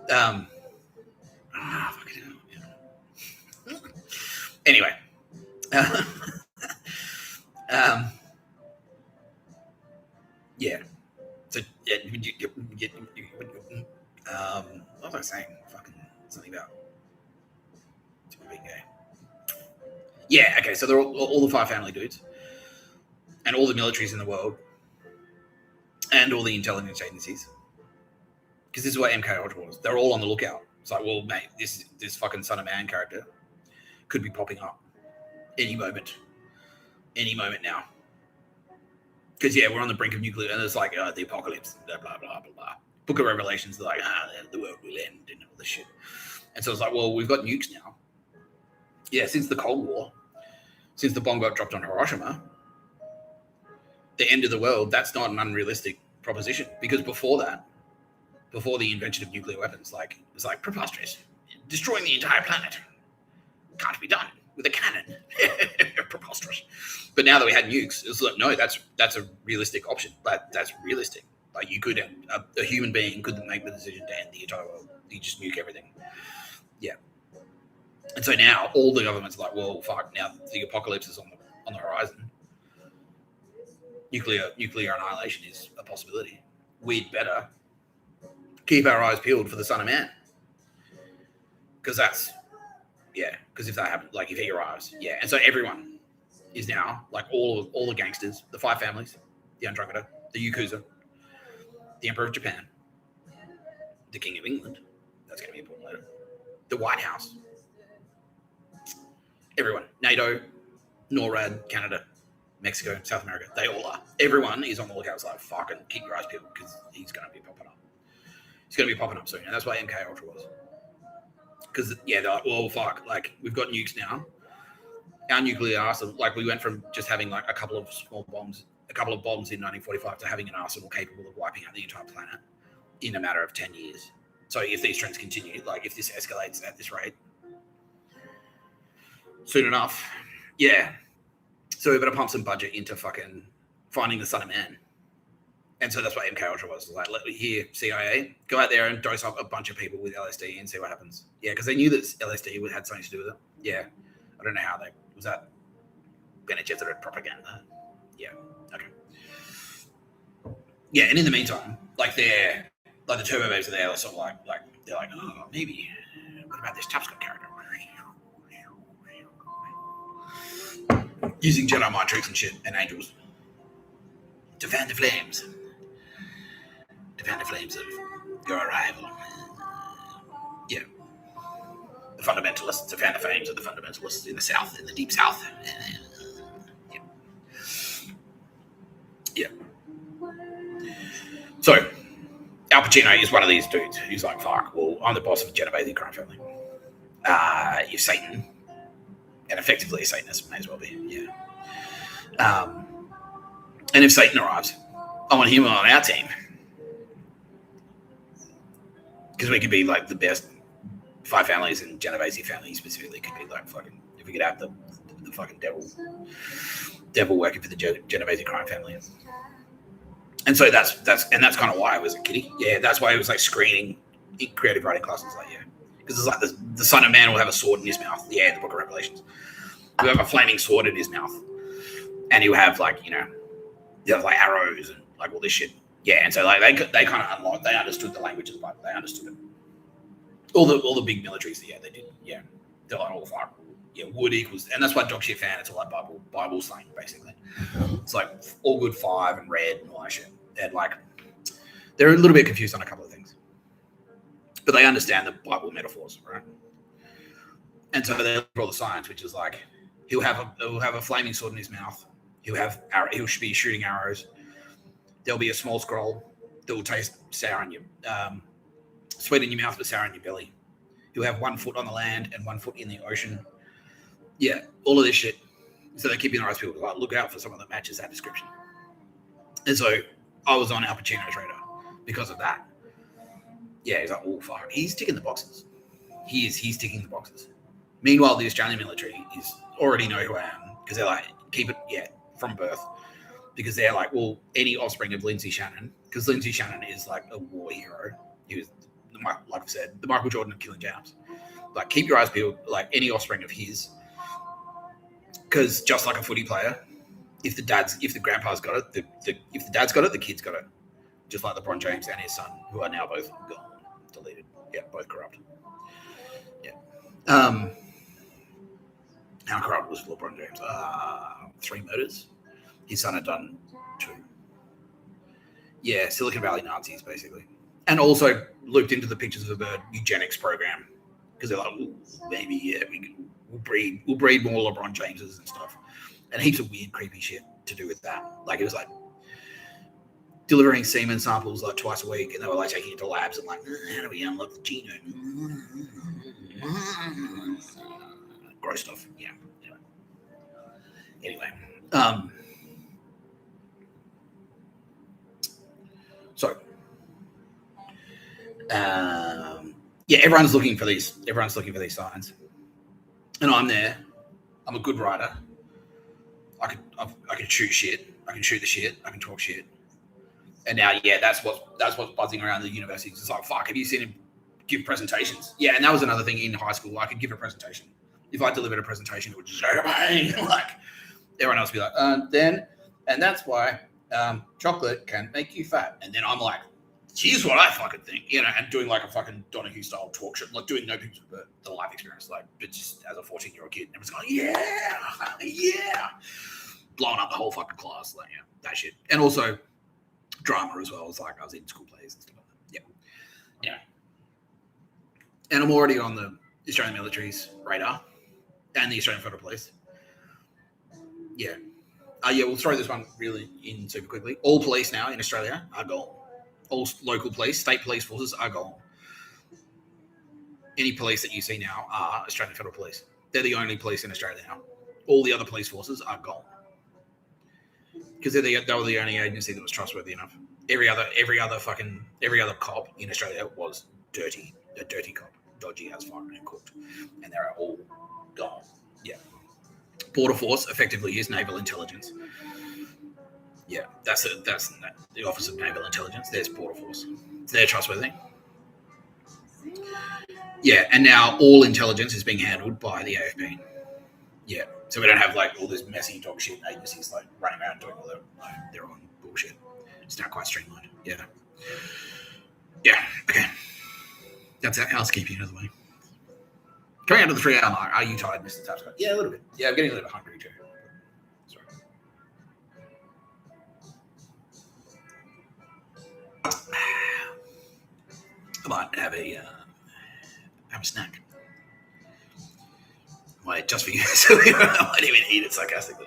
Yeah. Fucking hell, yeah. Anyway, yeah. So what was I saying? Fucking something about being gay. Yeah, okay. So they're all the five family dudes, and all the militaries in the world, and all the intelligence agencies. Because this is what MK Ultra was. They're all on the lookout. It's like, well, mate, this fucking Son of Man character could be popping up any moment now. Because, yeah, we're on the brink of nuclear, and it's like the apocalypse, blah, blah, blah, blah, blah. Book of Revelations, they're like, the world will end and all this shit. And so it's like, well, we've got nukes now. Yeah, since the Cold War, since the bomb got dropped on Hiroshima, the end of the world, that's not an unrealistic proposition. Because before that, before the invention of nuclear weapons, like, it's like preposterous. Destroying the entire planet can't be done with a cannon. Preposterous. But now that we had nukes, it's like, no, that's a realistic option. That's realistic. Like, you could, a human being could make the decision to end the entire world. You just nuke everything. Yeah. And so now all the governments are like, well, fuck, now the apocalypse is on the horizon. Nuclear annihilation is a possibility. We'd better keep our eyes peeled for the Son of Man. Because if that happens, like if he arrives, yeah. And so everyone, is now like all the gangsters, the 5 families, the Andromeda, the Yakuza, the Emperor of Japan, the King of England. That's going to be important later. The White House. Everyone. NATO, NORAD, Canada, Mexico, South America. They all are. Everyone is on the lookout. It's like, fucking keep your eyes peeled because he's going to be popping up. He's going to be popping up soon. And that's why MK Ultra was. Because, yeah, they're like, well, fuck. Like, we've got nukes now. Our nuclear arsenal, like, we went from just having, like, a couple of bombs in 1945 to having an arsenal capable of wiping out the entire planet in a matter of 10 years. So if these trends continue, like, if this escalates at this rate, soon enough, yeah. So we better pump some budget into fucking finding the Son of Man. And so that's what MK Ultra was. Like, here, CIA, go out there and dose up a bunch of people with LSD and see what happens. Yeah, because they knew that LSD had something to do with it. Yeah. I don't know how they... Was that Bene Gesserit propaganda? Yeah. Okay. Yeah, and in the meantime, like, they're... Like, the Turbo Babes are there, sort of like... They're like, oh, maybe... What about this Tapscott character? Using Jedi mind tricks and shit and angels to fan the flames. To fan the flames of your arrival. Yeah. The fundamentalists, to fan the flames of the fundamentalists in the South, in the deep South. Yeah. Yeah. So, Al Pacino is one of these dudes who's like, fuck, well, I'm the boss of a Genovese crime family. You're Satan. And effectively a Satanist, may as well be, yeah. And if Satan arrives, I want him on our team. Because we could be like the best 5 families, and Genovese family specifically could be like fucking, if we could have the fucking devil working for the Genovese crime family. And so that's kind of why I was a kiddie. Yeah, that's why it was like screening in creative writing classes, like, yeah. Because it's like the Son of Man will have a sword in his mouth. Yeah, in the Book of Revelations. He'll have a flaming sword in his mouth. And he'll have, like, you know, he'll have, like, arrows and, like, all this shit. Yeah, and so, like, they kind of unlocked, they understood the language of the Bible. They understood it. All the big militaries, yeah, they did. Yeah. They're like, oh, fuck. Yeah, wood equals, and that's why dog shit fan, it's all like Bible slang, basically. It's like all good 5 and red and all that shit. And, like, they're a little bit confused on a couple of things. But they understand the Bible metaphors, right? And so they draw the science, which is like he'll have a flaming sword in his mouth. He'll be shooting arrows. There'll be a small scroll that will taste sour in your sweet in your mouth, but sour in your belly. He'll have 1 foot on the land and 1 foot in the ocean. Yeah, all of this shit. So they keep your eyes peeled. Like, look out for someone that matches that description. And so I was on Al Pacino's radar because of that. Yeah, he's like, oh, fuck. He's ticking the boxes. He's ticking the boxes. Meanwhile, the Australian military is already know who I am because they're like, keep it, yeah, from birth. Because they're like, well, any offspring of Lindsay Shannon, because Lindsay Shannon is like a war hero. He was, like I said, the Michael Jordan of killing jams. Like, keep your eyes peeled, like any offspring of his. Because just like a footy player, if the grandpa's got it, if the dad's got it, the kid's got it. Just like LeBron James and his son, who are now both gone, deleted. Yeah, both corrupt. Yeah. How corrupt was LeBron James? 3 murders. His son had done 2. Yeah, Silicon Valley Nazis, basically. And also looped into the Pictures of a Bird eugenics program. Because they're like, ooh, maybe, yeah, we'll breed more LeBron Jameses and stuff. And heaps of weird, creepy shit to do with that. Like, it was like delivering semen samples like twice a week, and they were like taking it to labs and like, how do we unlock the genome? Gross stuff. Yeah. Anyway. Yeah, everyone's looking for these signs. And I'm there. I'm a good writer. I can shoot shit. I can shoot the shit. I can talk shit. And now, yeah, that's what's buzzing around the universities. It's like, fuck, have you seen him give presentations? Yeah, and that was another thing in high school. I could give a presentation. If I delivered a presentation, it would just go, like, everyone else would be like, and that's why chocolate can make you fat. And then I'm like, Here's what I fucking think, you know, and doing like a fucking Donahue style talk show, like doing No Pictures, but the life experience, like, but just as a 14-year-old kid, and everyone's going, yeah, blowing up the whole fucking class, like, yeah, that shit. And also drama as well. It's like I was in school plays and stuff like that. Yeah. And I'm already on the Australian military's radar and the Australian Federal Police. Yeah. We'll throw this one really in super quickly. All police now in Australia are gone. All local police, state police forces are gone. Any police that you see now are Australian Federal Police. They're the only police in Australia now. All the other police forces are gone. Because they were the only agency that was trustworthy enough. Every other cop in Australia was dirty. A dirty cop. Dodgy as fuck and cooked. And they're all gone. Yeah. Border Force effectively is naval intelligence. Yeah, that's the Office of Naval Intelligence. There's Border Force. They're trustworthy. Yeah, and now all intelligence is being handled by the AFP. Yeah, so we don't have like all this messy dog shit agencies like running around doing all their own bullshit. It's now quite streamlined. Yeah. Okay. That's that housekeeping out of the way. Coming out of the 3-hour mark. Are you tired, Mr. Tapscott? Yeah, a little bit. Yeah, I'm getting a little bit hungry too. Sorry. I might have a snack. Wait, just for you. So I might even eat it sarcastically.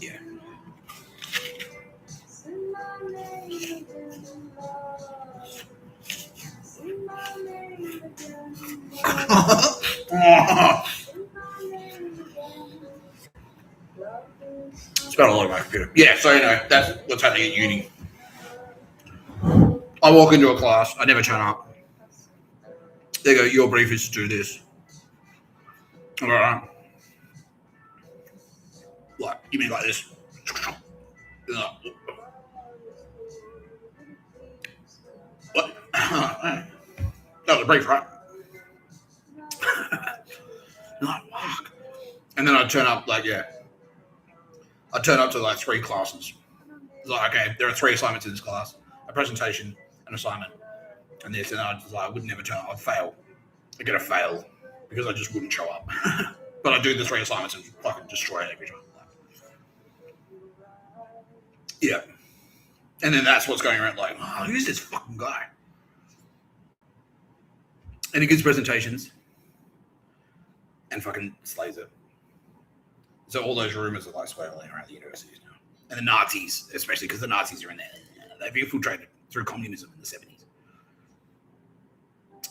Yeah. Spent a lot of my computer. Yeah, so that's what's happening at uni. I walk into a class, I never turn up. They go, your brief is to do this. All right. Like, you mean like this? What? That was a brief, right? Like, fuck. And then I turn up, like, yeah. I turn up to like 3 classes. It's like, okay, there are 3 assignments in this class: a presentation, an assignment, and this. And I was like, I would never turn up. I'd fail. I get a fail because I just wouldn't show up. But I do the 3 assignments and fucking destroy it every time. Yeah. And then that's what's going around, like, oh, who's this fucking guy? And he gives presentations and fucking slays it. So all those rumors are like swirling around the universities now. And the Nazis, especially because the Nazis are in there. They've infiltrated through communism in the 70s.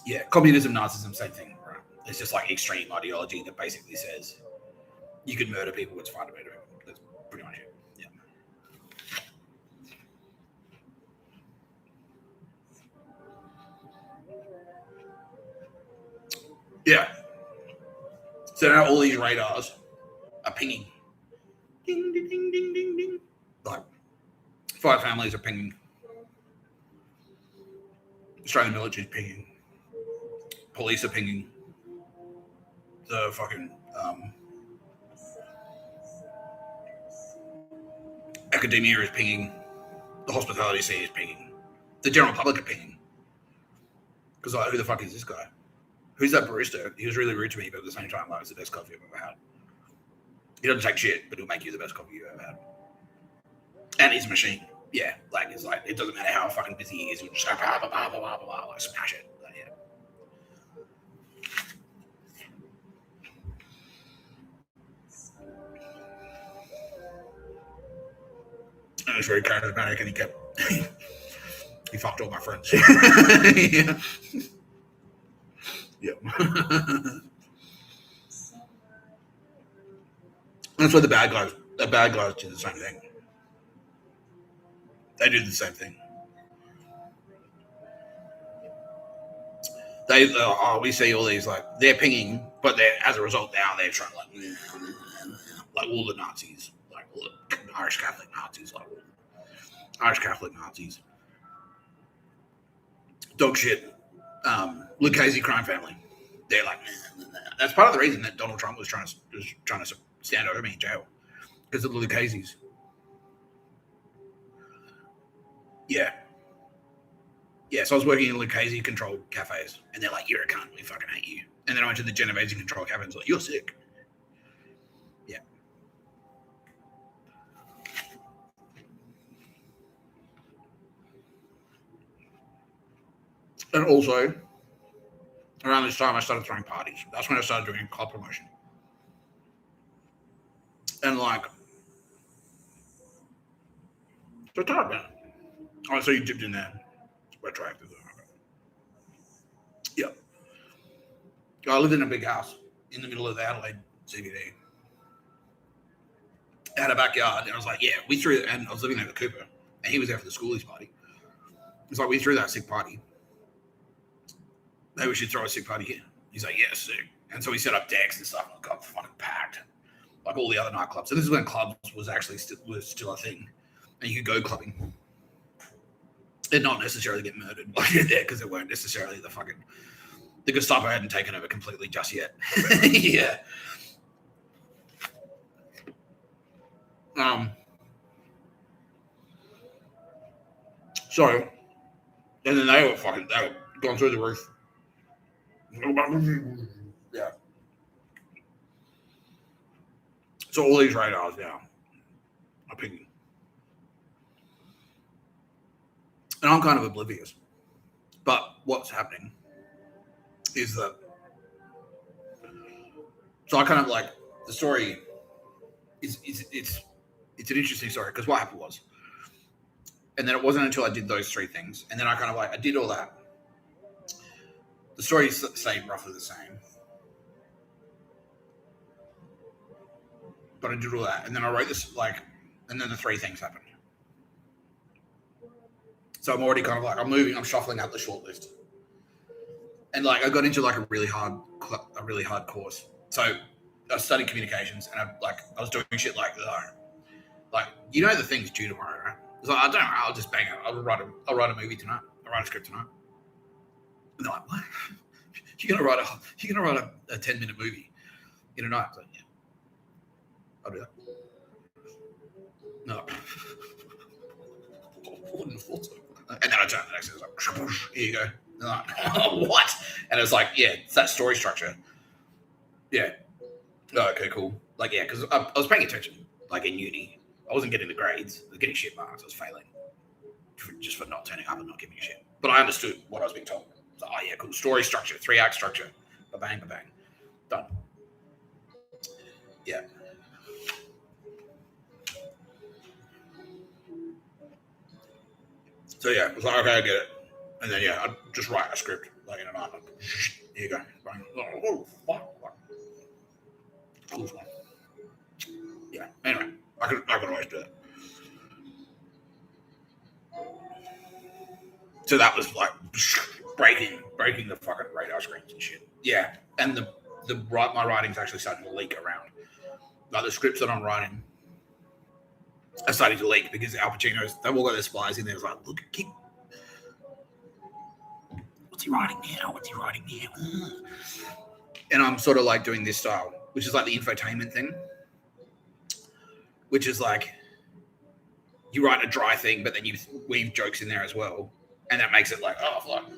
Yeah, communism, Nazism, same thing, right? It's just like extreme ideology that basically says you can murder people, it's fine to murder people. That's pretty much it. Yeah. So now all these radars are pinging. Ding, ding, ding, ding, ding, ding. Like, 5 families are pinging. Australian military is pinging. Police are pinging. The fucking academia is pinging. The hospitality scene is pinging. The general public are pinging. Because like, who the fuck is this guy? Who's that barista? He was really rude to me, but at the same time, like, it's the best coffee I've ever had. He doesn't take shit, but he'll make you the best coffee you've ever had. And he's a machine. Yeah, like, it's like, it doesn't matter how fucking busy he is. He'll just go, blah, blah, blah, blah, blah, blah, like, smash it. Like, yeah. And he's very charismatic, and he fucked all my friends. Yeah. Yep. That's why the bad guys do the same thing. They do the same thing. we see all these like they're pinging, but they're as a result now they're trying like all the Nazis, like all the Irish Catholic Nazis, like all Irish Catholic Nazis, dog shit. Lucchese crime family. They're like, that's part of the reason that Donald Trump was trying to stand over me in jail because of the Lucchese's. Yeah. So I was working in Lucchese controlled cafes, and they're like, "You're a cunt. We fucking hate you." And then I went to the Genovese controlled cafe and was like, "You're sick." Yeah. And also, around this time, I started throwing parties. That's when I started doing club promotion. And like, so talk about it. Oh, so you dipped in there. It's retroactive. Yeah. I lived in a big house in the middle of the Adelaide CBD. I had a backyard, and I was like, yeah, we threw it. And I was living there with Cooper, and he was there for the schoolies party. It's like, we threw that sick party. Maybe we should throw a sick party here. He's like, yeah, sick. And so we set up decks and stuff, and it got fucking packed, like all the other nightclubs. So this is when clubs was actually still a thing, and you could go clubbing and not necessarily get murdered while you're there because it weren't necessarily the Gestapo hadn't taken over completely just yet. Yeah. So, and then they were going through the roof. Yeah. So all these radars now are pinging. And I'm kind of oblivious. But what's happening is that, so I kind of like, the story it's an interesting story because what happened was, and then it wasn't until I did those three things, and then I kind of like, I did all that. The story stayed roughly the same. But I did all that, and then I wrote this, like, and then the three things happened. So I'm already kind of like, I'm shuffling out the short list. And like, I got into like a really hard course. So I studied communications, and I was doing shit like, you know, the thing's due tomorrow, right? It's like, I don't know, I'll just bang it. I'll write a movie tonight. I'll write a script tonight. And they're like, what? You're gonna write a 10-minute movie in a night? I was like, yeah, I'll do that. No, I wouldn't have thought so. And then I turned the next day, I was like, here you go. And I'm like, what? And it was like, yeah, it's that story structure. Yeah. Oh, okay, cool. Like, yeah, because I was paying attention, like in uni. I wasn't getting the grades. I was getting shit marks. I was failing just for not turning up and not giving a shit. But I understood what I was being told. I was like, oh, yeah, cool. Story structure, 3-act structure. Ba-bang, ba-bang. Done. Yeah. So, yeah, I was like, okay, I get it. And then, yeah, I'd just write a script, like in a night. Like, here you go. Oh, fuck. Cool. Yeah, anyway, I could always do that. So that was like breaking the fucking radar screens and shit. Yeah, and my writing's actually starting to leak around. Like the scripts that I'm writing are starting to leak because Al Pacino's, they've all got their spies in there. It's like, look, what's he writing now? And I'm sort of like doing this style, which is like the infotainment thing, which is like you write a dry thing, but then you weave jokes in there as well. And that makes it like, oh, fuck.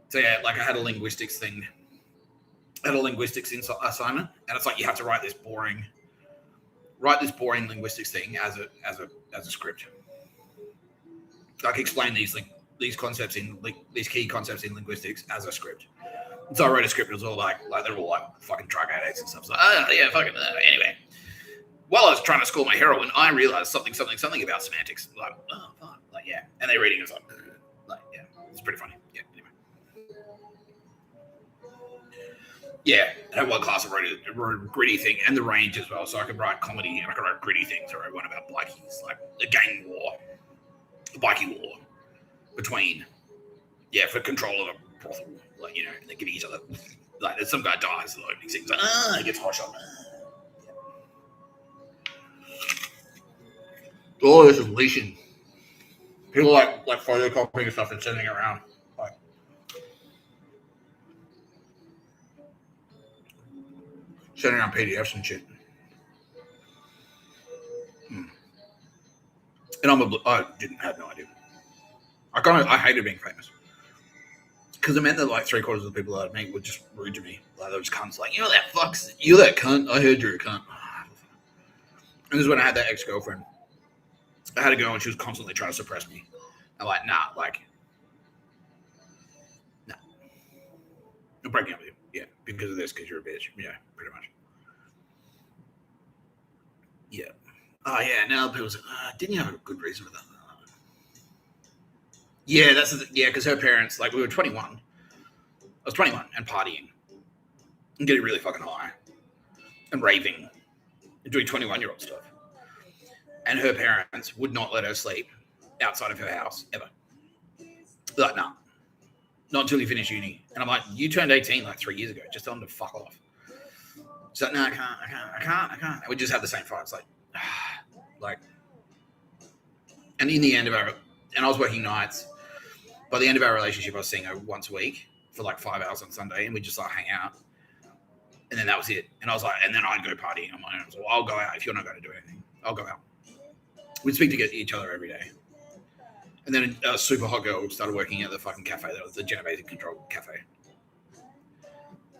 So yeah, like I had a linguistics thing. I had a linguistics assignment, and it's like you have to write this boring linguistics thing as a script. Like explain these concepts these key concepts in linguistics as a script. And so I wrote a script. It was all like they're all like fucking drug addicts and stuff. So yeah, fucking anyway. While I was trying to score my heroin, I realized something about semantics. Like, oh, fuck. Like, yeah. And they're reading it, like, yeah, it's pretty funny. Yeah, anyway. Yeah, I had one class I wrote a gritty thing and the range as well. So I could write comedy and I could write gritty things. I wrote one about bikies, like the gang war, the bikie war between, for control of a brothel. like, you know, and they're giving each other, like, some guy dies, like, he sings, he gets hot shot. Oh, there's some leashing. People like photocopying stuff and sending it around. Like, sending around PDFs and shit. And I had no idea. I hated being famous. Because it meant that like 3/4 of the people that I'd meet were just rude to me. Like, they were just cunts. Like, you're that cunt. I heard you're a cunt. And this is when I had that ex-girlfriend. I had a girl and she was constantly trying to suppress me. I'm like, nah. I'm breaking up with you. Yeah, because of this, because you're a bitch. Yeah, pretty much. Yeah. Oh, yeah, now people say, didn't you have a good reason for that? Yeah, because her parents, like, we were 21. I was 21 and partying and getting really fucking high and raving and doing 21-year-old stuff. And her parents would not let her sleep outside of her house ever. They're like, nah, not until you finish uni. And I'm like, you turned 18 like 3 years ago. Just tell them to fuck off. She's like, no, I can't. And we just have the same fights. Like, and in the end of and I was working nights. By the end of our relationship, I was seeing her once a week for like 5 hours on Sunday, and we just like hang out. And then that was it. And I was like, and then I'd go partying on my own. I was like, well, I'll go out. If you're not going to do anything, I'll go out. We'd speak to each other every day. And then a super hot girl started working at the fucking cafe. That was the Genovese Control Cafe.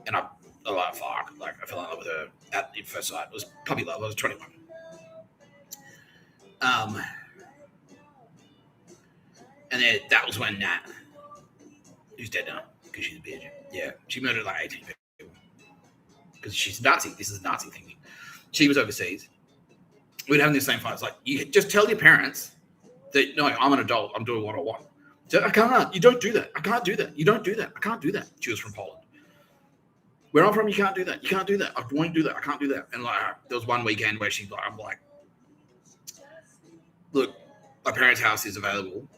And I like, fuck. Like, I fell in love with her at first sight. It was puppy love. I was 21. And then that was when Nat, who's dead now, because she's a bitch. Yeah, she murdered like 18 people. Because she's a Nazi. This is Nazi thinking. She was overseas. We'd have the same fights. Like, you just tell your parents that, no, I'm an adult. I'm doing what I want. So, I can't. You don't do that. I can't do that. You don't do that. I can't do that. She was from Poland. Where I'm from, you can't do that. You can't do that. I won't do that. I can't do that. And like, there was one weekend where I'm like, look, my parents' house is available.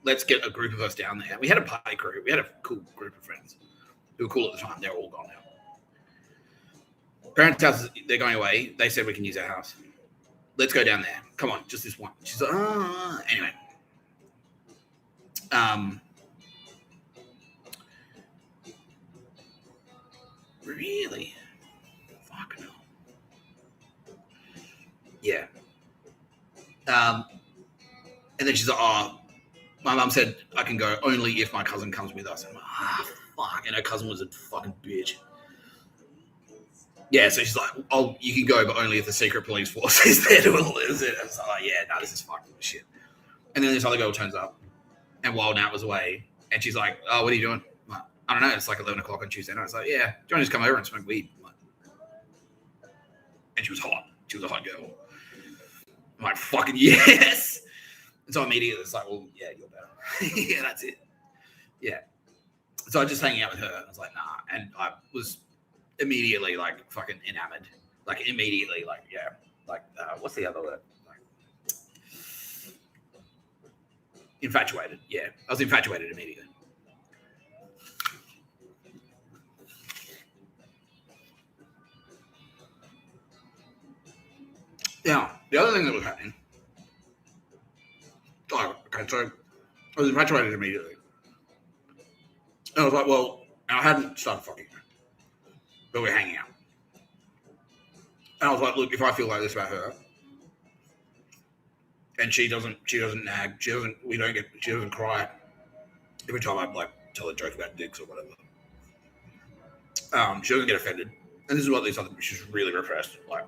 Let's get a group of us down there. We had a party crew. We had a cool group of friends who were cool at the time. They're all gone now. Parents' house, they're going away. They said we can use our house. Let's go down there. Come on, just this one. She's like, anyway. Really? Fucking hell. Yeah. And then she's like, my mum said I can go only if my cousin comes with us. I'm like, fuck. And her cousin was a fucking bitch. Yeah, so she's like, you can go, but only if the secret police force is there to lose it. I was like, this is fucking shit. And then this other girl turns up, and while Nat was away, and she's like, oh, what are you doing? I'm like, I don't know. It's like 11 o'clock on Tuesday night. I was like, yeah, do you want to just come over and smoke weed? And she was hot. She was a hot girl. I'm like, fucking yes. And so immediately it's like, well, yeah, you're better. Yeah, that's it. Yeah. So I was just hanging out with her. I was like, nah. And I was immediately like fucking enamored. Like immediately, like, yeah. Like, what's the other word? Like, infatuated. Yeah. I was infatuated immediately. Yeah. The other thing that was happening. Oh, okay, so I was infatuated immediately. And I was like, well, I hadn't started fucking her, but we're hanging out. And I was like, look, if I feel like this about her, and she doesn't nag, she doesn't cry every time I like tell a joke about dicks or whatever. She doesn't get offended. And this is what these other, she's really repressed. Like,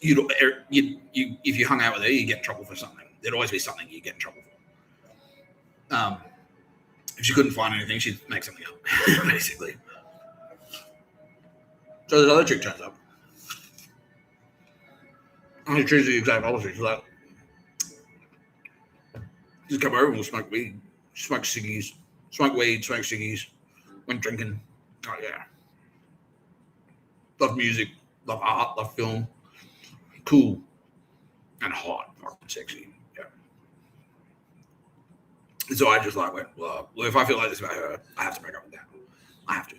you if you hung out with her, you get in trouble for something. There'd always be something you get in trouble for. If she couldn't find anything, she'd make something up, basically. So this other chick turns up. And she treats the exact opposite. She's like, just come over and we'll smoke weed. Smoke ciggies. Smoke weed, smoke ciggies. Went drinking. Oh, yeah. Love music. Love art. Love film. Cool. And hot. Fucking sexy. Yeah. And so I just like went, well, if I feel like this about her, I have to break up with that. I have to.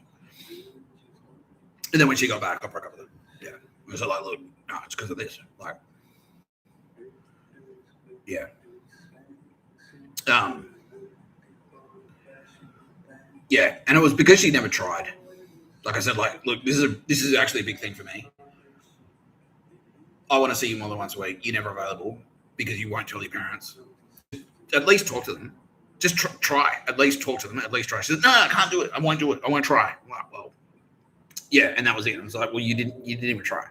And then when she got back, I broke up with her. Yeah. It was like, look, no, it's because of this. Like, yeah. Yeah, and it was because she never tried. Like I said, like, look, this is actually a big thing for me. I want to see you more than once a week. You're never available because you won't tell your parents. At least talk to them. Just try. At least talk to them. At least try. She said, no, I can't do it. I won't do it. I won't try. I'm like, well, yeah, and that was it. I was like, well, you didn't even try.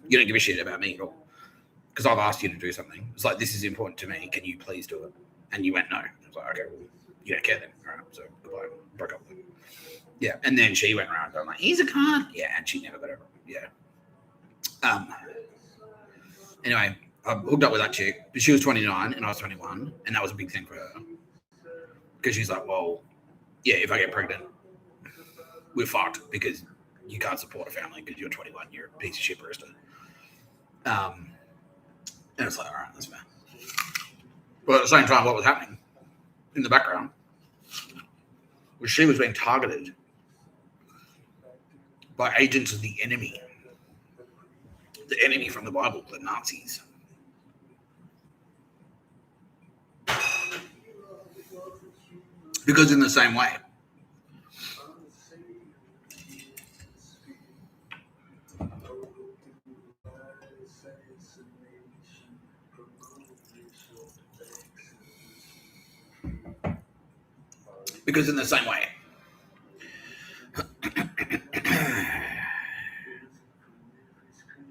You don't give a shit about me at all. Because I've asked you to do something. It's like, this is important to me. Can you please do it? And you went no. I was like, okay, well, you don't care then. All right, so goodbye. Broke up with him. Yeah, and then she went around going like, he's a cunt. Yeah, and she never got over it. Yeah. Anyway, I hooked up with that chick. She was 29 and I was 21, and that was a big thing for her. Because she's like, well, yeah, if I get pregnant, we're fucked because you can't support a family because you're 21, you're a piece of shit barista. And it's like, all right, that's fair. But at the same time, what was happening in the background was she was being targeted by agents of the enemy from the Bible, the Nazis. Because in the same way,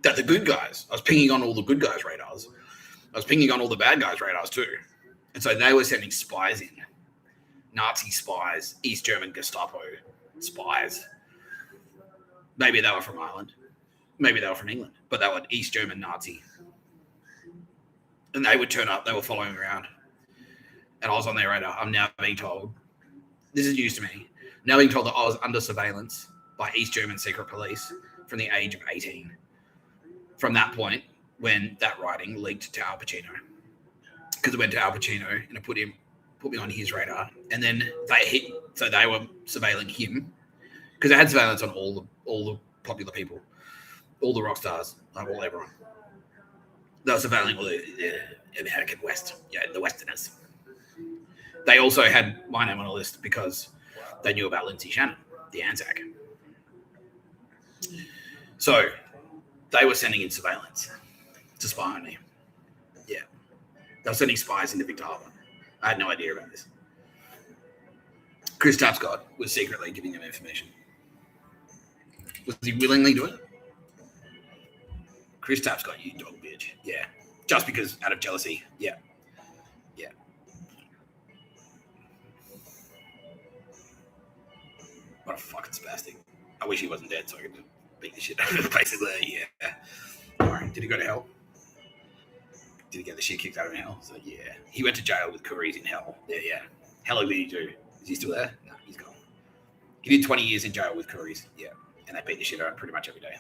that the good guys, I was pinging on all the good guys' radars. I was pinging on all the bad guys' radars too. And so they were sending spies in. Nazi spies, East German Gestapo spies. Maybe they were from Ireland. Maybe they were from England. But they were East German Nazi. And they would turn up. They were following around. And I was on their radar. I'm now being told, this is news to me, now being told that I was under surveillance by East German secret police from the age of 18. From that point, when that writing leaked to Al Pacino. Because it went to Al Pacino and it put me on his radar. And then they were surveilling him. Because they had surveillance on all the popular people, all the rock stars, like all everyone. They were surveilling all the American West, the Westerners. They also had my name on a list because they knew about Lindsay Shannon, the Anzac. So they were sending in surveillance to spy on me. Yeah. They were sending spies into Victor Harbour. I had no idea about this. Chris Tapscott was secretly giving them information. Was he willingly doing it? Chris Tapscott, you dog bitch. Yeah. Just because out of jealousy. Yeah. Yeah. What a fucking spastic. I wish he wasn't dead so I could beat the shit out of him, basically. Yeah. All right. Did he go to hell? Did he get the shit kicked out of him in hell? So, yeah. He went to jail with Curry's in hell. Yeah. How long did he do? Is he still there? No, he's gone. He did 20 years in jail with Curry's. Yeah. And they beat the shit out of him pretty much every day.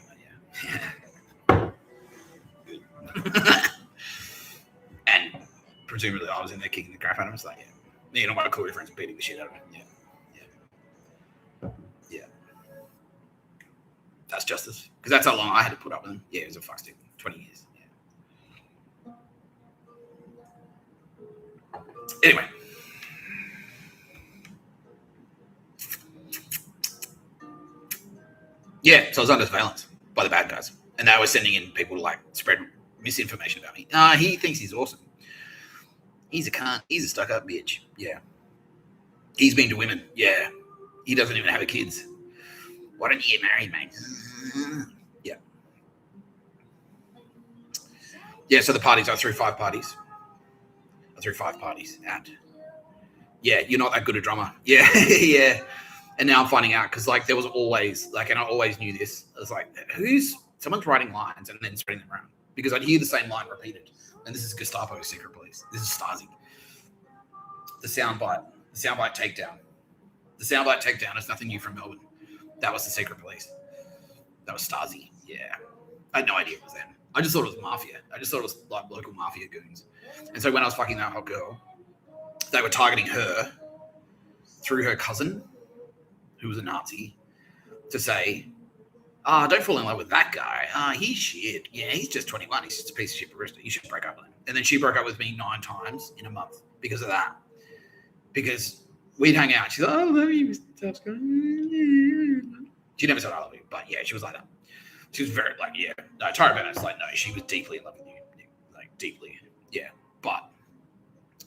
Yeah. Good. And presumably I was in there kicking the crap out of him. It's like, yeah. Me and all my Curry friends beating the shit out of him. Yeah. That's justice. Because that's how long I had to put up with him. Yeah, it was a fuckstick. 20 years. Yeah. Anyway. Yeah, so I was under surveillance by the bad guys. And they were sending in people to like spread misinformation about me. He thinks he's awesome. He's a cunt. He's a stuck-up bitch. Yeah. He's been to women. Yeah. He doesn't even have kids. Why don't you get married, mate? Yeah. Yeah, so the parties, I threw 5 parties. And yeah, you're not that good a drummer. Yeah, yeah. And now I'm finding out because like there was always like, and I always knew this. I was like, someone's writing lines and then spreading them around because I'd hear the same line repeated. And this is Gestapo secret police. This is Stasi. The soundbite takedown. The soundbite takedown is nothing new from Melbourne. That was the secret police. That was Stasi. Yeah. I had no idea it was them. I just thought it was mafia. I just thought it was like local mafia goons. And so when I was fucking that hot girl, they were targeting her through her cousin, who was a Nazi, to say, don't fall in love with that guy. He's shit. Yeah, he's just 21. He's just a piece of shit barista. You should break up with him. And then she broke up with me 9 times in a month because of that. Because we'd hang out. She's like, I love you, Mr. Tapscott. She never said I love you, but yeah, she was like that. She was very like, yeah. No, Tara Bennett's like, no, she was deeply in love with you. Like, deeply. Yeah. But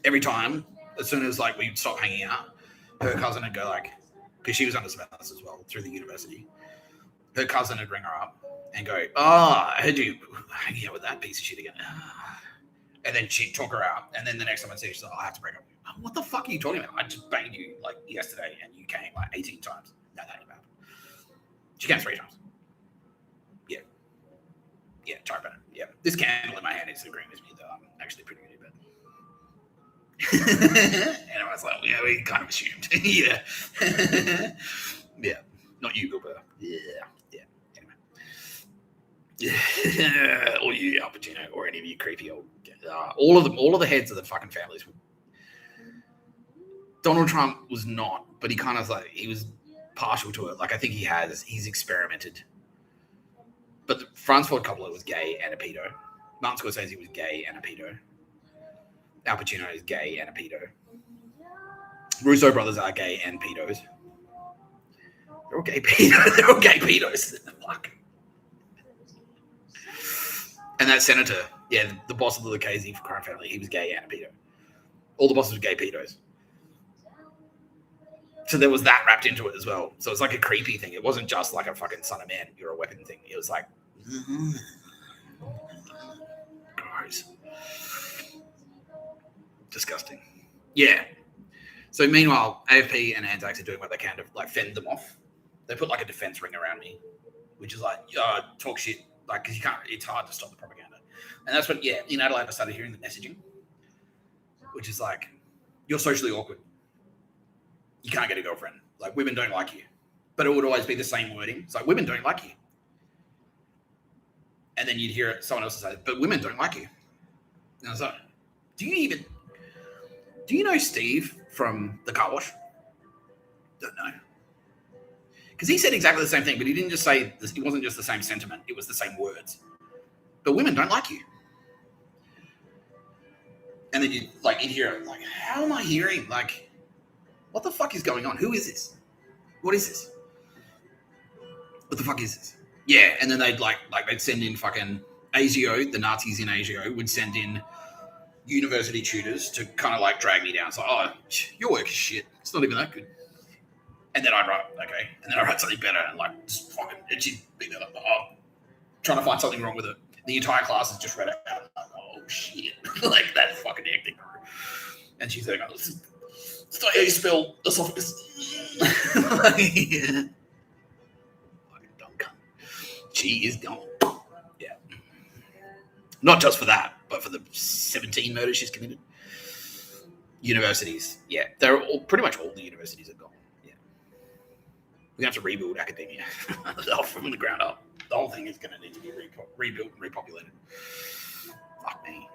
every time, as soon as like we'd stop hanging out, her cousin would go like, because she was under surveillance as well through the university. Her cousin would ring her up and go, I heard you hanging out with that piece of shit again. And then she'd talk her out. And then the next time I'd see her, she's like, I have to break up with you. What the fuck are you talking about? I just banged you like yesterday and you came like 18 times. No, that ain't bad. She came 3 times. Yeah. Yeah, Tara Bennett. Yeah. This candle in my hand is agreeing with me that I'm actually pretty good at bed. And I was like, yeah, we kind of assumed. Yeah. Yeah. Not you, Bill Burr. Yeah. Yeah. Anyway. Yeah. Or you, Al Pacino, or any of you creepy old. All of the heads of the fucking families were. Donald Trump was not, but he kind of like, he was partial to it. Like, I think he's experimented. But Franz Ford Coppola was gay and a pedo. Martin Scorsese was gay and a pedo. Al Pacino is gay and a pedo. Russo brothers are gay and pedos. They're all gay pedos. They're all gay pedos. Fuck. And that senator, yeah, the boss of the Lucchese crime family, he was gay and a pedo. All the bosses were gay pedos. So there was that wrapped into it as well. So it's like a creepy thing. It wasn't just like a fucking son of man, you're a weapon thing. It was like, gross. Disgusting. Yeah. So meanwhile, AFP and Anzacs are doing what they can to like fend them off. They put like a defense ring around me, which is like, talk shit. Like, because you can't, it's hard to stop the propaganda. And that's what, yeah, in Adelaide, I started hearing the messaging, which is like, you're socially awkward. You can't get a girlfriend. Like, women don't like you. But it would always be the same wording. It's like, women don't like you. And then you'd hear it, someone else say, but women don't like you. And I was like, do you know Steve from the car wash? Don't know. Because he said exactly the same thing, but he didn't just say this. It wasn't just the same sentiment. It was the same words. But women don't like you. And then you'd hear it like, how am I hearing? Like, what the fuck is going on? Who is this? What is this? What the fuck is this? Yeah, and then they'd they'd send in fucking ASIO, the Nazis in ASIO would send in university tutors to kind of like drag me down. It's like, oh, your work is shit. It's not even that good. And then I'd write, okay, and then I'd write something better and like just fucking, and she'd be there like, trying to find something wrong with it. The entire class has just read it out. Like, oh shit, like that's fucking hectic. And she's like, it's not how you spell esophagus. Yeah. Fucking dumb cunt. She is dumb. Yeah. Not just for that, but for the 17 murders she's committed. Universities, yeah, they're all pretty much all the universities are gone. Yeah, we're gonna have to rebuild academia from the ground up. The whole thing is gonna need to be rebuilt and repopulated. Fuck me.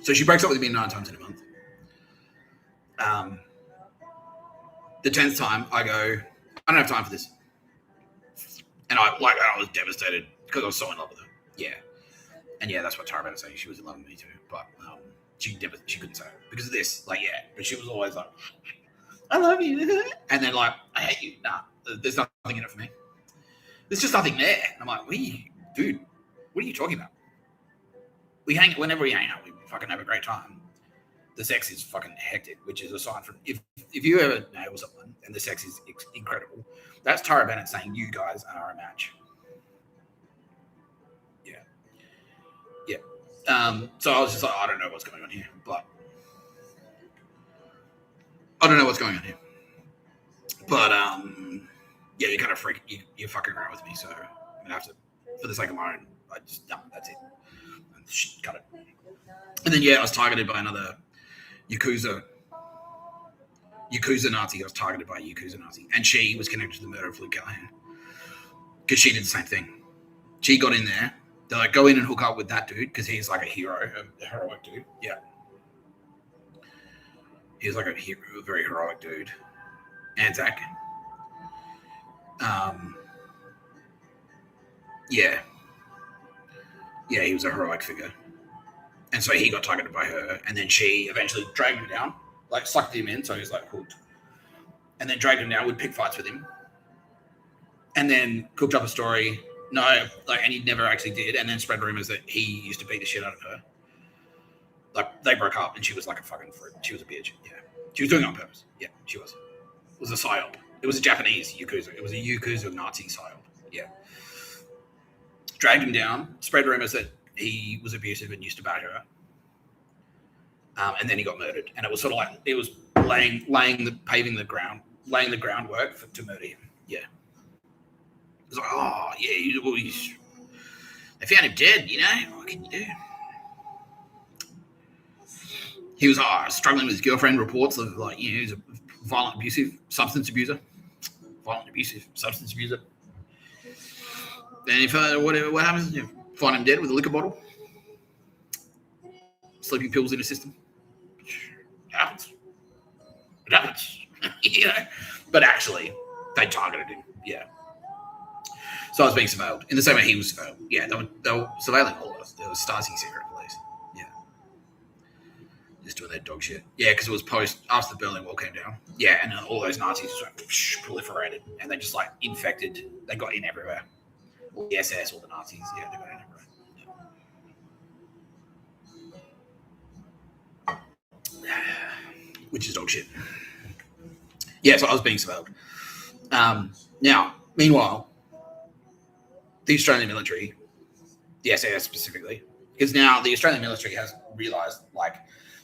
So she breaks up with me 9 times in a month. The 10th time, I go, I don't have time for this. And I was devastated because I was so in love with her. Yeah. And yeah, that's what Tara Bennett was saying. She was in love with me too. But she couldn't say it because of this. Like, yeah. But she was always like, I love you. And then like, I hate you. Nah, there's nothing in it for me. There's just nothing there. And I'm like, dude, what are you talking about? Whenever we hang out, we fucking have a great time. The sex is fucking hectic, which is a sign from if you ever nail someone and the sex is incredible, that's Tara Bennett saying you guys are a match. Yeah. Yeah. So I was just like, I don't know what's going on here, but yeah, you kind of you're fucking around with me, so I'm gonna have to, for the sake of my own, that's it. Cut it. And then yeah, I was targeted by another Yakuza Nazi. I was targeted by a Yakuza Nazi. And she was connected to the murder of Luke Callahan. Because she did the same thing. She got in there. They're like, go in and hook up with that dude because he's like a hero, a heroic dude. Yeah. He's like a very heroic dude. Anzac. Yeah. Yeah, he was a heroic figure. And so he got targeted by her, and then she eventually dragged him down, like sucked him in, so he was like hooked. And then dragged him down, would pick fights with him. And then cooked up a story. No, like, and he never actually did. And then spread rumors that he used to beat the shit out of her. Like, they broke up, and she was like a fucking fruit. She was a bitch. Yeah. She was doing it on purpose. Yeah, she was. It was a psyop. It was a Japanese Yakuza. It was a Yakuza Nazi psyop. Yeah. Dragged him down, spread rumors that he was abusive and used to bat her. And then he got murdered. And it was sort of like, it was laying the groundwork to murder him. Yeah. It was like, oh, yeah, they found him dead, you know? What can you do? He was struggling with his girlfriend, reports of, like, you know, he's a violent, abusive substance abuser. And if what happens? You find him dead with a liquor bottle, sleeping pills in his system. It happens. You know. But actually, they targeted him. Yeah. So I was being surveilled in the same way he was surveilled. Yeah, they were surveilling all of us. There was Stasi secret police. Yeah. Just doing their dog shit. Yeah, because it was after the Berlin Wall came down. Yeah, and all those Nazis just went proliferated, and they just like infected. They got in everywhere. All the SS, all the Nazis. Yeah, they got in everywhere. Yeah. Which is dog shit. Yeah, so I was being surveilled. Now, meanwhile, the Australian military, the SAS specifically, because now the Australian military has realised, like,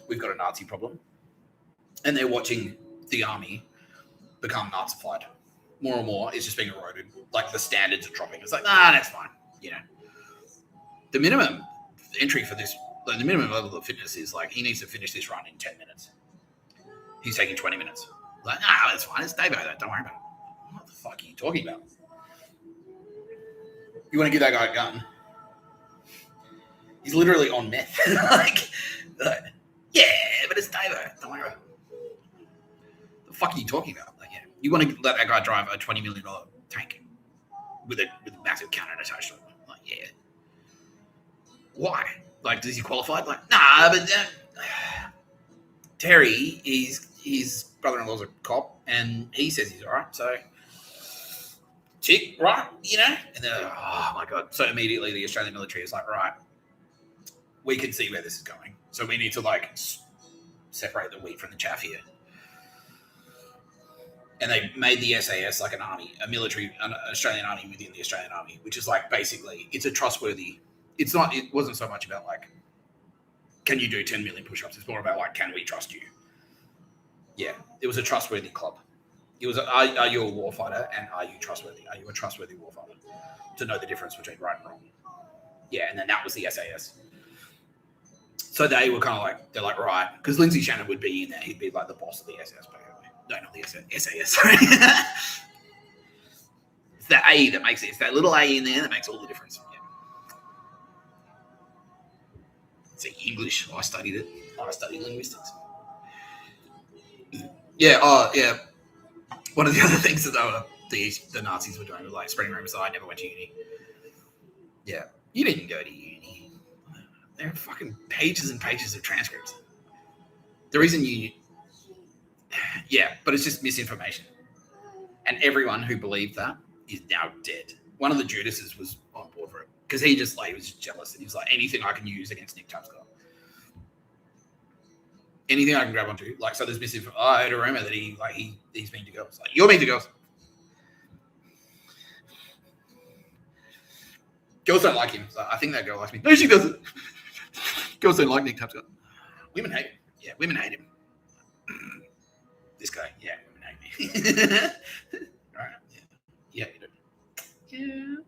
we've got a Nazi problem, and they're watching the army become Nazified. More and more, it's just being eroded. Like, the standards are dropping. It's like, that's fine. You know, the minimum entry for this, like, the minimum level of fitness is like, he needs to finish this run in 10 minutes. He's taking 20 minutes. Like, that's fine. It's Davo, though. Don't worry about it. What the fuck are you talking about? You want to give that guy a gun? He's literally on meth. like, yeah, but it's Davo. Don't worry about it. The fuck are you talking about? Like, yeah, you want to let that guy drive a $20 million tank with a massive cannon attached to it? Like, yeah. Why? Like, does he qualify? Like, nah, but Terry, his brother-in-law's a cop, and he says he's all right. So, tick, right? You know? And then, oh my God. So immediately the Australian military is like, right, we can see where this is going. So we need to, like, separate the wheat from the chaff here. And they made the SAS like an army, an Australian army within the Australian army, which is like, basically, it's a trustworthy. It wasn't so much about, like, can you do 10 million push-ups? It's more about, like, can we trust you? Yeah, it was a trustworthy club. It was, are you a warfighter, and are you trustworthy? Are you a trustworthy warfighter to know the difference between right and wrong? Yeah, and then that was the SAS. So they were kind of like, they're like, right, because Lindsay Shannon would be in there. He'd be like the boss of the SAS, basically. No, not the SAS. Sorry. It's that A that makes it. It's that little A in there that makes all the difference. Yeah. See, English. I studied it. I studied linguistics. Yeah. Oh, yeah. One of the other things that the Nazis were doing was like spreading rumors that I never went to uni. Yeah, you didn't go to uni. There are fucking pages and pages of transcripts. The reason yeah, but it's just misinformation. And everyone who believed that is now dead. One of the Judases was on board for it because he was just jealous. And he was like, anything I can use against Nick Tapscott. Anything I can grab onto. Like, so there's misinformation. I heard a rumor that he's mean to girls. Like, you're mean to girls. Girls don't like him. So I think that girl likes me. No, she doesn't. Girls don't like Nick Tapscott. Women hate him. Yeah, women hate him. This guy, yeah, women hate me. All right, yeah, you do.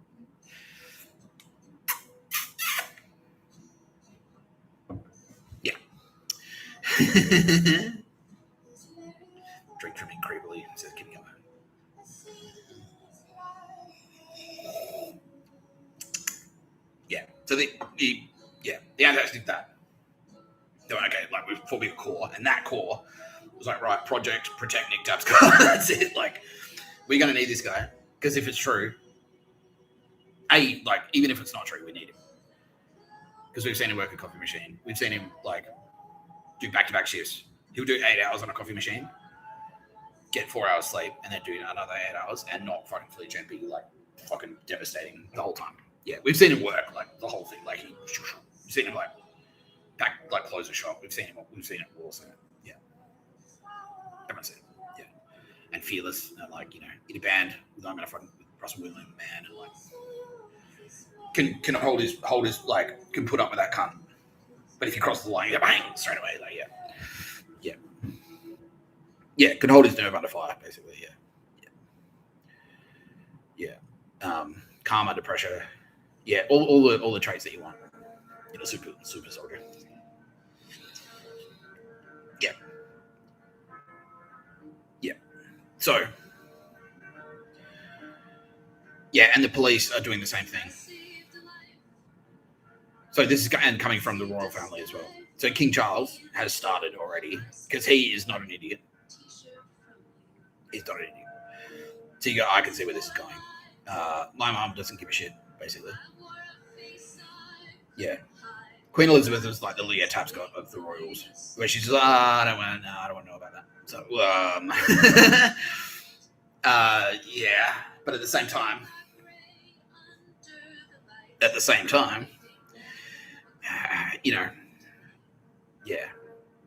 Yeah. Drink from me creepily. Says, "Can you come home?" Yeah. So the Anzacs did that. They went, okay, like, we've forming a core, and that core was like, right, project protect Nick Tapscott. That's it. Like, we're going to need this guy, because if it's true, like, even if it's not true, we need him. Because we've seen him work a coffee machine. We've seen him, like, do back-to-back shifts. He'll do 8 hours on a coffee machine, get 4 hours sleep, and then do another 8 hours, and not fucking fully jumpy, like, fucking devastating the whole time. Yeah, we've seen him work, like, the whole thing. Like, we've seen him, like, close a shop. We've seen it also. Yeah. Everyone's seen it. Yeah. And fearless, and, like, you know, in a band, I'm gonna fucking Russell William, man, and, like, can hold his like, can put up with that cunt. But if he crosses the line, bang, straight away, like, yeah, can hold his nerve under fire, basically. Yeah. Calm under pressure. Yeah, all the traits that you want in a super soldier. Yeah. So, yeah, and the police are doing the same thing. So this is coming from the royal family as well. So King Charles has started already, because he is not an idiot. He's not an idiot. So I can see where this is going. My mom doesn't give a shit, basically. Yeah. Queen Elizabeth was like the Leah Tapscott of the royals, where she's like, I don't want to know about that. So, yeah. But at the same time, you know, yeah,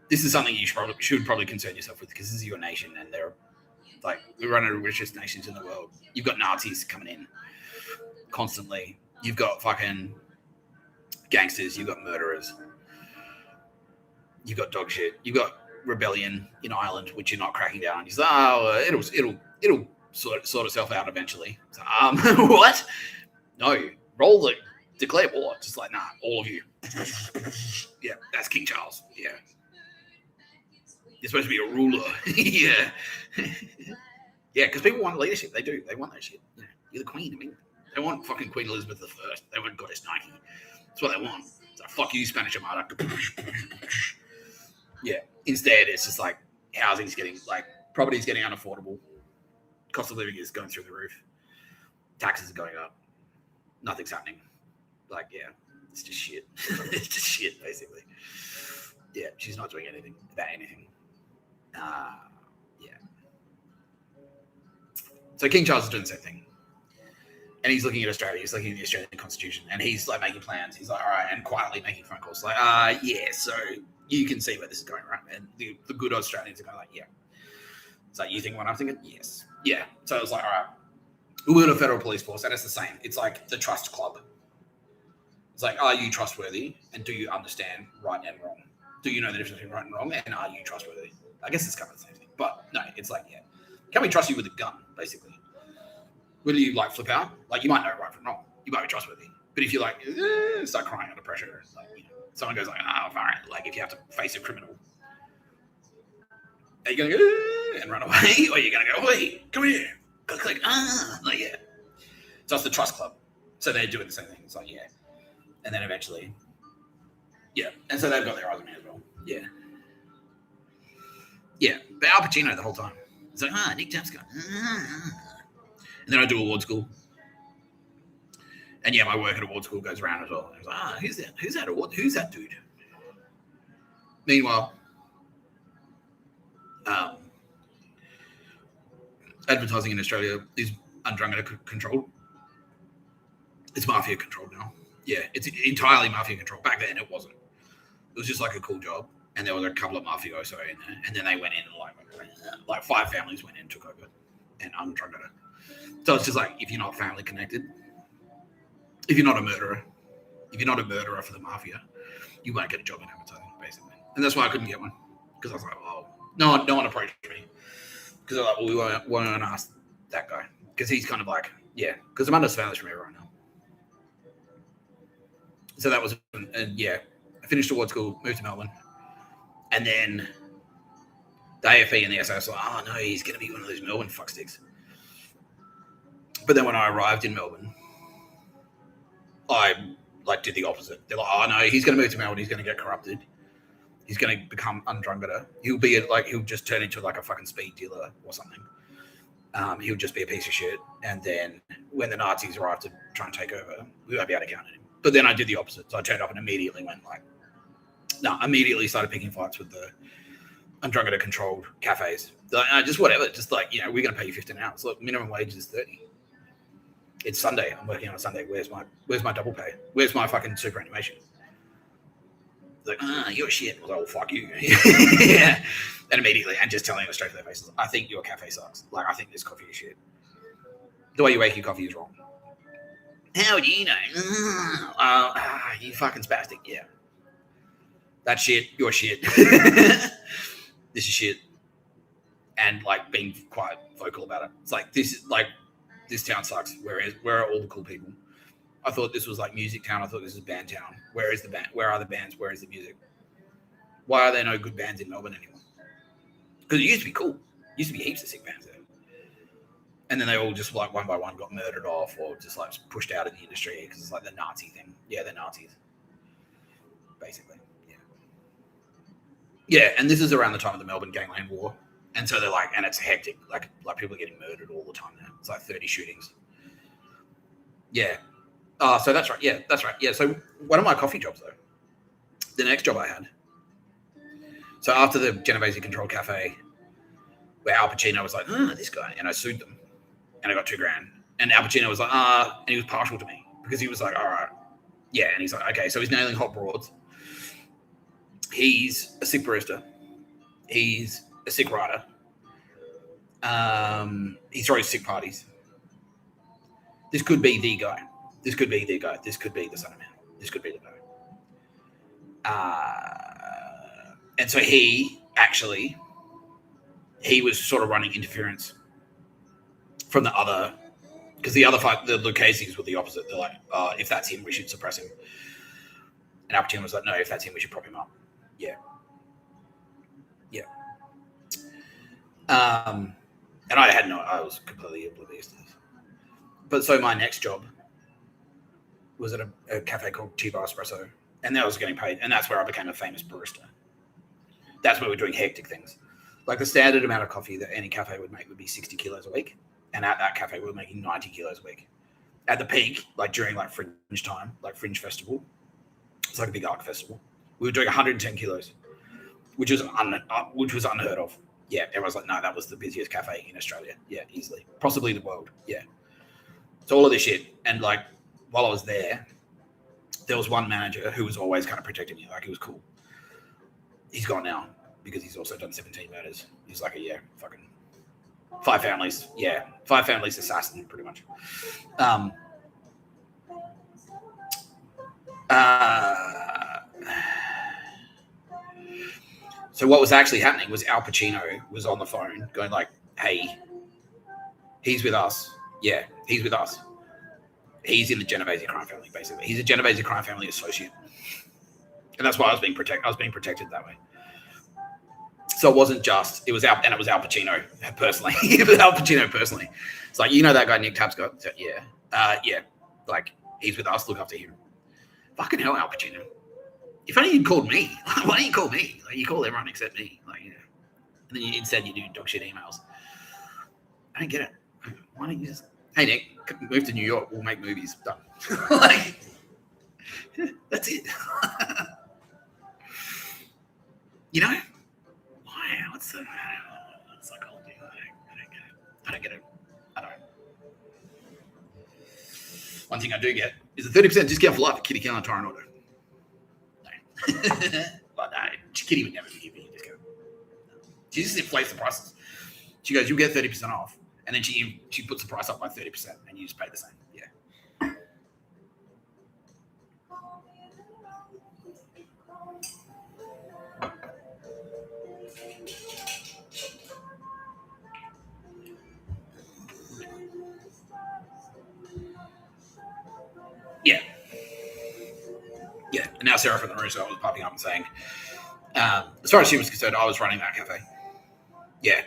this is something you should probably concern yourself with, because this is your nation, and they're like, we're one of the richest nations in the world. You've got Nazis coming in constantly. You've got fucking gangsters. You've got murderers. You've got dog shit. You've got rebellion in Ireland, which you're not cracking down on. He's like, it'll sort itself out eventually. So, what? No, declare war. Just like, nah, all of you. Yeah, that's King Charles. Yeah. You're supposed to be a ruler. Yeah. Yeah, because people want leadership. They do. They want that shit. You know, you're the queen of England. They want fucking Queen Elizabeth I. They want Goddess Nike. That's what they want. It's like, fuck you, Spanish Armada. Yeah. Instead, it's just like, housing's getting, like, property's getting unaffordable. Cost of living is going through the roof. Taxes are going up. Nothing's happening. Like, yeah, it's just shit. It's just shit, basically. Yeah, she's not doing anything about anything. Yeah. So King Charles is doing the same thing. And he's looking at Australia. He's looking at the Australian Constitution. And he's, like, making plans. He's like, all right, and quietly making phone calls. Like, yeah, so you can see where this is going, right? And the good Australians are going like, yeah. It's like, you think what I'm thinking? Yes. Yeah. So it's like, all right, we're in a federal police force, and it's the same. It's like the trust club. It's like, are you trustworthy, and do you understand right and wrong? Do you know the difference between right and wrong, and are you trustworthy? I guess it's kind of the same thing. But no, it's like, yeah. Can we trust you with a gun, basically? Will you, like, flip out? Like, you might know right from wrong. You might be trustworthy. But if you, like, start crying under pressure, like, you know, someone goes like, all right, like, if you have to face a criminal, are you going to go and run away? Or are you going to go, wait, come here, click, like, yeah. So it's the trust club. So they're doing the same thing. It's like, yeah. And then eventually, yeah. And so they've got their eyes on me as well. Yeah. Yeah. But Al Pacino the whole time. It's like, Nick Tapscott. And then I do award school. And yeah, my work at award school goes around as well. I was like, who's that? Who's that award? Who's that dude? Meanwhile, advertising in Australia is under control. It's mafia controlled now. Yeah, it's entirely mafia controlled. Back then, it wasn't. It was just like a cool job, and there was a couple of mafioso in there, and then they went in and like 5 families went in and took over, and I'm trying to. So it's just like, if you're not family connected, if you're not a murderer for the mafia, you won't get a job in advertising, basically. And that's why I couldn't get one, because I was like, oh, no one approached me, because they're like, well, we won't ask that guy, because he's kind of like, yeah, because I'm under surveillance from everyone now. So that was, and yeah, I finished award school, moved to Melbourne, and then the AFE and the SAS were like, oh no, he's going to be one of those Melbourne fucksticks. But then when I arrived in Melbourne, I like did the opposite. They're like, oh no, he's going to move to Melbourne. He's going to get corrupted. He's going to become undrungeter. He'll just turn into like a fucking speed dealer or something. He'll just be a piece of shit. And then when the Nazis arrive to try and take over, we won't be able to count him. But then I did the opposite. So I turned up and immediately went like, immediately started picking fights with the undrungeter controlled cafes. Like, just whatever. Just like, we're going to pay you 15 hours. Look, minimum wage is 30. It's Sunday. I'm working on a Sunday. Where's my double pay? Where's my fucking superannuation? Like, you're shit. I was like, oh, fuck you. Yeah. And immediately, and just telling them straight to their faces, I think your cafe sucks. Like, I think this coffee is shit. The way you make your coffee is wrong. How do you know? You fucking spastic. Yeah. That's shit. You're shit. This is shit. And, like, being quite vocal about it. It's like, this town sucks. Where are all the cool people? I thought this was like music town. I thought this was band town. Where is the band? Where are the bands? Where is the music? Why are there no good bands in Melbourne anymore? Because it used to be cool. It used to be heaps of sick bands there. And then they all just like one by one got murdered off or just like pushed out of the industry because it's like the Nazi thing. Yeah, they're Nazis. Basically. Yeah. Yeah, and this is around the time of the Melbourne Gangland War. And so they're like, and it's hectic. Like people are getting murdered all the time now. It's like 30 shootings. Yeah. So that's right. Yeah, that's right. Yeah. So one of my coffee jobs though, the next job I had. So after the Genovese Control Cafe, where Al Pacino was like, this guy, and I sued them, and I got $2,000. And Al Pacino was like, and he was partial to me because he was like, all right, yeah. And he's like, okay, so he's nailing hot broads. He's a sick barista. He's a sick writer. He throws sick parties. This could be the guy. This could be the guy. This could be the son of man. This could be the guy. And so he was sort of running interference from the other, because the other fight, the Lucchese's were the opposite. They're like, if that's him, we should suppress him. And Al Pacino was like, no, if that's him, we should prop him up. Yeah. Yeah. And I was completely oblivious to this. But so my next job was at a cafe called Chiba Espresso, and I was getting paid, and that's where I became a famous barista. That's where we're doing hectic things. Like the standard amount of coffee that any cafe would make would be 60 kilos a week, and at that cafe we were making 90 kilos a week. At the peak, like during like Fringe time, like Fringe Festival, it's like a big arc festival. We were doing 110 kilos, which was unheard of. Yeah, everyone's like, no, that was the busiest cafe in Australia. Yeah, easily, possibly the world. Yeah. So all of this shit, and like while I was there was one manager who was always kind of protecting me. Like, he was cool. He's gone now because he's also done 17 murders. He's like fucking 5 families. Yeah, 5 families assassin, pretty much. So what was actually happening was Al Pacino was on the phone going like, hey, he's with us. Yeah, he's with us. He's in the Genovese crime family, basically. He's a Genovese crime family associate. And that's why I was being protected. I was being protected that way. So it wasn't just, it was Al Pacino personally. It was Al Pacino personally. It's like, that guy, Nick Tapscott? So, yeah. Yeah. Like, he's with us. Look after him. Fucking hell, Al Pacino. If only you'd called me. Why don't you call me? Like, you call everyone except me. Like, And then instead you do dog shit emails. I don't get it. Why don't you just, hey, Nick, move to New York. We'll make movies. Done. Like, that's it. Why? What's the psychology? I don't get it. One thing I do get is a 30% discount for life at Kitty Cow and Torrent Auto. No. But no, Kitty would never give me a discount. She just inflates the prices. She goes, you'll get 30% off. And then she puts the price up by 30% and you just pay the same. Yeah. Yeah. Yeah. And now Sarah from the Russo was popping up and saying, as far as she was concerned, I was running that cafe. Yeah.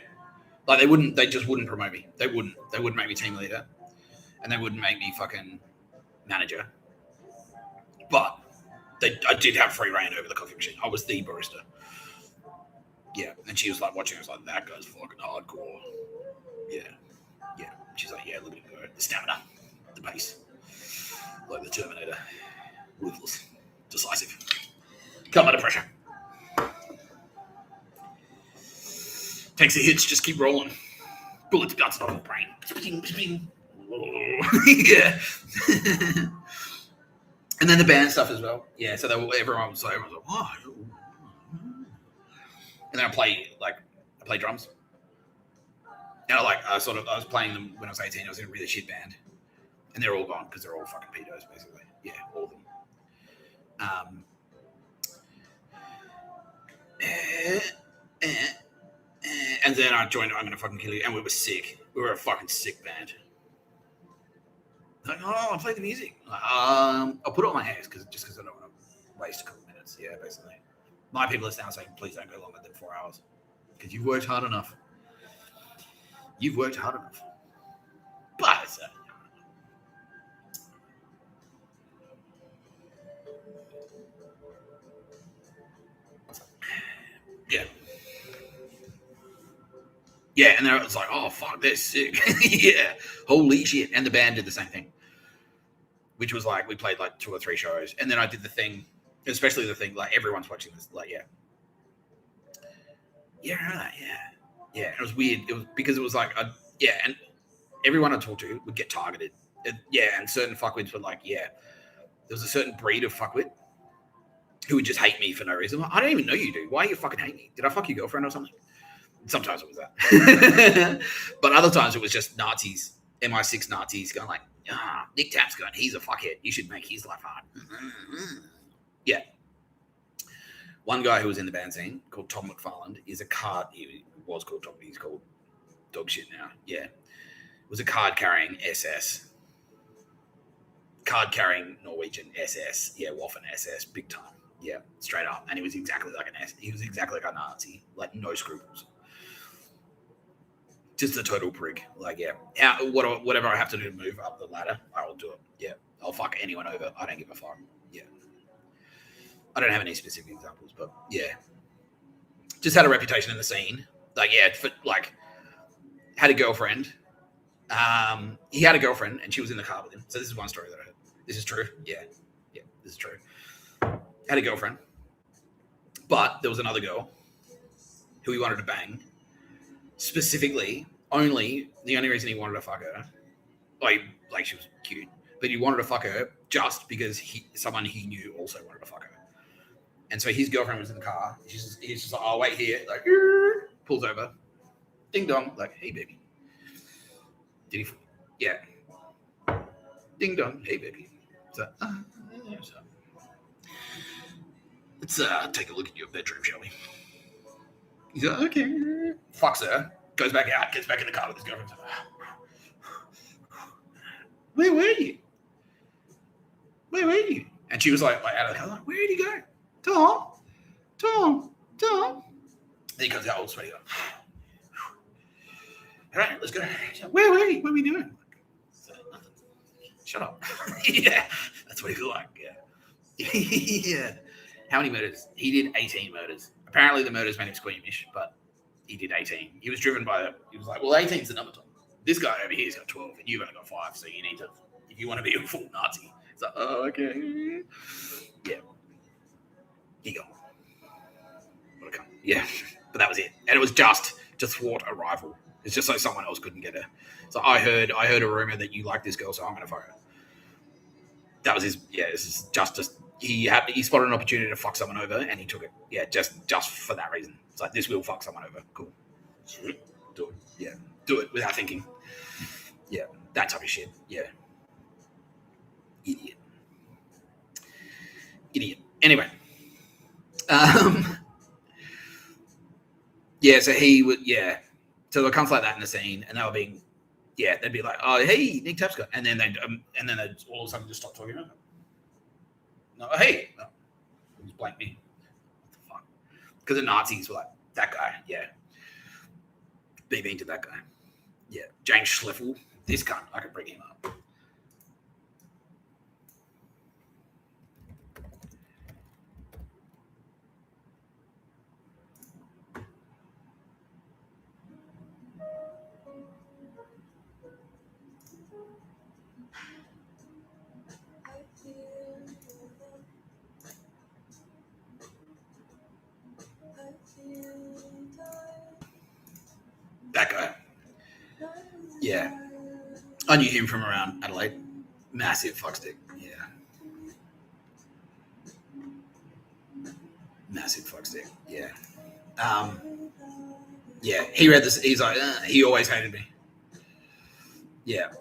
Like they just wouldn't promote me. They wouldn't make me team leader, and they wouldn't make me fucking manager. But I did have free reign over the coffee machine. I was the barista. Yeah, and she was like watching. I was like, that guy's fucking hardcore. Yeah. She's like, yeah, look at him go. The stamina, the pace, like the Terminator, ruthless, decisive, come under pressure. Takes the hits, just keep rolling. Bullets bouncing off the brain. Yeah. And then the band stuff as well. Yeah, so everyone was like, oh. And then I play drums. And I was playing them when I was 18. I was in a really shit band. And they're all gone because they're all fucking pedos, basically. Yeah, all of them. And then I joined I'm Gonna Fucking Kill You, and we were sick. We were a fucking sick band. Like, oh, I'll play the music. I'll put it on my hands because I don't want to waste a couple of minutes. Yeah, basically. My people are now saying, please don't go longer than 4 hours because you've worked hard enough. You've worked hard enough. But yeah, and then it was like, oh fuck, they're sick. Yeah, holy shit. And the band did the same thing, which was like we played like 2 or 3 shows, and then I did the thing, especially the thing like everyone's watching this, like yeah, and it was weird. It was because it was like and everyone I talked to would get targeted. And certain fuckwits were like, there was a certain breed of fuckwit who would just hate me for no reason. Like, I don't even know you, dude. Why do you fucking hate me? Did I fuck your girlfriend or something? Sometimes it was that. But other times it was just Nazis, MI6 Nazis going like, Nick Tapscott, he's a fuckhead. You should make his life hard. Yeah. One guy who was in the band scene called Tom McFarland is he was called Tom, he's called dog shit now. Yeah. Was a card-carrying SS. Card-carrying Norwegian SS. Yeah, Waffen SS, big time. Yeah, straight up. And he was exactly like he was exactly like a Nazi. Like, no scruples. Just a total prick. Like, yeah. Whatever I have to do to move up the ladder, I will do it. Yeah. I'll fuck anyone over. I don't give a fuck. Yeah. I don't have any specific examples, but yeah. Just had a reputation in the scene. Like, had a girlfriend. He had a girlfriend and she was in the car with him. So this is one story that I heard. This is true. Yeah, this is true. Had a girlfriend, but there was another girl who he wanted to bang. Specifically, the only reason he wanted to fuck her, like she was cute, but he wanted to fuck her just because someone he knew also wanted to fuck her. And so his girlfriend was in the car. He's just like, oh, wait here. Like, pulls over. Ding dong. Like, hey, baby. Did he? Yeah. Ding dong. Hey, baby. So, let's take a look at your bedroom, shall we? He's like, okay. Fucks her. Goes back out. Gets back in the car with his girlfriend. Where were you? Where were you? And she was like out of the car. Like, where did he go? Tom. Then he comes out all sweaty. Like, all right, let's go. Where were you? What were we doing? Nothing. Shut up. Yeah, that's what he was like. Yeah. Yeah. How many murders? He did 18 murders. Apparently the murders made him squeamish, but he did 18. He was driven by he was like, well, 18's the number, Tom. This guy over here's got 12, and you've only got 5, so you need to, if you want to be a full Nazi. It's like, oh, okay. Yeah. He got what a cunt. Yeah. But that was it. And it was just to thwart a rival. It's just so someone else couldn't get her. So I heard a rumor that you like this girl, so I'm going to fuck her. That was his. Yeah, this is just he spotted an opportunity to fuck someone over, and he took it. Yeah, just for that reason. It's like, this will fuck someone over. Cool. Do it. Yeah, do it without thinking. Yeah, that type of shit. Yeah. Idiot. Anyway. Yeah. So he would. Yeah. So there comes like that in the scene, and they were being. Yeah, they'd be like, "Oh, hey, Nick Tapscott," and then they'd all of a sudden just stop talking about it. No, hey, no, it was blank me. What the fuck? Because the Nazis were like, that guy, yeah. Be mean to that guy. Yeah. James Schliffel, this cunt, I could bring him up. Yeah. I knew him from around Adelaide. Massive fuckstick. Yeah. Massive fuckstick. Yeah. Yeah. He read this. He's like, he always hated me. Yeah.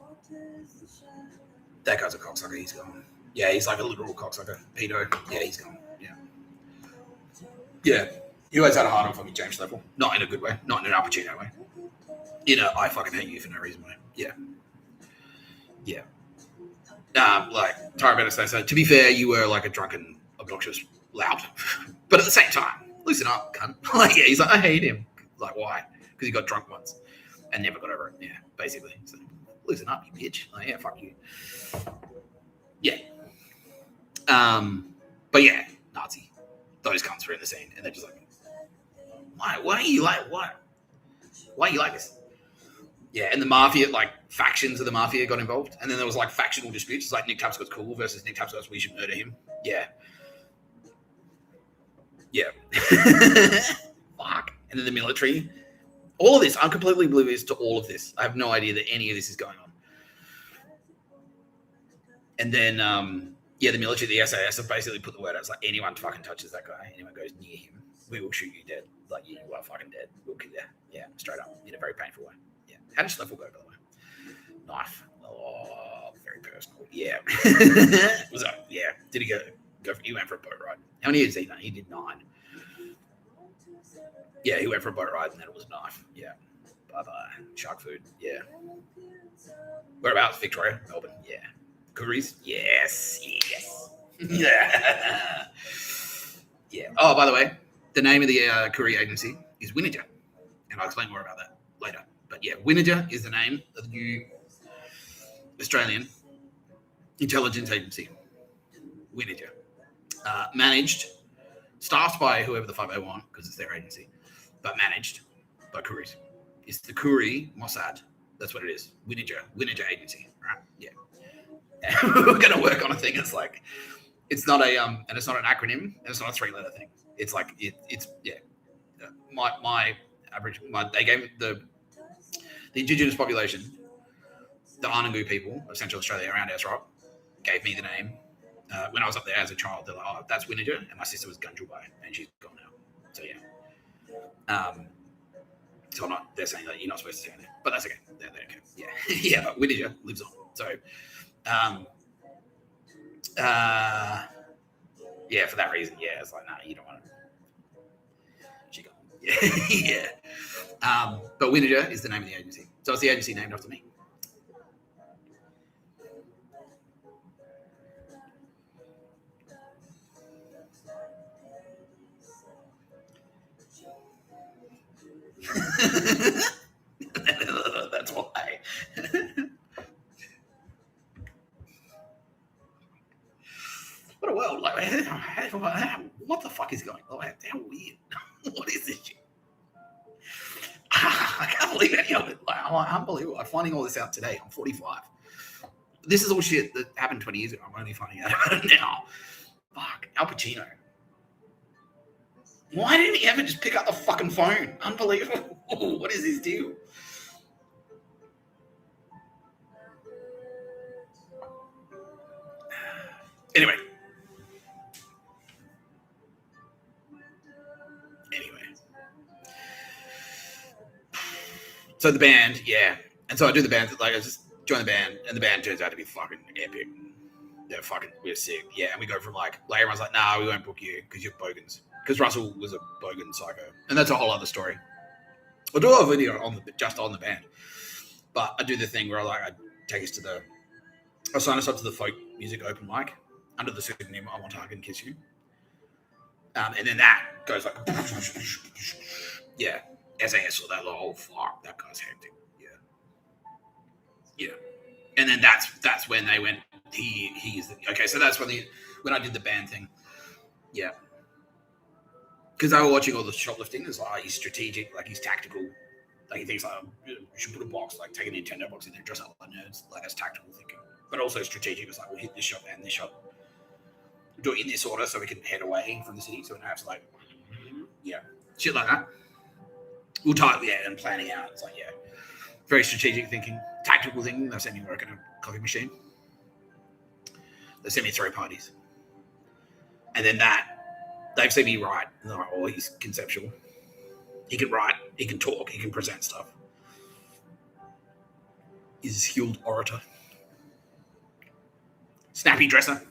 That guy's a cocksucker. He's gone. Yeah, he's like a literal cocksucker. Pedo. Yeah, he's gone. Yeah. Yeah. He always had a hard on for me, James Level. Not in a good way. Not in an Al Pacino way. You know, I fucking hate you for no reason way. Yeah. Yeah. Like, Tara Bennett says, so to be fair, you were like a drunken, obnoxious loud. But at the same time, loosen up, cunt. Like, yeah, he's like, I hate him. Like, why? Because he got drunk once and never got over it. Yeah, basically. So, loosen up, you bitch. Like, yeah, fuck you. Yeah. But yeah, Nazi. Those cunts were in the scene, and they're just like, why are you like, what? Why are you like this? Yeah, and the mafia, like, factions of the mafia got involved. And then there was, like, factional disputes. It's like Nick Tapscott's cool versus Nick Tapscott's we should murder him. Yeah. Yeah. Fuck. And then the military. All of this. I'm completely oblivious to all of this. I have no idea that any of this is going on. And then, yeah, the military, the SAS have basically put the word out. It's like, anyone fucking touches that guy, anyone goes near him, we will shoot you dead. Like, you are fucking dead. We'll kill you. Yeah, straight up. In a very painful way. Yeah. How did Schleifel go, by the way? Knife. Oh, very personal. Yeah. Was that? Yeah. Did he go for, he went for a boat ride. How many years did he done? He did 9. Yeah, he went for a boat ride and then it was a knife. Yeah. Bye-bye. Shark food. Yeah. Whereabouts? Victoria? Melbourne? Yeah. Curries? Yes. Yes. Yeah. Yeah. Oh, by the way, the name of the courier agency is Winnidger. And I'll explain more about that later. But yeah, Winnidger is the name of the new Australian intelligence agency. Winnidger. Managed, staffed by whoever the fuck they want, because it's their agency, but managed by Couriers. It's the Koori Mossad. That's what it is. Winnidger agency. Right? Yeah. We're going to work on a thing. It's like, it's not a, and it's not an acronym, and it's not a 3-letter thing. It's like, it's, yeah. They gave the indigenous population, the Anangu people of Central Australia around Ayers Rock, gave me the name. When I was up there as a child, they're like, oh, that's Winnidger, and my sister was Gunjulbai, and she's gone now. So, yeah. So I'm not, they're saying that you're not supposed to say that, but that's okay. They're okay. Yeah. Yeah, but Winnidger lives on. So, yeah, for that reason, yeah, it's like, nah, you don't want to. She gone. Yeah. Yeah. But Winnidger is the name of the agency. So it's the agency named after me. That's why. What a world! Like, what the fuck is going on? Like, how weird! What is this shit? I can't believe any of it. Like, unbelievable! I'm finding all this out today. I'm 45. This is all shit that happened 20 years ago. I'm only finding out about it now. Fuck, Al Pacino. Why didn't he ever just pick up the fucking phone? Unbelievable. What is this deal? Anyway. So the band, yeah. And so I do the band, like I just join the band, and the band turns out to be fucking epic. We're sick. Yeah, and we go from like everyone's like, nah, we won't book you because you're bogans. Because Russell was a bogan psycho. And that's a whole other story. I'll do a video just on the band. But I do the thing where I take us to I sign us up to the folk music open mic under the pseudonym I Want to Hug and Kiss You. And then that goes like, yeah, SAS or that, like, oh fuck, that guy's hectic. Yeah. Yeah. And then that's when they went, he's okay, so that's when I did the band thing. Yeah. Because they were watching all the shoplifting. It's like, he's strategic, like he's tactical. Like he thinks like, you should put a box, like take a Nintendo box in there, dress up like nerds. Like that's tactical thinking. But also strategic. It's like, we'll hit this shop and this shop. Do it in this order so we can head away from the city. So we don't have to like, yeah, shit like that. We'll type, yeah, and planning out. It's like, yeah, very strategic thinking. practical thing. They've seen me work in a coffee machine. They sent me 3 parties. And then they've seen me write. And they're like, oh, he's conceptual. He can write, he can talk, he can present stuff. He's a skilled orator. Snappy dresser.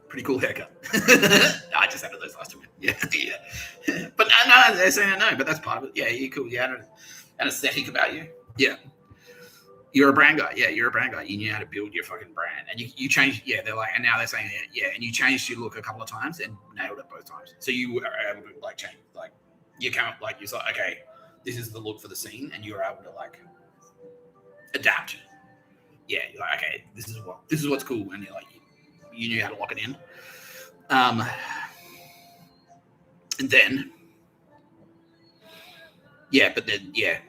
Pretty cool haircut. I just added those last 2 in. Yeah. But no, they're saying no, but that's part of it. Yeah, you're cool. You had an aesthetic about you. Yeah. You're a brand guy. Yeah, you're a brand guy. You knew how to build your fucking brand. And you changed, yeah, they're like, and now they're saying, yeah, and you changed your look a couple of times and nailed it both times. So you were able to like change, like, you come up, like, you're like, okay, this is the look for the scene, and you're able to like adapt. Yeah, you're like, okay, this is what's cool, and you're like, you knew how to lock it in. And then, yeah, but then, yeah.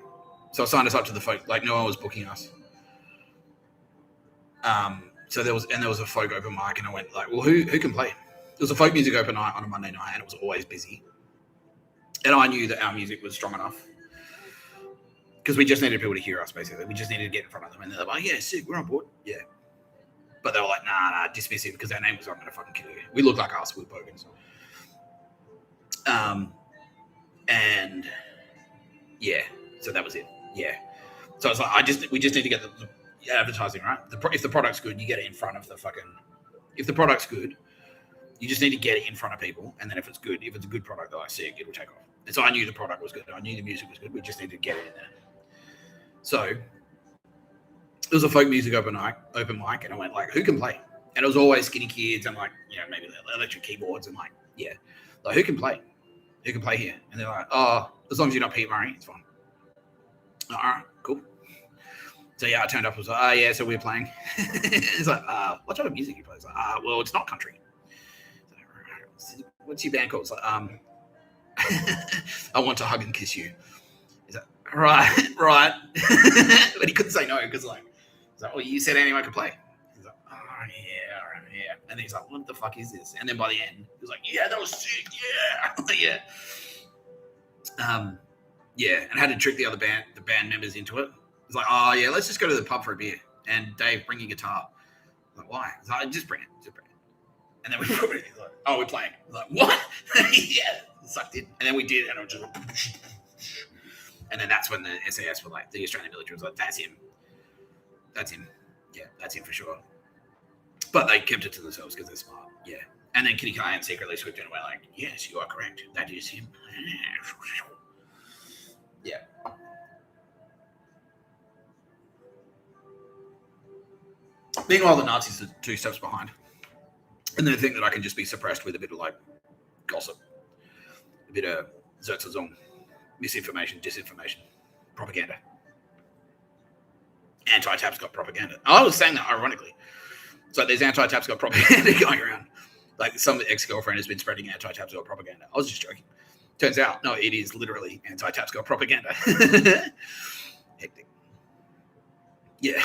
So I signed us up to the folk, like no one was booking us. So there was a folk open mic, and I went like, well, who can play? There was a folk music open night on a Monday night, and it was always busy. And I knew that our music was strong enough because we just needed people to hear us, basically. We just needed to get in front of them, and they're like, yeah, sick, we're on board. Yeah. But they were like, nah, dismissive, because our name was, I'm going to fucking kill you. We look like us, we're bogans. And yeah, so that was it. Yeah. So it's like, we just need to get the advertising, right? If the product's good, you get it in front of the fucking, if the product's good, you just need to get it in front of people. And then if it's a good product, they're like, sick, it'll take off. And so I knew the product was good. I knew the music was good. We just needed to get it in there. So it was a folk music open mic, and I went like, who can play? And it was always skinny kids and like, you know, maybe electric keyboards and like, yeah, like who can play? Who can play here? And they're like, oh, as long as you're not Pete Murray, it's fine. All right, cool. So yeah, I turned up. I was like, oh yeah, so we're playing. It's like, what type of music you play? It's like, well, it's not country. What's your band called? It's like, I want to hug and kiss you. He's like, right. But he couldn't say no because like, he's like, well, you said anyone could play. He's like, oh yeah, all right, yeah. And then he's like, what the fuck is this? And then by the end, he was like, yeah, that was sick, yeah. Yeah. Yeah, and had to trick the band members into it. It's like, oh yeah, let's just go to the pub for a beer. And Dave, bring your guitar. I'm like, why? He's like, just bring it. And then we put it. He's like, oh, we're playing. I'm like, what? Yeah, sucked in. And then we did, and it was just. And then that's when the SAS were like, the Australian military was like, that's him. Yeah, that's him for sure. But they kept it to themselves because they're smart. Yeah. And then Kitty Kyan secretly swooped in and went like, yes, you are correct. That is him. Yeah. Meanwhile, the Nazis are 2 steps behind. And they think that I can just be suppressed with a bit of like gossip, a bit of Zertzazong, misinformation, disinformation, propaganda, anti-Tapscott propaganda. I was saying that ironically. So there's anti-Tapscott propaganda going around. Like some ex-girlfriend has been spreading anti-Tapscott propaganda. I was just joking. Turns out, no, it is literally anti-Tapscott propaganda. Hectic. Yeah.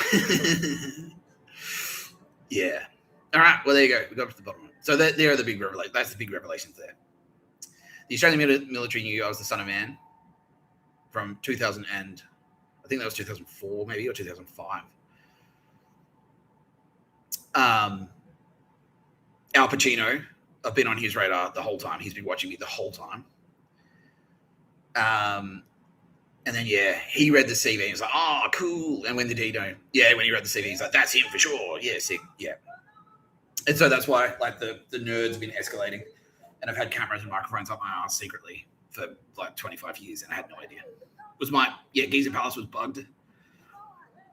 Yeah. All right. Well, there you go. We got up to the bottom. So there are the big revelations. That's the big revelations there. The Australian military knew I was the son of man from 2000 and I think that was 2004 maybe or 2005. Al Pacino, I've been on his radar the whole time. He's been watching me the whole time. And then, yeah, he read the CV and he was like, oh, cool. And when did he know? Yeah, when he read the CV, he's like, that's him for sure. Yeah, sick. Yeah. And so that's why, like, the nerds have been escalating. And I've had cameras and microphones up my ass secretly for, like, 25 years, and I had no idea. Giza Palace was bugged.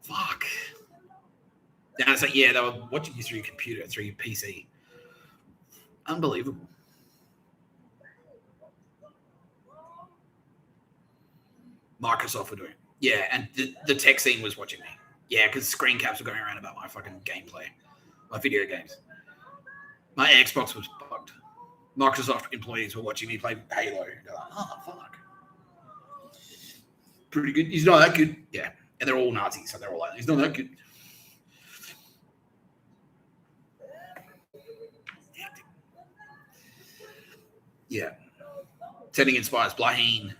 Fuck. And it's like, yeah, they were watching you through your computer, through your PC. Unbelievable. Microsoft were doing it. Yeah, and the tech scene was watching me. Yeah, because screen caps were going around about my fucking gameplay, my video games. My Xbox was bugged. Microsoft employees were watching me play Halo. They're like, oh, fuck. Pretty good. He's not that good. Yeah. And they're all Nazis, so they're all like, he's not that good. Yeah. Sending in spies. Blaheen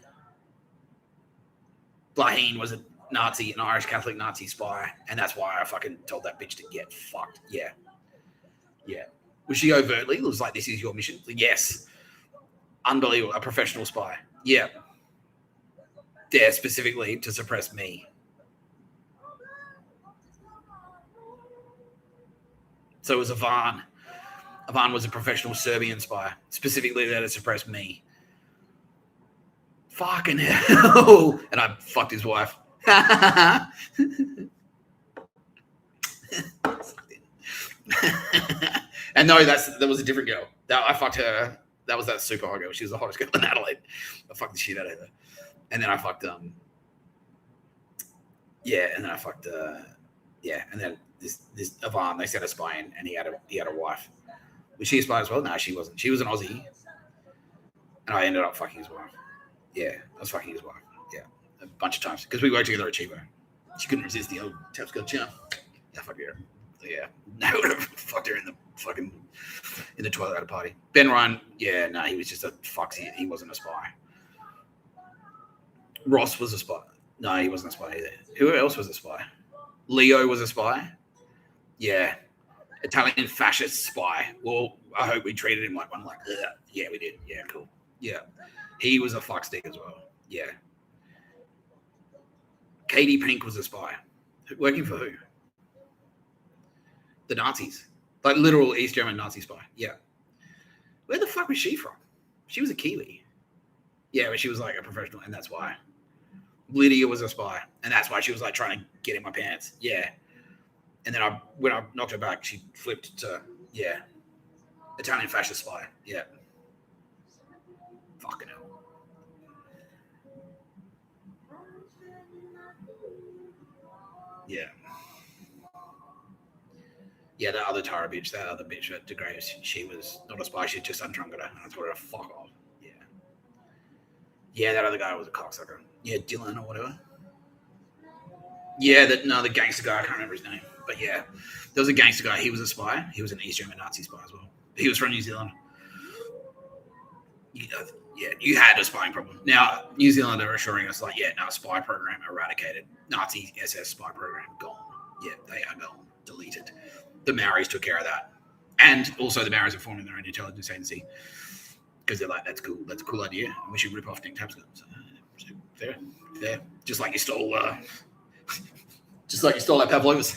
was Nazi, an Irish Catholic Nazi spy, and that's why I fucking told that bitch to get fucked. Yeah. Was she overtly? It was like, this is your mission? Yes. Unbelievable. A professional spy. Yeah. There specifically to suppress me. So it was Ivan. Ivan was a professional Serbian spy, specifically there to suppress me. Fucking hell. And I fucked his wife. And no, that was a different girl. I fucked her. That was that super hot girl. She was the hottest girl in Adelaide. I fucked the shit out of her. And then I fucked and then I fucked and then this Ivan, they sent a spy in, and he had a wife. Was she a spy as well? No, she wasn't. She was an Aussie, and I ended up fucking his wife. Yeah, I was fucking his wife. Yeah, a bunch of times because we worked together at Chivo. She couldn't resist the old Tapscott charm. Yeah, fuck her. Yeah, I would have fucked her in the toilet at a party. Ben Ryan, yeah, no, he was just a fuck. He wasn't a spy. Ross was a spy. No, he wasn't a spy either. Who else was a spy? Leo was a spy. Yeah. Italian fascist spy. Well, I hope we treated him like one. Like, yeah, we did. Yeah, cool. Yeah. He was a fuckstick as well. Yeah. Katie Pink was a spy. Working for who? The Nazis. Like literal East German Nazi spy. Yeah. Where the fuck was she from? She was a Kiwi. Yeah, but she was like a professional, and that's why. Lydia was a spy, and that's why she was like trying to get in my pants. Yeah. And then when I knocked her back, she flipped to, Italian fascist spy. Yeah. Fucking hell. Yeah. Yeah, that other Tara bitch, that other bitch at DeGraves, she was not a spy, she just undrunk her, and I told her to fuck off. Yeah. Yeah, that other guy was a cocksucker. Yeah, Dylan or whatever. Yeah, the gangster guy, I can't remember his name. But yeah, there was a gangster guy. He was a spy. He was an East German Nazi spy as well. He was from New Zealand. You had a spying problem. Now, New Zealand are assuring us, like, spy program eradicated. Nazi SS spy program gone. Yeah, they are gone. Deleted. The Maoris took care of that. And also the Maoris are forming their own intelligence agency. Because they're like, that's cool. That's a cool idea. And we should rip off Nick Tapscott. So, fair. Just like you stole that Pavlovas.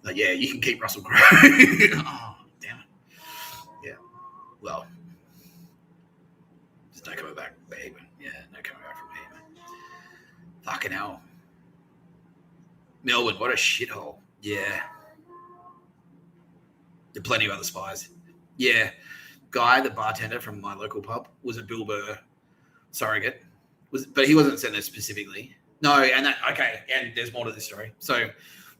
But yeah, you can keep Russell Crowe. Oh, damn it. Yeah. Well, there's no coming back from Haven. Yeah, no coming back from Haven. Fucking hell. Melbourne, what a shithole. Yeah. There are plenty of other spies. Yeah. Guy, the bartender from my local pub, was a Bill Burr surrogate. But he wasn't sent there specifically. No, and there's more to this story. So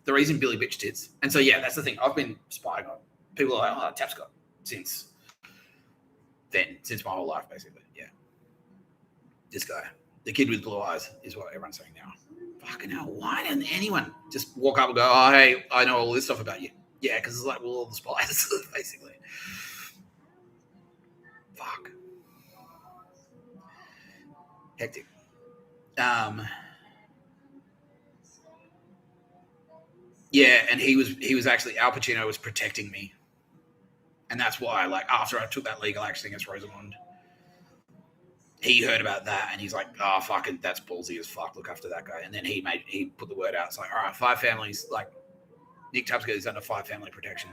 the reason Billy bitch tits, and so yeah, that's the thing. I've been spying on people like Tapscott since my whole life, basically. Yeah. This guy, the kid with blue eyes, is what everyone's saying now. Fucking hell, why didn't anyone just walk up and go, oh, hey, I know all this stuff about you? Yeah, because it's like, well, all the spies, basically. Fuck. Hectic. Yeah, and he was actually, Al Pacino was protecting me. And that's why, like, after I took that legal action against Rosamund, he heard about that and he's like, oh, fuck it, that's ballsy as fuck, look after that guy. And then he put the word out. It's like, all right, 5 families, like, Nick Tapscott is under 5 family protection.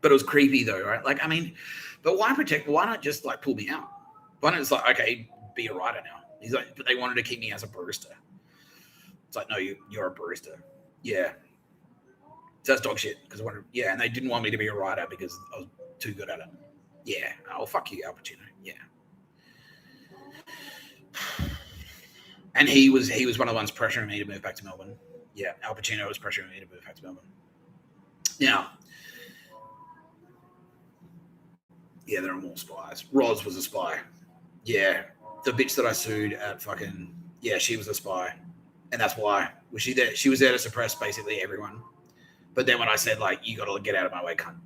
But it was creepy though, right? Like, I mean, but why not just like pull me out? Why not just like, okay, be a writer now? He's like, but they wanted to keep me as a barista. It's like, no, you're a barista. Yeah. So that's dog shit. Because and they didn't want me to be a writer because I was too good at it. Yeah. Oh, fuck you, Al Pacino. Yeah. And he was one of the ones pressuring me to move back to Melbourne. Yeah, Al Pacino was pressuring me to move back to Melbourne. Now, yeah, there are more spies. Roz was a spy. Yeah, the bitch that I sued at fucking, she was a spy. And that's why. Was she there? She was there to suppress basically everyone. But then when I said, like, you got to get out of my way, cunt,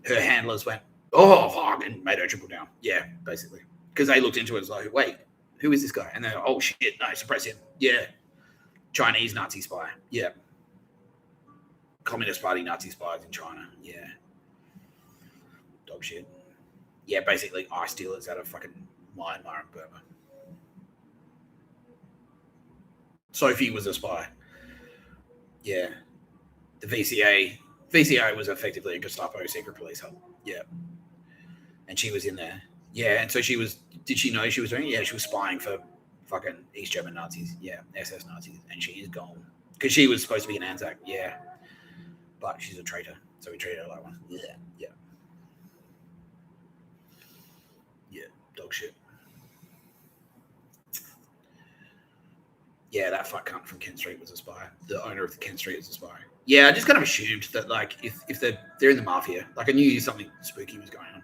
her handlers went, Oh, fuck, and made her triple down. Yeah, basically. Because they looked into it as like, wait, who is this guy? And they're like, oh, shit, no, suppress him. Yeah. Chinese Nazi spy. Yeah. Communist Party Nazi spies in China. Yeah. Dog shit. Yeah, basically ice dealers out of fucking Myanmar and Burma. Sophie was a spy. Yeah. The VCA was effectively a Gestapo secret police hub. Yeah. And she was in there. Yeah, and so she was, did she know she was doing it? Yeah, she was spying for fucking East German Nazis. Yeah, SS Nazis. And she is gone. Because she was supposed to be an Anzac. Yeah. But she's a traitor. So we treat her like one. Yeah. Yeah. Yeah. Dog shit. Yeah, that fuck cunt from Kent Street was a spy. The owner of the Kent Street is a spy. Yeah, I just kind of assumed that, like, if they're in the mafia, like, I knew something spooky was going on.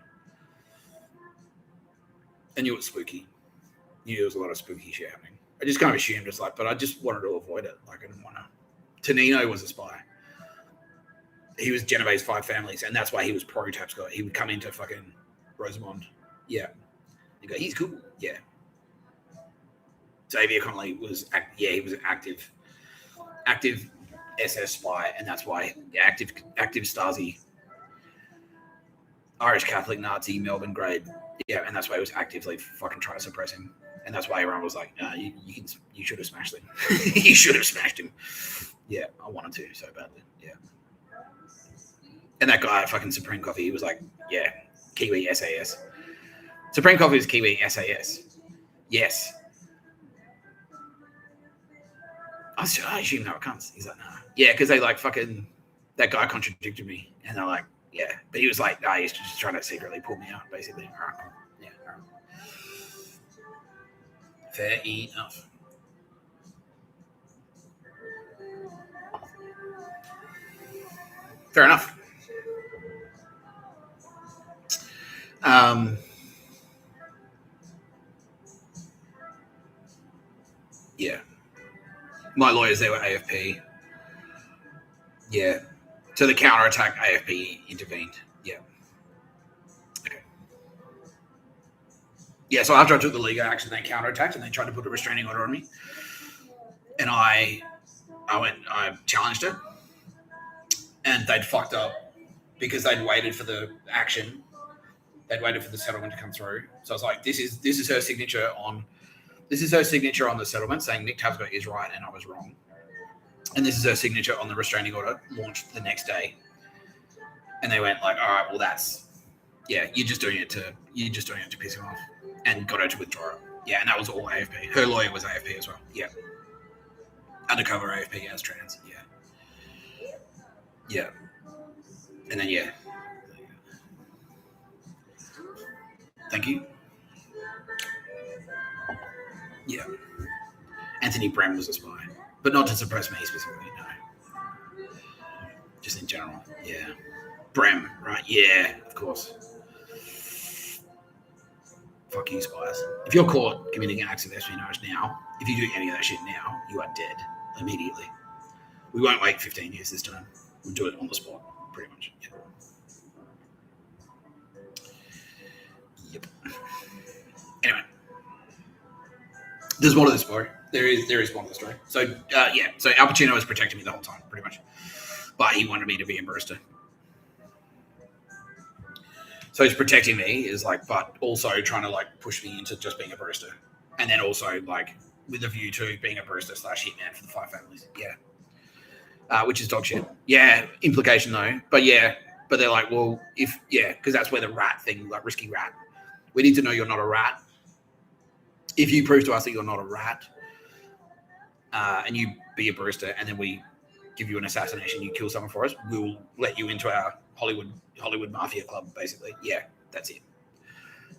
I knew it was spooky. I knew there was a lot of spooky shit happening. I just kind of assumed it's like, but I just wanted to avoid it. Like, I didn't want to. Tonino was a spy. He was Genevieve's Five Families, and that's why he was pro Tapscott. He would come into fucking Rosamond. Yeah. You go, he's cool. Yeah. Xavier Connolly was, he was an active SS spy, and that's why active Stasi, Irish Catholic Nazi, Melbourne grade. Yeah, and that's why he was actively fucking trying to suppress him. And that's why everyone was like, you should have smashed him. You should have smashed him. Yeah, I wanted to so badly. Yeah. And that guy at fucking Supreme Coffee, he was like, yeah, Kiwi SAS. Supreme Coffee is Kiwi SAS. Yes. I assume they were cunts. He's like, nah. Yeah, because they like fucking, that guy contradicted me. And they're like, yeah. But he was like, he's just trying to secretly pull me out, basically. All right, cool. Yeah, all right. Fair enough. Fair enough. Yeah. My lawyers, they were AFP. Yeah. So the counterattack, AFP intervened. Yeah. Okay. Yeah, so after I took the legal action, they counterattacked and they tried to put a restraining order on me. And I challenged it. And they'd fucked up because they'd waited for the action. They'd waited for the settlement to come through. So I was like, this is her signature on the settlement saying Nick Tapscott is right and I was wrong. And this is her signature on the restraining order launched the next day. And they went like, all right, well you're just doing it to piss him off, and got her to withdraw it. Yeah, and that was all AFP. Her lawyer was AFP as well. Yeah. Undercover AFP as trans. Yeah. Yeah. And then yeah. Thank you. Yeah. Anthony Brem was a spy. But not to suppress me specifically, no. Just in general, yeah. Brem, right? Yeah, of course. Fuck you, spies. If you're caught committing acts of espionage now, if you do any of that shit now, you are dead immediately. We won't wait 15 years this time. We'll do it on the spot, pretty much. Yep. Anyway. There's more to the story. There is more to the story. So, so Al Pacino was protecting me the whole time, pretty much. But he wanted me to be a barista. So he's protecting me, but also trying to, push me into just being a barista. And then also, with a view to being a barista / hitman for the Five Families. Yeah. Which is dog shit. Yeah, implication though. But they're like, well, because that's where the rat thing, risky rat. We need to know you're not a rat. If you prove to us that you're not a rat, and you be a barista, and then we give you an assassination, you kill someone for us, we'll let you into our Hollywood mafia club, basically. Yeah, that's it.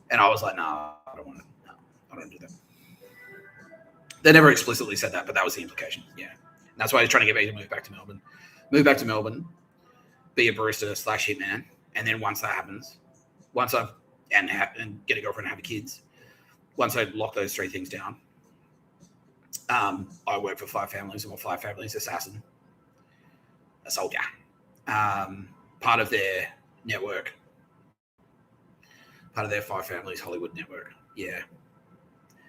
And I was like, nah, I don't want to. No, I don't do that. They never explicitly said that, but that was the implication. Yeah, and that's why he's trying to get me to move back to Melbourne. Move back to Melbourne, be a barista / hitman, and then once that happens, and get a girlfriend and have kids. Once I lock those three things down, I work for Five Families. I'm a Five Families assassin, a soldier, part of their network. part of their Five Families Hollywood network. Yeah.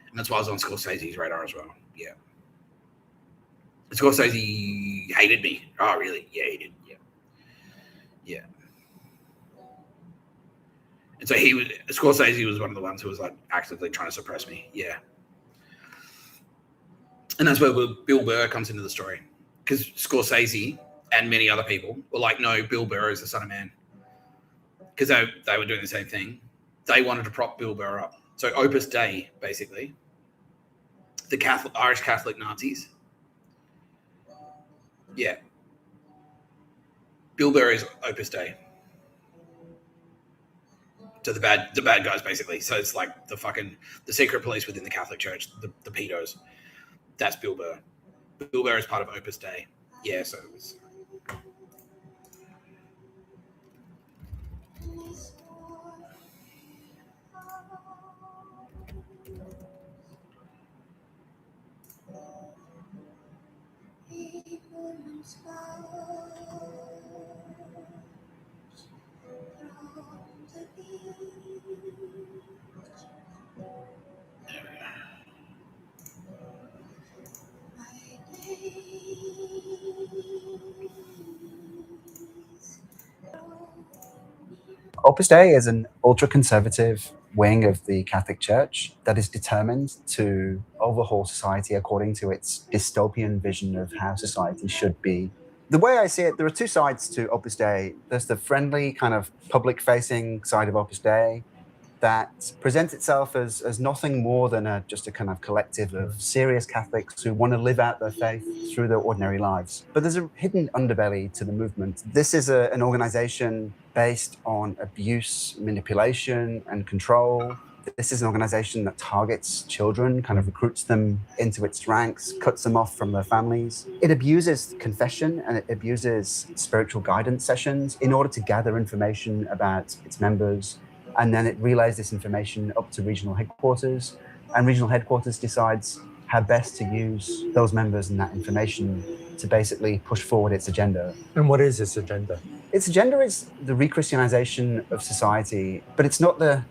And that's why I was on Scorsese's radar as well. Yeah. Scorsese hated me. Oh, really? Yeah, he did. Yeah. Yeah. And so Scorsese was one of the ones who was like actively trying to suppress me. Yeah. And that's where Bill Burr comes into the story. Because Scorsese and many other people were like, no, Bill Burr is the son of man. Because they were doing the same thing. They wanted to prop Bill Burr up. So Opus Dei, basically, the Irish Catholic Nazis. Yeah. Bill Burr is Opus Dei. So the bad guys, basically. So it's like the secret police within the Catholic Church, the pedos. That's Bill Burr. Bill Burr is part of Opus Dei. Yeah, so it was... Opus Dei is an ultra-conservative wing of the Catholic Church that is determined to overhaul society according to its dystopian vision of how society should be. The way I see it, there are two sides to Opus Dei. There's the friendly, kind of public-facing side of Opus Dei that presents itself as nothing more than just a kind of collective of serious Catholics who want to live out their faith through their ordinary lives. But there's a hidden underbelly to the movement. This is an organization based on abuse, manipulation, and control. This is an organization that targets children, kind of recruits them into its ranks, cuts them off from their families. It abuses confession and it abuses spiritual guidance sessions in order to gather information about its members. And then it relays this information up to regional headquarters, and regional headquarters decides how best to use those members and that information to basically push forward its agenda. And what is its agenda? Its agenda is the re-Christianization of society, but it's not the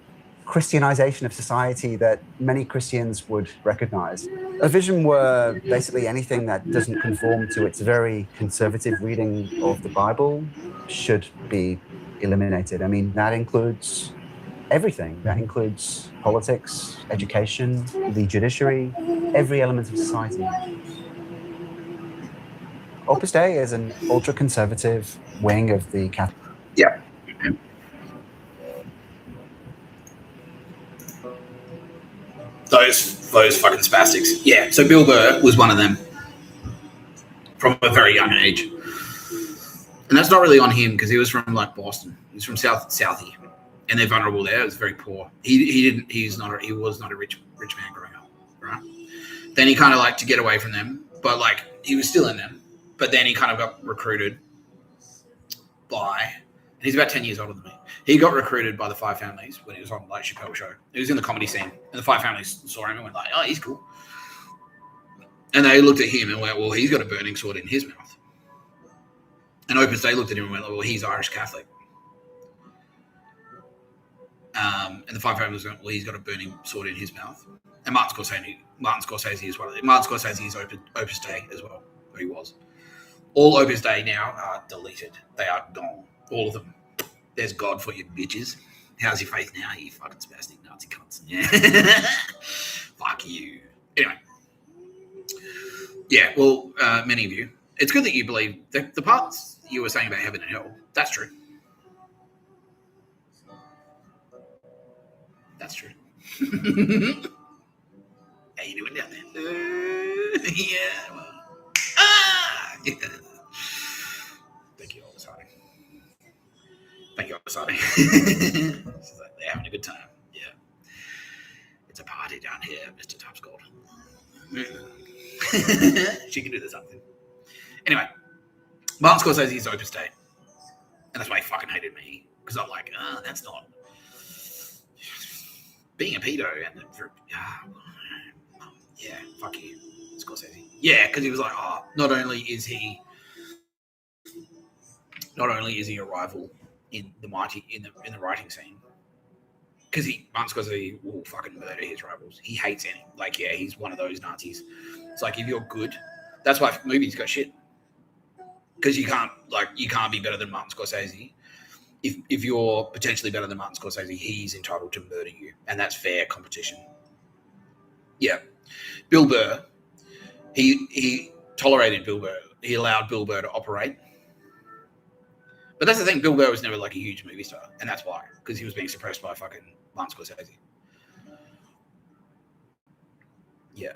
Christianization of society that many Christians would recognize. A vision where basically anything that doesn't conform to its very conservative reading of the Bible should be eliminated. I mean, that includes everything. That includes politics, education, the judiciary, every element of society. Opus Dei is an ultra-conservative wing of the Catholic. Yeah. Those fucking spastics. Yeah. So Bill Burr was one of them from a very young age, and that's not really on him because he was from like Boston. He's from Southie, and they're vulnerable there. It was very poor. He was not a rich man growing up, right? Then he kind of like to get away from them, but like he was still in them. But then he kind of got recruited by, and he's about 10 years older than me. He got recruited by the Five Families when he was on Late Chappelle Show. He was in the comedy scene, and the Five Families saw him and went like, "Oh, he's cool." And they looked at him and went, "Well, he's got a burning sword in his mouth." And Opus Dei looked at him and went, "Well, he's Irish Catholic." And the Five Families went, "Well, he's got a burning sword in his mouth." And Martin Scorsese is one of them. Martin Scorsese is Opus Dei as well, where he was. All Opus Dei now are deleted. They are gone. All of them. There's God for you, bitches. How's your faith now, you fucking spastic Nazi cunts? Yeah. Fuck you. Anyway. Yeah, well, many of you. It's good that you believe the parts you were saying about heaven and hell. That's true. That's true. How you doing down there? Yeah. Well. Yeah. Thank you, Opus Dei. Thank you, Opus Dei. Like they're having a good time. Yeah. It's a party down here, Mr Tapscott. She can do this something. Anyway, Martin Scorsese is Opus Dei. And that's why he fucking hated me. Because I'm like, that's not being a pedo and yeah, fuck you, Scorsese. Yeah, because he was like, not only is he a rival in the writing scene, because Martin Scorsese will fucking murder his rivals. He hates any. Like, yeah, he's one of those Nazis. It's like, if you're good, that's why movies go shit. Because you can't be better than Martin Scorsese. If you're potentially better than Martin Scorsese, he's entitled to murder you, and that's fair competition. Yeah, Bill Burr, he tolerated Bill Burr. He allowed Bill Burr to operate. But that's the thing, Bill Burr was never like a huge movie star, and that's why, because he was being suppressed by fucking Martin Scorsese. Yeah.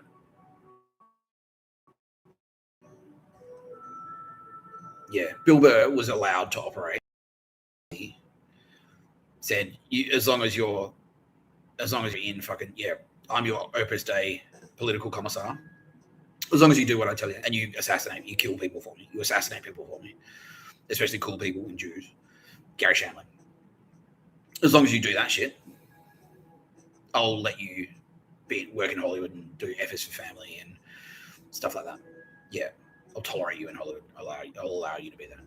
Yeah, Bill Burr was allowed to operate. He said, as long as you're in fucking, yeah, I'm your Opus Dei political commissar. As long as you do what I tell you, and you kill people for me, you assassinate people for me, especially cool people and Jews. Gary Shandling. As long as you do that shit, I'll let you work in Hollywood and do F is for family and stuff like that. Yeah, I'll tolerate you in Hollywood. I'll allow you to be there.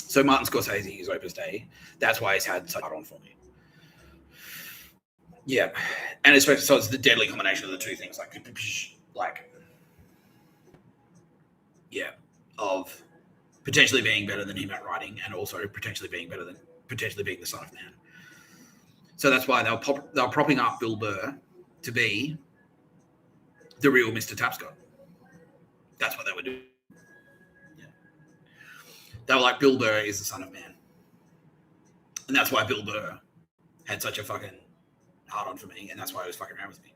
So Martin Scorsese is Opus Dei. That's why he's had such a hard on for me. Yeah, and especially so it's the deadly combination of the two things, yeah, of potentially being better than him at writing, and also potentially being the Son of Man. So that's why they're propping up Bill Burr to be the real Mr. Tapscott. That's what they were doing. Yeah. They were like, Bill Burr is the Son of Man, and that's why Bill Burr had such a fucking hard on for me, and that's why he was fucking around with me.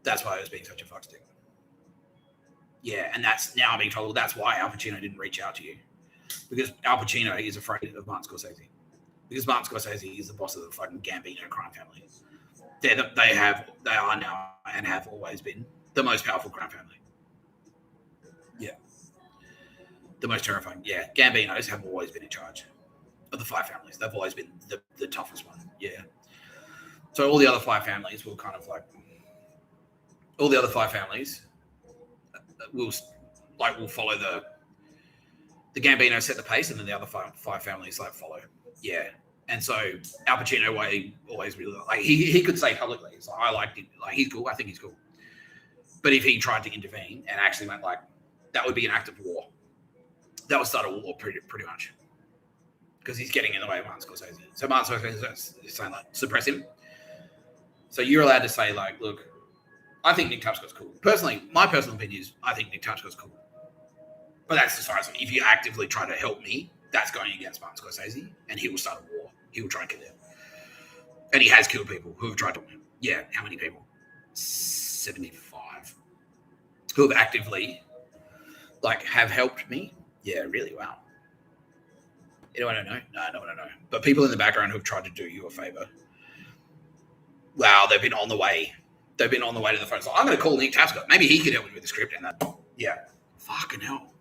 That's why I was being such a fuckstick. Yeah, and that's now I'm being told that's why Al Pacino didn't reach out to you, because Al Pacino is afraid of Martin Scorsese, because Martin Scorsese is the boss of the fucking Gambino crime family. They are now and have always been the most powerful crime family. Yeah, the most terrifying. Yeah, Gambinos have always been in charge of the five families. They've always been the toughest one. Yeah. So all the other five families will kind of like will follow the Gambino set the pace, and then the other five families like follow. Yeah, and so Al Pacino always really like he could say publicly, it's like, I liked him, like he's cool, I think he's cool. But if he tried to intervene and actually went like, that would be an act of war. That would start a war pretty much, because he's getting in the way of Martin Scorsese. So Martin Scorsese is saying like, suppress him. So you're allowed to say like, look, I think Nick Tapscott's cool. Personally, my personal opinion is I think Nick Tapscott's cool. But that's as far as if you actively try to help me, that's going against Martin Scorsese, and he will start a war. He will try and kill him. And he has killed people who have tried to. Yeah, how many people? 75. Who have actively have helped me. Yeah, really, wow. Anyone I know? No, no one I know. But people in the background who have tried to do you a favor. Wow, they've been on the way. They've been on the way to the front. So I'm going to call Nick Tapscott. Maybe he could help me with the script and that. Yeah. Fucking hell.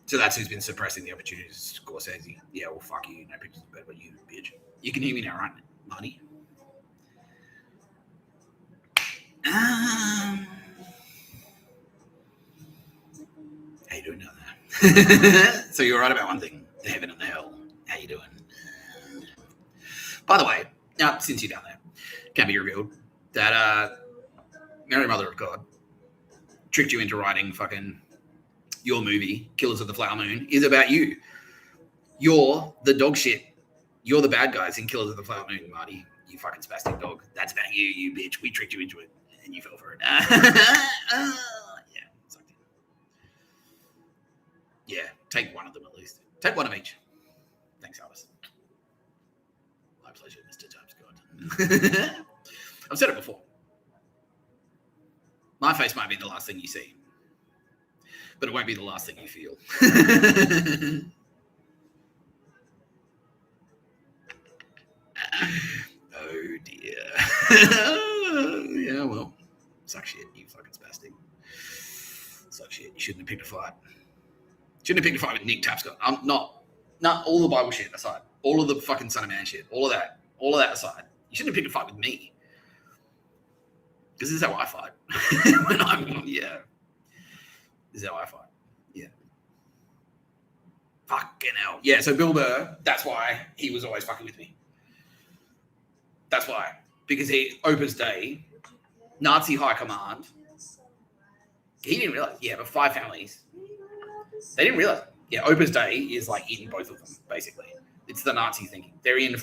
So that's who's been suppressing the opportunities. Scorsese. Yeah, well, fuck you. No pictures of better, but you, bitch. You can hear me now, right, Marty? How you doing down there? So you're right about one thing. The heaven and the hell. How you doing? By the way, now, since you're down there, can be revealed that Mary Mother of God tricked you into writing fucking your movie, Killers of the Flower Moon, is about you. You're the dog shit. You're the bad guys in Killers of the Flower Moon, Marty. You fucking spastic dog. That's about you, you bitch. We tricked you into it, and you fell for it. Yeah. Yeah, take one of them at least. Take one of each. Thanks, Alice. My pleasure, Mr. Tapscott. I've said it before. My face might be the last thing you see, but it won't be the last thing you feel. Oh, dear. Yeah, well, suck shit, you fucking spastic. Suck shit. You shouldn't have picked a fight. Shouldn't have picked a fight with Nick Tapscott. I'm not all the Bible shit aside. All of the fucking Son of Man shit. All of that aside. You shouldn't have picked a fight with me. Because this is how I fight. This is how I fight. Yeah. Fucking hell. Yeah, so Bill Burr, that's why he was always fucking with me. That's why. Because Opus Dei, Nazi high command, he didn't realize. Yeah, but 5 families. They didn't realize. Yeah, Opus Dei is like in both of them, basically. It's the Nazi thinking. They're in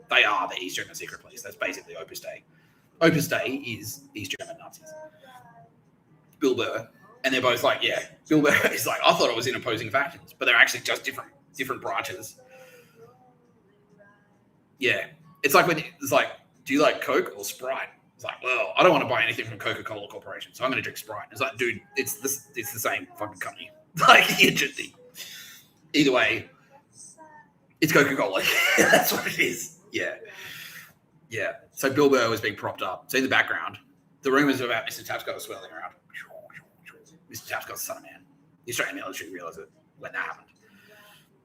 they are the East German secret police. That's basically Opus Dei. Opus Dei is East German Nazis. Bill Burr. And they're both like, yeah, Bill Burr is like, I thought it was in opposing factions, but they're actually just different branches. Yeah. It's like do you like Coke or Sprite? It's like, well, I don't want to buy anything from Coca-Cola Corporation, so I'm going to drink Sprite. It's like, dude, it's the same fucking company. Like, either way, it's Coca-Cola. That's what it is. Yeah. Yeah. So Bill Burr was being propped up. So in the background, the rumors about Mr. Tapscott were swirling around. Mr. Tapscott's son of man. The Australian military realized it when that happened.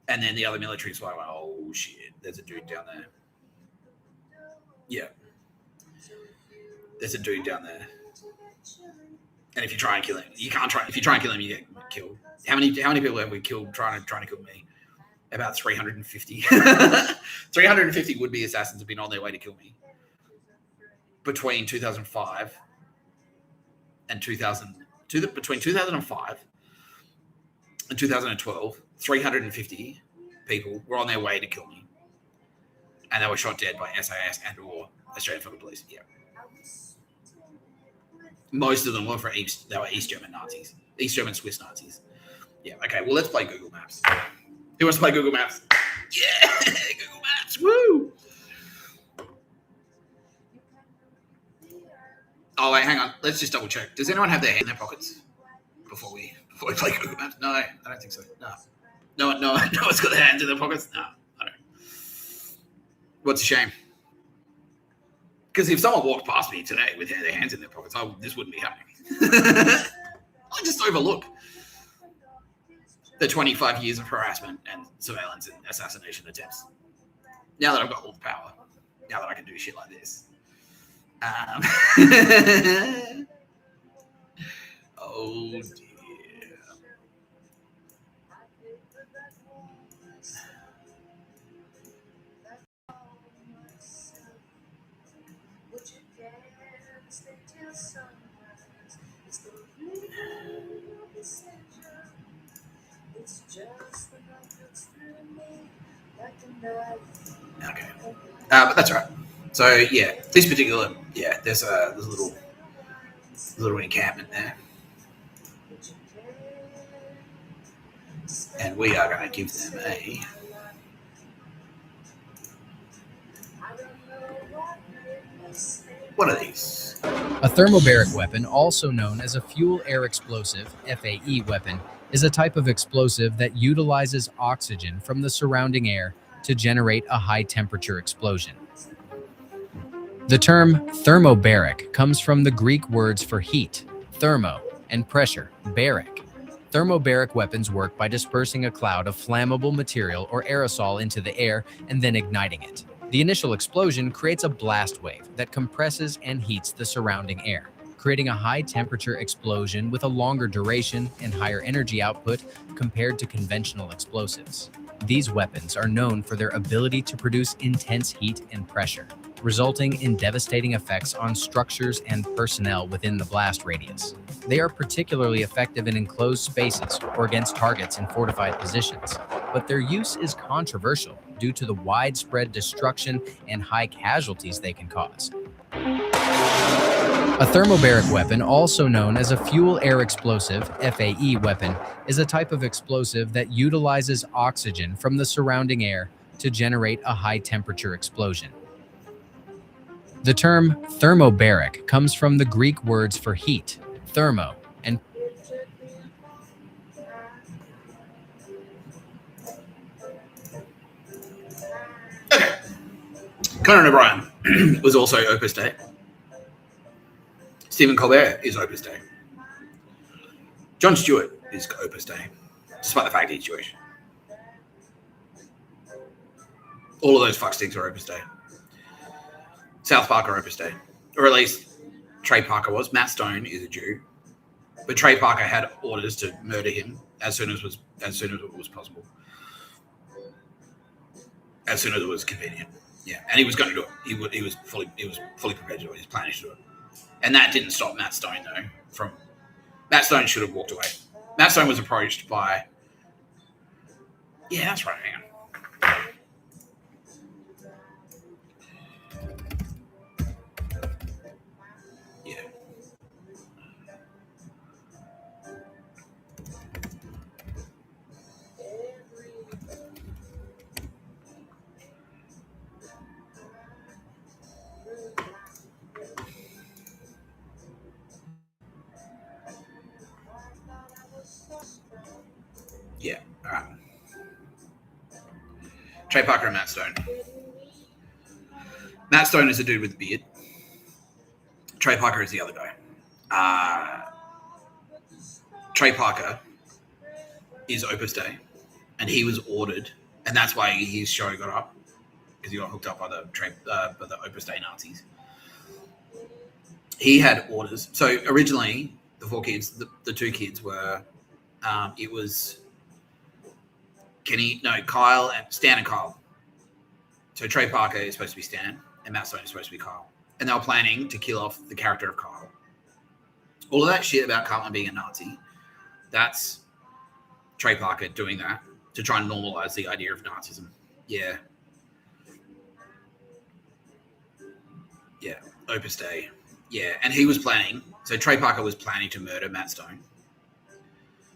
And then the other militaries were like, oh, shit, there's a dude down there. Yeah. There's a dude down there. And if you try and kill him, you can't try. If you try and kill him, you get killed. How many people have we killed trying to kill me? About 350. 350 would-be assassins have been on their way to kill me. Between 2005 and 2005 and 2012, 350 people were on their way to kill me. And they were shot dead by SAS and or Australian Federal Police. Yeah. Most of them were East German Nazis. East German Swiss Nazis. Yeah, okay, well, let's play Google Maps. Who wants to play Google Maps? Yeah, Google Maps, woo! Oh, wait, hang on. Let's just double check. Does anyone have their hand in their pockets before we play Google Maps? No, I don't think so. No one's got their hands in their pockets? No, I don't. What's a shame? Because if someone walked past me today with their hands in their pockets, this wouldn't be happening. I just overlook the 25 years of harassment and surveillance and assassination attempts. Now that I've got all the power, now that I can do shit like this. Oh dear. Okay. But that's right. So yeah, this particular there's a little encampment there, and we are going to give them a. What are these? A thermobaric weapon, also known as a fuel-air explosive (FAE) weapon, is a type of explosive that utilizes oxygen from the surrounding air to generate a high-temperature explosion. The term thermobaric comes from the Greek words for heat, thermo, and pressure, baric. Thermobaric weapons work by dispersing a cloud of flammable material or aerosol into the air and then igniting it. The initial explosion creates a blast wave that compresses and heats the surrounding air, creating a high-temperature explosion with a longer duration and higher energy output compared to conventional explosives. These weapons are known for their ability to produce intense heat and pressure, resulting in devastating effects on structures and personnel within the blast radius. They are particularly effective in enclosed spaces or against targets in fortified positions, but their use is controversial due to the widespread destruction and high casualties they can cause. A thermobaric weapon, also known as a fuel-air explosive (FAE) weapon, is a type of explosive that utilizes oxygen from the surrounding air to generate a high-temperature explosion. The term thermobaric comes from the Greek words for heat, thermo, and Okay. Conan O'Brien was also Opus Dei. Stephen Colbert is Opus Dei. Jon Stewart is Opus Dei, despite the fact he's Jewish. All of those fucksticks are Opus Dei. South Park are Opus Dei, or at least Trey Parker was. Matt Stone is a Jew, but Trey Parker had orders to murder him as soon as it was possible, as soon as it was convenient. Yeah, and he was going to do it. He was fully prepared to do it. He was planning to do it, and that didn't stop Matt Stone though. Matt Stone should have walked away. Matt Stone was approached by. Yeah, that's right. Hang on. Yeah. Yeah. Trey Parker and Matt Stone. Matt Stone is a dude with a beard. Trey Parker is the other guy. Trey Parker is Opus Dei, and he was ordered, and that's why his show got up, because he got hooked up by the Opus Dei Nazis. He had orders. So originally, the four kids, the two kids were, it was Kyle and Stan and Kyle. So Trey Parker is supposed to be Stan, and Matt Stone is supposed to be Kyle. And they were planning to kill off the character of Kyle. All of that shit about Cartman being a Nazi, that's Trey Parker doing that to try and normalize the idea of Nazism. Yeah. Yeah. Opus Dei. Yeah. And he was planning. So Trey Parker was planning to murder Matt Stone.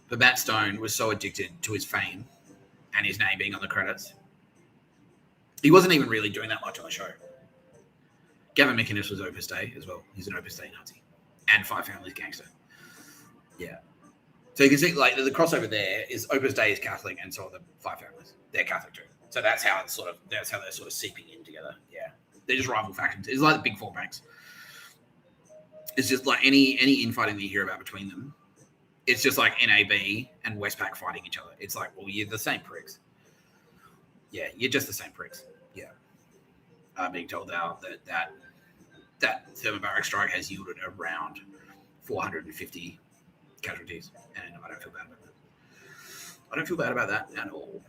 But Matt Stone was so addicted to his fame and his name being on the credits, he wasn't even really doing that much on the show. Gavin McInnes was Opus Dei as well. He's an Opus Dei Nazi. And Five Families gangster. Yeah. So you can see, like, the crossover there is Opus Dei is Catholic, and so are the Five Families. They're Catholic too. So that's how they're sort of seeping in together. Yeah. They're just rival factions. It's like the big four banks. It's just like any infighting that you hear about between them. It's just like NAB and Westpac fighting each other. It's like, well, you're the same pricks. Yeah, you're just the same pricks. Yeah. I'm being told now that thermobaric strike has yielded around 450 casualties, and I don't feel bad about that. I don't feel bad about that at all.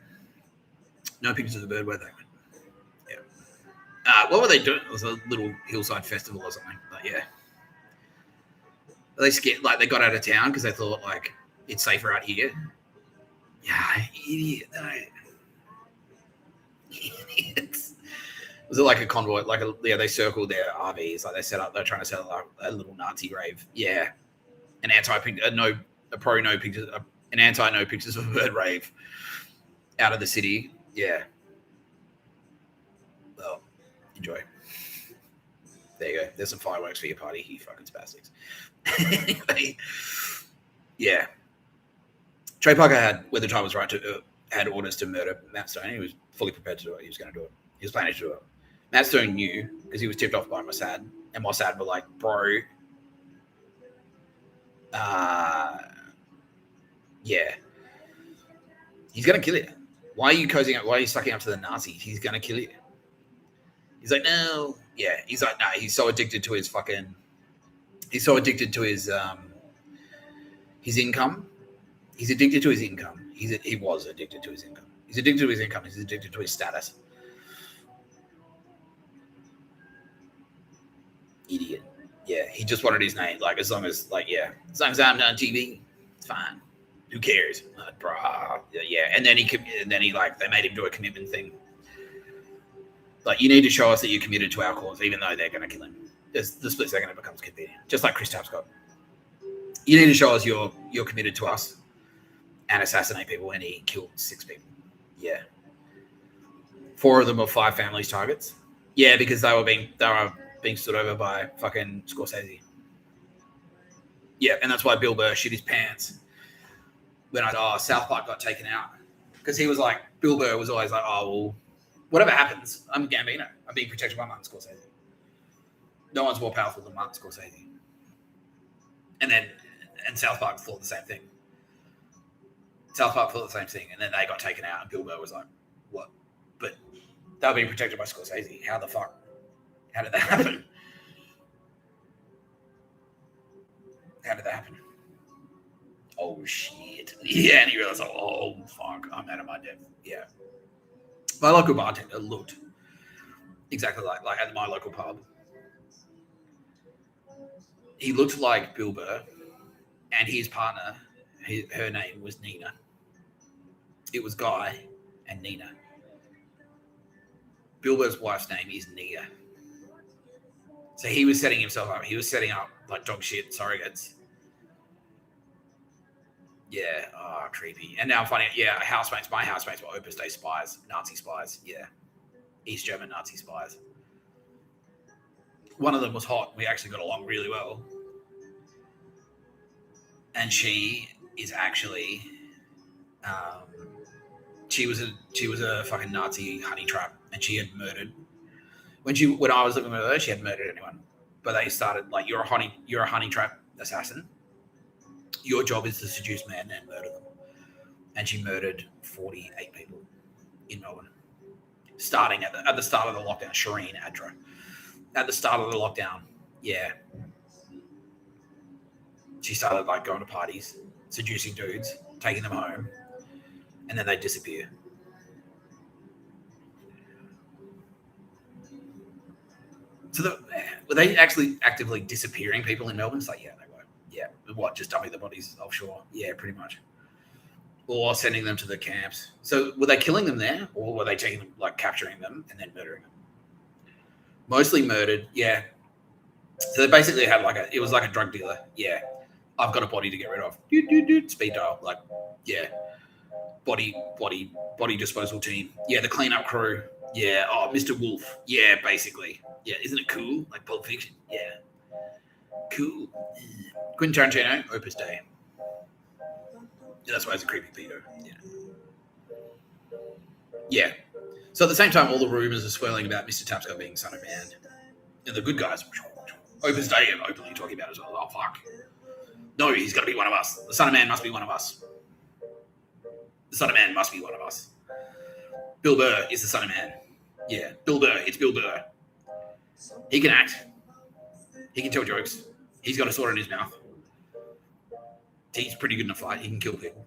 No pictures of the bird, where they went. Yeah. What were they doing? It was a little hillside festival or something. But yeah. They scared, like they got out of town because they thought like it's safer out here. Yeah, idiot. No. Idiots. Was it like a convoy? They circled their RVs, like they're trying to set up a little Nazi rave. Yeah, an anti no pictures of a bird rave out of the city. Yeah. Well, enjoy. There you go. There's some fireworks for your party, you fucking spastics. Anyway, yeah. Trey Parker had, when the time was right, had orders to murder Matt Stone. He was fully prepared to do it. He was going to do it. He was planning to do it. Matt Stone knew because he was tipped off by Mossad, and Mossad were like, bro, yeah, he's going to kill you. Why are you cozying up? Why are you sucking up to the Nazis? He's going to kill you. He's like, no. Yeah, he's like, no, he's so addicted to his fucking, he's so addicted to his income. He's addicted to his income. He was addicted to his income. He's addicted to his income. He's addicted to his status. Idiot. Yeah, he just wanted his name. Like, as long as I'm on TV, it's fine. Who cares? Bruh. Yeah. And then they made him do a commitment thing. Like, you need to show us that you're committed to our cause, even though they're going to kill him. The split second it becomes convenient. Just like Chris Tapscott. You need to show us you're committed to us and assassinate people, and he killed 6 people. Yeah. 4 of them were Five Families targets. Yeah, because they were being stood over by fucking Scorsese. Yeah, and that's why Bill Burr shit his pants when South Park got taken out. Because he was like, Bill Burr was always like, oh, well, whatever happens, I'm Gambino. I'm being protected by Martin Scorsese. No one's more powerful than Martin Scorsese. And South Park thought the same thing. And then they got taken out, and Bill Burr was like, what? But they were being protected by Scorsese. How the fuck? How did that happen? Oh, shit. Yeah, and he realized, oh, fuck, I'm out of my depth. Yeah. My local bartender looked exactly like at my local pub. He looked like Bill Burr, and his partner, her name was Nina. It was Guy and Nina. Bill Burr's wife's name is Nia. So he was setting himself up. He was setting up like dog shit surrogates. Yeah, creepy. And now I'm finding out, my housemates were Opus Dei spies, Nazi spies. Yeah, East German Nazi spies. One of them was hot. We actually got along really well. And she is actually, she was a fucking Nazi honey trap, and she had murdered. When I was living with her, she had murdered anyone. But they started like, you're a honey trap assassin. Your job is to seduce men and murder them. And she murdered 48 people in Melbourne, starting at the start of the lockdown. Shireen Adra, at the start of the lockdown, yeah, she started like going to parties, seducing dudes, taking them home, and then they disappear. So were they actually actively disappearing people in Melbourne? It's like, yeah, they were. Yeah, what? Just dumping the bodies offshore? Yeah, pretty much. Or sending them to the camps. So were they killing them there, or were they taking them, like capturing them and then murdering them? Mostly murdered, yeah. So they basically had it was like a drug dealer. Yeah, I've got a body to get rid of. Speed dial, like, yeah. Body disposal team. Yeah, the cleanup crew. Yeah, Mr. Wolf. Yeah, basically. Yeah, isn't it cool? Like Pulp Fiction. Yeah, cool. Quentin Tarantino, Opus Dei. Yeah, that's why he's a creepy pedo. Yeah. So at the same time, all the rumors are swirling about Mr. Tapscott being Son of Man. And the good guys, Opus Dei, are openly talking about it as well. Oh, fuck. No, he's got to be one of us. The Son of Man must be one of us. The Son of Man must be one of us. Bill Burr is the Son of Man. Yeah, Bill Burr. It's Bill Burr. He can act. He can tell jokes. He's got a sword in his mouth. He's pretty good in a fight. He can kill people.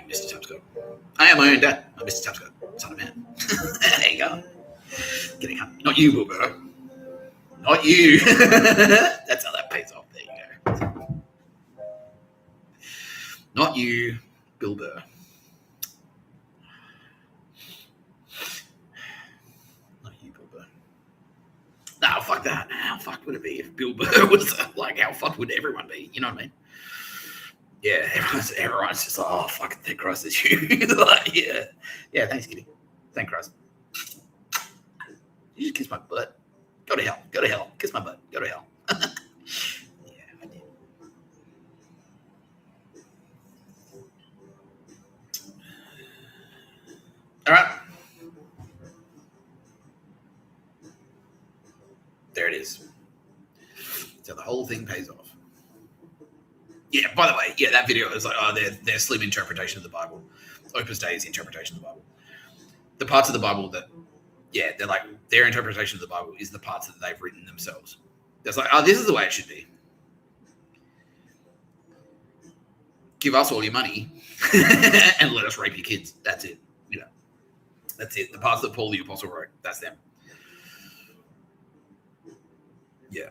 Mr. Tapscott. I am my own dad. I'm Mr. Tapscott, Son of Man. There you go. Getting up. Not you, Bill Burr. Not you. That's how that pays off. There you go. Not you, Bill Burr. Not you, Bill Burr. No, fuck that. How fucked would it be if Bill Burr was like, how fucked would everyone be? You know what I mean? Yeah, everyone's just like, oh, fuck, thank Christ it's you. Like, yeah, thanks, Kitty. Thank Christ. You just kiss my butt. Go to hell. Go to hell. Kiss my butt. Go to hell. Yeah, I did. All right. There it is. So the whole thing pays off. Yeah, by the way, yeah, that video is like, oh, their slim interpretation of the Bible. Opus Dei's interpretation of the Bible. The parts of the Bible that, yeah, they're like, their interpretation of the Bible is the parts that they've written themselves. It's like, oh, this is the way it should be. Give us all your money and let us rape your kids. That's it. You know, that's it. The parts that Paul the Apostle wrote, that's them. Yeah.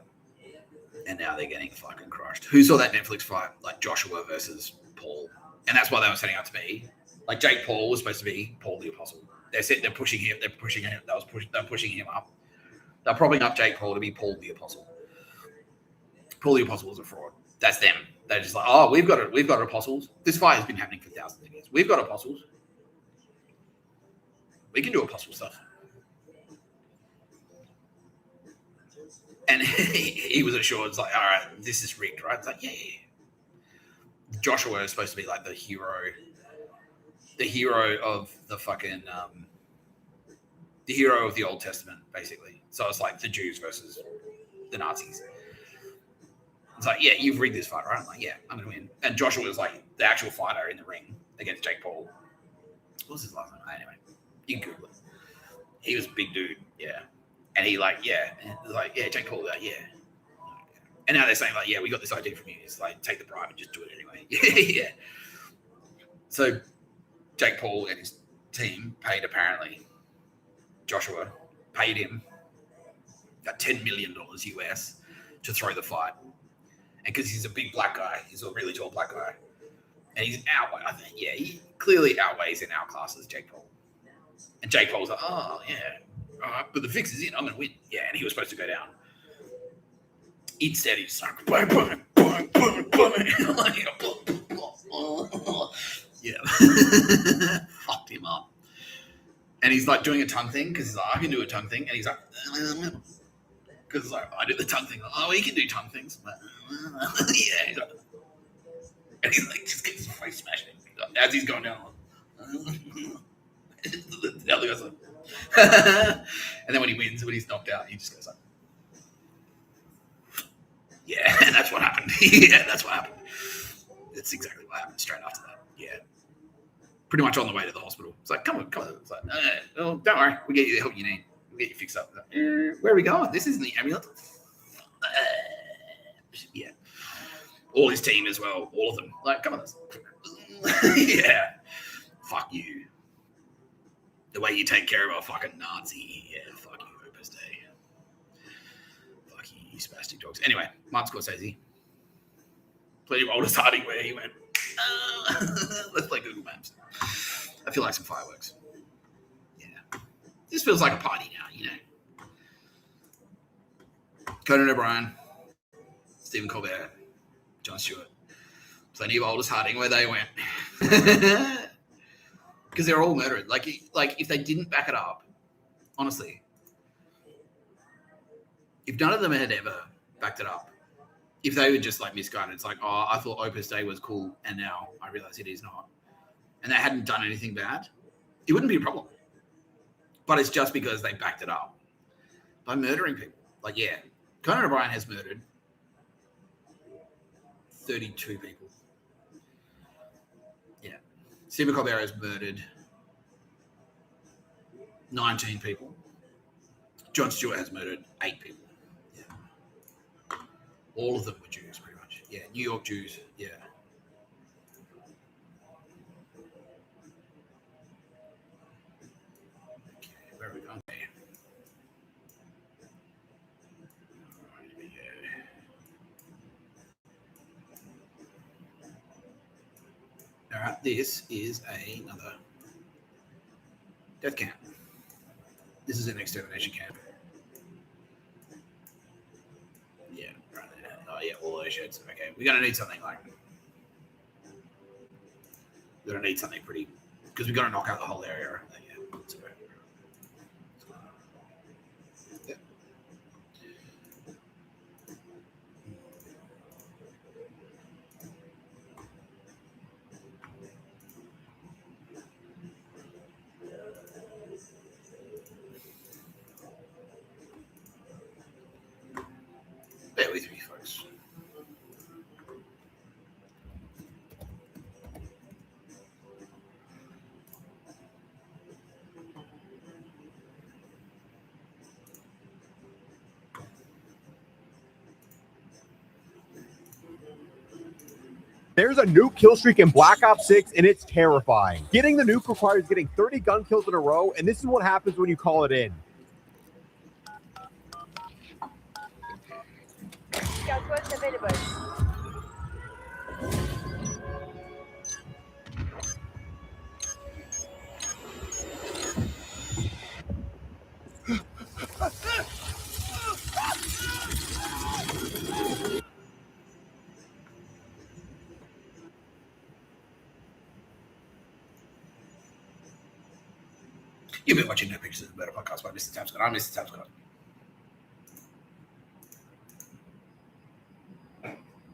And now they're getting fucking crushed. Who saw that Netflix fight? Like Joshua versus Paul. And that's why they were setting up to be. Like Jake Paul was supposed to be Paul the Apostle. They're pushing him. They're pushing him. They're pushing him up. They're propping up Jake Paul to be Paul the Apostle. Paul the Apostle was a fraud. That's them. They're just like, oh, we've got apostles. This fight has been happening for thousands of years. We've got apostles. We can do apostle stuff. And he was assured, it's like, all right, this is rigged, right? It's like, yeah. Joshua is supposed to be like the hero of the fucking, the hero of the Old Testament, basically. So it's like the Jews versus the Nazis. It's like, yeah, you've rigged this fight, right? I'm like, yeah, I'm going to win. And Joshua was like the actual fighter in the ring against Jake Paul. What was his last name? Anyway, you can Google it. He was a big dude, yeah. And he like, yeah, and it was like, yeah, Jake Paul, like, yeah. And now they're saying like, yeah, we got this idea from you. It's like, take the bribe and just do it anyway. Yeah. So Jake Paul and his team paid, apparently, Joshua paid him about $10 million US to throw the fight. And because he's a big black guy, he's a really tall black guy. And he's I think, yeah, he clearly outweighs in our classes Jake Paul. And Jake Paul's like, oh, yeah. All right, but the fix is in. I'm going to win. Yeah, and he was supposed to go down. Instead, he's like, bang, bang, bang, bang, bang. Yeah. Fucked him up. And he's like doing a tongue thing because he's like, I can do a tongue thing. And he's like, because like, I do the tongue thing. Oh, he can do tongue things. But, yeah. He's like, and he's like, just gets his face smashed as he's going down. The other guy's like, and then when he wins, when he's knocked out, he just goes like, yeah, and that's what happened. Yeah, that's what happened. That's exactly what happened straight after that. Yeah. Pretty much on the way to the hospital. It's like, come on. It's like, oh, don't worry. We'll get you the help you need. We'll get you fixed up. Like, where are we going? This isn't the ambulance. Yeah. All his team as well. All of them. Like, come on. Yeah. Fuck you. The way you take care of a fucking Nazi. Yeah, fuck you, Opus Dei. Fuck you spastic dogs. Anyway, Martin Scorsese. Plenty of oldest Harding where he went, let's play Google Maps. I feel like some fireworks. Yeah. This feels like a party now, you know. Conan O'Brien, Stephen Colbert, Jon Stewart. Plenty of oldest Harding where they went. Because they're all murdered. Like if they didn't back it up, honestly, if none of them had ever backed it up, if they were just like misguided, it's like, oh, I thought Opus Dei was cool, and now I realize it is not, and they hadn't done anything bad, it wouldn't be a problem. But it's just because they backed it up by murdering people. Like, yeah, Conan O'Brien has murdered 32 people. Yeah. Stephen Colbert has murdered 19 people. Jon Stewart has murdered 8 people. Yeah. All of them were Jews, pretty much. Yeah, New York Jews. Yeah. Okay, where are we going? Okay. Right, here we go. All right, this is another death camp. This is an extermination camp. Yeah, right there. Oh, yeah, all those sheds. Okay, we're going to need something like... We're going to need something pretty... Because we've got to knock out the whole area. Yeah, Bear with me, folks. There's a nuke kill streak in Black Ops 6, and it's terrifying. Getting the nuke requires getting 30 gun kills in a row, and this is what happens when you call it in. You've been watching No Pictures of the Murder podcast by Mr. Tapscott. I'm Mr. Tapscott.